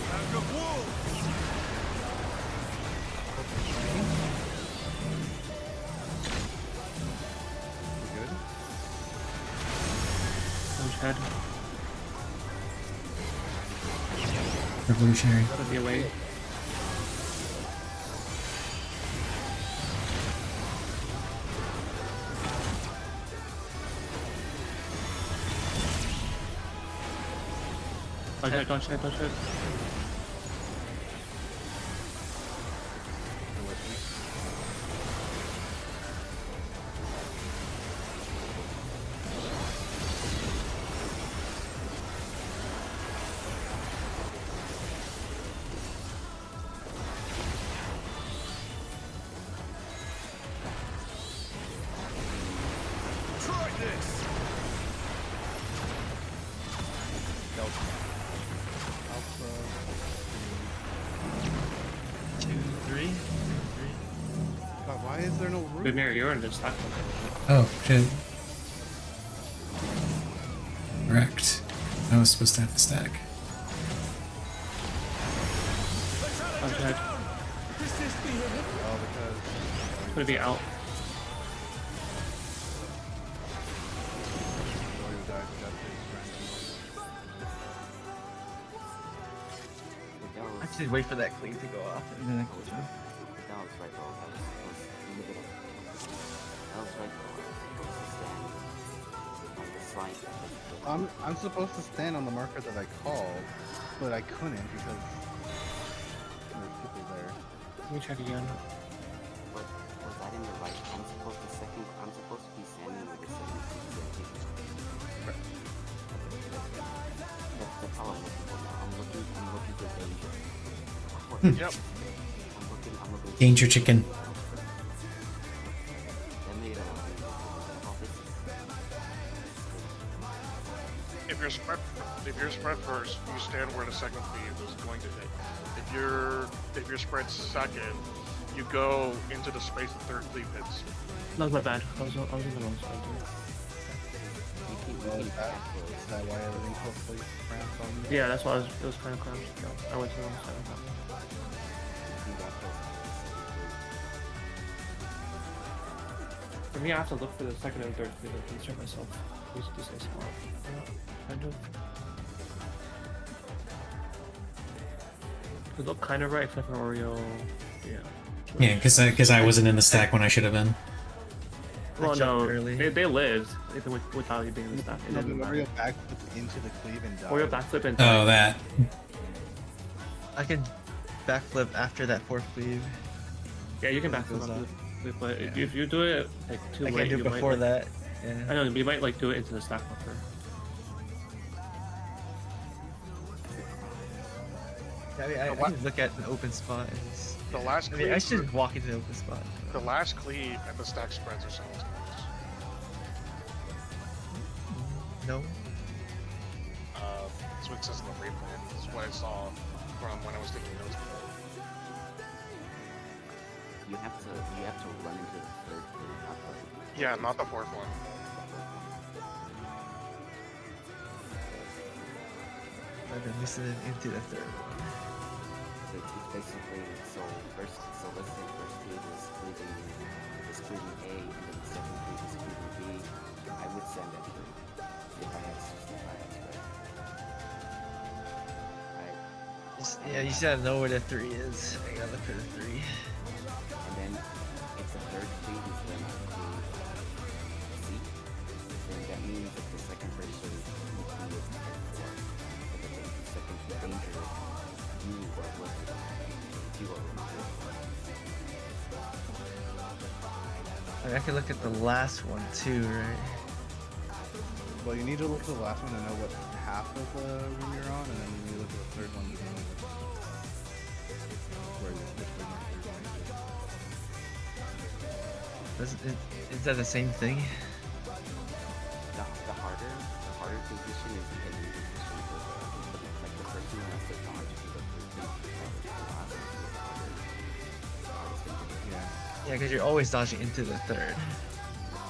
Pack of wolves. Head. Revolutionary. That'll be away. Don't shed. Try this. God, why is there no room? Good mirror, you're in this stack. Oh, shit. Correct. I was supposed to have the stack. Head. Oh, because Could be out. Oreo died without his I just wait for that clean to go off and then I go through. That was right, bro. That was leave it up. That was right, bro. I was supposed to stand on the side. I'm supposed to stand on the marker that I called, but I couldn't because there's people there. Let me check again. But was that in the right? I'm supposed to be standing with the second piece. That's how I'm looking for now. I'm looking for danger. Yep. I'm looking. Danger chicken. That made If you're spread first, you stand where the second cleave is going to hit. If you're spread second, you go into the space the third cleave hits. That was my bad. I was in the wrong spot. Well, is that why everything hopefully cramped on me? Yeah, that's why it was kind of cramped. I went to the wrong side of that. For me, I have to look for the second and third cleave to insert myself. I used to say smart. Kind of. It looked kind of right, except for Oreo. Yeah. Yeah, because I wasn't in the stack when I should have been. Well, no, they lived without you being in the stack. No, the Oreo backflip into the cleave and died. Oreo backflip and Oh, that. I can backflip after that fourth cleave. Yeah, you can backflip goes after off. the cleave, but if you do it like too I late, can't do you it might, before like, that. Yeah. I know, you might like do it into the stack buffer. I mean, I can look at an open spot. And The last I mean, I cleave should walk into the open spot. The last cleave and the stack spreads are simultaneous. No. That's what it says in the replay. This is what I saw from when I was taking notes before. You have to run into the third cleave, not the. Yeah, not the fourth one. I've been listening into the third one. So it's basically so let's say first cleave is cleaving A, and then the second cleave is cleaving B. I would send that through if I had spread. Yeah, you said I know where the 3 is. I gotta look for the 3. And then if the third cleave is then on cleave C, then that means that the second person is cleave is for. So that the second danger you or was you or I mean, I can look at the last one too, right? Well, you need to look at the last one to know what half of the room you're on, and then you need to look at the third one to know where which room Is that the same thing? The harder position is the hidden position. Like the person who has to dodge to the last is the hardest thing to do. Yeah, because you're always dodging into the third.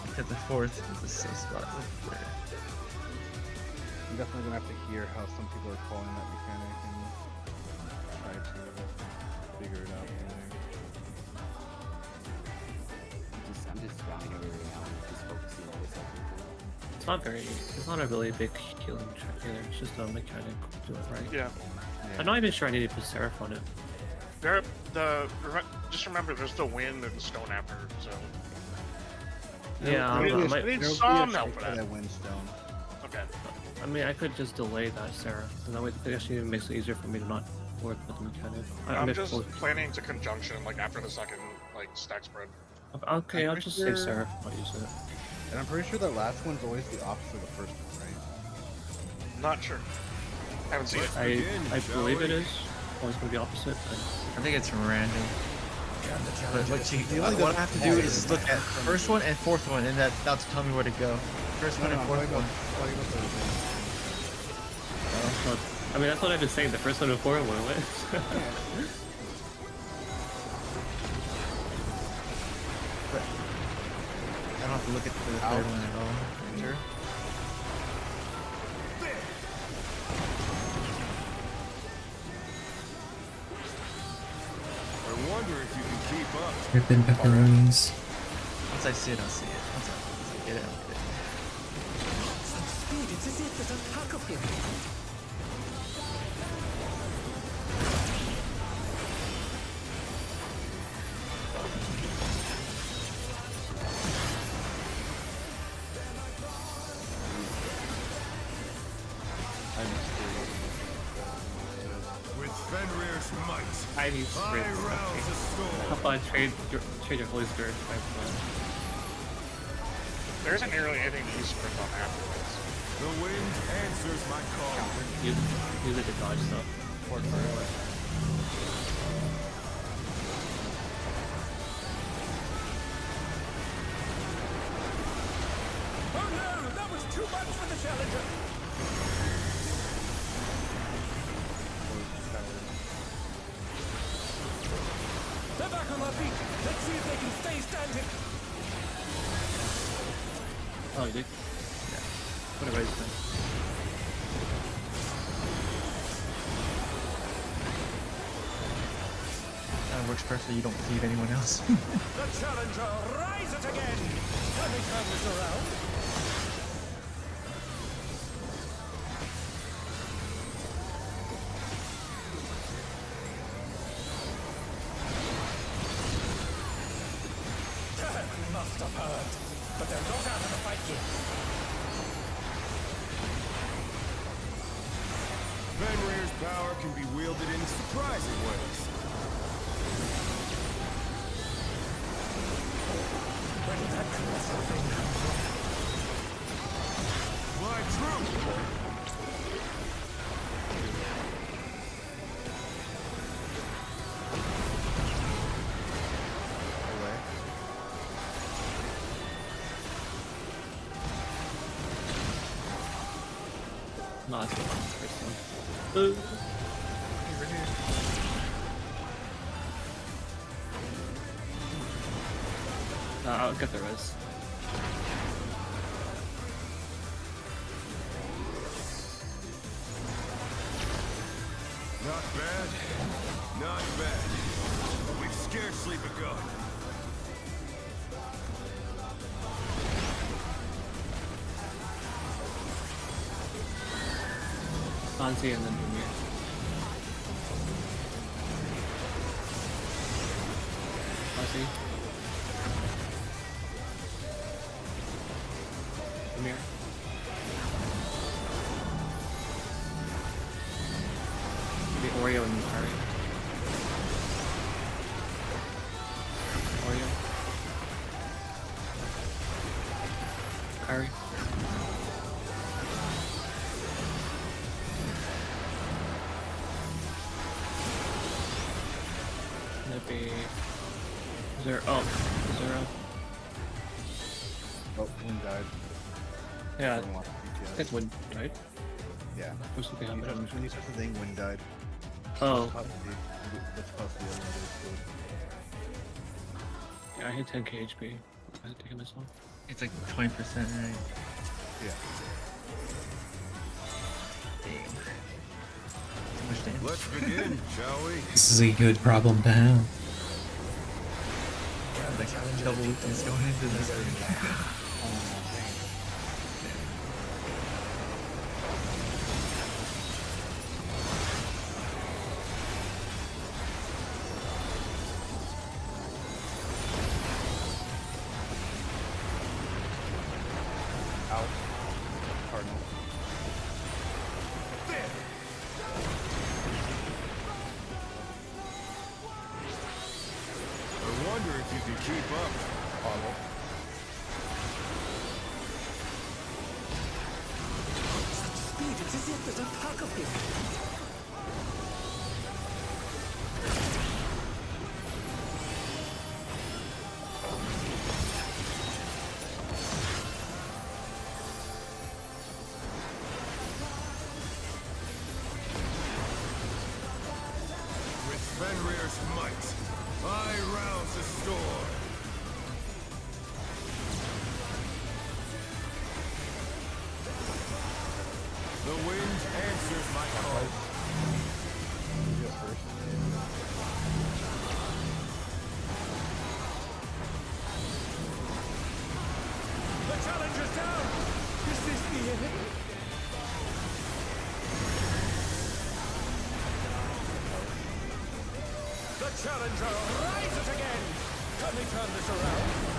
Because the fourth is the safe spot with the third. I'm definitely gonna have to hear how some people are calling that mechanic and try to figure it out from there. I'm just rounding everything out and just focusing on this. It's not a really big healing track either. It's just a mechanic to it, right? Yeah. I'm not even sure I need to put Seraph on it. Just remember, there's the wind and the stone after, so. Yeah, I need some help for that. Windstone. Okay. I mean, I could just delay that Seraph, and that way it actually makes it easier for me to not work with the mechanic. I'm just planning to conjunction like after the second stack spread. Okay, I'll just save Seraph. I'll use it. And I'm pretty sure that last one's always the opposite of the first one, right? Not sure. Haven't seen it. I believe it is. Always going to be opposite. I think it's random. But what I have to do is look at first one and fourth one, and that'll tell me where to go. First one and fourth one. I mean, that's what I've been saying. The first one and fourth one. I don't have to look at the third one at all. Sure. I wonder if you can keep up. Ripping pepperonis. Once I see it, I'll see it. Once I get it, I'll get it. Speed, it's as if there's a pack of him. With Fenrir's might, I need sprint. How about trade your holy spirit? There isn't nearly anything to use sprint on afterwards. the wind answers my call. Use it to dodge stuff. Oh no, that was too much for the challenger. They're back on their feet. Let's see if they can stay standing. Oh, you did? Yeah. Whatever it's done. That works perfectly. You don't leave anyone else. The challenger rises again. Can they turn this around? Must have heard, but they're not out of the fight yet. Fenrir's power can be wielded in surprising ways. Where did that colossal thing come from? Fly true! No, it's the first one. Over here. I'll get the res. Not bad. Not bad. We've scarcely begun. Fancy and then Lumir. Fancy. Lumir. The Oreo and Curry. Oreo. Curry. Maybe zero. Oh, zero. Oh, one died. Yeah, Someone lost PTS. that's Wind, right? Yeah. What's the behind it? When you start the thing, Wind died. Oh. That's possibly the other one. Yeah, I hit 10k HP. I had to take myself. It's like 20%, right? Yeah. Dang. Too much damage. Let's begin, shall we? This is a good problem to have. God, like double weakness going into this thing. Out. Cardinal. I wonder if you can keep up. Cardinal. Speed, it's as if there's a pack of them. With Fenrir's might, I rouse the storm. The wind answers my call. You go first. The challenger's down! Is this the end? The challenger rises again! Can we turn this around?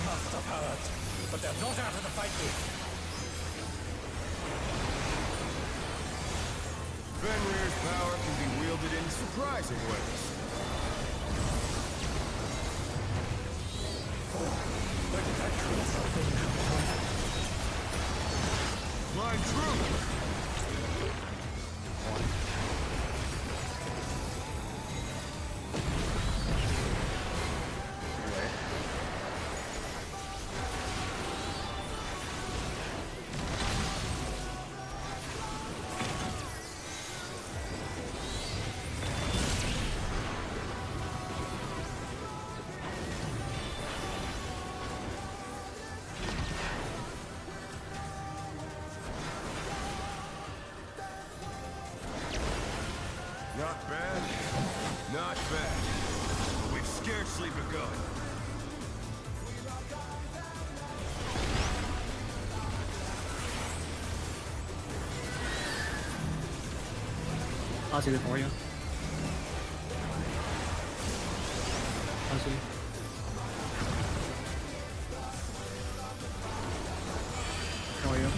Must have hurt, but they're not out of the fight yet. Fenrir's power can be wielded in surprising ways. Where did that crystal thing come from? My truth! Not bad. Not bad. We've scarcely begun. I'll see it for you. I'll see. How are you?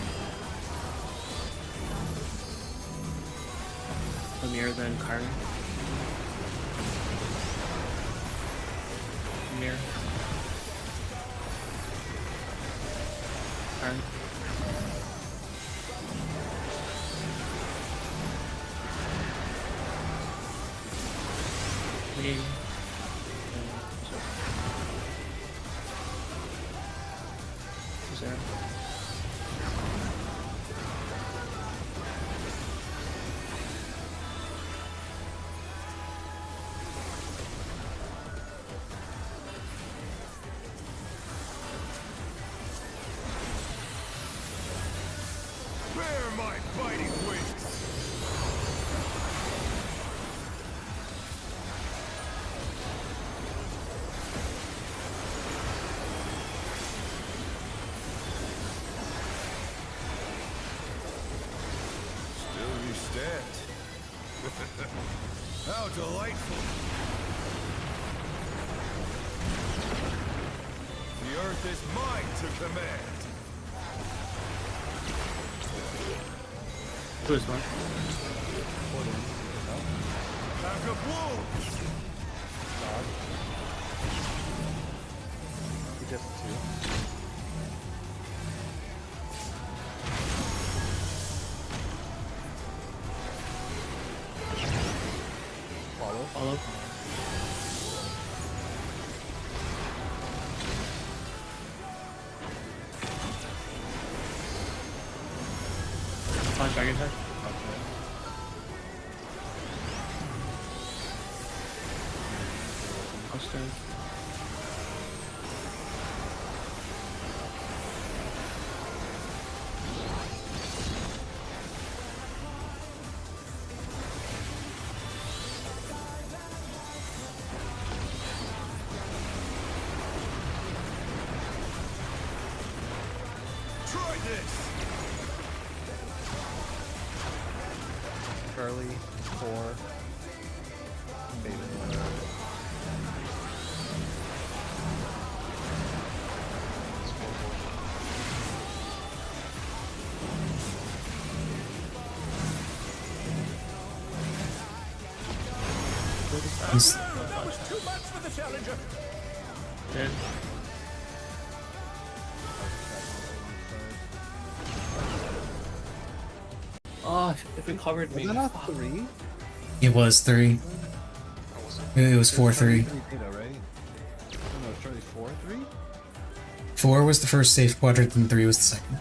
Amir, then Kyron. Amir. Kyron. Me. Who's there? Bear my fighting wings! Still you stand. How delightful! The earth is mine to command! Who is one? Pack of wolves! He just two. Follow. Dragon Tag. Austin. Try this! Charlie, 4. David. That was too much for the challenger. Dead. Oh, if it covered me. Was that not 3? It was 3. It was 4-3. Right? Oh no, Charlie 4-3? 4 was the first safe quadrant, and 3 was the second.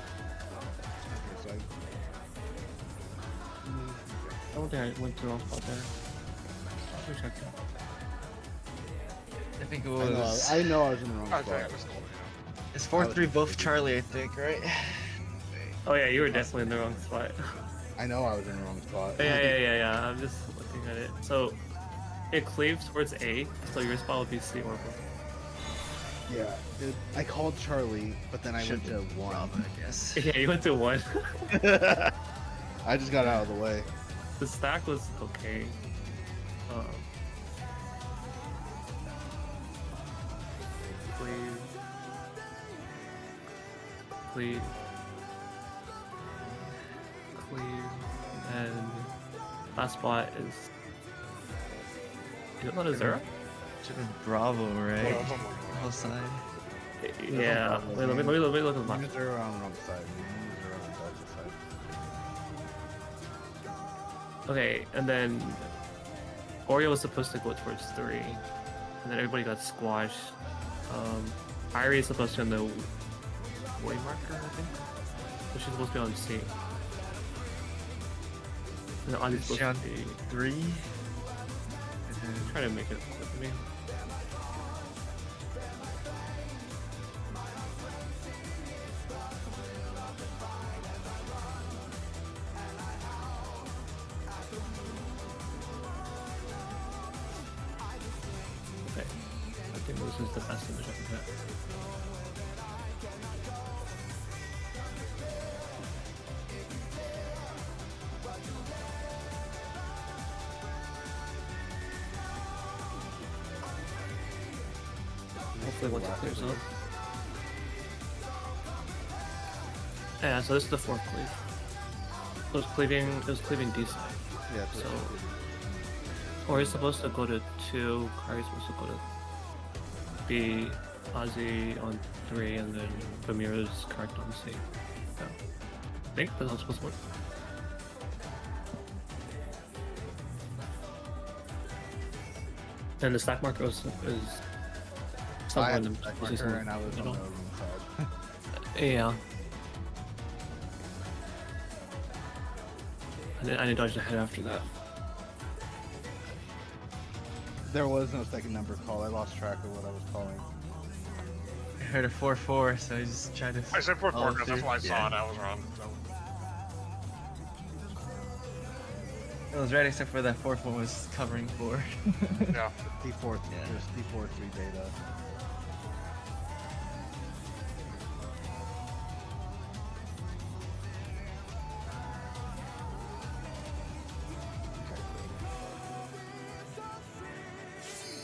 I don't think I went to the wrong spot there. Let me check that. I think it was. I know I was in the wrong spot. It's 4-3 both Charlie, I think, right? Oh yeah, you were definitely in the wrong spot. I know I was in the wrong spot. Yeah. I'm just looking at it. So it cleaves towards A, so your spot would be C or B. Yeah, dude, I called Charlie, but then I went to 1. I guess. Yeah, you went to 1. I just got out of the way. The stack was okay. Cleave, and last spot is. You don't know Zero? Should have Bravo, right? Outside. Yeah. Wait, let me look at the map. Zero on the wrong side. Zero on the side. Okay, and then Oreo was supposed to go towards 3, and then everybody got squashed. Irie is supposed to be on the way marker, I think. So she's supposed to be on C. And Ali's supposed to be 3. Try to make it quick for me. Okay, I think this is the best image I can get. Hopefully once it clears up. Yeah, so this is the 4th cleave. was cleaving. It was cleaving D side. Yeah. So, or he's supposed to go to 2. Kari's supposed to go to B. Ozzy on 3, and then Vamira's correct on C. So, I think that's how it's supposed to work. And the stack marker is somewhere in the position. And I was on the wrong side. Yeah. I didn't dodge ahead after that. There was no second number call. I lost track of what I was calling. I heard a 4-4, so I just tried to. I said 4-4 because that's why I saw Yeah. it. I was wrong. So. It was right except for that 4-4 was covering 4. Yeah. D4, there's D4 3 data.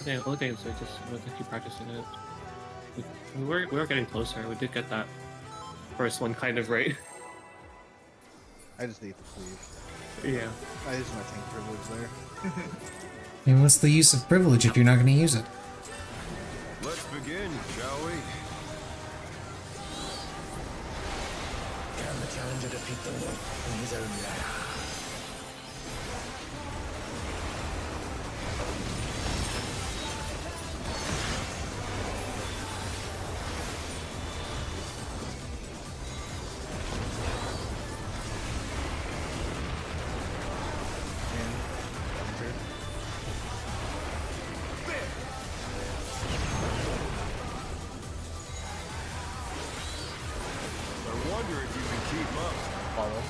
Okay, the only thing is I want to keep practicing it. We were getting closer. We did get that first one kind of right. I just need to cleave. Yeah. I use my tank privilege there. And what's the use of privilege if you're not going to use it? Let's begin, shall we? Can the challenger defeat the wolf in his own lair? I wonder if you can keep up. Follow.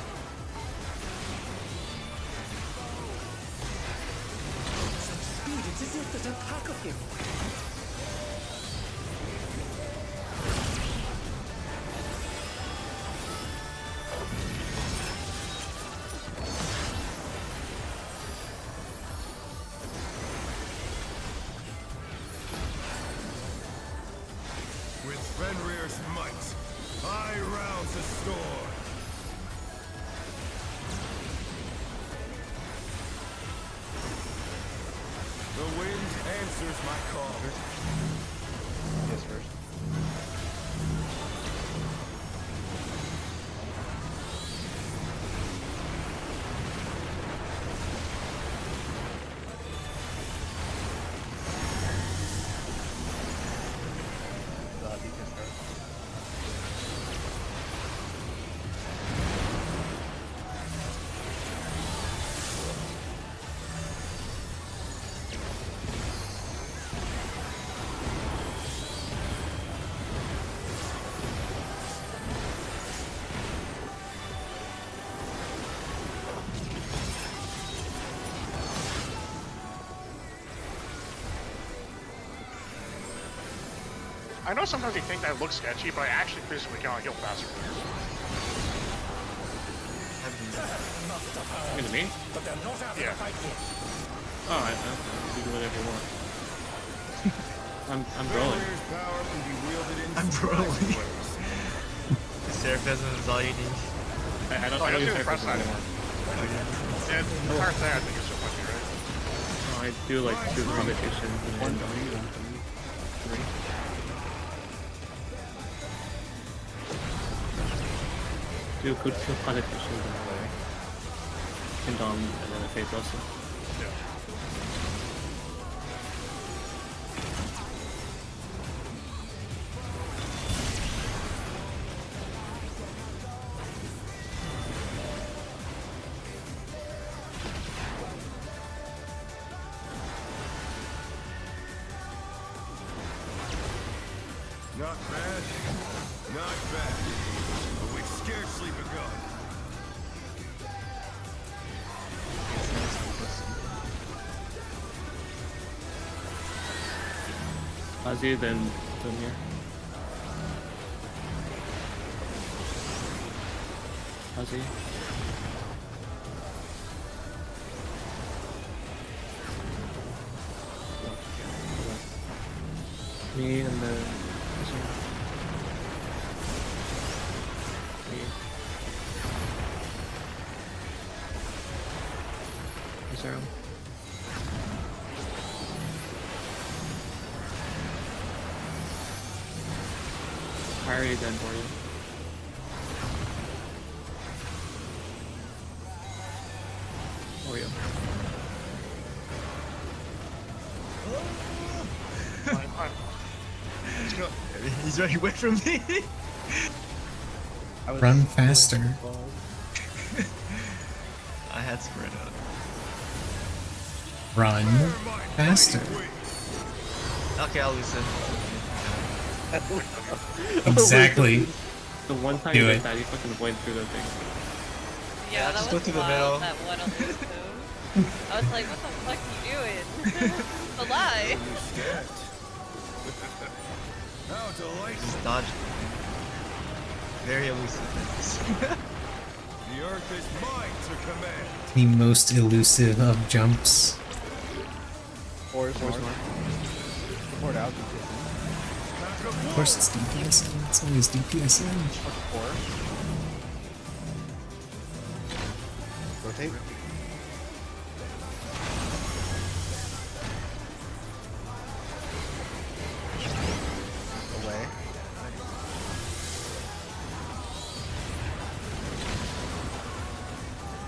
Such speed, it's as if there's a pack of him. With Fenrir's might, I rouse the storm. The wind answers my call. Yes, first. Defense first. I know sometimes you think that looks sketchy, but I actually physically cannot heal faster. You mean me? But they're not out Yeah. to fight here. Alright, you do whatever you want. I'm rolling. Fenrir's power can be wielded in I'm surprising rolling. ways. Seraphism is all you need. I don't Oh, use you're the Hyper press side anymore. Yeah, the entire thing I think is so much, right? Oh, I do like 2 connotations and do good 2 connotations and then a phase also. Yeah. Not bad, not bad. But we've scarcely begun. Ozzy, then Lumir. Ozzy. Me and then me. Ice arrow. Parry then for you. Oreo. Let's go. He's right away from me. Run faster. I had spread out. Run faster. Okay, I'll lose it. Exactly. The one time Do you it. did that, you fucking went through the thing. Yeah, that just was go through the wild, middle. that one on this move. I was like, what the fuck are you doing? A lie. How delightful. Just dodged. Very elusive. The earth is mine to command. The most elusive of jumps. Force north. Report out. Of course it's DPSN. It's always DPSN. Rotate. Away.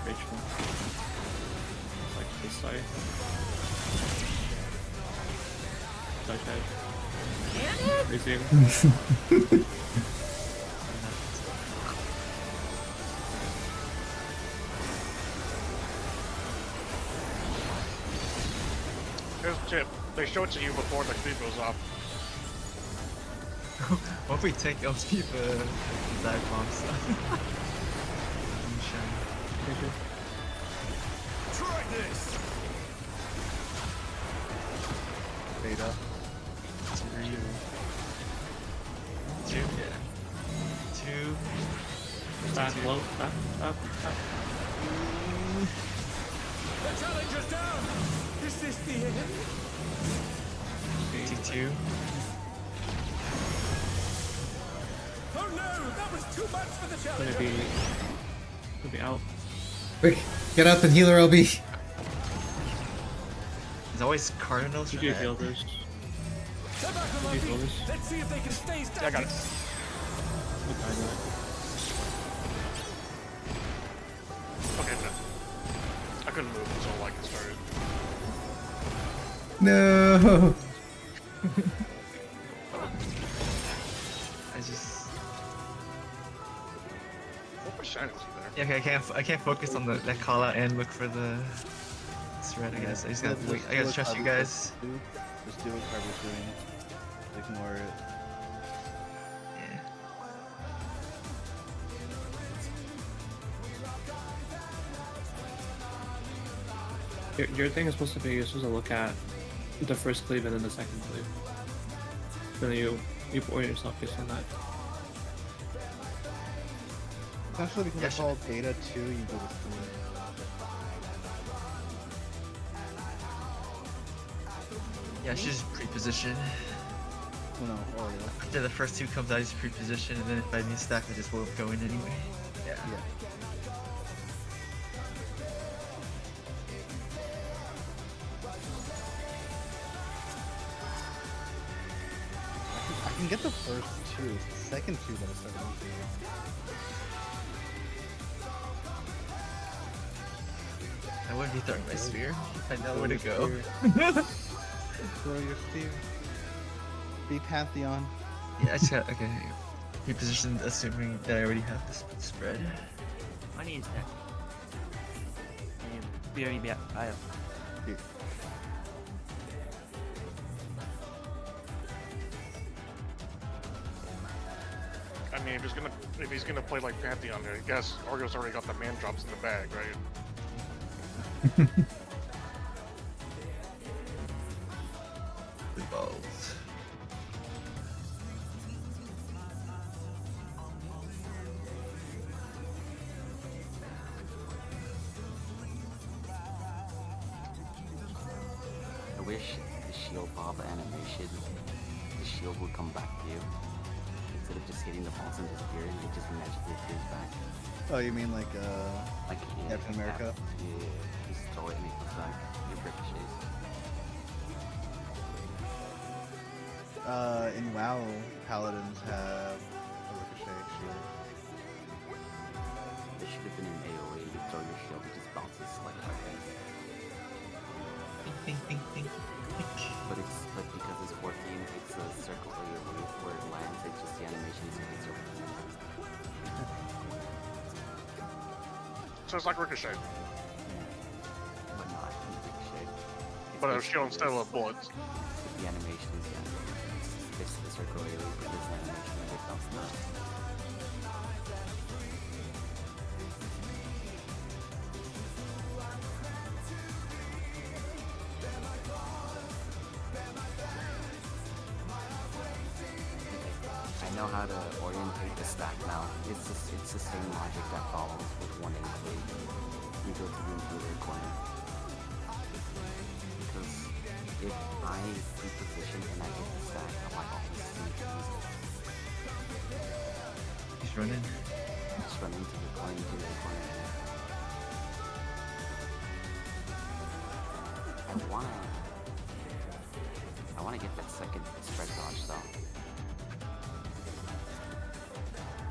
Rageful. Like this side. Touch head. Receive. Here's a tip. They show it to you before the cleave goes off. What if we take LP the dive bomb stuff? Try this. Beta. Two, yeah. Two. Back low. Back. Up. The challenger's down! Is this the end? T2. Oh no! That was too much for the Gonna challenger! be out. Quick, get up and heal her, LB. There's always Cardinals for You do that. heal this. Come back, You do Luffy. heal this. Let's see if they can stay Yeah, I got it. Okay, no. I couldn't move until like it started. No. I just. What percent was he there? Yeah, okay, I can't focus on that call out and look for the thread. I guess I just gotta wait. I gotta trust you guys. Just do what Carver's doing. Ignore it. Yeah. Your thing is supposed to be, you're supposed to look at the first cleave and then the second cleave. And then you orient yourself based on that. Essentially, because it's all data 2, you go to 3. Yeah, I should just pre-position. Oh no, Oreo. After the first two comes out, I just pre-position, and then if I need stack, I just will go in anyway. Yeah. I can get the first 2. It's the second 2 that I start losing. I wouldn't be throwing my spear. I know where to go. Throw your spear. Be Pantheon. Yeah, I just got, okay. Repositioned, assuming that I already have this spread. Money is that. Very bad. I mean, if he's gonna play like Pantheon, I guess Argo's already got the man drops in the bag, right? Balls. I wish the shield pop animation, the shield would come back to you. Instead of just hitting the boss and disappearing, it just magically appears back. Oh, you mean like yeah. Captain America. Yeah, just throw it and it comes back. It ricochets. In WoW, paladins have a ricochet shield. It should have been an AoE. You throw your shield, it just bounces like a head. But because it's working, it's a circle AoE where it lands. It's just the animation is a circle. So it's like Ricochet. But not Ricochet. But a shield instead of bullets. The animation is it's the circle AoE, but this animation is it bounces out. I know how to orientate the stack now. It's the same logic that follows with one include. You go to the interior corner. Because if I reposition and I get the stack, I'm like, oh, this is easy. He's running. Just run into the corner, interior corner. I wanna get that second spread dodge though.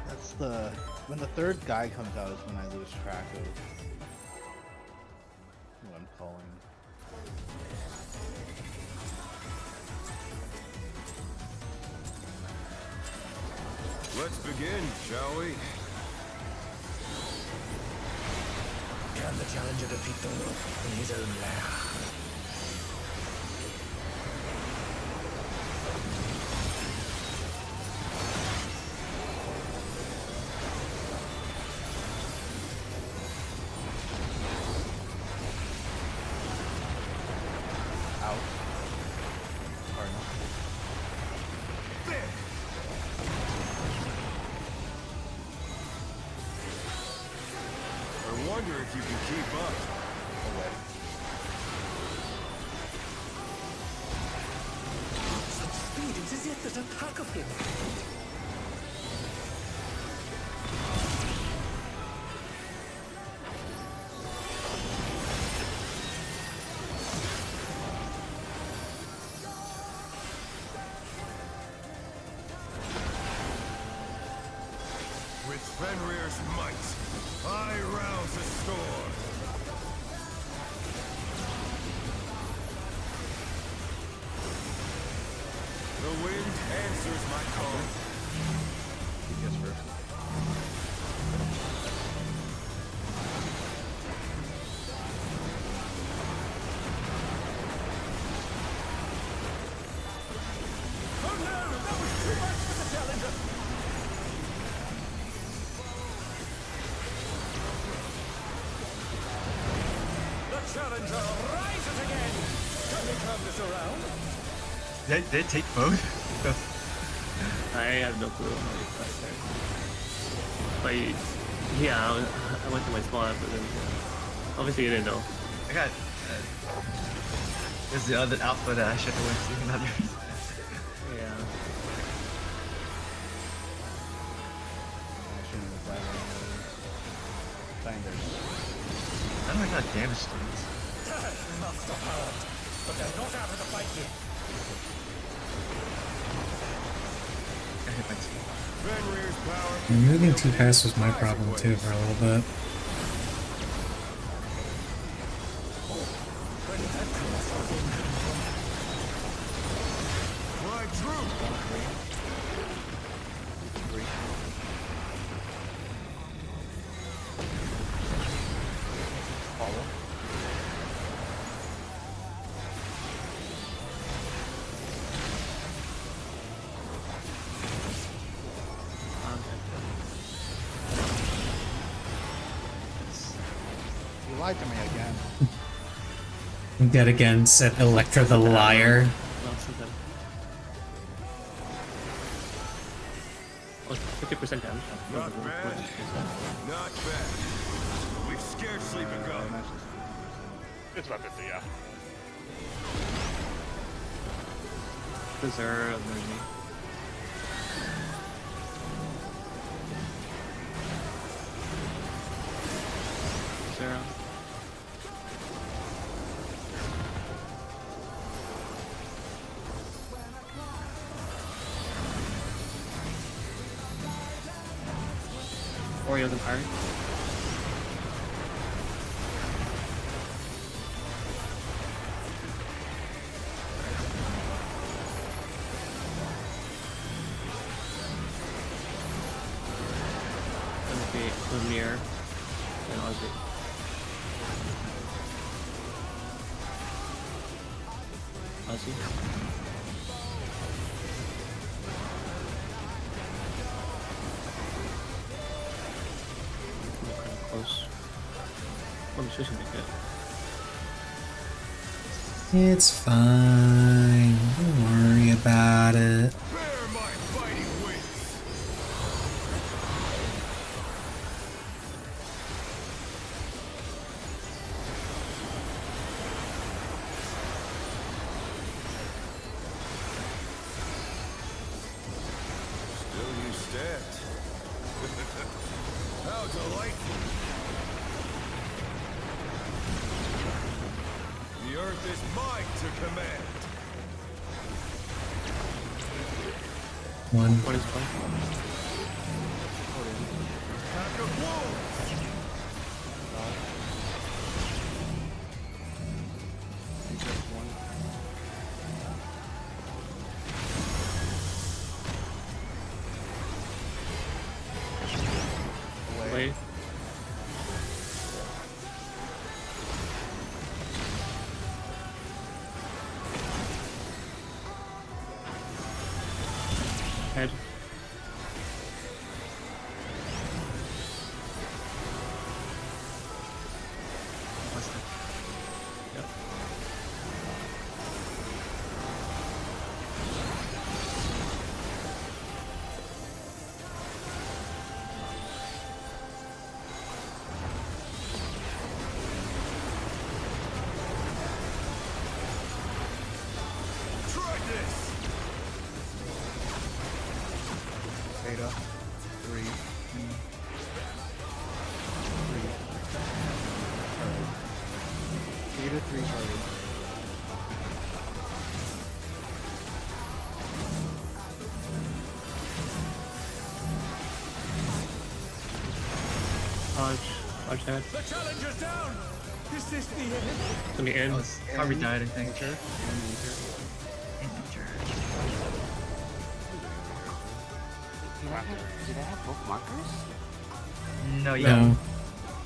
That's when the third guy comes out is when I lose track of what I'm calling. Let's begin, shall we? Can the challenger defeat the wolf in his own lair? I wonder if you can keep up. Such speed, it's as if there's a pack of him. With Fenrir's might, I rouse a storm. The wind answers my call. He gets first. Oh no, that was too much for the challenger. The challenger rises again. Can we turn this around? Did they take both? I have no clue how they fight there. But yeah, I went to my spot, but then obviously you didn't know. I got. There's the other alpha that I should have went to, not yours. Yeah. I don't know how damage things. Master power, but they're not out of the fight yet. I hit my team. Fenrir's power. And moving too fast was my problem too for a little bit. My troop. Follow. You lied to me again. Dead again, said Electra the liar. Lost them. Oh, 50% damage. Not bad. Not bad. We've scarcely begun. It's about 50, yeah. Preserve energy. Sarah. Oreo's Empire. Gonna be Lumiere and Ozzy. Ozzy. Close. I'm sure she'll be good. It's fine. Don't worry about it. Still you stand. How delightful. The earth is mine to command. One is fine. Pack of wolves. Wait. Head. Yep. Try this. Beta. 3. 3. Charlie. Beta 3 Charlie. Dodge head. The challenger's down! Is this the end? It's gonna be in. Harvey died, I think. Nature. Did I have both markers? No, you No.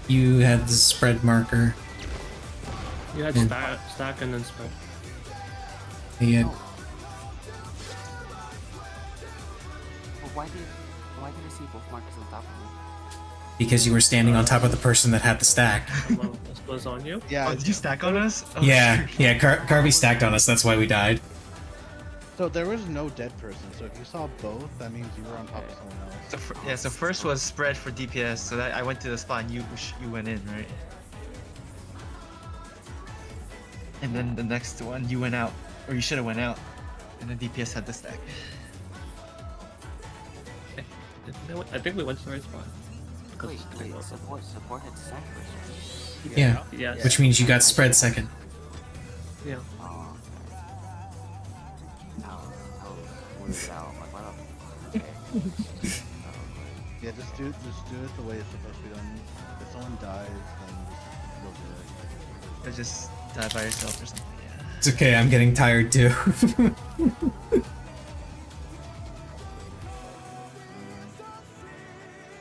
You had the spread marker. You had And- stack and then spread. He had, But why did I see both markers on top of me? because you were standing on top of the person that had the stack. Hello, this was on you? Yeah. Oh, did you stack on us? Oh, Yeah, shoot. yeah. Carvey stacked on us. That's why we died. So there was no dead person. So if you saw both, that means you were on top of someone else. So so first was spread for DPS, so that I went to the spot and you went in, right? And then the next one you went out, or you should have went out, and then DPS had the stack. I think we went to the right spot. Wait, support had stack first. Yeah. Yes. Which means you got spread second. Yeah. Oh, okay. I was weirded out. Like, what up? Okay. Yeah, just do it the way it's supposed to be done. If someone dies, then you'll do it. Or just die by yourself or something. Yeah. It's okay. I'm getting tired too.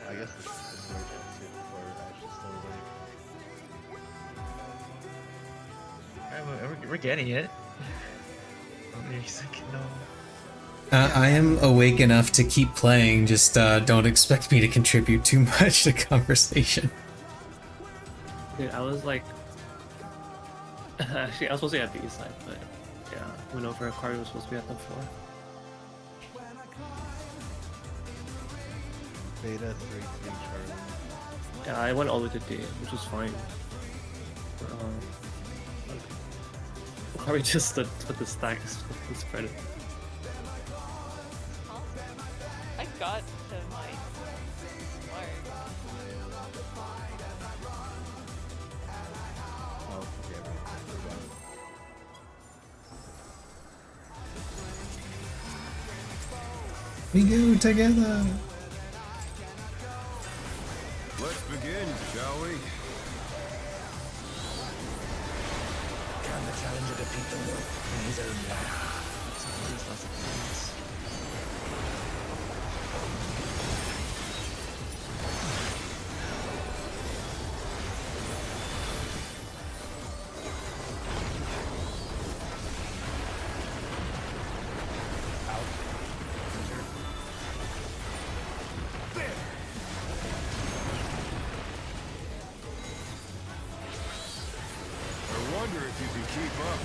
I guess it's very chance to before Ash is still awake. Alright, we're getting it. Oh, he's like, no. I am awake enough to keep playing. Just don't expect me to contribute too much to conversation. Dude, I was like, actually, I was supposed to be at the east side, but yeah, went over. Kari was supposed to be at the 4. Beta 3 Charlie. Yeah, I went all the way to D, which was fine. Kari just stood with the stacks and spread it. I got to my mark. We go together. Let's begin, shall we? Can the challenger defeat the wolf in his own land? I wonder if you can keep up.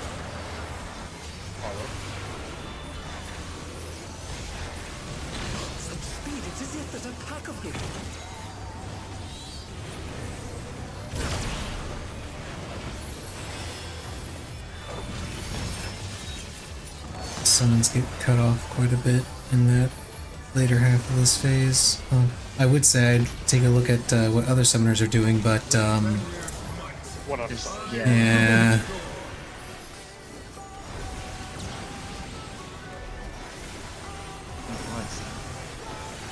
Such speed, it's as if there's a pack of them. Summons get cut off quite a bit in that later half of this phase. I would say I'd take a look at what other summoners are doing, but What other side? yeah.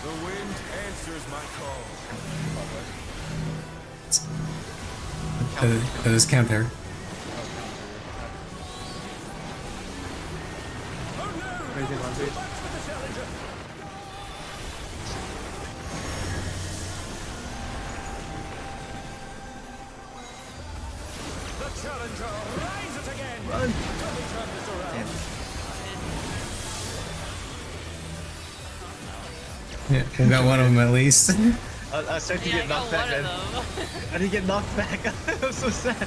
The wind answers my call. That is counter. Crazy laundry. The challenger rises again. Run. Can we turn this around? Yeah, we got one of them at least. I started to get knocked back, man. I didn't get knocked back. I'm so sad.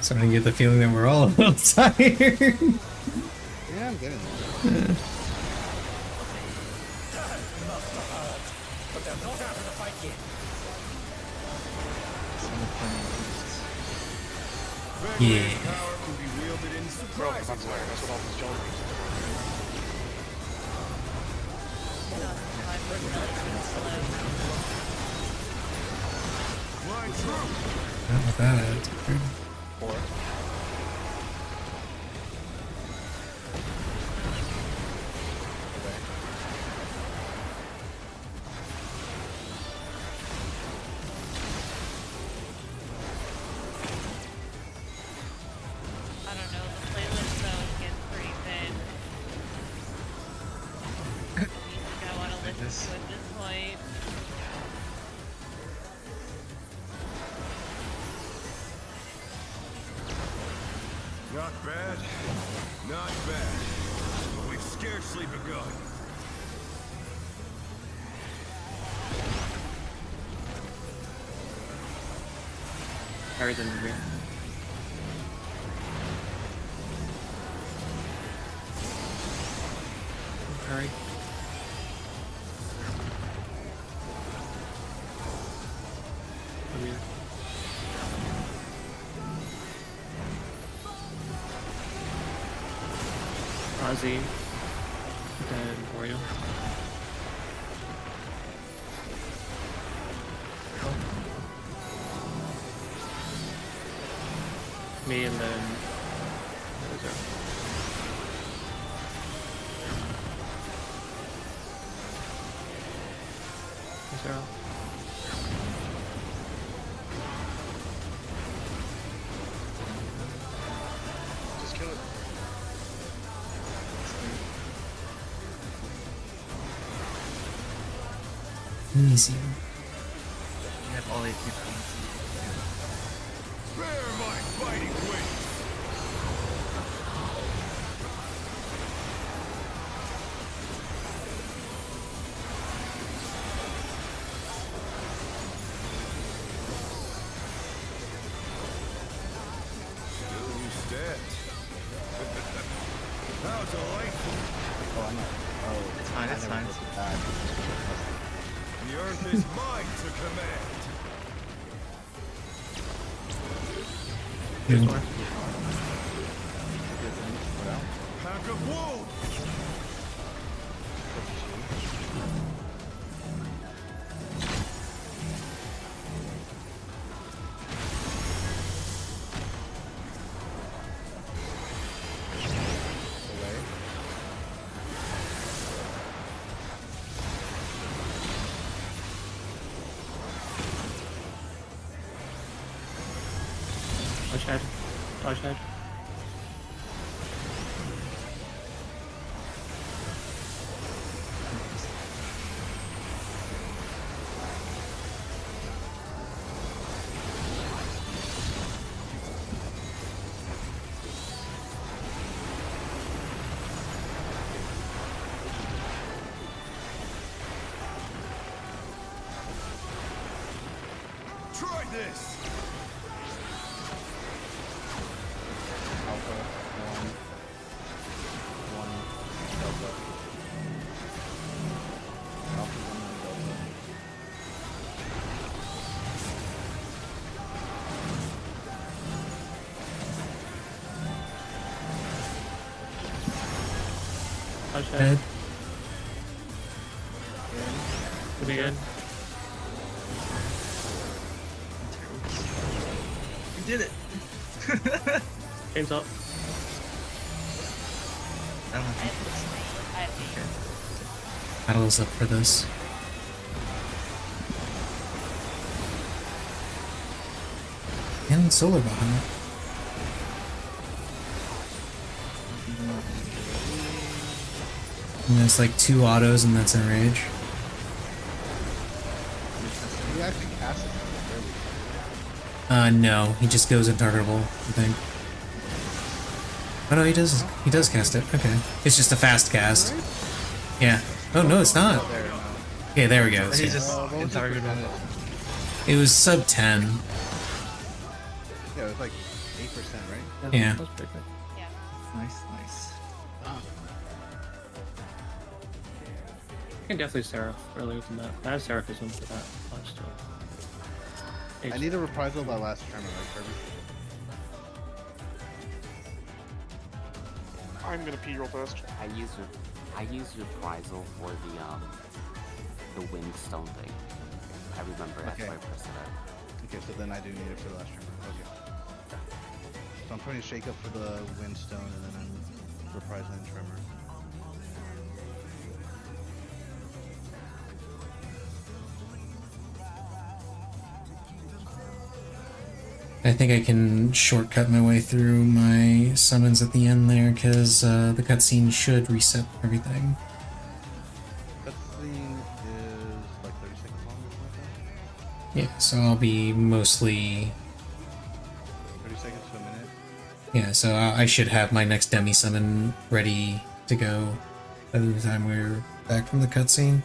Starting to get the feeling that we're all a little tired. Yeah, I'm getting there. But they're not out of the fight yet. Yeah. Power can be wielded in surprising That's what all this junk is. Fly true. Not with that attitude. I don't know, the playlist though gets pretty thin. Music I want to listen to at this point. Not bad. Not bad. But we've scarcely begun. Harry's in here. Harry. Come here. Ozzy. Then Oreo. Me and then Zero. Zero. Just kill it. Easy. You have all 8 people. Spare my fighting wings. Still you stand. How delightful. Oh, I'm not. Oh, It's fine, it's fine. The earth is mine to command. Here's more. Pack of wolves. head. Dodge head. Try this! Alpha, 1, Delta. Alpha, 1, Delta. Dodge Head. head. Could be good. You did it. Chains up. I don't have Battle's up for this. And solar behind it. And there's like 2 autos and that's enrage. He actually cast it No, he just goes intargetable, I think. Oh no, he does cast it, okay. It's just a fast cast. Yeah. Oh no, it's not. Okay, there we go. He's Yeah. just intargetable. It was sub 10. Yeah, it was like 8%, right? Yeah. That's pretty good. Nice, nice. I can definitely Seraph earlier than that. I have Seraphism for that last I need a reprisal by last tremor, right, Kirby? I'm gonna pee real fast. I use reprisal for the windstone thing. I remember that's Okay. why I pressed it out. Okay, so then I do need it for the last tremor. Okay. So I'm putting shake up for the windstone and then I'm reprising tremor. I think I can shortcut my way through my summons at the end there, because the cutscene should reset everything. Cutscene is like 30 seconds long or something like Yeah, so I'll be mostly... that? 30 seconds to a minute? Yeah, so I should have my next demi summon ready to go by the time we're back from the cutscene.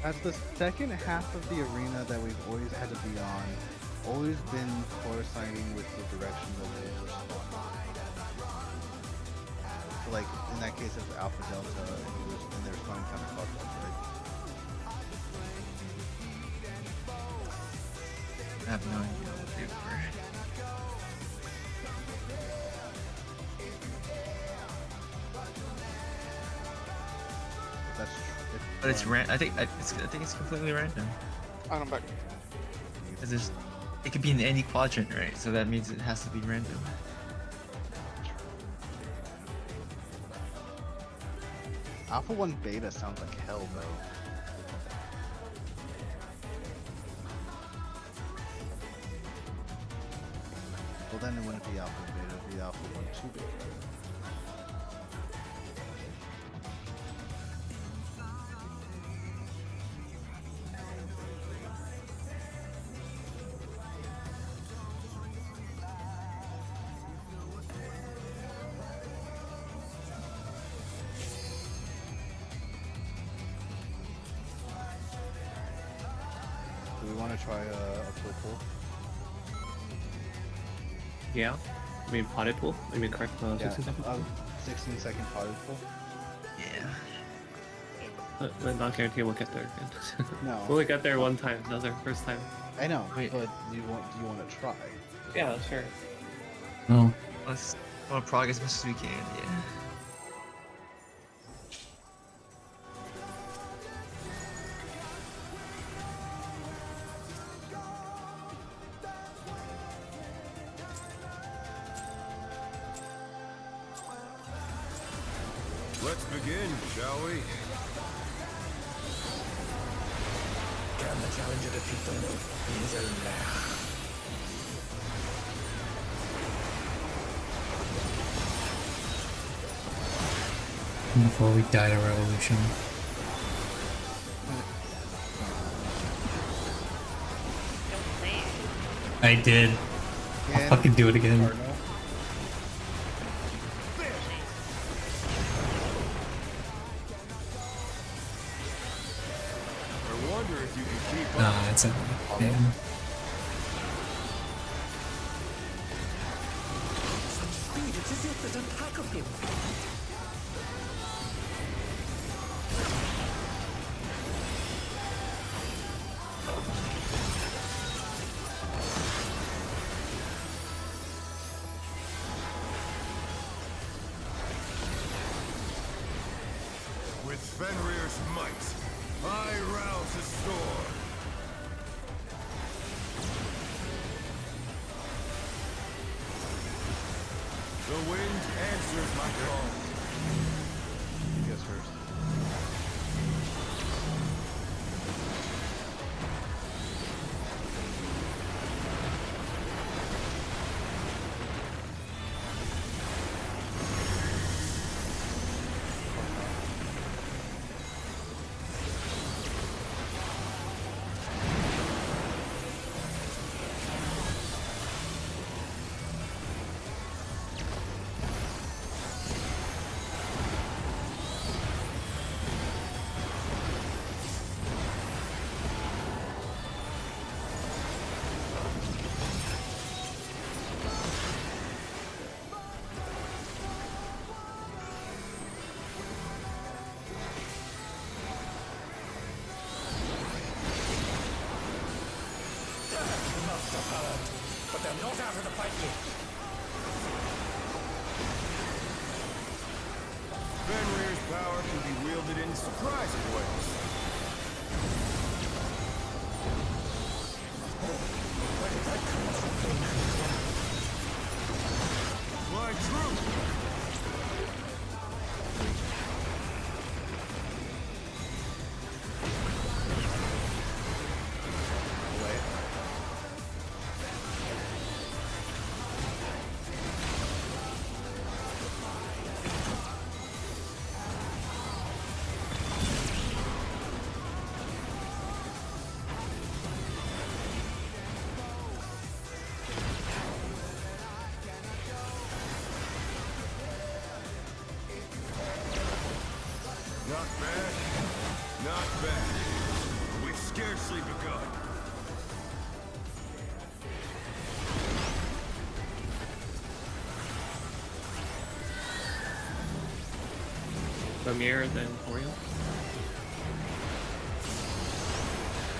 As the second half of the arena that we've always had to be on, always been coinciding with the direction that we respond. So like in that case it was Alpha Delta and they're responding counterclockwise, right? I have no idea what they were. But it's I think it's completely random. I'm back. Because it could be in any quadrant, right? So that means it has to be random. Alpha 1 Beta sounds like hell though. Well then it wouldn't be Alpha 1 Beta, it would be Alpha 1 2 Beta. Do we want to try a full pull? Yeah. I mean potted pool? I mean correct 16 seconds? 16 second potted pull? But not guarantee we'll get there again. No. We only got there one time, that was our first time. I know, Wait. but do you want to try? Yeah, sure. Oh. Let's Prog as much as we can, yeah. Let's begin, shall we? Can the challenger defeat them? He's a laugh. Before we died a revolution. I did. I'll fucking do it again. I wonder if you can keep up. Nah, it's a damn. Speed, it's as if there's a pack of him. With Fenrir's might, I rouse a storm. The wind answers my call. You guys first. But they're not out of the fight yet. Fenrir's power can be wielded in surprising ways. Where did that come from? My truth! Not bad. Not bad. We've scarcely begun. Lemire, then Oriel.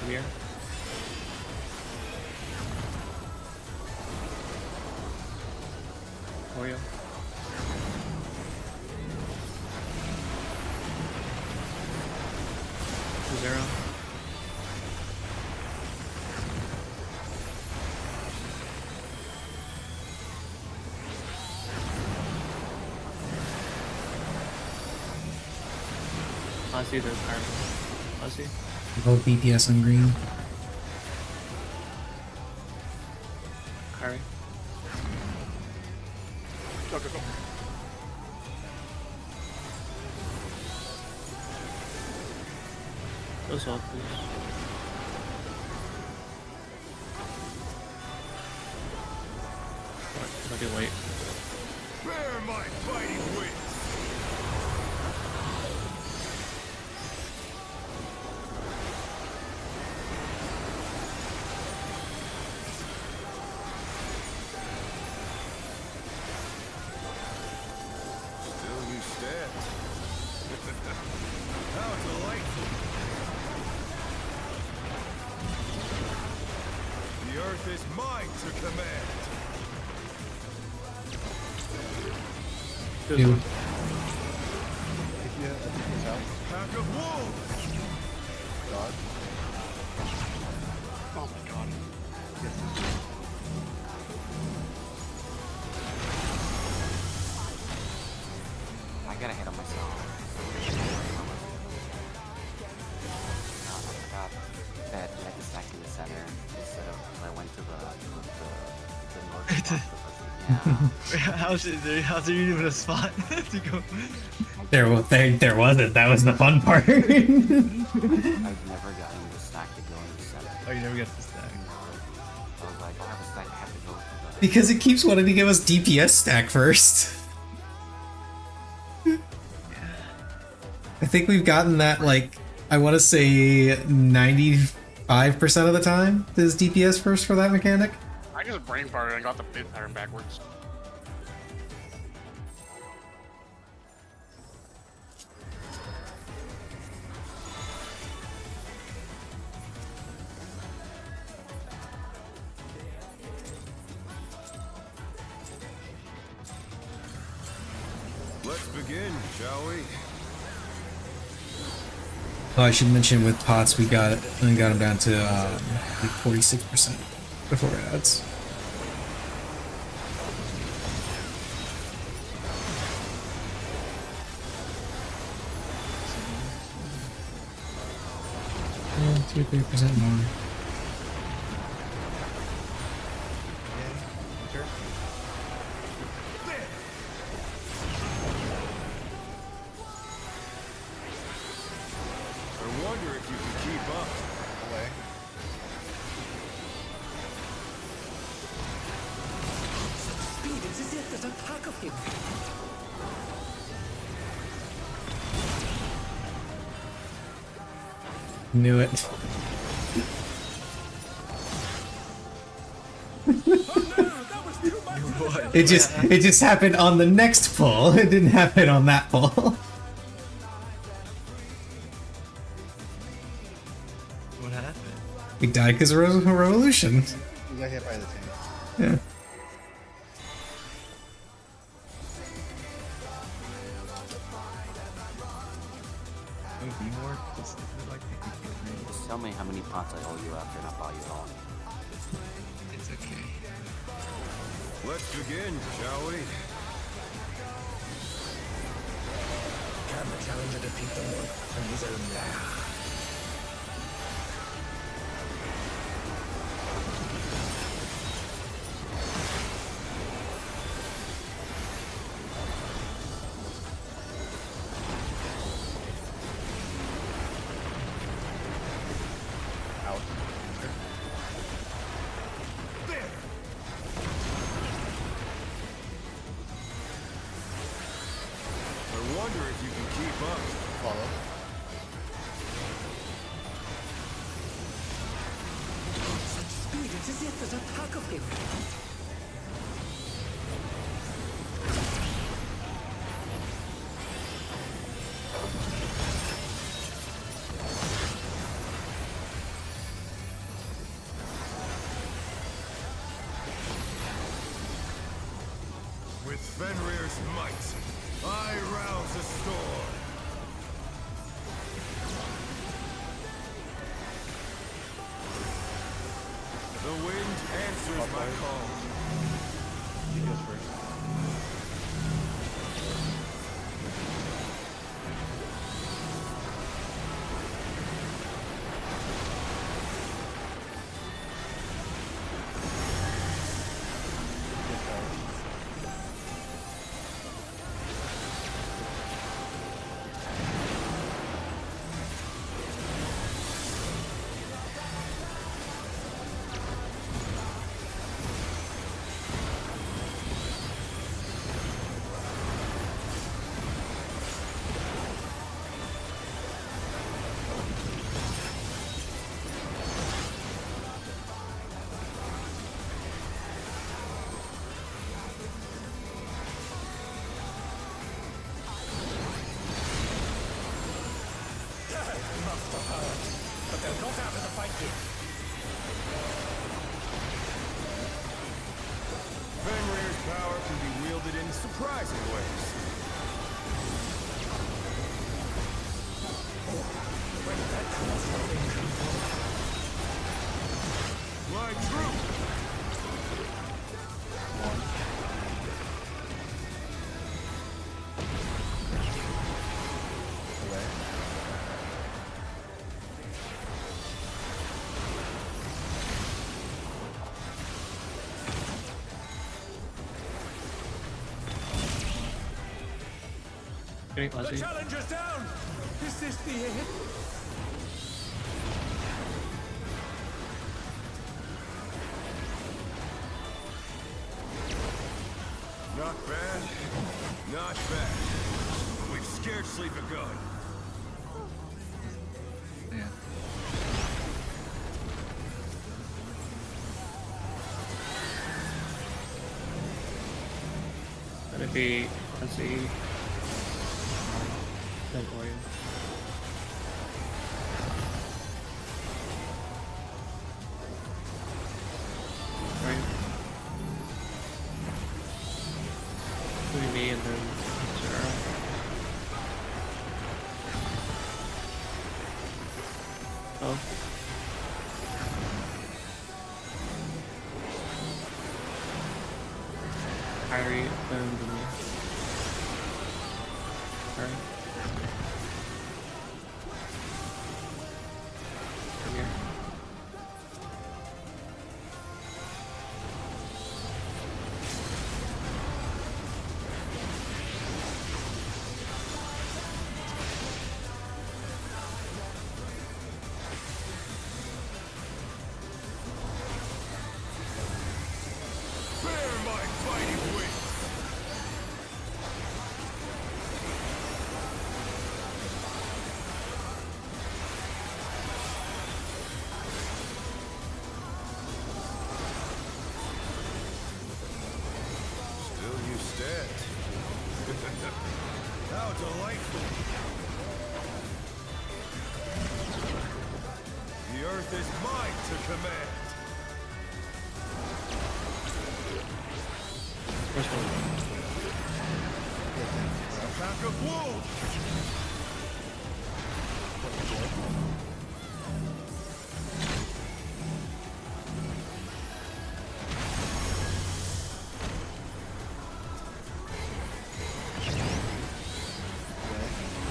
Lemire. Oriel. Zero. Ozzy, there's Iron. Ozzy. Both BPS on green. Kari. Go, go, go. Those all, please. What? Okay, wait. Bear my fighting wings! Still you stand. How delightful! Two. If you have out, Pack of wolves! dodge. Oh my god. I gotta hit on myself. I forgot that you had to stack in the center instead of I went to the north. How's there even a spot to go? There wasn't. That was the fun part. I've never gotten the stack to go in the center. Oh, you never got the stack. I was like, I have a stack, I have to go to the... Because it keeps wanting to give us DPS stack first. I think we've gotten that, like, I want to say 95% of the time is DPS first for that mechanic. I just brain farted and got the bit pattern backwards. Let's begin, shall we? Oh, I should mention with pots we got him down to like 46% before ads. Yeah, 2-3% more. I wonder if you can keep up. Away. Speed, it's as if there's a pack of him. Knew it. It just happened on the next pull. It didn't happen on that pull. What happened? He died because of revolution. You got hit by the tank. Yeah. Just tell me how many pots I owe you after and I'll buy you all. It's okay. Let's begin, shall we? Can the challenger defeat the Lord from his own lair? I wonder if you can keep up. Follow. Such speed, it's as if there's a pack of him. With Fenrir's might, I rouse a storm. The wind answers my call. He goes first. But they're not out of the fight yet. Fenrir's power can be wielded in surprising ways. Getting The fuzzy. challenger's down! Is this the end? Not bad. Not bad. We've scarcely begun. Yeah. Gonna be fuzzy. Then Orion. Right. Doing me and then Sarah. Oh. Kyrie, then me. Alright. Come here. Bear my fighting wings! Still you stand. How delightful! The earth is mine to command! First one. A pack of wolves!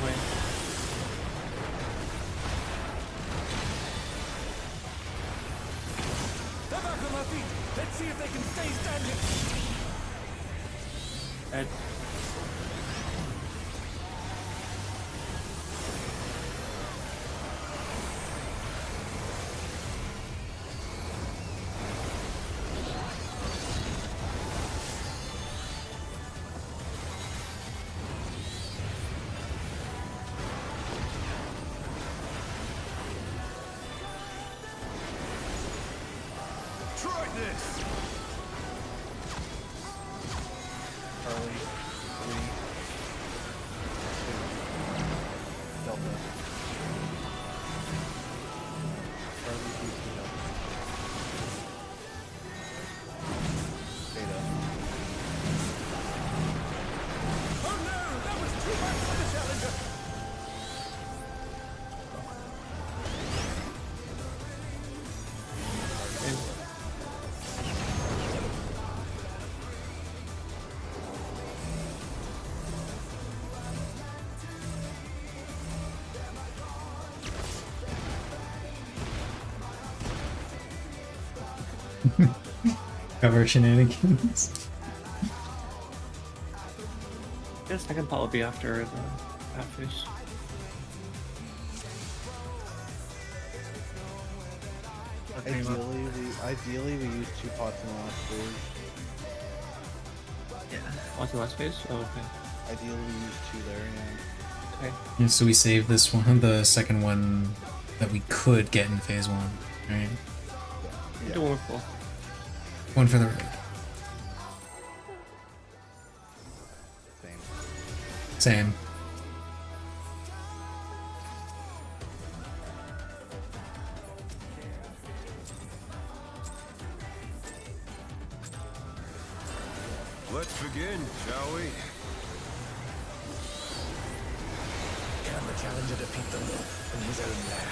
Wait. They're back on their feet! Let's see if they can stay standing! Ed. Try this! Charlie, 3, 2, Delta. Charlie, DC, Delta. Beta. Oh no! That was too much for the challenger! Cover shenanigans. Guess I can probably be after the catfish. Ideally we use 2 pots in the last phase. Yeah. What's the last phase? Oh, okay. Ideally we use 2 there, yeah. Okay. Yeah, so we save this one, the second one that we could get in phase 1. Right? Yeah. Do one full. One for the road. Same. Let's begin, shall we? Can the challenger defeat the wolf in his own lair?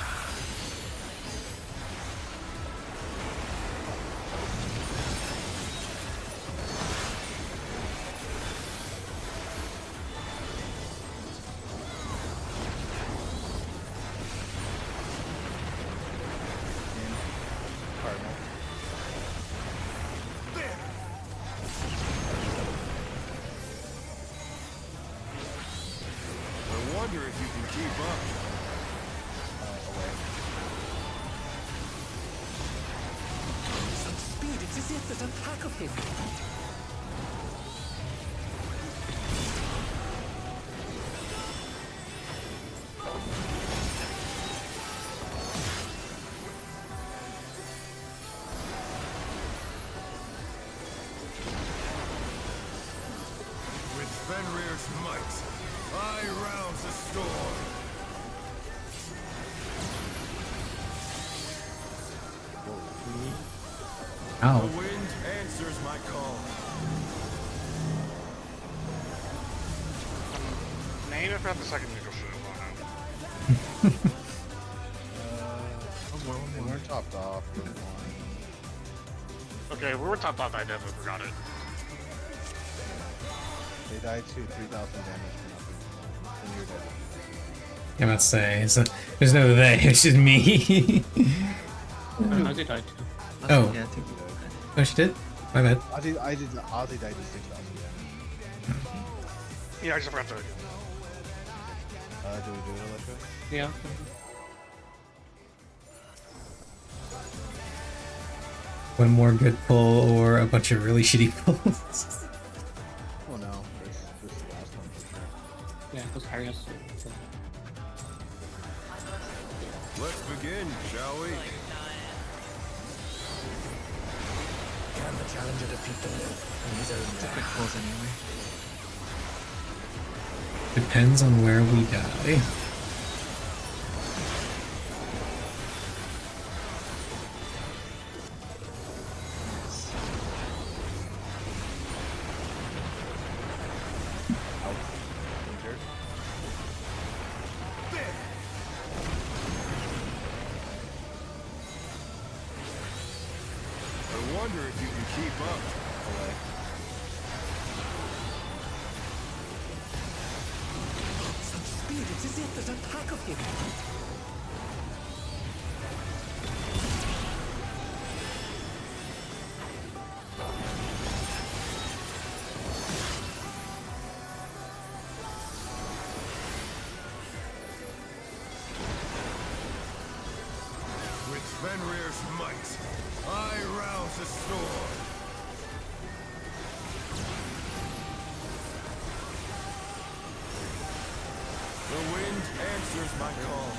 Cardinal. wonder if you can keep up. Away. Some speed. It's as if there's a pack of him. With Fenrir's might, I rouse the storm. Ow. The wind answers my call. Name if I have the second neutral shoot on it. They weren't topped off. Okay, we were topped off. I definitely forgot it. They died to 3,000 damage for nothing. And you're dead. I'm about to say, so there's no they, it's just me. Ozzy died too. Oh. Yeah, too. Oh, she did? My bad. Ozzy died to 6,000 damage. Yeah, I just forgot to. Do we do it, Electro? Yeah. One more good pull or a bunch of really shitty pulls. Oh no, this is the last one for sure. Yeah, because Harry has to. Let's begin, shall we? Can the challenger defeat them? These are the quick pulls anyway. Depends on where we die. I wonder if you can keep up. Some speed. It's as if there's a pack of him. With Fenrir's might, I rouse the storm. The wind answers my call.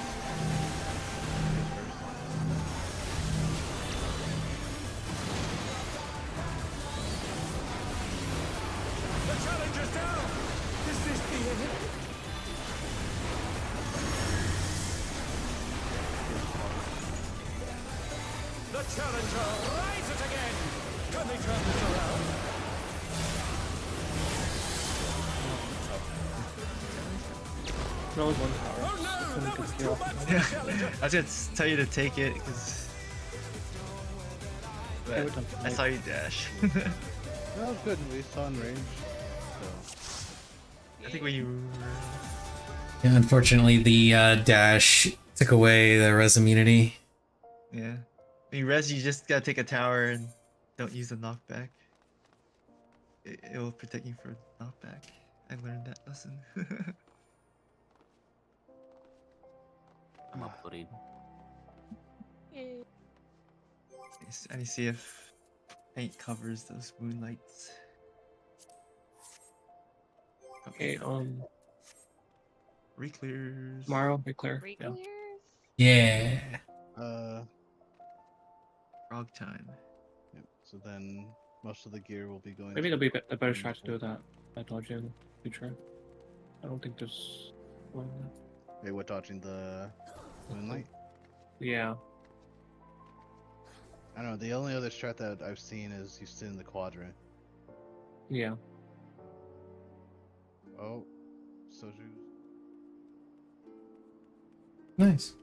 The challenger's down. Is this the end? The challenger rises again. Can they turn this around? There was one tower. Oh no, that was too much for the Yeah, challenger. I was gonna tell you to take it because I saw you dash. That was good. We saw in range. So. I think when you Yeah, unfortunately, the dash took away the res immunity. yeah, when you res, you just gotta take a tower and don't use the knockback. It will protect you from knockback. I learned that lesson. I'm uploading. I need to see if paint covers those moonlights. Okay, Reclears. tomorrow, be clear. Yeah. Prog time. Yep. So then most of the gear will be going. Maybe to there'll be a better strat to do that. I told you in the future. I don't think there's one. Wait, what, dodging the moonlight? Yeah. I don't know. The only other strat that I've seen is you sit in the quadrant. Yeah. Oh, Soju. Nice.